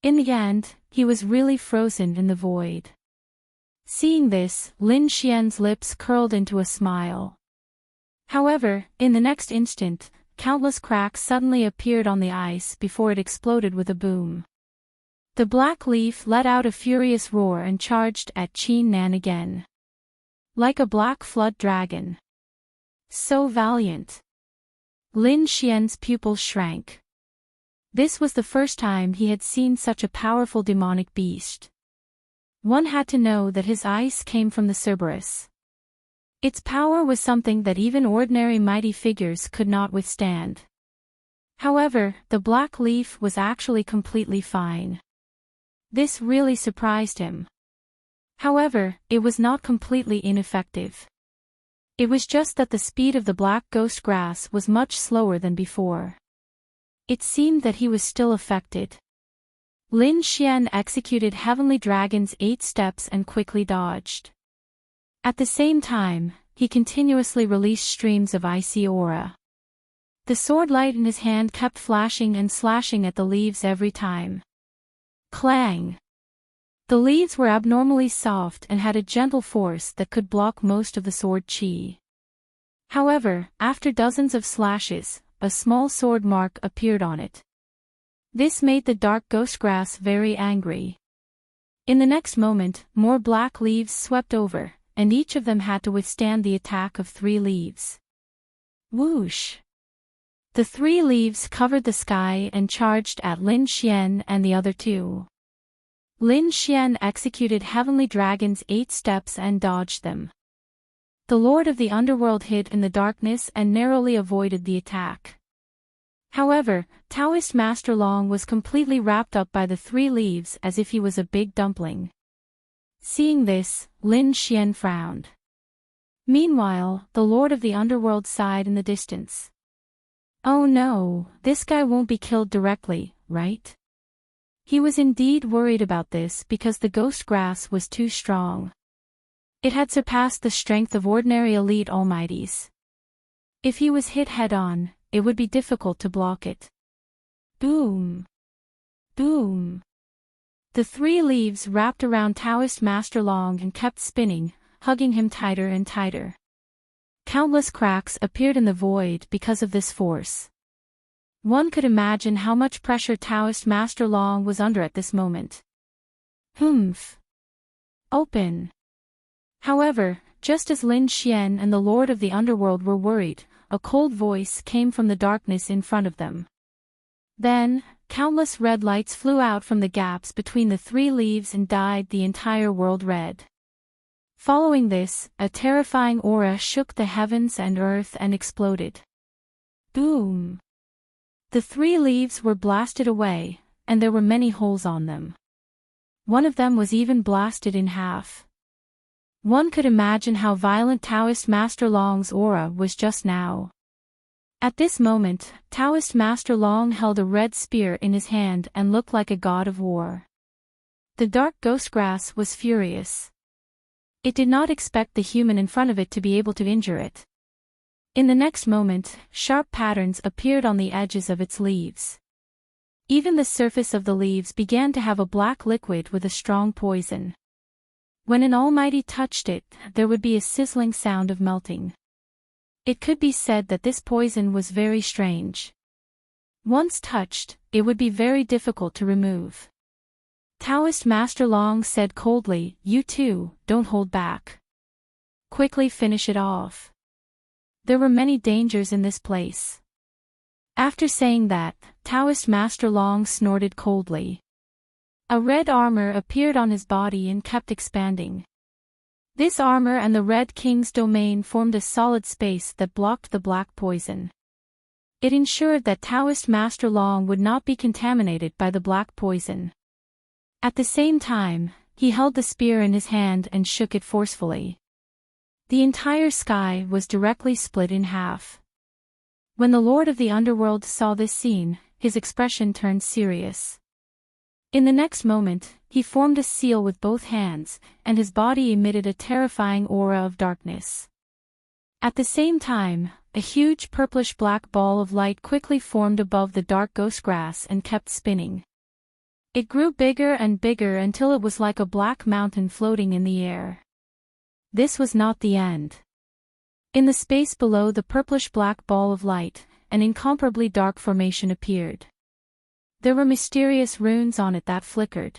In the end, he was really frozen in the void. Seeing this, Lin Xian's lips curled into a smile. However, in the next instant, countless cracks suddenly appeared on the ice before it exploded with a boom. The black leaf let out a furious roar and charged at Qin Nan again. Like a black flood dragon. So valiant. Lin Xian's pupils shrank. This was the first time he had seen such a powerful demonic beast. One had to know that his ice came from the Cerberus. Its power was something that even ordinary mighty figures could not withstand. However, the black leaf was actually completely fine. This really surprised him. However, it was not completely ineffective. It was just that the speed of the black ghost grass was much slower than before. It seemed that he was still affected. Lin Xian executed Heavenly Dragon's 8 steps and quickly dodged. At the same time, he continuously released streams of icy aura. The sword light in his hand kept flashing and slashing at the leaves every time. Clang! The leaves were abnormally soft and had a gentle force that could block most of the sword chi. However, after dozens of slashes, a small sword mark appeared on it. This made the dark ghost grass very angry. In the next moment, more black leaves swept over, and each of them had to withstand the attack of 3 leaves. Whoosh! The 3 leaves covered the sky and charged at Lin Xian and the other 2. Lin Xian executed Heavenly Dragon's 8 steps and dodged them. The Lord of the Underworld hid in the darkness and narrowly avoided the attack. However, Taoist Master Long was completely wrapped up by the 3 leaves as if he was a big dumpling. Seeing this, Lin Xian frowned. Meanwhile, the Lord of the Underworld sighed in the distance. Oh no, this guy won't be killed directly, right? He was indeed worried about this because the ghost grass was too strong. It had surpassed the strength of ordinary elite almighties. If he was hit head-on, it would be difficult to block it. Boom! Boom! The 3 leaves wrapped around Taoist Master Long and kept spinning, hugging him tighter and tighter. Countless cracks appeared in the void because of this force. One could imagine how much pressure Taoist Master Long was under at this moment. Humph! Open! However, just as Lin Xian and the Lord of the Underworld were worried, a cold voice came from the darkness in front of them. Then, countless red lights flew out from the gaps between the 3 leaves and dyed the entire world red. Following this, a terrifying aura shook the heavens and earth and exploded. Boom! The 3 leaves were blasted away, and there were many holes on them. One of them was even blasted in half. One could imagine how violent Taoist Master Long's aura was just now. At this moment, Taoist Master Long held a red spear in his hand and looked like a god of war. The dark ghost grass was furious. It did not expect the human in front of it to be able to injure it. In the next moment, sharp patterns appeared on the edges of its leaves. Even the surface of the leaves began to have a black liquid with a strong poison. When an almighty touched it, there would be a sizzling sound of melting. It could be said that this poison was very strange. Once touched, it would be very difficult to remove. Taoist Master Long said coldly, "You too, don't hold back. Quickly finish it off. There were many dangers in this place." After saying that, Taoist Master Long snorted coldly. A red armor appeared on his body and kept expanding. This armor and the Red King's domain formed a solid space that blocked the black poison. It ensured that Taoist Master Long would not be contaminated by the black poison. At the same time, he held the spear in his hand and shook it forcefully. The entire sky was directly split in half. When the Lord of the Underworld saw this scene, his expression turned serious. In the next moment, he formed a seal with both hands, and his body emitted a terrifying aura of darkness. At the same time, a huge purplish-black ball of light quickly formed above the dark ghost grass and kept spinning. It grew bigger and bigger until it was like a black mountain floating in the air. This was not the end. In the space below the purplish-black ball of light, an incomparably dark formation appeared. There were mysterious runes on it that flickered.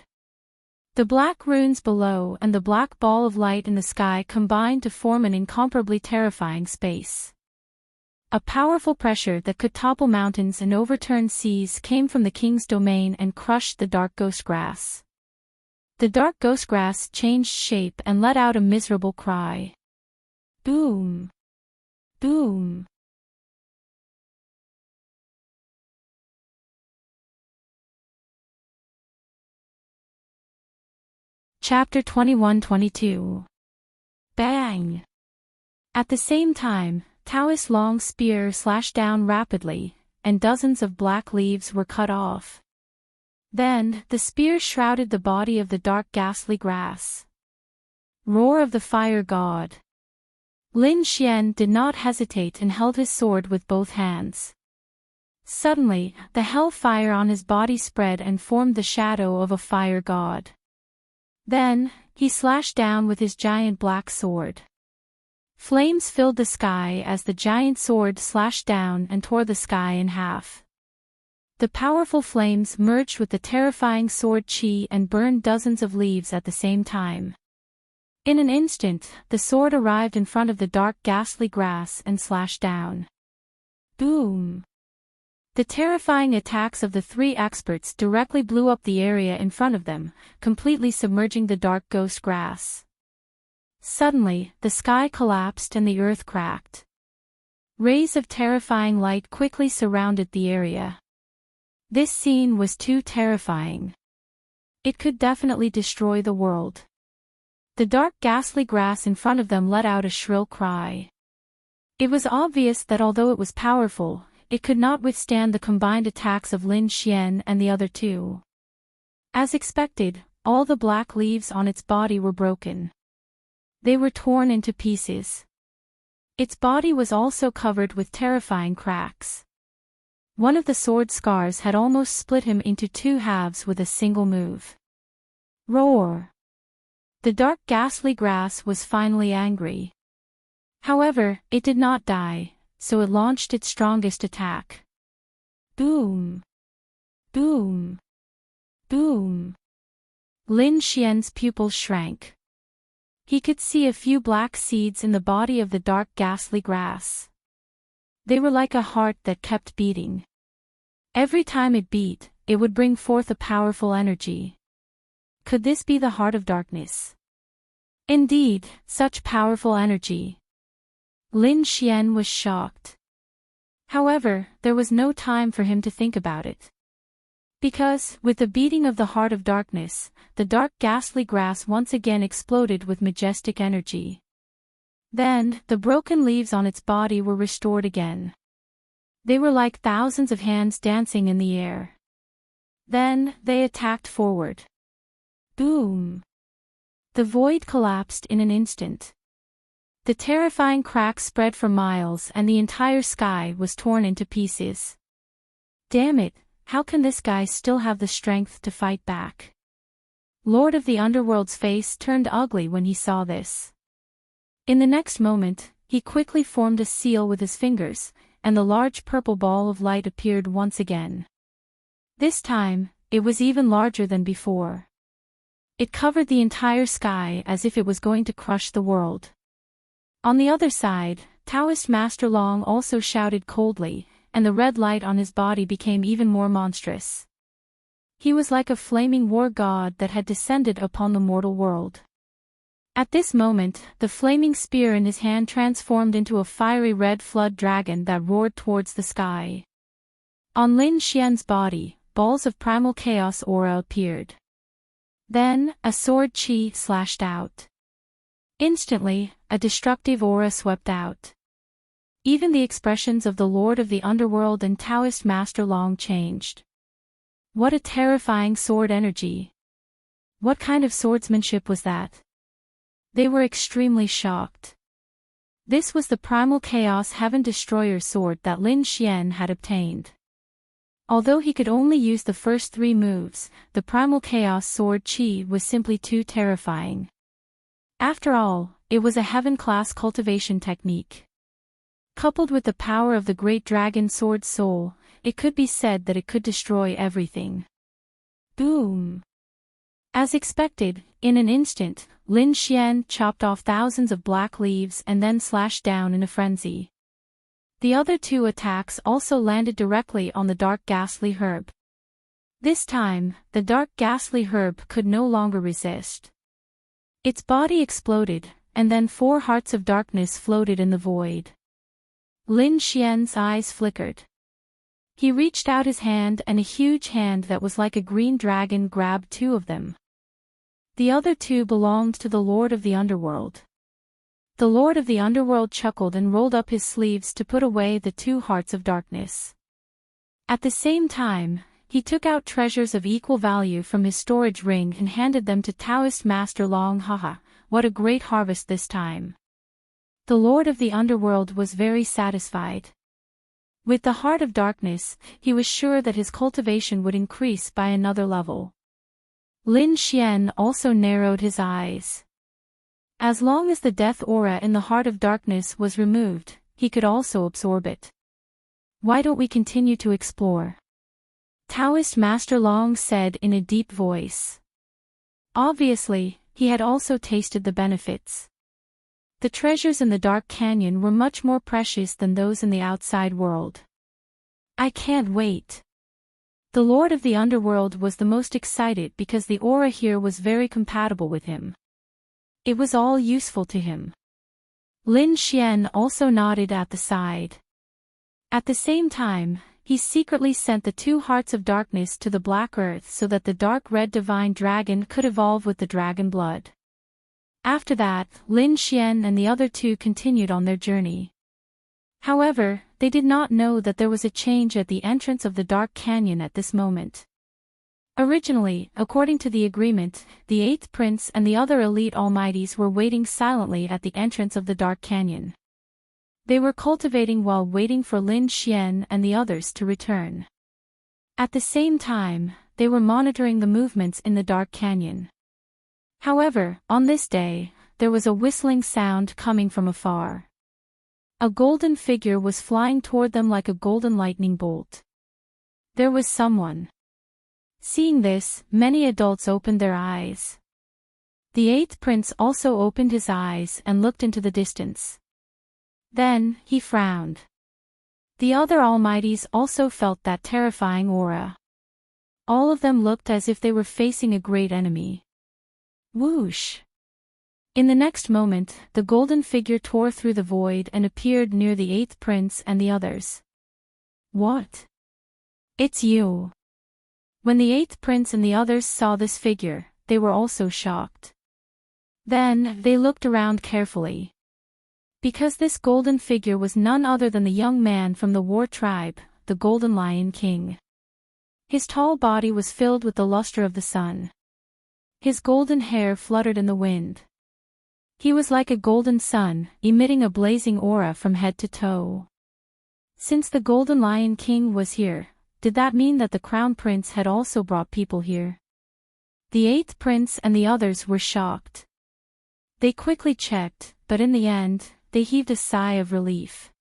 The black runes below and the black ball of light in the sky combined to form an incomparably terrifying space. A powerful pressure that could topple mountains and overturn seas came from the king's domain and crushed the dark ghost grass. The dark ghost grass changed shape and let out a miserable cry. Boom! Boom! Chapter 21-22. Bang! At the same time, Taoist's long spear slashed down rapidly, and dozens of black leaves were cut off. Then, the spear shrouded the body of the dark ghastly grass. Roar of the fire god. Lin Xian did not hesitate and held his sword with both hands. Suddenly, the hell fire on his body spread and formed the shadow of a fire god. Then, he slashed down with his giant black sword. Flames filled the sky as the giant sword slashed down and tore the sky in half. The powerful flames merged with the terrifying sword chi and burned dozens of leaves at the same time. In an instant, the sword arrived in front of the dark ghastly grass and slashed down. Boom! The terrifying attacks of the three experts directly blew up the area in front of them, completely submerging the dark ghost grass. Suddenly, the sky collapsed and the earth cracked. Rays of terrifying light quickly surrounded the area. This scene was too terrifying. It could definitely destroy the world. The dark ghastly grass in front of them let out a shrill cry. It was obvious that although it was powerful, it could not withstand the combined attacks of Lin Xian and the other two. As expected, all the black leaves on its body were broken. They were torn into pieces. Its body was also covered with terrifying cracks. One of the sword scars had almost split him into two halves with a single move. Roar! The dark ghastly grass was finally angry. However, it did not die, so it launched its strongest attack. Boom! Boom! Boom! Lin Xian's pupils shrank. He could see a few black seeds in the body of the dark ghastly grass. They were like a heart that kept beating. Every time it beat, it would bring forth a powerful energy. Could this be the heart of darkness? Indeed, such powerful energy. Lin Xian was shocked. However, there was no time for him to think about it. Because, with the beating of the heart of darkness, the dark ghastly grass once again exploded with majestic energy. Then, the broken leaves on its body were restored again. They were like thousands of hands dancing in the air. Then, they attacked forward. Boom! The void collapsed in an instant. The terrifying cracks spread for miles and the entire sky was torn into pieces. Damn it! How can this guy still have the strength to fight back? Lord of the Underworld's face turned ugly when he saw this. In the next moment, he quickly formed a seal with his fingers, and the large purple ball of light appeared once again. This time, it was even larger than before. It covered the entire sky as if it was going to crush the world. On the other side, Taoist Master Long also shouted coldly, and the red light on his body became even more monstrous. He was like a flaming war god that had descended upon the mortal world. At this moment, the flaming spear in his hand transformed into a fiery red flood dragon that roared towards the sky. On Lin Xian's body, balls of primal chaos aura appeared. Then, a sword chi slashed out. Instantly, a destructive aura swept out. Even the expressions of the Lord of the Underworld and Taoist Master Long changed. What a terrifying sword energy! What kind of swordsmanship was that? They were extremely shocked. This was the Primal Chaos Heaven Destroyer sword that Lin Xian had obtained. Although he could only use the first 3 moves, the Primal Chaos Sword Chi was simply too terrifying. After all, it was a heaven-class cultivation technique. Coupled with the power of the Great Dragon Sword Soul, it could be said that it could destroy everything. Boom! As expected, in an instant, Lin Xian chopped off thousands of black leaves and then slashed down in a frenzy. The other 2 attacks also landed directly on the dark ghastly herb. This time, the dark ghastly herb could no longer resist. Its body exploded, and then 4 hearts of darkness floated in the void. Lin Xian's eyes flickered. He reached out his hand and a huge hand that was like a green dragon grabbed 2 of them. The other 2 belonged to the Lord of the Underworld. The Lord of the Underworld chuckled and rolled up his sleeves to put away the 2 hearts of darkness. At the same time, he took out treasures of equal value from his storage ring and handed them to Taoist Master Long. Haha, what a great harvest this time. The Lord of the Underworld was very satisfied. With the Heart of Darkness, he was sure that his cultivation would increase by another level. Lin Xian also narrowed his eyes. As long as the death aura in the Heart of Darkness was removed, he could also absorb it. Why don't we continue to explore? Taoist Master Long said in a deep voice. Obviously, he had also tasted the benefits. The treasures in the Dark Canyon were much more precious than those in the outside world. I can't wait. The Lord of the Underworld was the most excited because the aura here was very compatible with him. It was all useful to him. Lin Xian also nodded at the side. At the same time, he secretly sent the 2 hearts of darkness to the Black Earth so that the dark red divine dragon could evolve with the dragon blood. After that, Lin Xian and the other 2 continued on their journey. However, they did not know that there was a change at the entrance of the Dark Canyon at this moment. Originally, according to the agreement, the 8th Prince and the other elite almighties were waiting silently at the entrance of the Dark Canyon. They were cultivating while waiting for Lin Xian and the others to return. At the same time, they were monitoring the movements in the Dark Canyon. However, on this day, there was a whistling sound coming from afar. A golden figure was flying toward them like a golden lightning bolt. There was someone. Seeing this, many adults opened their eyes. The 8th Prince also opened his eyes and looked into the distance. Then, he frowned. The other almighties also felt that terrifying aura. All of them looked as if they were facing a great enemy. Whoosh! In the next moment, the golden figure tore through the void and appeared near the 8th Prince and the others. What? It's you. When the 8th Prince and the others saw this figure, they were also shocked. Then, they looked around carefully. Because this golden figure was none other than the young man from the war tribe, the Golden Lion King. His tall body was filled with the luster of the sun. His golden hair fluttered in the wind. He was like a golden sun, emitting a blazing aura from head to toe. Since the Golden Lion King was here, did that mean that the Crown Prince had also brought people here? The 8th Prince and the others were shocked. They quickly checked, but in the end, they heaved a sigh of relief.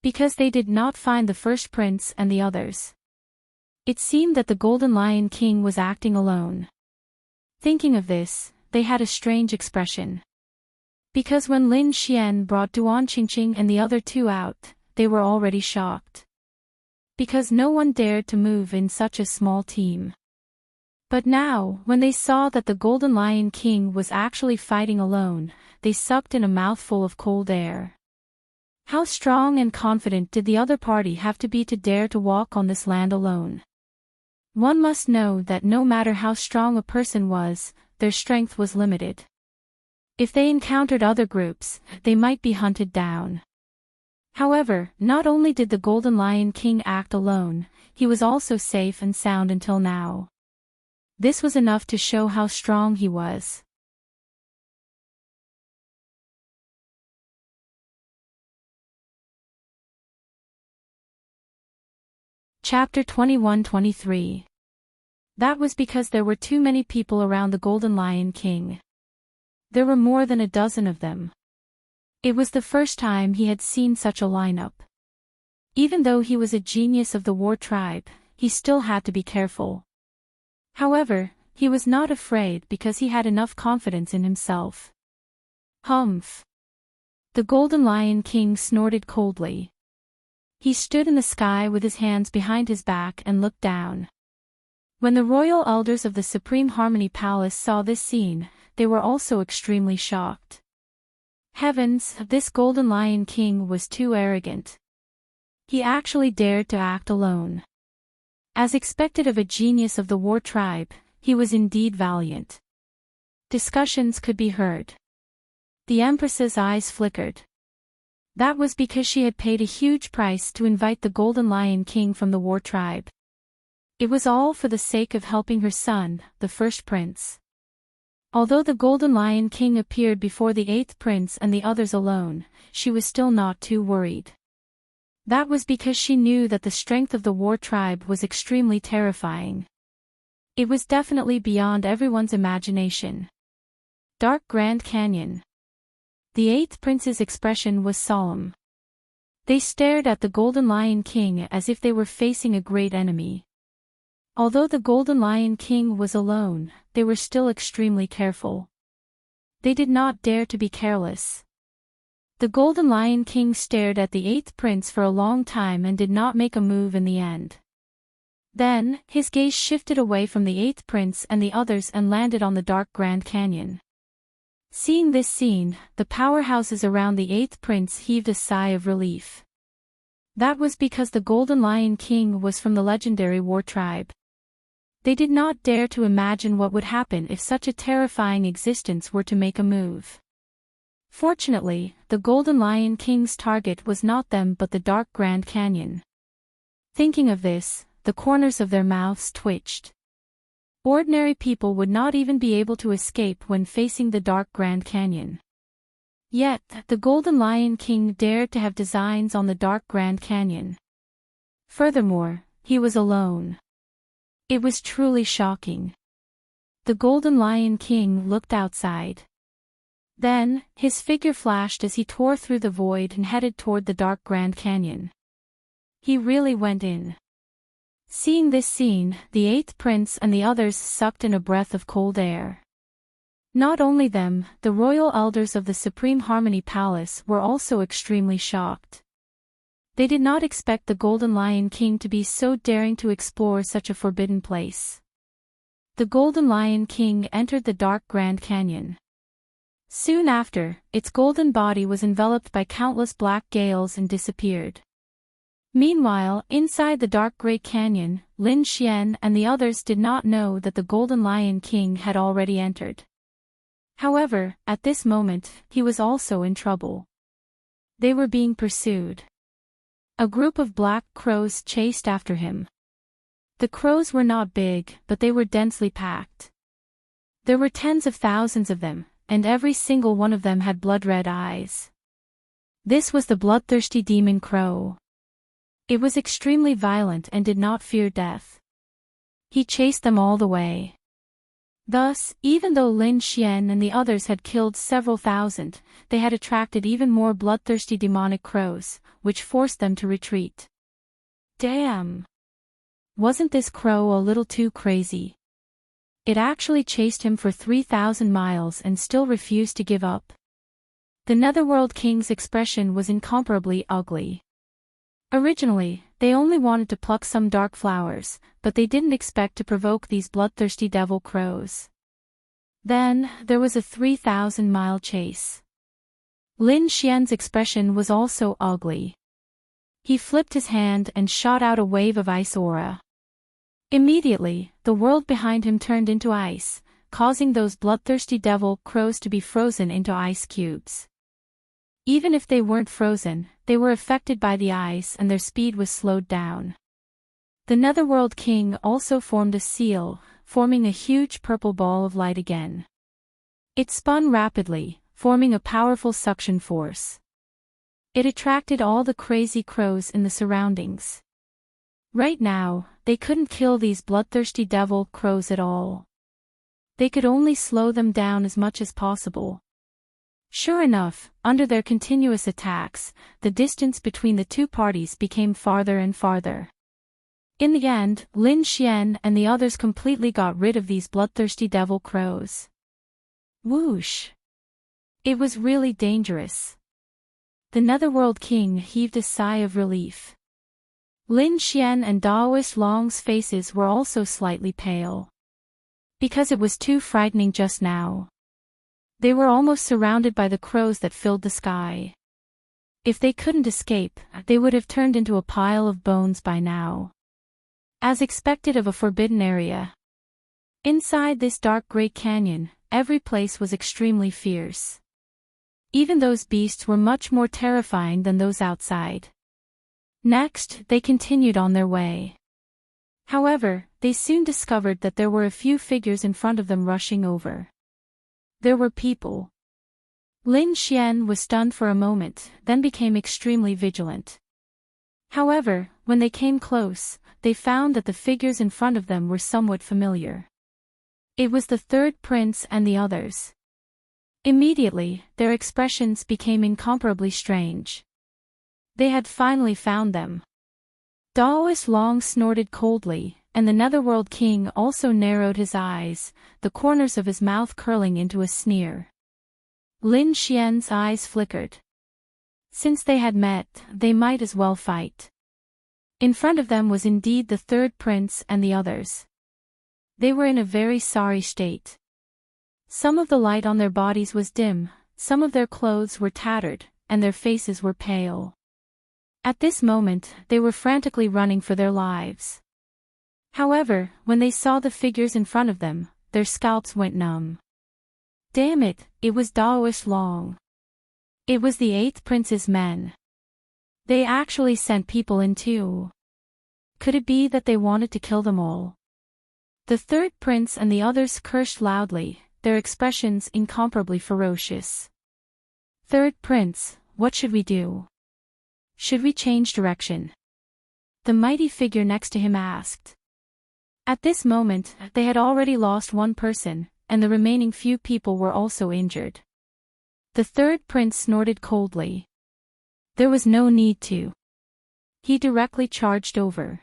Because they did not find the first prince and the others. It seemed that the Golden Lion King was acting alone. Thinking of this, they had a strange expression. Because when Lin Xian brought Duan Qingqing and the other 2 out, they were already shocked. Because no one dared to move in such a small team. But now, when they saw that the Golden Lion King was actually fighting alone, they sucked in a mouthful of cold air. How strong and confident did the other party have to be to dare to walk on this land alone? One must know that no matter how strong a person was, their strength was limited. If they encountered other groups, they might be hunted down. However, not only did the Golden Lion King act alone, he was also safe and sound until now. This was enough to show how strong he was. Chapter 21-23. That was because there were too many people around the Golden Lion King. There were more than a dozen of them. It was the first time he had seen such a lineup. Even though he was a genius of the war tribe, he still had to be careful. However, he was not afraid because he had enough confidence in himself. Humph! The Golden Lion King snorted coldly. He stood in the sky with his hands behind his back and looked down. When the royal elders of the Supreme Harmony Palace saw this scene, they were also extremely shocked. Heavens, this Golden Lion King was too arrogant. He actually dared to act alone. As expected of a genius of the war tribe, he was indeed valiant. Discussions could be heard. The Empress's eyes flickered. That was because she had paid a huge price to invite the Golden Lion King from the war tribe. It was all for the sake of helping her son, the first prince. Although the Golden Lion King appeared before the 8th prince and the others alone, she was still not too worried. That was because she knew that the strength of the war tribe was extremely terrifying. It was definitely beyond everyone's imagination. Dark Grand Canyon. The 8th prince's expression was solemn. They stared at the Golden Lion King as if they were facing a great enemy. Although the Golden Lion King was alone, they were still extremely careful. They did not dare to be careless. The Golden Lion King stared at the 8th prince for a long time and did not make a move in the end. Then, his gaze shifted away from the 8th prince and the others and landed on the Dark Grand Canyon. Seeing this scene, the powerhouses around the 8th prince heaved a sigh of relief. That was because the Golden Lion King was from the legendary war tribe. They did not dare to imagine what would happen if such a terrifying existence were to make a move. Fortunately, the Golden Lion King's target was not them but the Dark Grand Canyon. Thinking of this, the corners of their mouths twitched. Ordinary people would not even be able to escape when facing the Dark Grand Canyon. Yet, the Golden Lion King dared to have designs on the Dark Grand Canyon. Furthermore, he was alone. It was truly shocking. The Golden Lion King looked outside. Then, his figure flashed as he tore through the void and headed toward the Dark Grand Canyon. He really went in. Seeing this scene, the 8th prince and the others sucked in a breath of cold air. Not only them, the royal elders of the Supreme Harmony Palace were also extremely shocked. They did not expect the Golden Lion King to be so daring to explore such a forbidden place. The Golden Lion King entered the Dark Grand Canyon. Soon after, its golden body was enveloped by countless black gales and disappeared. Meanwhile, inside the Dark Great Canyon, Lin Xian and the others did not know that the Golden Lion King had already entered. However, at this moment, he was also in trouble. They were being pursued. A group of black crows chased after him. The crows were not big, but they were densely packed. There were tens of thousands of them, and every single one of them had blood-red eyes. This was the bloodthirsty demon crow. It was extremely violent and did not fear death. He chased them all the way. Thus, even though Lin Xian and the others had killed several thousand, they had attracted even more bloodthirsty demonic crows, which forced them to retreat. Damn! Wasn't this crow a little too crazy? It actually chased him for 3,000 miles and still refused to give up. The Netherworld King's expression was incomparably ugly. Originally, they only wanted to pluck some dark flowers, but they didn't expect to provoke these bloodthirsty devil crows. Then, there was a 3,000-mile chase. Lin Xian's expression was also ugly. He flipped his hand and shot out a wave of ice aura. Immediately, the world behind him turned into ice, causing those bloodthirsty devil crows to be frozen into ice cubes. Even if they weren't frozen, they were affected by the ice and their speed was slowed down. The Netherworld King also formed a seal, forming a huge purple ball of light again. It spun rapidly, forming a powerful suction force. It attracted all the crazy crows in the surroundings. Right now, they couldn't kill these bloodthirsty devil crows at all. They could only slow them down as much as possible. Sure enough, under their continuous attacks, the distance between the two parties became farther and farther. In the end, Lin Xian and the others completely got rid of these bloodthirsty devil crows. Whoosh! It was really dangerous. The Netherworld King heaved a sigh of relief. Lin Xian and Daoist Long's faces were also slightly pale. Because it was too frightening just now. They were almost surrounded by the crows that filled the sky. If they couldn't escape, they would have turned into a pile of bones by now. As expected of a forbidden area. Inside this dark great canyon, every place was extremely fierce. Even those beasts were much more terrifying than those outside. Next, they continued on their way. However, they soon discovered that there were a few figures in front of them rushing over. There were people. Lin Xian was stunned for a moment, then became extremely vigilant. However, when they came close, they found that the figures in front of them were somewhat familiar. It was the third prince and the others. Immediately, their expressions became incomparably strange. They had finally found them. Daoist Long snorted coldly, and the Netherworld King also narrowed his eyes, the corners of his mouth curling into a sneer. Lin Xian's eyes flickered. Since they had met, they might as well fight. In front of them was indeed the third prince and the others. They were in a very sorry state. Some of the light on their bodies was dim, some of their clothes were tattered, and their faces were pale. At this moment, they were frantically running for their lives. However, when they saw the figures in front of them, their scalps went numb. Damn it, it was Daoist Long. It was the eighth prince's men. They actually sent people in too. Could it be that they wanted to kill them all? The third prince and the others cursed loudly, their expressions incomparably ferocious. Third prince, what should we do? Should we change direction? The mighty figure next to him asked. At this moment, they had already lost one person, and the remaining few people were also injured. The third prince snorted coldly. There was no need to. He directly charged over.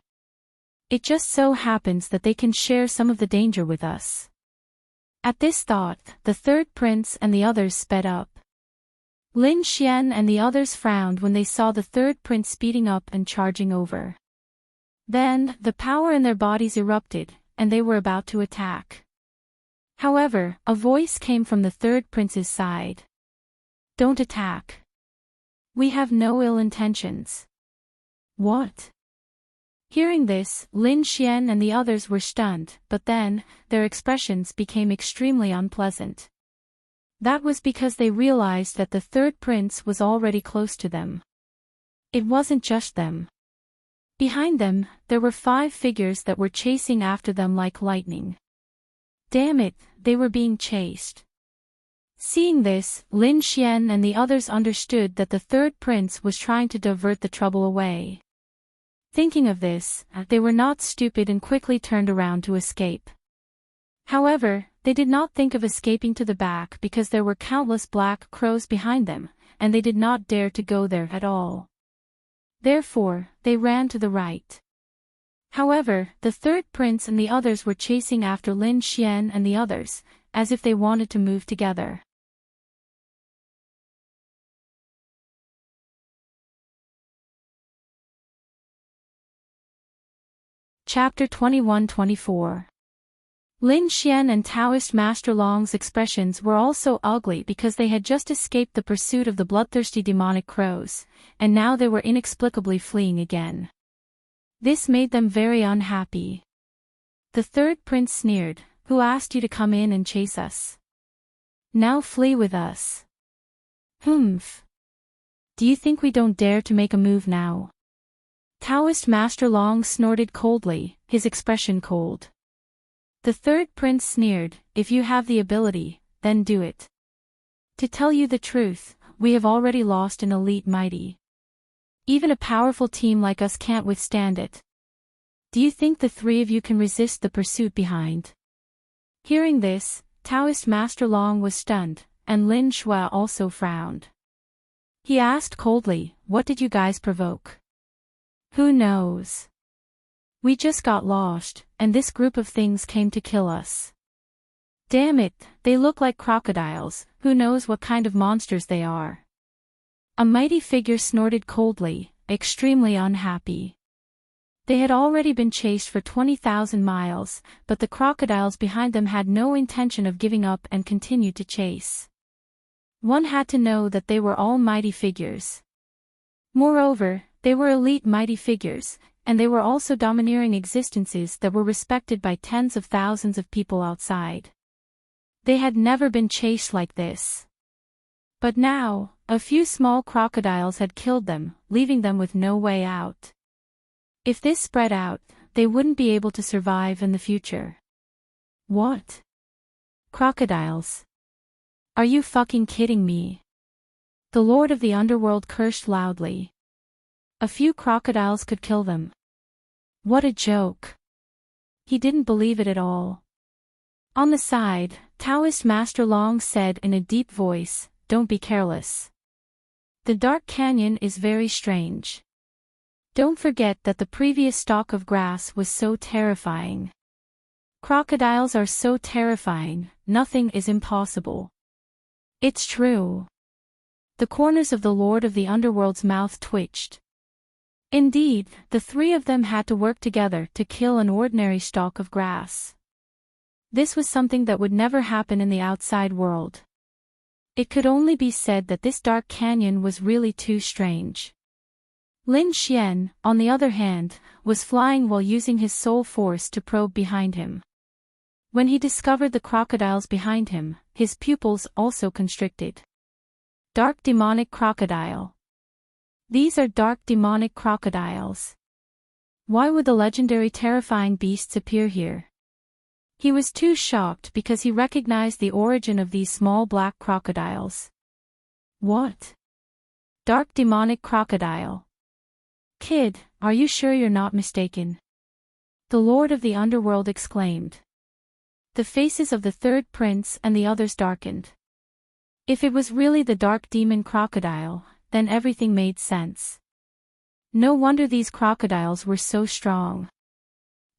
It just so happens that they can share some of the danger with us. At this thought, the third prince and the others sped up. Lin Xian and the others frowned when they saw the third prince speeding up and charging over. Then, the power in their bodies erupted, and they were about to attack. However, a voice came from the third prince's side. Don't attack. We have no ill intentions. What? Hearing this, Lin Xian and the others were stunned, but then, their expressions became extremely unpleasant. That was because they realized that the third prince was already close to them. It wasn't just them. Behind them, there were 5 figures that were chasing after them like lightning. Damn it, they were being chased. Seeing this, Lin Xian and the others understood that the third prince was trying to divert the trouble away. Thinking of this, they were not stupid and quickly turned around to escape. However, they did not think of escaping to the back because there were countless black crows behind them, and they did not dare to go there at all. Therefore, they ran to the right. However, the third prince and the others were chasing after Lin Xian and the others, as if they wanted to move together. Chapter 21-24. Lin Xian and Taoist Master Long's expressions were also ugly because they had just escaped the pursuit of the bloodthirsty demonic crows, and now they were inexplicably fleeing again. This made them very unhappy. The third prince sneered, "Who asked you to come in and chase us? Now flee with us." Humph. Do you think we don't dare to make a move now? Taoist Master Long snorted coldly, his expression cold. The third prince sneered, "If you have the ability, then do it. To tell you the truth, we have already lost an elite mighty. Even a powerful team like us can't withstand it. Do you think the three of you can resist the pursuit behind? Hearing this, Taoist Master Long was stunned, and Lin Shuai also frowned. He asked coldly, "What did you guys provoke?" "Who knows? We just got lost, and this group of things came to kill us." "Damn it, they look like crocodiles, who knows what kind of monsters they are." A mighty figure snorted coldly, extremely unhappy. They had already been chased for 20,000 miles, but the crocodiles behind them had no intention of giving up and continued to chase. One had to know that they were all mighty figures. Moreover, they were elite mighty figures, and they were also domineering existences that were respected by tens of thousands of people outside. They had never been chased like this. But now, a few small crocodiles had killed them, leaving them with no way out. If this spread out, they wouldn't be able to survive in the future. What? Crocodiles? Are you fucking kidding me? The Lord of the Underworld cursed loudly. A few crocodiles could kill them. What a joke. He didn't believe it at all. On the side, Taoist Master Long said in a deep voice, "Don't be careless. The dark canyon is very strange. Don't forget that the previous stalk of grass was so terrifying. Crocodiles are so terrifying, nothing is impossible." "It's true." The corners of the Lord of the Underworld's mouth twitched. Indeed, the three of them had to work together to kill an ordinary stalk of grass. This was something that would never happen in the outside world. It could only be said that this dark canyon was really too strange. Lin Xian, on the other hand, was flying while using his soul force to probe behind him. When he discovered the crocodiles behind him, his pupils also constricted. Dark demonic crocodile. These are dark demonic crocodiles. Why would the legendary terrifying beasts appear here? He was too shocked because he recognized the origin of these small black crocodiles. What? Dark demonic crocodile. Kid, are you sure you're not mistaken? The Lord of the Underworld exclaimed. The faces of the third prince and the others darkened. If it was really the dark demon crocodile, then everything made sense. No wonder these crocodiles were so strong.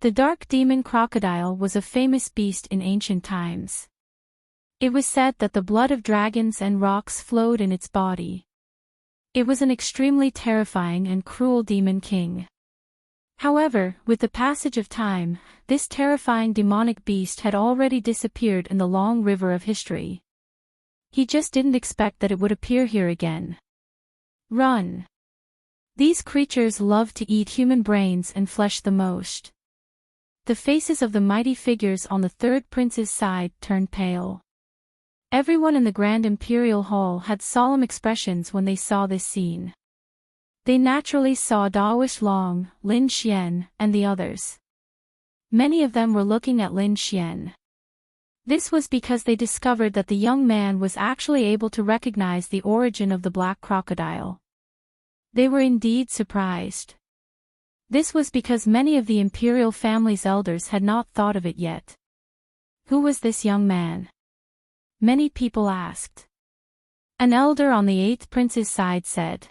The dark demon crocodile was a famous beast in ancient times. It was said that the blood of dragons and rocks flowed in its body. It was an extremely terrifying and cruel demon king. However, with the passage of time, this terrifying demonic beast had already disappeared in the long river of history. He just didn't expect that it would appear here again. Run! These creatures love to eat human brains and flesh the most. The faces of the mighty figures on the third prince's side turned pale. Everyone in the Grand Imperial Hall had solemn expressions when they saw this scene. They naturally saw Taoist Long, Lin Xian, and the others. Many of them were looking at Lin Xian. This was because they discovered that the young man was actually able to recognize the origin of the black crocodile. They were indeed surprised. This was because many of the imperial family's elders had not thought of it yet. Who was this young man? Many people asked. An elder on the 8th prince's side said.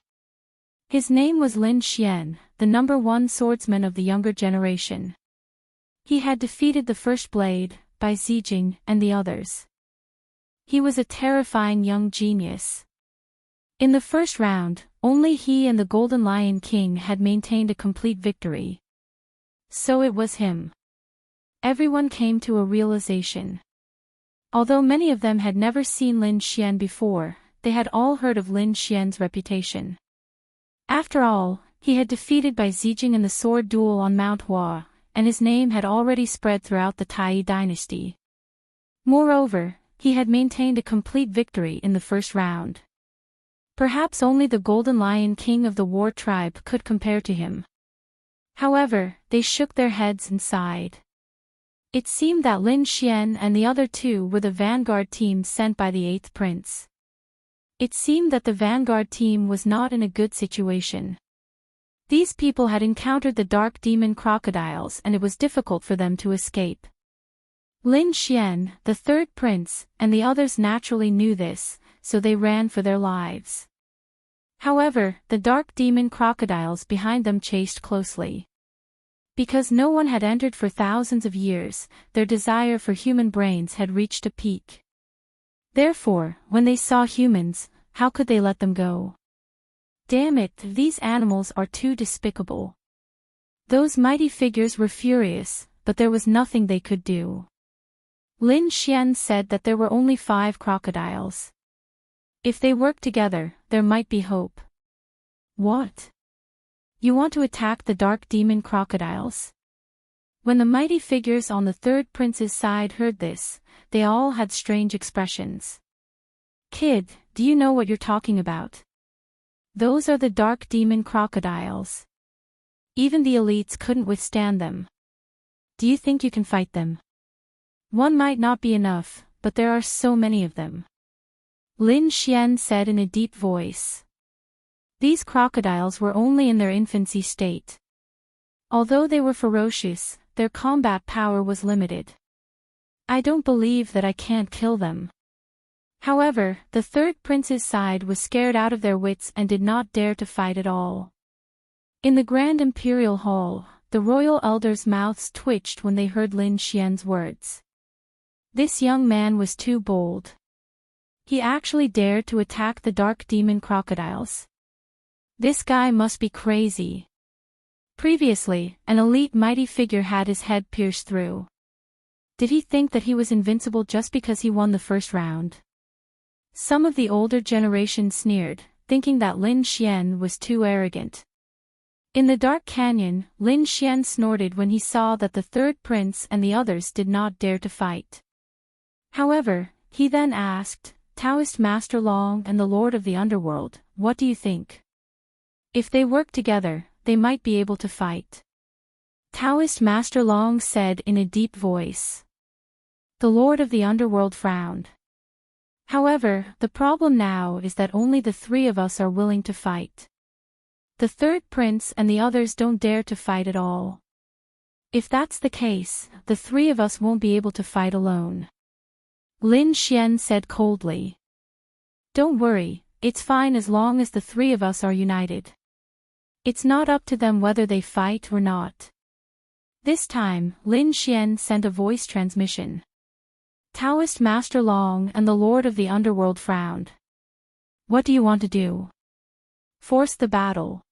His name was Lin Xian, the number 1 swordsman of the younger generation. He had defeated the First Blade, Bai Zijing, and the others. He was a terrifying young genius. In the first round, only he and the Golden Lion King had maintained a complete victory. So it was him. Everyone came to a realization. Although many of them had never seen Lin Xian before, they had all heard of Lin Xian's reputation. After all, he had defeated Bai Zijing in the sword duel on Mount Hua, and his name had already spread throughout the Tai dynasty. Moreover, he had maintained a complete victory in the first round. Perhaps only the Golden Lion King of the War tribe could compare to him. However, they shook their heads and sighed. It seemed that Lin Xian and the other two were the vanguard team sent by the 8th prince. It seemed that the vanguard team was not in a good situation. These people had encountered the dark demon crocodiles and it was difficult for them to escape. Lin Xian, the third prince, and the others naturally knew this, so they ran for their lives. However, the dark demon crocodiles behind them chased closely. Because no one had entered for thousands of years, their desire for human brains had reached a peak. Therefore, when they saw humans, how could they let them go? Damn it, these animals are too despicable. Those mighty figures were furious, but there was nothing they could do. Lin Xian said that there were only 5 crocodiles. If they worked together, there might be hope. What? You want to attack the dark demon crocodiles? When the mighty figures on the third prince's side heard this, they all had strange expressions. Kid, do you know what you're talking about? Those are the dark demon crocodiles. Even the elites couldn't withstand them. Do you think you can fight them? One might not be enough, but there are so many of them. Lin Xian said in a deep voice. These crocodiles were only in their infancy state. Although they were ferocious, their combat power was limited. I don't believe that I can't kill them. However, the third prince's side was scared out of their wits and did not dare to fight at all. In the Grand Imperial Hall, the royal elders' mouths twitched when they heard Lin Xian's words. This young man was too bold. He actually dared to attack the dark demon crocodiles. This guy must be crazy. Previously, an elite mighty figure had his head pierced through. Did he think that he was invincible just because he won the first round? Some of the older generation sneered, thinking that Lin Xian was too arrogant. In the dark canyon, Lin Xian snorted when he saw that the third prince and the others did not dare to fight. However, he then asked, Taoist Master Long and the Lord of the Underworld, what do you think? If they work together, they might be able to fight. Taoist Master Long said in a deep voice. The Lord of the Underworld frowned. However, the problem now is that only the 3 of us are willing to fight. The third prince and the others don't dare to fight at all. If that's the case, the 3 of us won't be able to fight alone. Lin Xian said coldly. Don't worry, it's fine as long as the 3 of us are united. It's not up to them whether they fight or not. This time, Lin Xian sent a voice transmission. Taoist Master Long and the Lord of the Underworld frowned. What do you want to do? Force the battle.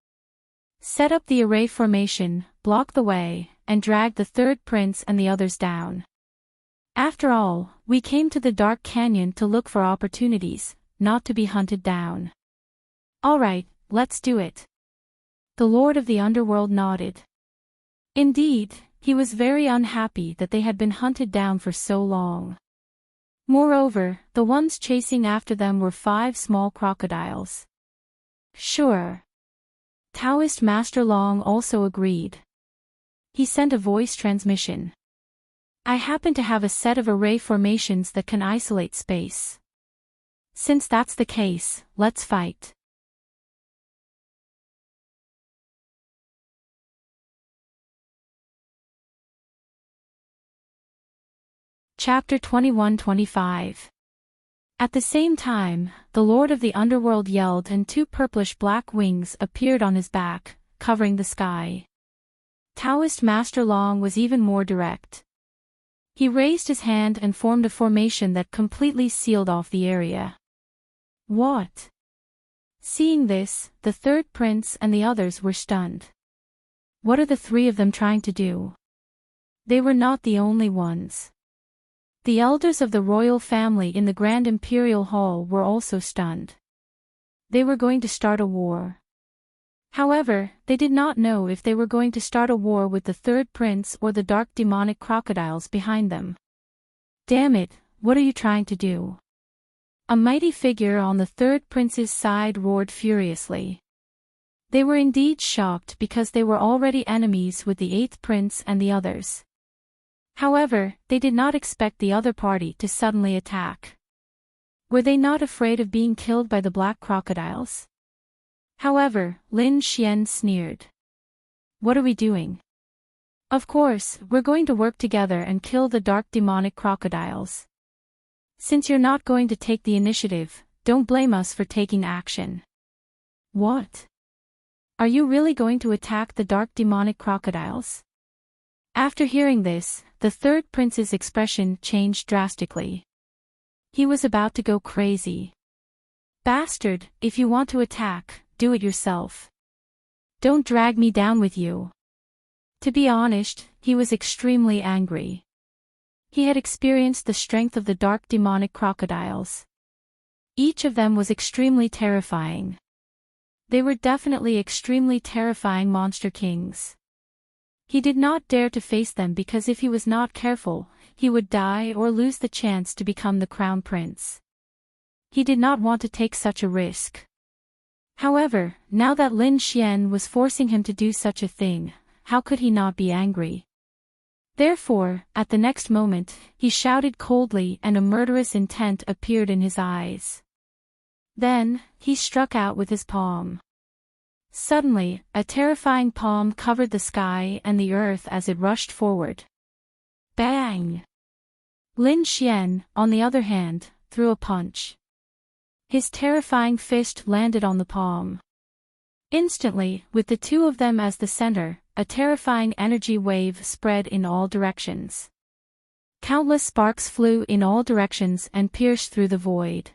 Set up the array formation, block the way, and drag the third prince and the others down. After all, we came to the dark canyon to look for opportunities, not to be hunted down. All right, let's do it. The Lord of the Underworld nodded. Indeed, he was very unhappy that they had been hunted down for so long. Moreover, the ones chasing after them were 5 small crocodiles. Sure. Taoist Master Long also agreed. He sent a voice transmission. I happen to have a set of array formations that can isolate space. Since that's the case, let's fight. Chapter 21-25. At the same time, the Lord of the Underworld yelled and 2 purplish-black wings appeared on his back, covering the sky. Taoist Master Long was even more direct. He raised his hand and formed a formation that completely sealed off the area. What? Seeing this, the third prince and the others were stunned. What are the 3 of them trying to do? They were not the only ones. The elders of the royal family in the Grand Imperial Hall were also stunned. They were going to start a war. However, they did not know if they were going to start a war with the third prince or the dark demonic crocodiles behind them. Damn it, what are you trying to do? A mighty figure on the third prince's side roared furiously. They were indeed shocked because they were already enemies with the 8th prince and the others. However, they did not expect the other party to suddenly attack. Were they not afraid of being killed by the black crocodiles? However, Lin Xian sneered. What are we doing? Of course, we're going to work together and kill the dark demonic crocodiles. Since you're not going to take the initiative, don't blame us for taking action. What? Are you really going to attack the dark demonic crocodiles? After hearing this, the third prince's expression changed drastically. He was about to go crazy. Bastard, if you want to attack, do it yourself. Don't drag me down with you. To be honest, he was extremely angry. He had experienced the strength of the dark demonic crocodiles. Each of them was extremely terrifying. They were definitely extremely terrifying monster kings. He did not dare to face them because if he was not careful, he would die or lose the chance to become the crown prince. He did not want to take such a risk. However, now that Lin Xian was forcing him to do such a thing, how could he not be angry? Therefore, at the next moment, he shouted coldly and a murderous intent appeared in his eyes. Then, he struck out with his palm. Suddenly, a terrifying palm covered the sky and the earth as it rushed forward. Bang! Lin Xian, on the other hand, threw a punch. His terrifying fist landed on the palm. Instantly, with the two of them as the center, a terrifying energy wave spread in all directions. Countless sparks flew in all directions and pierced through the void.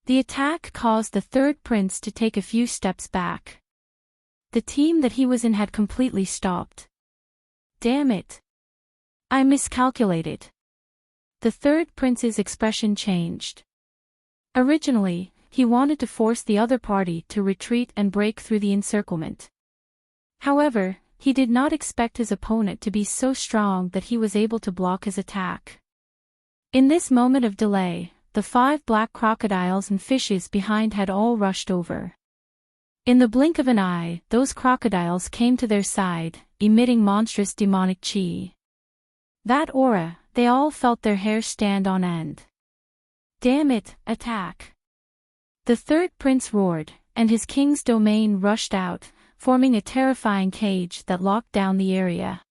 The attack caused the third prince to take a few steps back. The team that he was in had completely stopped. Damn it! I miscalculated. The third prince's expression changed. Originally, he wanted to force the other party to retreat and break through the encirclement. However, he did not expect his opponent to be so strong that he was able to block his attack. In this moment of delay, the 5 black crocodiles and fishes behind had all rushed over. In the blink of an eye, those crocodiles came to their side, emitting monstrous demonic chi. That aura, they all felt their hair stand on end. Damn it, attack! The third prince roared, and his king's domain rushed out, forming a terrifying cage that locked down the area.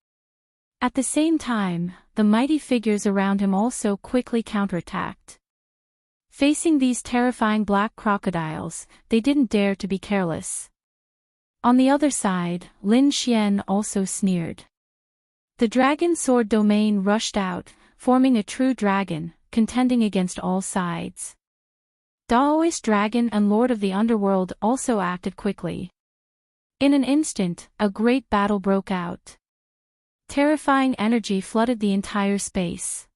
At the same time, the mighty figures around him also quickly counterattacked. Facing these terrifying black crocodiles, they didn't dare to be careless. On the other side, Lin Xian also sneered. The dragon sword domain rushed out, forming a true dragon, contending against all sides. Daoist dragon and lord of the underworld also acted quickly. In an instant, a great battle broke out. Terrifying energy flooded the entire space.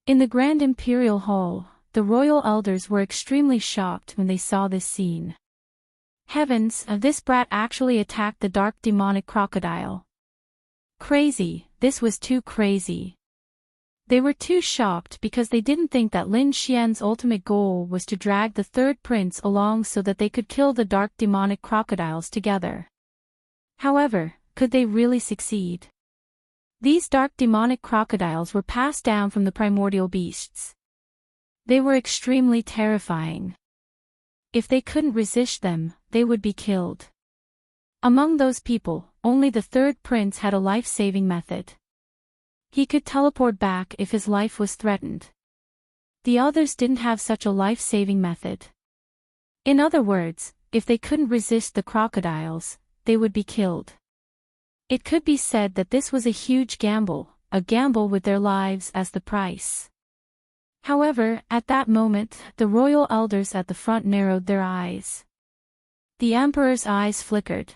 In the Grand Imperial Hall, the royal elders were extremely shocked when they saw this scene. Heavens, this brat actually attacked the dark demonic crocodile. Crazy, this was too crazy. They were too shocked because they didn't think that Lin Xian's ultimate goal was to drag the third prince along so that they could kill the dark demonic crocodiles together. However, could they really succeed? These dark demonic crocodiles were passed down from the primordial beasts. They were extremely terrifying. If they couldn't resist them, they would be killed. Among those people, only the third prince had a life-saving method. He could teleport back if his life was threatened. The others didn't have such a life-saving method. In other words, if they couldn't resist the crocodiles, they would be killed. It could be said that this was a huge gamble, a gamble with their lives as the price. However, at that moment, the royal elders at the front narrowed their eyes. The emperor's eyes flickered.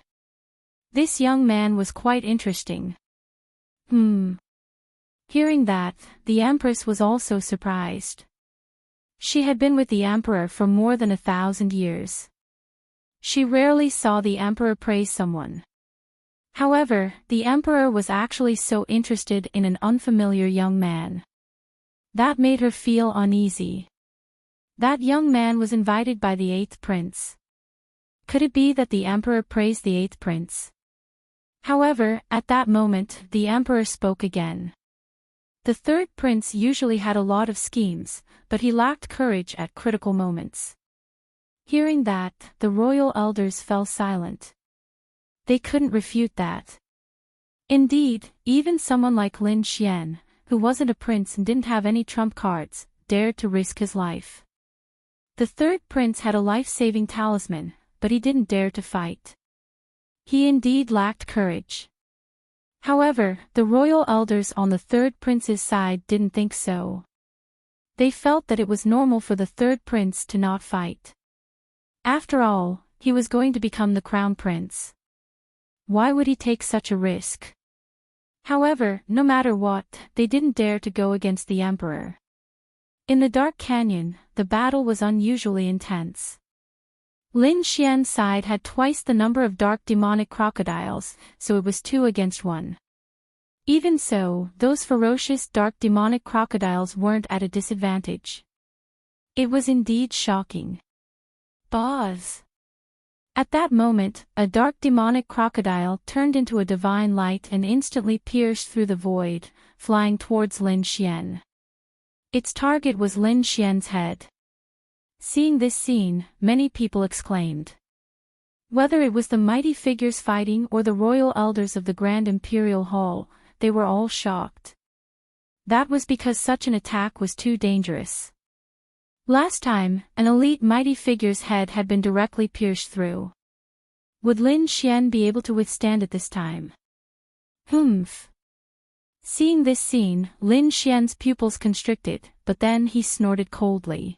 This young man was quite interesting. Hearing that, the empress was also surprised. She had been with the emperor for more than 1,000 years. She rarely saw the emperor praise someone. However, the emperor was actually so interested in an unfamiliar young man. That made her feel uneasy. That young man was invited by the 8th prince. Could it be that the emperor praised the 8th prince? However, at that moment, the emperor spoke again. The third prince usually had a lot of schemes, but he lacked courage at critical moments. Hearing that, the royal elders fell silent. They couldn't refute that. Indeed, even someone like Lin Xian, who wasn't a prince and didn't have any trump cards, dared to risk his life. The third prince had a life-saving talisman, but he didn't dare to fight. He indeed lacked courage. However, the royal elders on the third prince's side didn't think so. They felt that it was normal for the third prince to not fight. After all, he was going to become the crown prince. Why would he take such a risk? However, no matter what, they didn't dare to go against the emperor. In the dark canyon, the battle was unusually intense. Lin Xian's side had twice the number of dark demonic crocodiles, so it was 2 against 1. Even so, those ferocious dark demonic crocodiles weren't at a disadvantage. It was indeed shocking. Buzz! At that moment, a dark demonic crocodile turned into a divine light and instantly pierced through the void, flying towards Lin Xian. Its target was Lin Xian's head. Seeing this scene, many people exclaimed. Whether it was the mighty figures fighting or the royal elders of the Grand Imperial Hall, they were all shocked. That was because such an attack was too dangerous. Last time, an elite mighty figure's head had been directly pierced through. Would Lin Xian be able to withstand it this time? Humph. Seeing this scene, Lin Xian's pupils constricted, but then he snorted coldly.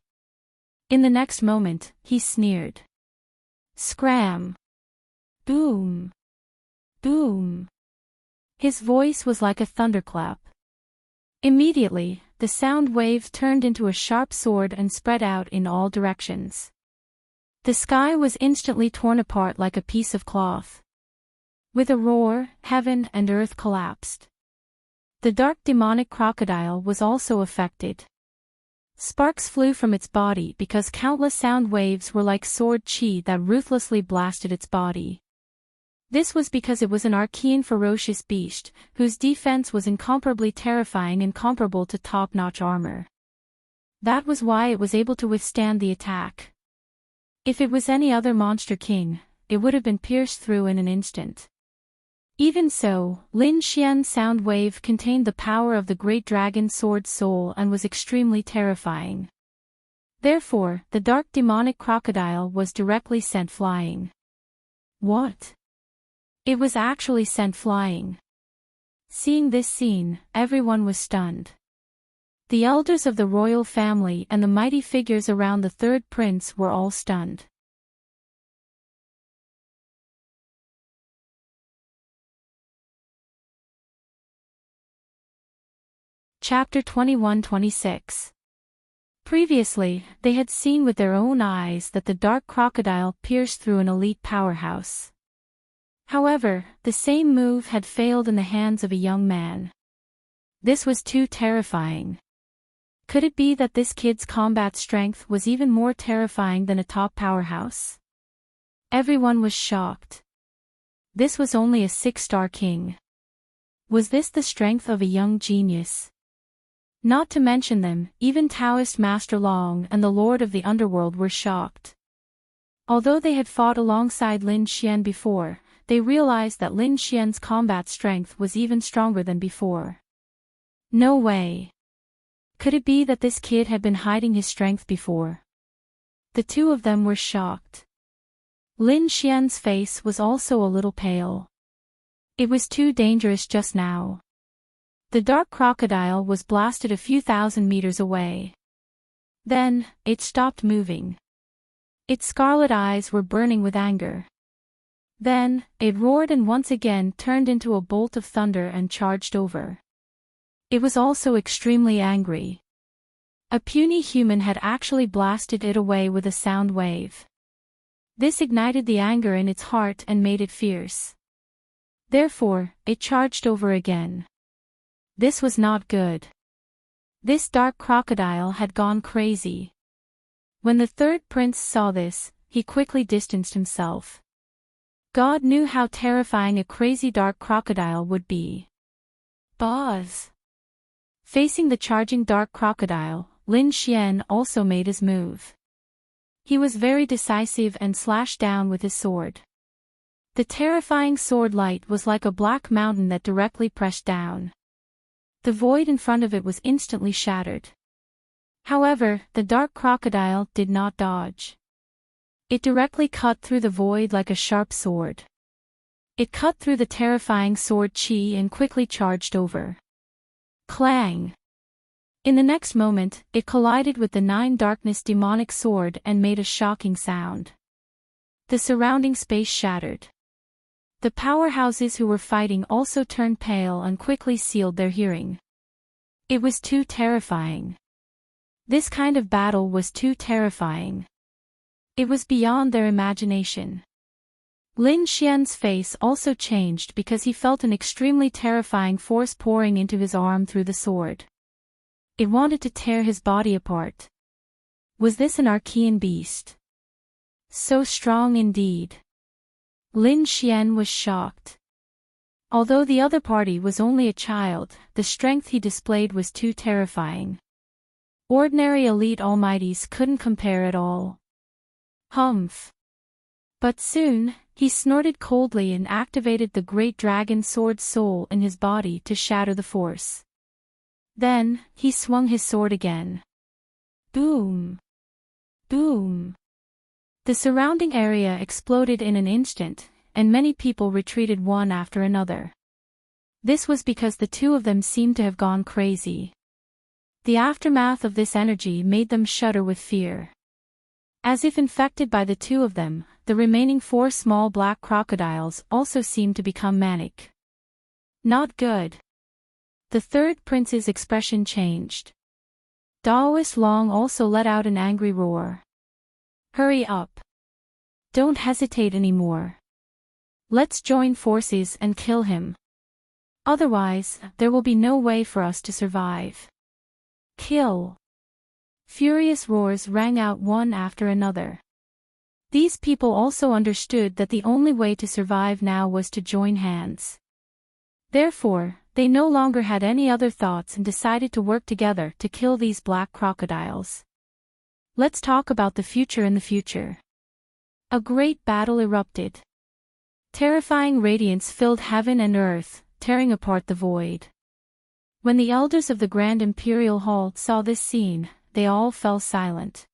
In the next moment, he sneered. Scram! Boom! Boom! His voice was like a thunderclap. Immediately, the sound wave turned into a sharp sword and spread out in all directions. The sky was instantly torn apart like a piece of cloth. With a roar, heaven and earth collapsed. The dark demonic crocodile was also affected. Sparks flew from its body because countless sound waves were like sword chi that ruthlessly blasted its body. This was because it was an arcane ferocious beast, whose defense was incomparably terrifying and comparable to top-notch armor. That was why it was able to withstand the attack. If it was any other monster king, it would have been pierced through in an instant. Even so, Lin Xian's sound wave contained the power of the great dragon sword soul and was extremely terrifying. Therefore, the dark demonic crocodile was directly sent flying. What? It was actually sent flying. Seeing this scene, everyone was stunned. The elders of the royal family and the mighty figures around the third prince were all stunned. Chapter 21-26. Previously, they had seen with their own eyes that the dark crocodile pierced through an elite powerhouse. However, the same move had failed in the hands of a young man. This was too terrifying. Could it be that this kid's combat strength was even more terrifying than a top powerhouse? Everyone was shocked. This was only a 6-star king. Was this the strength of a young genius? Not to mention them, even Taoist Master Long and the Lord of the Underworld were shocked. Although they had fought alongside Lin Xian before, they realized that Lin Xian's combat strength was even stronger than before. No way. Could it be that this kid had been hiding his strength before? The two of them were shocked. Lin Xian's face was also a little pale. It was too dangerous just now. The dark crocodile was blasted a few thousand meters away. Then, it stopped moving. Its scarlet eyes were burning with anger. Then, it roared and once again turned into a bolt of thunder and charged over. It was also extremely angry. A puny human had actually blasted it away with a sound wave. This ignited the anger in its heart and made it fierce. Therefore, it charged over again. This was not good. This dark crocodile had gone crazy. When the third prince saw this, he quickly distanced himself. God knew how terrifying a crazy dark crocodile would be. Buzz! Facing the charging dark crocodile, Lin Xian also made his move. He was very decisive and slashed down with his sword. The terrifying sword light was like a black mountain that directly pressed down. The void in front of it was instantly shattered. However, the dark crocodile did not dodge. It directly cut through the void like a sharp sword. It cut through the terrifying sword chi and quickly charged over. Clang! In the next moment, it collided with the Nine Darkness demonic sword and made a shocking sound. The surrounding space shattered. The powerhouses who were fighting also turned pale and quickly sealed their hearing. It was too terrifying. This kind of battle was too terrifying. It was beyond their imagination. Lin Xian's face also changed because he felt an extremely terrifying force pouring into his arm through the sword. It wanted to tear his body apart. Was this an Archean beast? So strong indeed. Lin Xian was shocked. Although the other party was only a child, the strength he displayed was too terrifying. Ordinary elite almighties couldn't compare at all. Humph. But soon, he snorted coldly and activated the great dragon sword soul in his body to shatter the force. Then, he swung his sword again. Boom! Boom! The surrounding area exploded in an instant, and many people retreated one after another. This was because the two of them seemed to have gone crazy. The aftermath of this energy made them shudder with fear. As if infected by the two of them, the remaining 4 small black crocodiles also seemed to become manic. Not good. The third prince's expression changed. Daoist Long also let out an angry roar. Hurry up. Don't hesitate anymore. Let's join forces and kill him. Otherwise, there will be no way for us to survive. Kill. Furious roars rang out one after another. These people also understood that the only way to survive now was to join hands. Therefore, they no longer had any other thoughts and decided to work together to kill these black crocodiles. Let's talk about the future in the future. A great battle erupted. Terrifying radiance filled heaven and earth, tearing apart the void. When the elders of the Grand Imperial Hall saw this scene, they all fell silent.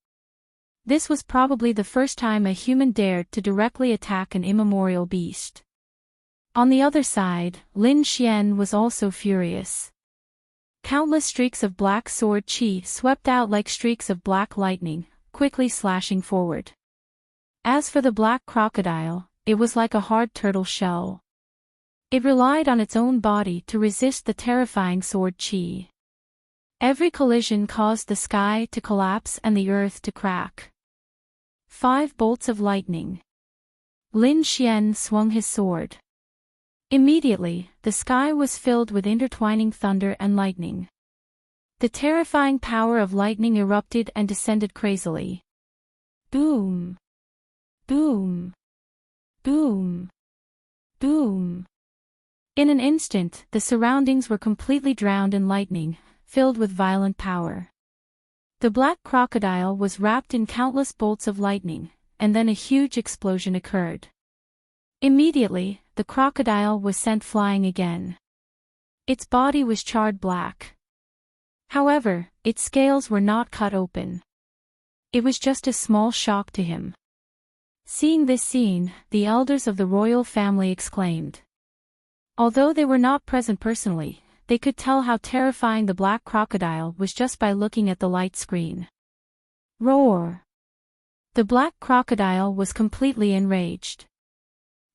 This was probably the first time a human dared to directly attack an immemorial beast. On the other side, Lin Xian was also furious. Countless streaks of black sword chi swept out like streaks of black lightning, quickly slashing forward. As for the black crocodile, it was like a hard turtle shell. It relied on its own body to resist the terrifying sword chi. Every collision caused the sky to collapse and the earth to crack. 5 bolts of lightning. Lin Xian swung his sword. Immediately, the sky was filled with intertwining thunder and lightning. The terrifying power of lightning erupted and descended crazily. Boom! Boom! Boom! Boom! In an instant, the surroundings were completely drowned in lightning, filled with violent power. The black crocodile was wrapped in countless bolts of lightning, and then a huge explosion occurred. Immediately, the crocodile was sent flying again. Its body was charred black. However, its scales were not cut open. It was just a small shock to him. Seeing this scene, the elders of the royal family exclaimed. Although they were not present personally, they could tell how terrifying the black crocodile was just by looking at the light screen. Roar! The black crocodile was completely enraged.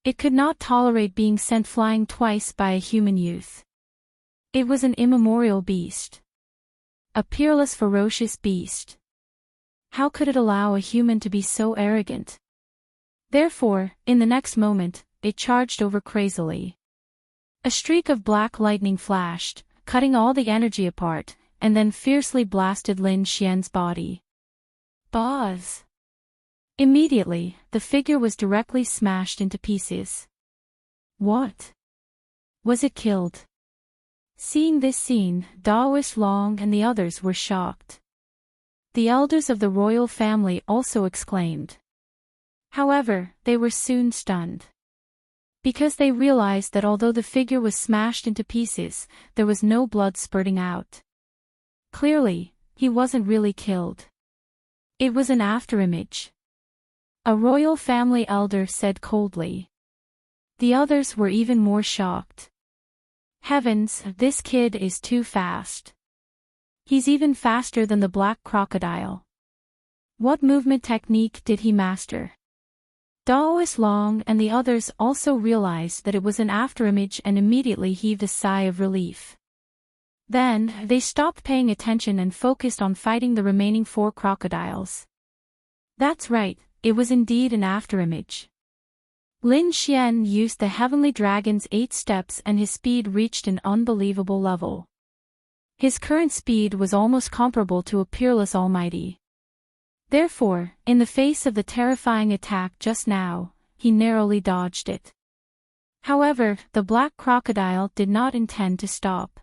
It could not tolerate being sent flying twice by a human youth. It was an immemorial beast. A peerless ferocious beast. How could it allow a human to be so arrogant? Therefore, in the next moment, it charged over crazily. A streak of black lightning flashed, cutting all the energy apart, and then fiercely blasted Lin Xian's body. Buzz! Immediately, the figure was directly smashed into pieces. What? Was it killed? Seeing this scene, Daoist Long and the others were shocked. The elders of the royal family also exclaimed. However, they were soon stunned. Because they realized that although the figure was smashed into pieces, there was no blood spurting out. Clearly, he wasn't really killed. It was an afterimage. A royal family elder said coldly. The others were even more shocked. Heavens, this kid is too fast. He's even faster than the black crocodile. What movement technique did he master? Daoist Long and the others also realized that it was an afterimage and immediately heaved a sigh of relief. Then, they stopped paying attention and focused on fighting the remaining 4 crocodiles. That's right, it was indeed an afterimage. Lin Xian used the Heavenly Dragon's 8 steps and his speed reached an unbelievable level. His current speed was almost comparable to a peerless almighty. Therefore, in the face of the terrifying attack just now, he narrowly dodged it. However, the black crocodile did not intend to stop.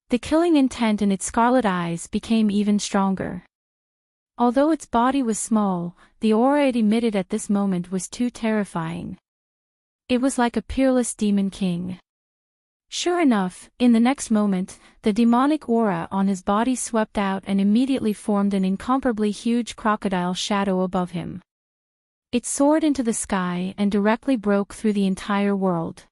The killing intent in its scarlet eyes became even stronger. Although its body was small, the aura it emitted at this moment was too terrifying. It was like a peerless demon king. Sure enough, in the next moment, the demonic aura on his body swept out and immediately formed an incomparably huge crocodile shadow above him. It soared into the sky and directly broke through the entire world.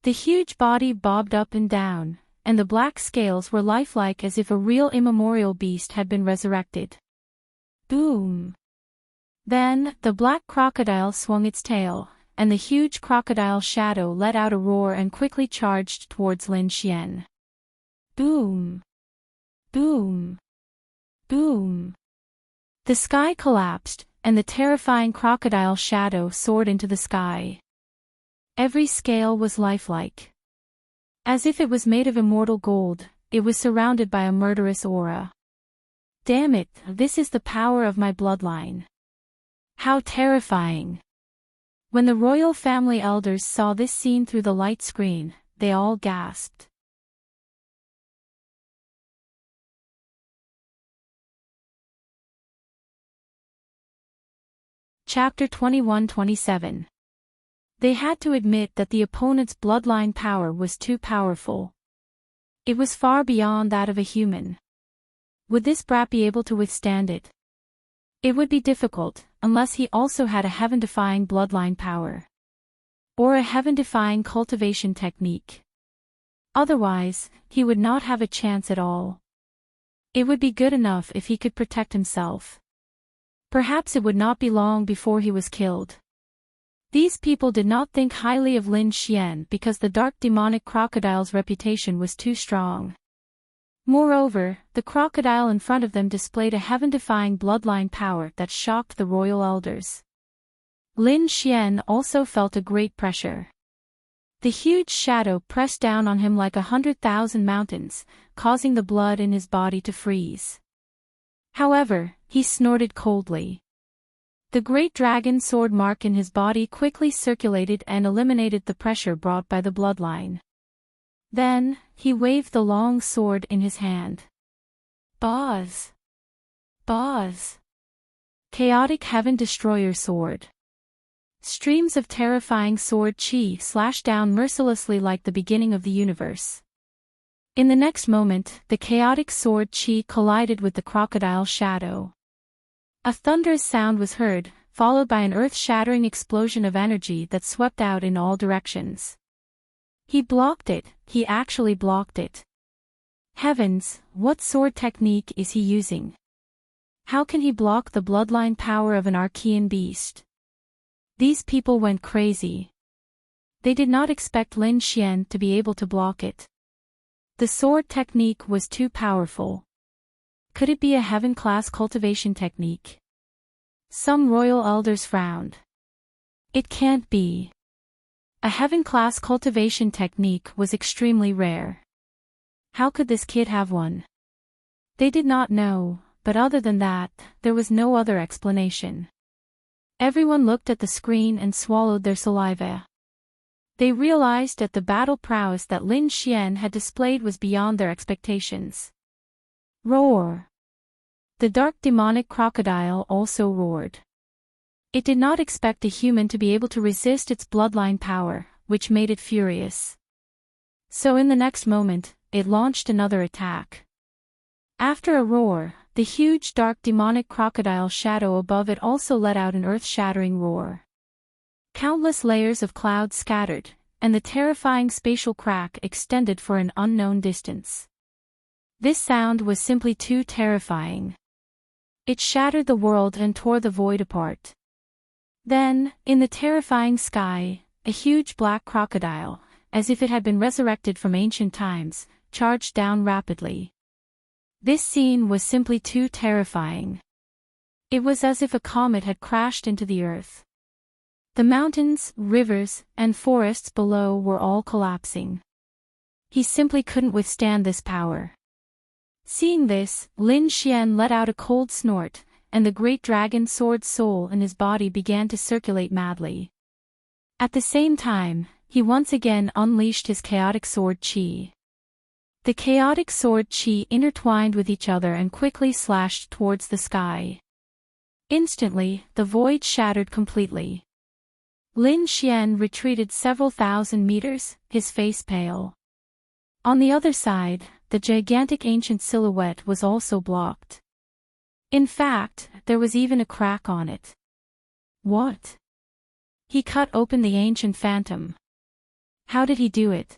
The huge body bobbed up and down, and the black scales were lifelike as if a real immemorial beast had been resurrected. Boom! Then, the black crocodile swung its tail, and the huge crocodile shadow let out a roar and quickly charged towards Lin Xian. Boom! Boom! Boom! The sky collapsed, and the terrifying crocodile shadow soared into the sky. Every scale was lifelike. As if it was made of immortal gold, it was surrounded by a murderous aura. Damn it, this is the power of my bloodline. How terrifying! When the royal family elders saw this scene through the light screen, they all gasped. Chapter 21-27. They had to admit that the opponent's bloodline power was too powerful. It was far beyond that of a human. Would this brat be able to withstand it? It would be difficult, unless he also had a heaven-defying bloodline power. Or a heaven-defying cultivation technique. Otherwise, he would not have a chance at all. It would be good enough if he could protect himself. Perhaps it would not be long before he was killed. These people did not think highly of Lin Xian because the dark demonic crocodile's reputation was too strong. Moreover, the crocodile in front of them displayed a heaven-defying bloodline power that shocked the royal elders. Lin Xian also felt a great pressure. The huge shadow pressed down on him like 100,000 mountains, causing the blood in his body to freeze. However, he snorted coldly. The great dragon sword mark in his body quickly circulated and eliminated the pressure brought by the bloodline. Then, he waved the long sword in his hand. Boz! Boz! Chaotic Heaven Destroyer Sword. Streams of terrifying sword chi slashed down mercilessly like the beginning of the universe. In the next moment, the chaotic sword chi collided with the crocodile shadow. A thunderous sound was heard, followed by an earth-shattering explosion of energy that swept out in all directions. He blocked it, he actually blocked it. Heavens, what sword technique is he using? How can he block the bloodline power of an Archean beast? These people went crazy. They did not expect Lin Xian to be able to block it. The sword technique was too powerful. Could it be a heaven-class cultivation technique? Some royal elders frowned. It can't be. A heaven-class cultivation technique was extremely rare. How could this kid have one? They did not know, but other than that, there was no other explanation. Everyone looked at the screen and swallowed their saliva. They realized that the battle prowess that Lin Xian had displayed was beyond their expectations. Roar! The dark demonic crocodile also roared. It did not expect a human to be able to resist its bloodline power, which made it furious. So in the next moment, it launched another attack. After a roar, the huge dark demonic crocodile shadow above it also let out an earth-shattering roar. Countless layers of clouds scattered, and the terrifying spatial crack extended for an unknown distance. This sound was simply too terrifying. It shattered the world and tore the void apart. Then, in the terrifying sky, a huge black crocodile, as if it had been resurrected from ancient times, charged down rapidly. This scene was simply too terrifying. It was as if a comet had crashed into the earth. The mountains, rivers, and forests below were all collapsing. He simply couldn't withstand this power. Seeing this, Lin Xian let out a cold snort, and the great dragon sword soul in his body began to circulate madly. At the same time, he once again unleashed his chaotic sword qi. The chaotic sword qi intertwined with each other and quickly slashed towards the sky. Instantly, the void shattered completely. Lin Xian retreated several thousand meters, his face pale. On the other side, the gigantic ancient silhouette was also blocked. In fact, there was even a crack on it. What? He cut open the ancient phantom. How did he do it?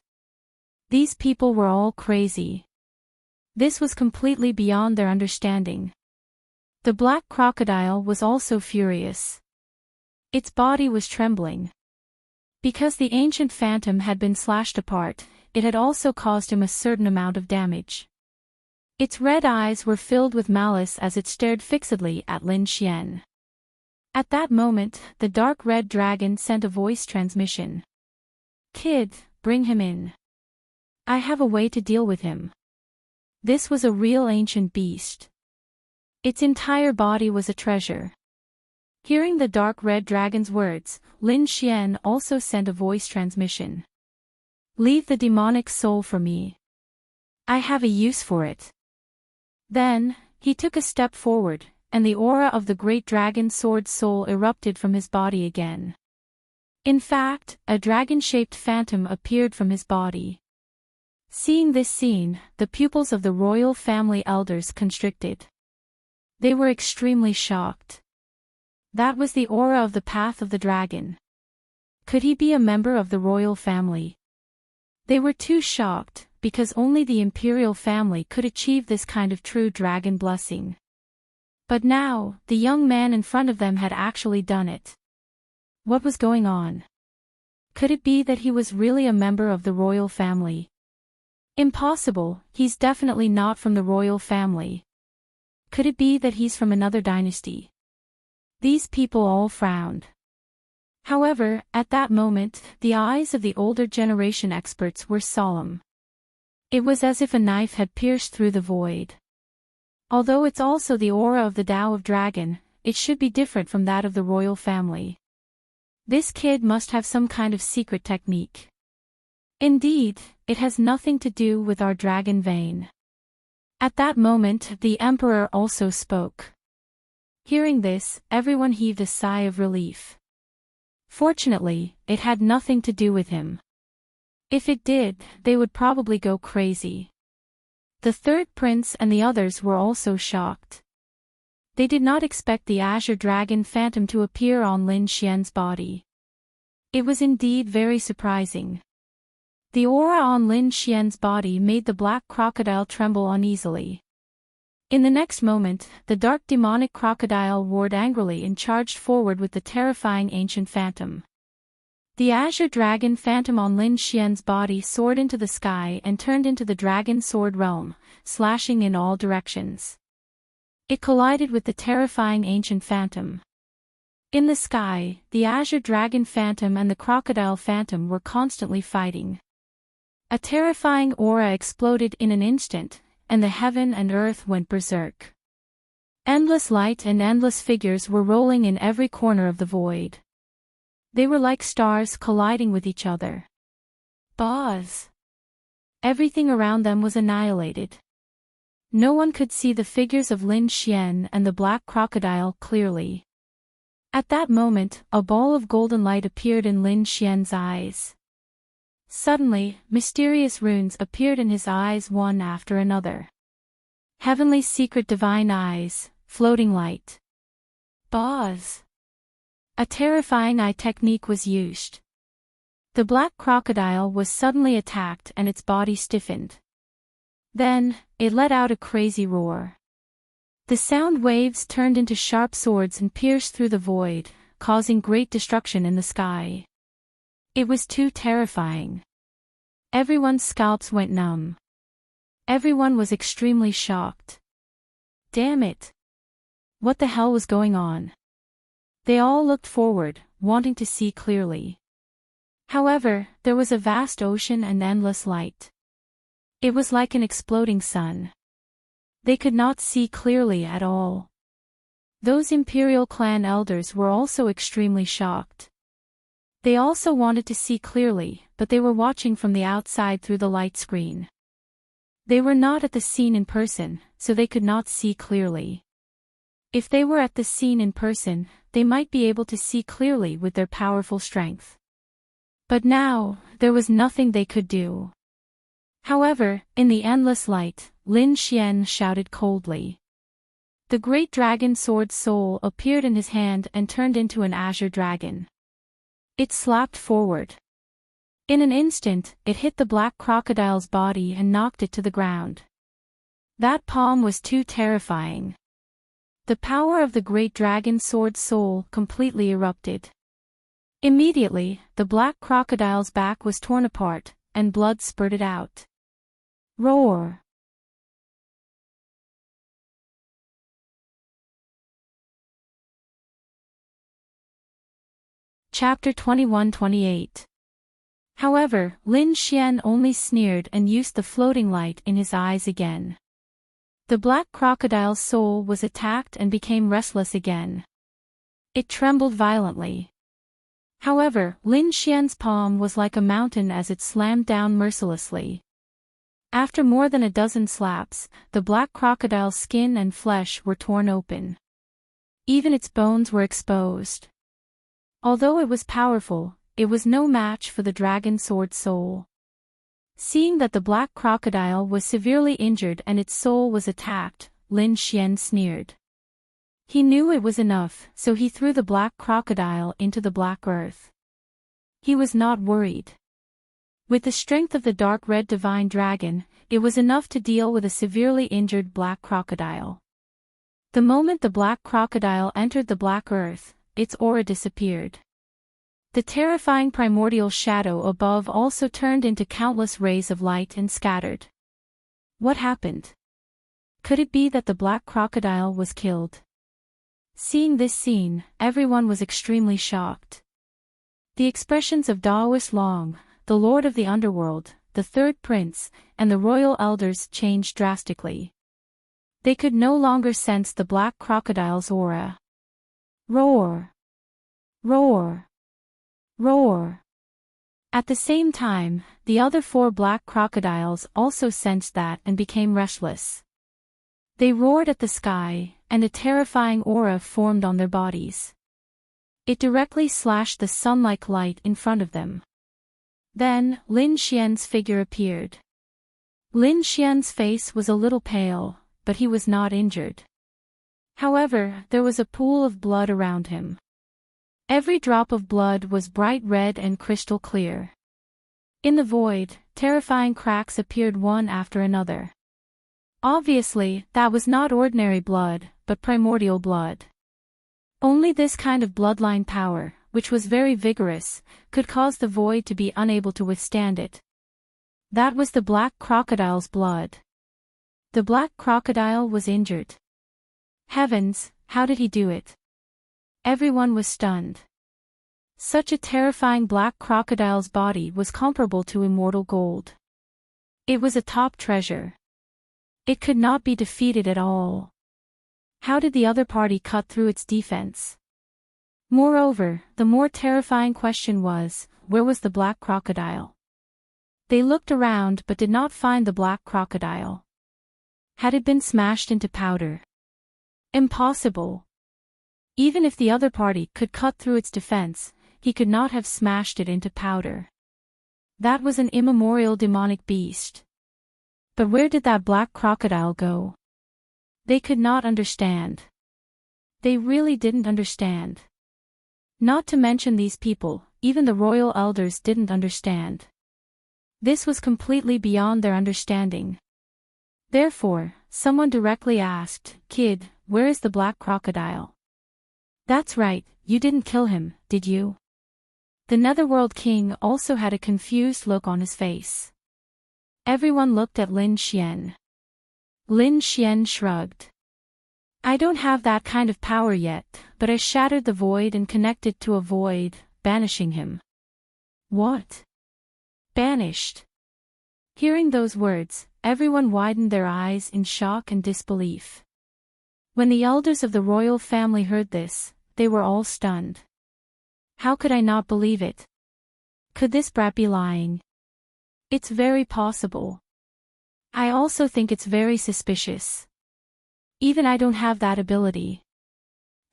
These people were all crazy. This was completely beyond their understanding. The black crocodile was also furious. Its body was trembling. Because the ancient phantom had been slashed apart, it had also caused him a certain amount of damage. Its red eyes were filled with malice as it stared fixedly at Lin Xian. At that moment, the dark red dragon sent a voice transmission. "Kid, bring him in. I have a way to deal with him." This was a real ancient beast. Its entire body was a treasure. Hearing the dark red dragon's words, Lin Xian also sent a voice transmission. "Leave the demonic soul for me. I have a use for it." Then, he took a step forward, and the aura of the great dragon sword soul erupted from his body again. In fact, a dragon-shaped phantom appeared from his body. Seeing this scene, the pupils of the royal family elders constricted. They were extremely shocked. That was the aura of the path of the dragon. Could he be a member of the royal family? They were too shocked, because only the imperial family could achieve this kind of true dragon blessing. But now, the young man in front of them had actually done it. What was going on? Could it be that he was really a member of the royal family? Impossible, he's definitely not from the royal family. Could it be that he's from another dynasty? These people all frowned. However, at that moment, the eyes of the older generation experts were solemn. It was as if a knife had pierced through the void. Although it's also the aura of the Tao of Dragon, it should be different from that of the royal family. This kid must have some kind of secret technique. Indeed, it has nothing to do with our dragon vein. At that moment, the emperor also spoke. Hearing this, everyone heaved a sigh of relief. Fortunately, it had nothing to do with him. If it did, they would probably go crazy. The third prince and the others were also shocked. They did not expect the azure dragon phantom to appear on Lin Xian's body. It was indeed very surprising. The aura on Lin Xian's body made the black crocodile tremble uneasily. In the next moment, the dark demonic crocodile roared angrily and charged forward with the terrifying ancient phantom. The azure dragon phantom on Lin Xian's body soared into the sky and turned into the dragon sword realm, slashing in all directions. It collided with the terrifying ancient phantom. In the sky, the azure dragon phantom and the crocodile phantom were constantly fighting. A terrifying aura exploded in an instant, and the heaven and earth went berserk. Endless light and endless figures were rolling in every corner of the void. They were like stars colliding with each other. Buzz! Everything around them was annihilated. No one could see the figures of Lin Xian and the black crocodile clearly. At that moment, a ball of golden light appeared in Lin Xian's eyes. Suddenly, mysterious runes appeared in his eyes one after another. Heavenly secret divine eyes, floating light. Boz. A terrifying eye technique was used. The black crocodile was suddenly attacked and its body stiffened. Then, it let out a crazy roar. The sound waves turned into sharp swords and pierced through the void, causing great destruction in the sky. It was too terrifying. Everyone's scalps went numb. Everyone was extremely shocked. Damn it! What the hell was going on? They all looked forward, wanting to see clearly. However, there was a vast ocean and endless light. It was like an exploding sun. They could not see clearly at all. Those Imperial clan elders were also extremely shocked. They also wanted to see clearly, but they were watching from the outside through the light screen. They were not at the scene in person, so they could not see clearly. If they were at the scene in person, they might be able to see clearly with their powerful strength. But now, there was nothing they could do. However, in the endless light, Lin Xian shouted coldly. The great dragon sword soul appeared in his hand and turned into an azure dragon. It slapped forward. In an instant, it hit the black crocodile's body and knocked it to the ground. That palm was too terrifying. The power of the great dragon sword soul completely erupted. Immediately, the black crocodile's back was torn apart, and blood spurted out. Roar! Chapter 21-28. However, Lin Xian only sneered and used the floating light in his eyes again. The black crocodile's soul was attacked and became restless again. It trembled violently. However, Lin Xian's palm was like a mountain as it slammed down mercilessly. After more than a dozen slaps, the black crocodile's skin and flesh were torn open. Even its bones were exposed. Although it was powerful, it was no match for the dragon sword soul. Seeing that the black crocodile was severely injured and its soul was attacked, Lin Xian sneered. He knew it was enough, so he threw the black crocodile into the black earth. He was not worried. With the strength of the dark red divine dragon, it was enough to deal with a severely injured black crocodile. The moment the black crocodile entered the black earth, its aura disappeared. The terrifying primordial shadow above also turned into countless rays of light and scattered. What happened? Could it be that the black crocodile was killed? Seeing this scene, everyone was extremely shocked. The expressions of Daoist Long, the Lord of the Underworld, the Third Prince, and the royal elders changed drastically. They could no longer sense the black crocodile's aura. Roar! Roar! Roar! At the same time, the other 4 black crocodiles also sensed that and became restless. They roared at the sky, and a terrifying aura formed on their bodies. It directly slashed the sun-like light in front of them. Then, Lin Xian's figure appeared. Lin Xian's face was a little pale, but he was not injured. However, there was a pool of blood around him. Every drop of blood was bright red and crystal clear. In the void, terrifying cracks appeared one after another. Obviously, that was not ordinary blood, but primordial blood. Only this kind of bloodline power, which was very vigorous, could cause the void to be unable to withstand it. That was the black crocodile's blood. The black crocodile was injured. Heavens, how did he do it? Everyone was stunned. Such a terrifying black crocodile's body was comparable to immortal gold. It was a top treasure. It could not be defeated at all. How did the other party cut through its defense? Moreover, the more terrifying question was, where was the black crocodile? They looked around but did not find the black crocodile. Had it been smashed into powder? Impossible. Even if the other party could cut through its defense, he could not have smashed it into powder. That was an immemorial demonic beast. But where did that black crocodile go? They could not understand. They really didn't understand. Not to mention these people, even the royal elders didn't understand. This was completely beyond their understanding. Therefore, someone directly asked, "Kid, where is the black crocodile?" "That's right, you didn't kill him, did you?" The Netherworld King also had a confused look on his face. Everyone looked at Lin Xian. Lin Xian shrugged. "I don't have that kind of power yet, but I shattered the void and connected to a void, banishing him." "What? Banished?" Hearing those words, everyone widened their eyes in shock and disbelief. When the elders of the royal family heard this, they were all stunned. How could I not believe it? Could this brat be lying? It's very possible. I also think it's very suspicious. Even I don't have that ability.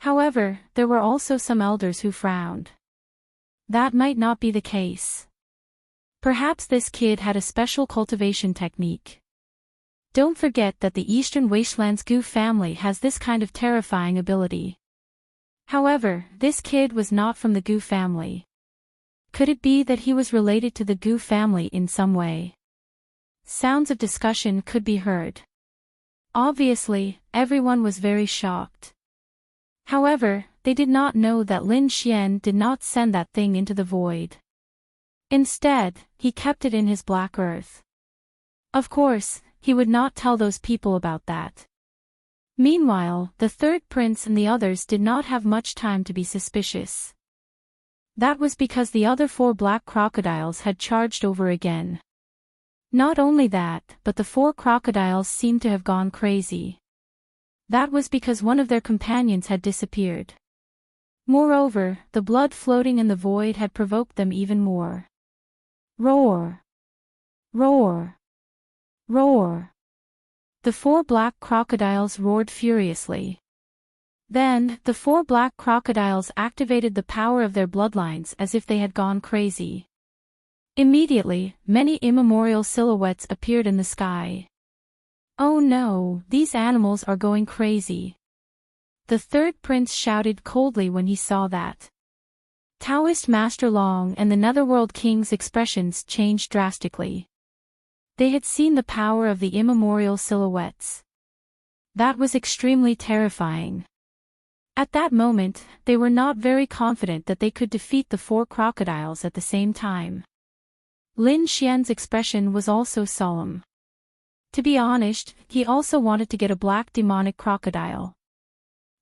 However, there were also some elders who frowned. That might not be the case. Perhaps this kid had a special cultivation technique. Don't forget that the Eastern Wastelands Goo family has this kind of terrifying ability. However, this kid was not from the Goo family. Could it be that he was related to the Goo family in some way? Sounds of discussion could be heard. Obviously, everyone was very shocked. However, they did not know that Lin Xian did not send that thing into the void. Instead, he kept it in his black earth. Of course, he would not tell those people about that. Meanwhile, the third prince and the others did not have much time to be suspicious. That was because the other 4 black crocodiles had charged over again. Not only that, but the 4 crocodiles seemed to have gone crazy. That was because one of their companions had disappeared. Moreover, the blood floating in the void had provoked them even more. Roar! Roar! Roar! The 4 black crocodiles roared furiously. Then, the 4 black crocodiles activated the power of their bloodlines as if they had gone crazy. Immediately, many immemorial silhouettes appeared in the sky. "Oh no, these animals are going crazy." The third prince shouted coldly when he saw that. Taoist Master Long and the Netherworld King's expressions changed drastically. They had seen the power of the immemorial silhouettes. That was extremely terrifying. At that moment, they were not very confident that they could defeat the 4 crocodiles at the same time. Lin Xian's expression was also solemn. To be honest, he also wanted to get a black demonic crocodile.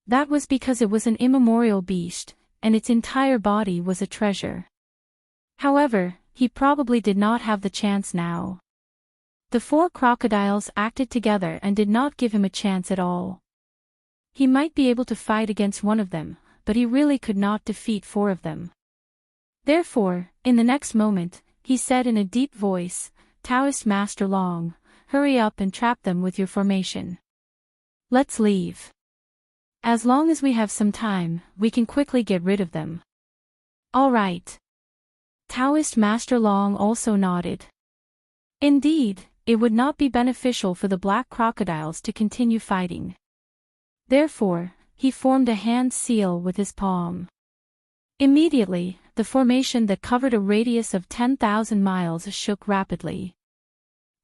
That was because it was an immemorial beast, and its entire body was a treasure. However, he probably did not have the chance now. The 4 crocodiles acted together and did not give him a chance at all. He might be able to fight against one of them, but he really could not defeat 4 of them. Therefore, in the next moment, he said in a deep voice, "Taoist Master Long, hurry up and trap them with your formation. Let's leave. As long as we have some time, we can quickly get rid of them." "All right." Taoist Master Long also nodded. Indeed, it would not be beneficial for the black crocodiles to continue fighting. Therefore, he formed a hand seal with his palm. Immediately, the formation that covered a radius of 10,000 miles shook rapidly.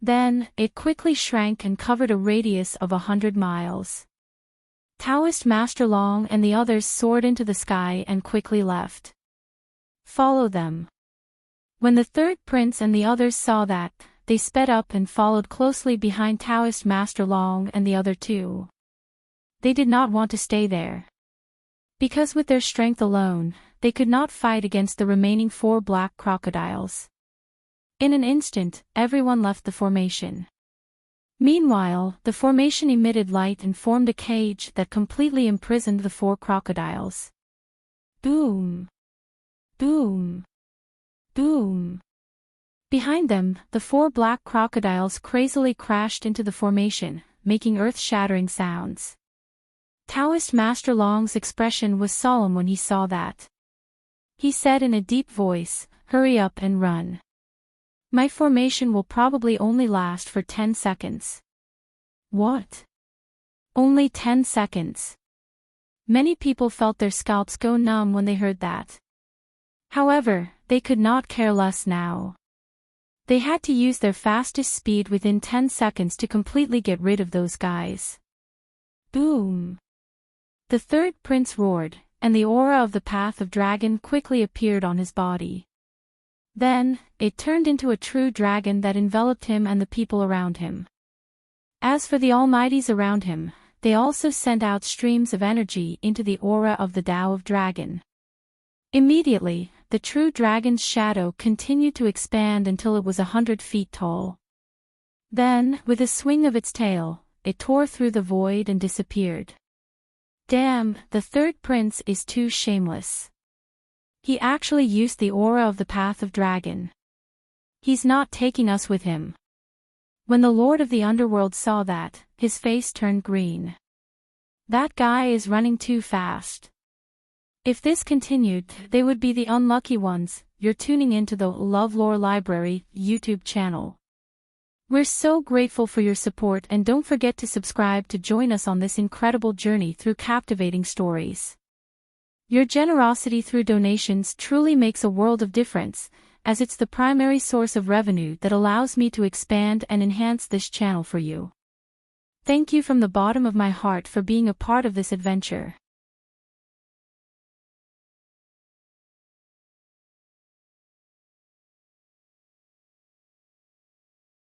Then, it quickly shrank and covered a radius of 100 miles. Taoist Master Long and the others soared into the sky and quickly left. "Follow them." When the third prince and the others saw that, they sped up and followed closely behind Taoist Master Long and the other 2. They did not want to stay there. Because with their strength alone, they could not fight against the remaining 4 black crocodiles. In an instant, everyone left the formation. Meanwhile, the formation emitted light and formed a cage that completely imprisoned the 4 crocodiles. Boom! Boom! Boom! Behind them, the 4 black crocodiles crazily crashed into the formation, making earth-shattering sounds. Taoist Master Long's expression was solemn when he saw that. He said in a deep voice, "Hurry up and run. My formation will probably only last for 10 seconds. What? Only 10 seconds? Many people felt their scalps go numb when they heard that. However, they could not care less now. They had to use their fastest speed within 10 seconds to completely get rid of those guys. Boom! The third prince roared, and the aura of the Path of Dragon quickly appeared on his body. Then, it turned into a true dragon that enveloped him and the people around him. As for the almighties around him, they also sent out streams of energy into the aura of the Tao of Dragon. Immediately, the true dragon's shadow continued to expand until it was 100 feet tall. Then, with a swing of its tail, it tore through the void and disappeared. Damn, the third prince is too shameless. He actually used the aura of the Path of Dragon. He's not taking us with him. When the Lord of the Underworld saw that, his face turned green. That guy is running too fast. If this continued, they would be the unlucky ones. You're tuning into the LoveLore Library YouTube channel. We're so grateful for your support, and don't forget to subscribe to join us on this incredible journey through captivating stories. Your generosity through donations truly makes a world of difference, as it's the primary source of revenue that allows me to expand and enhance this channel for you. Thank you from the bottom of my heart for being a part of this adventure.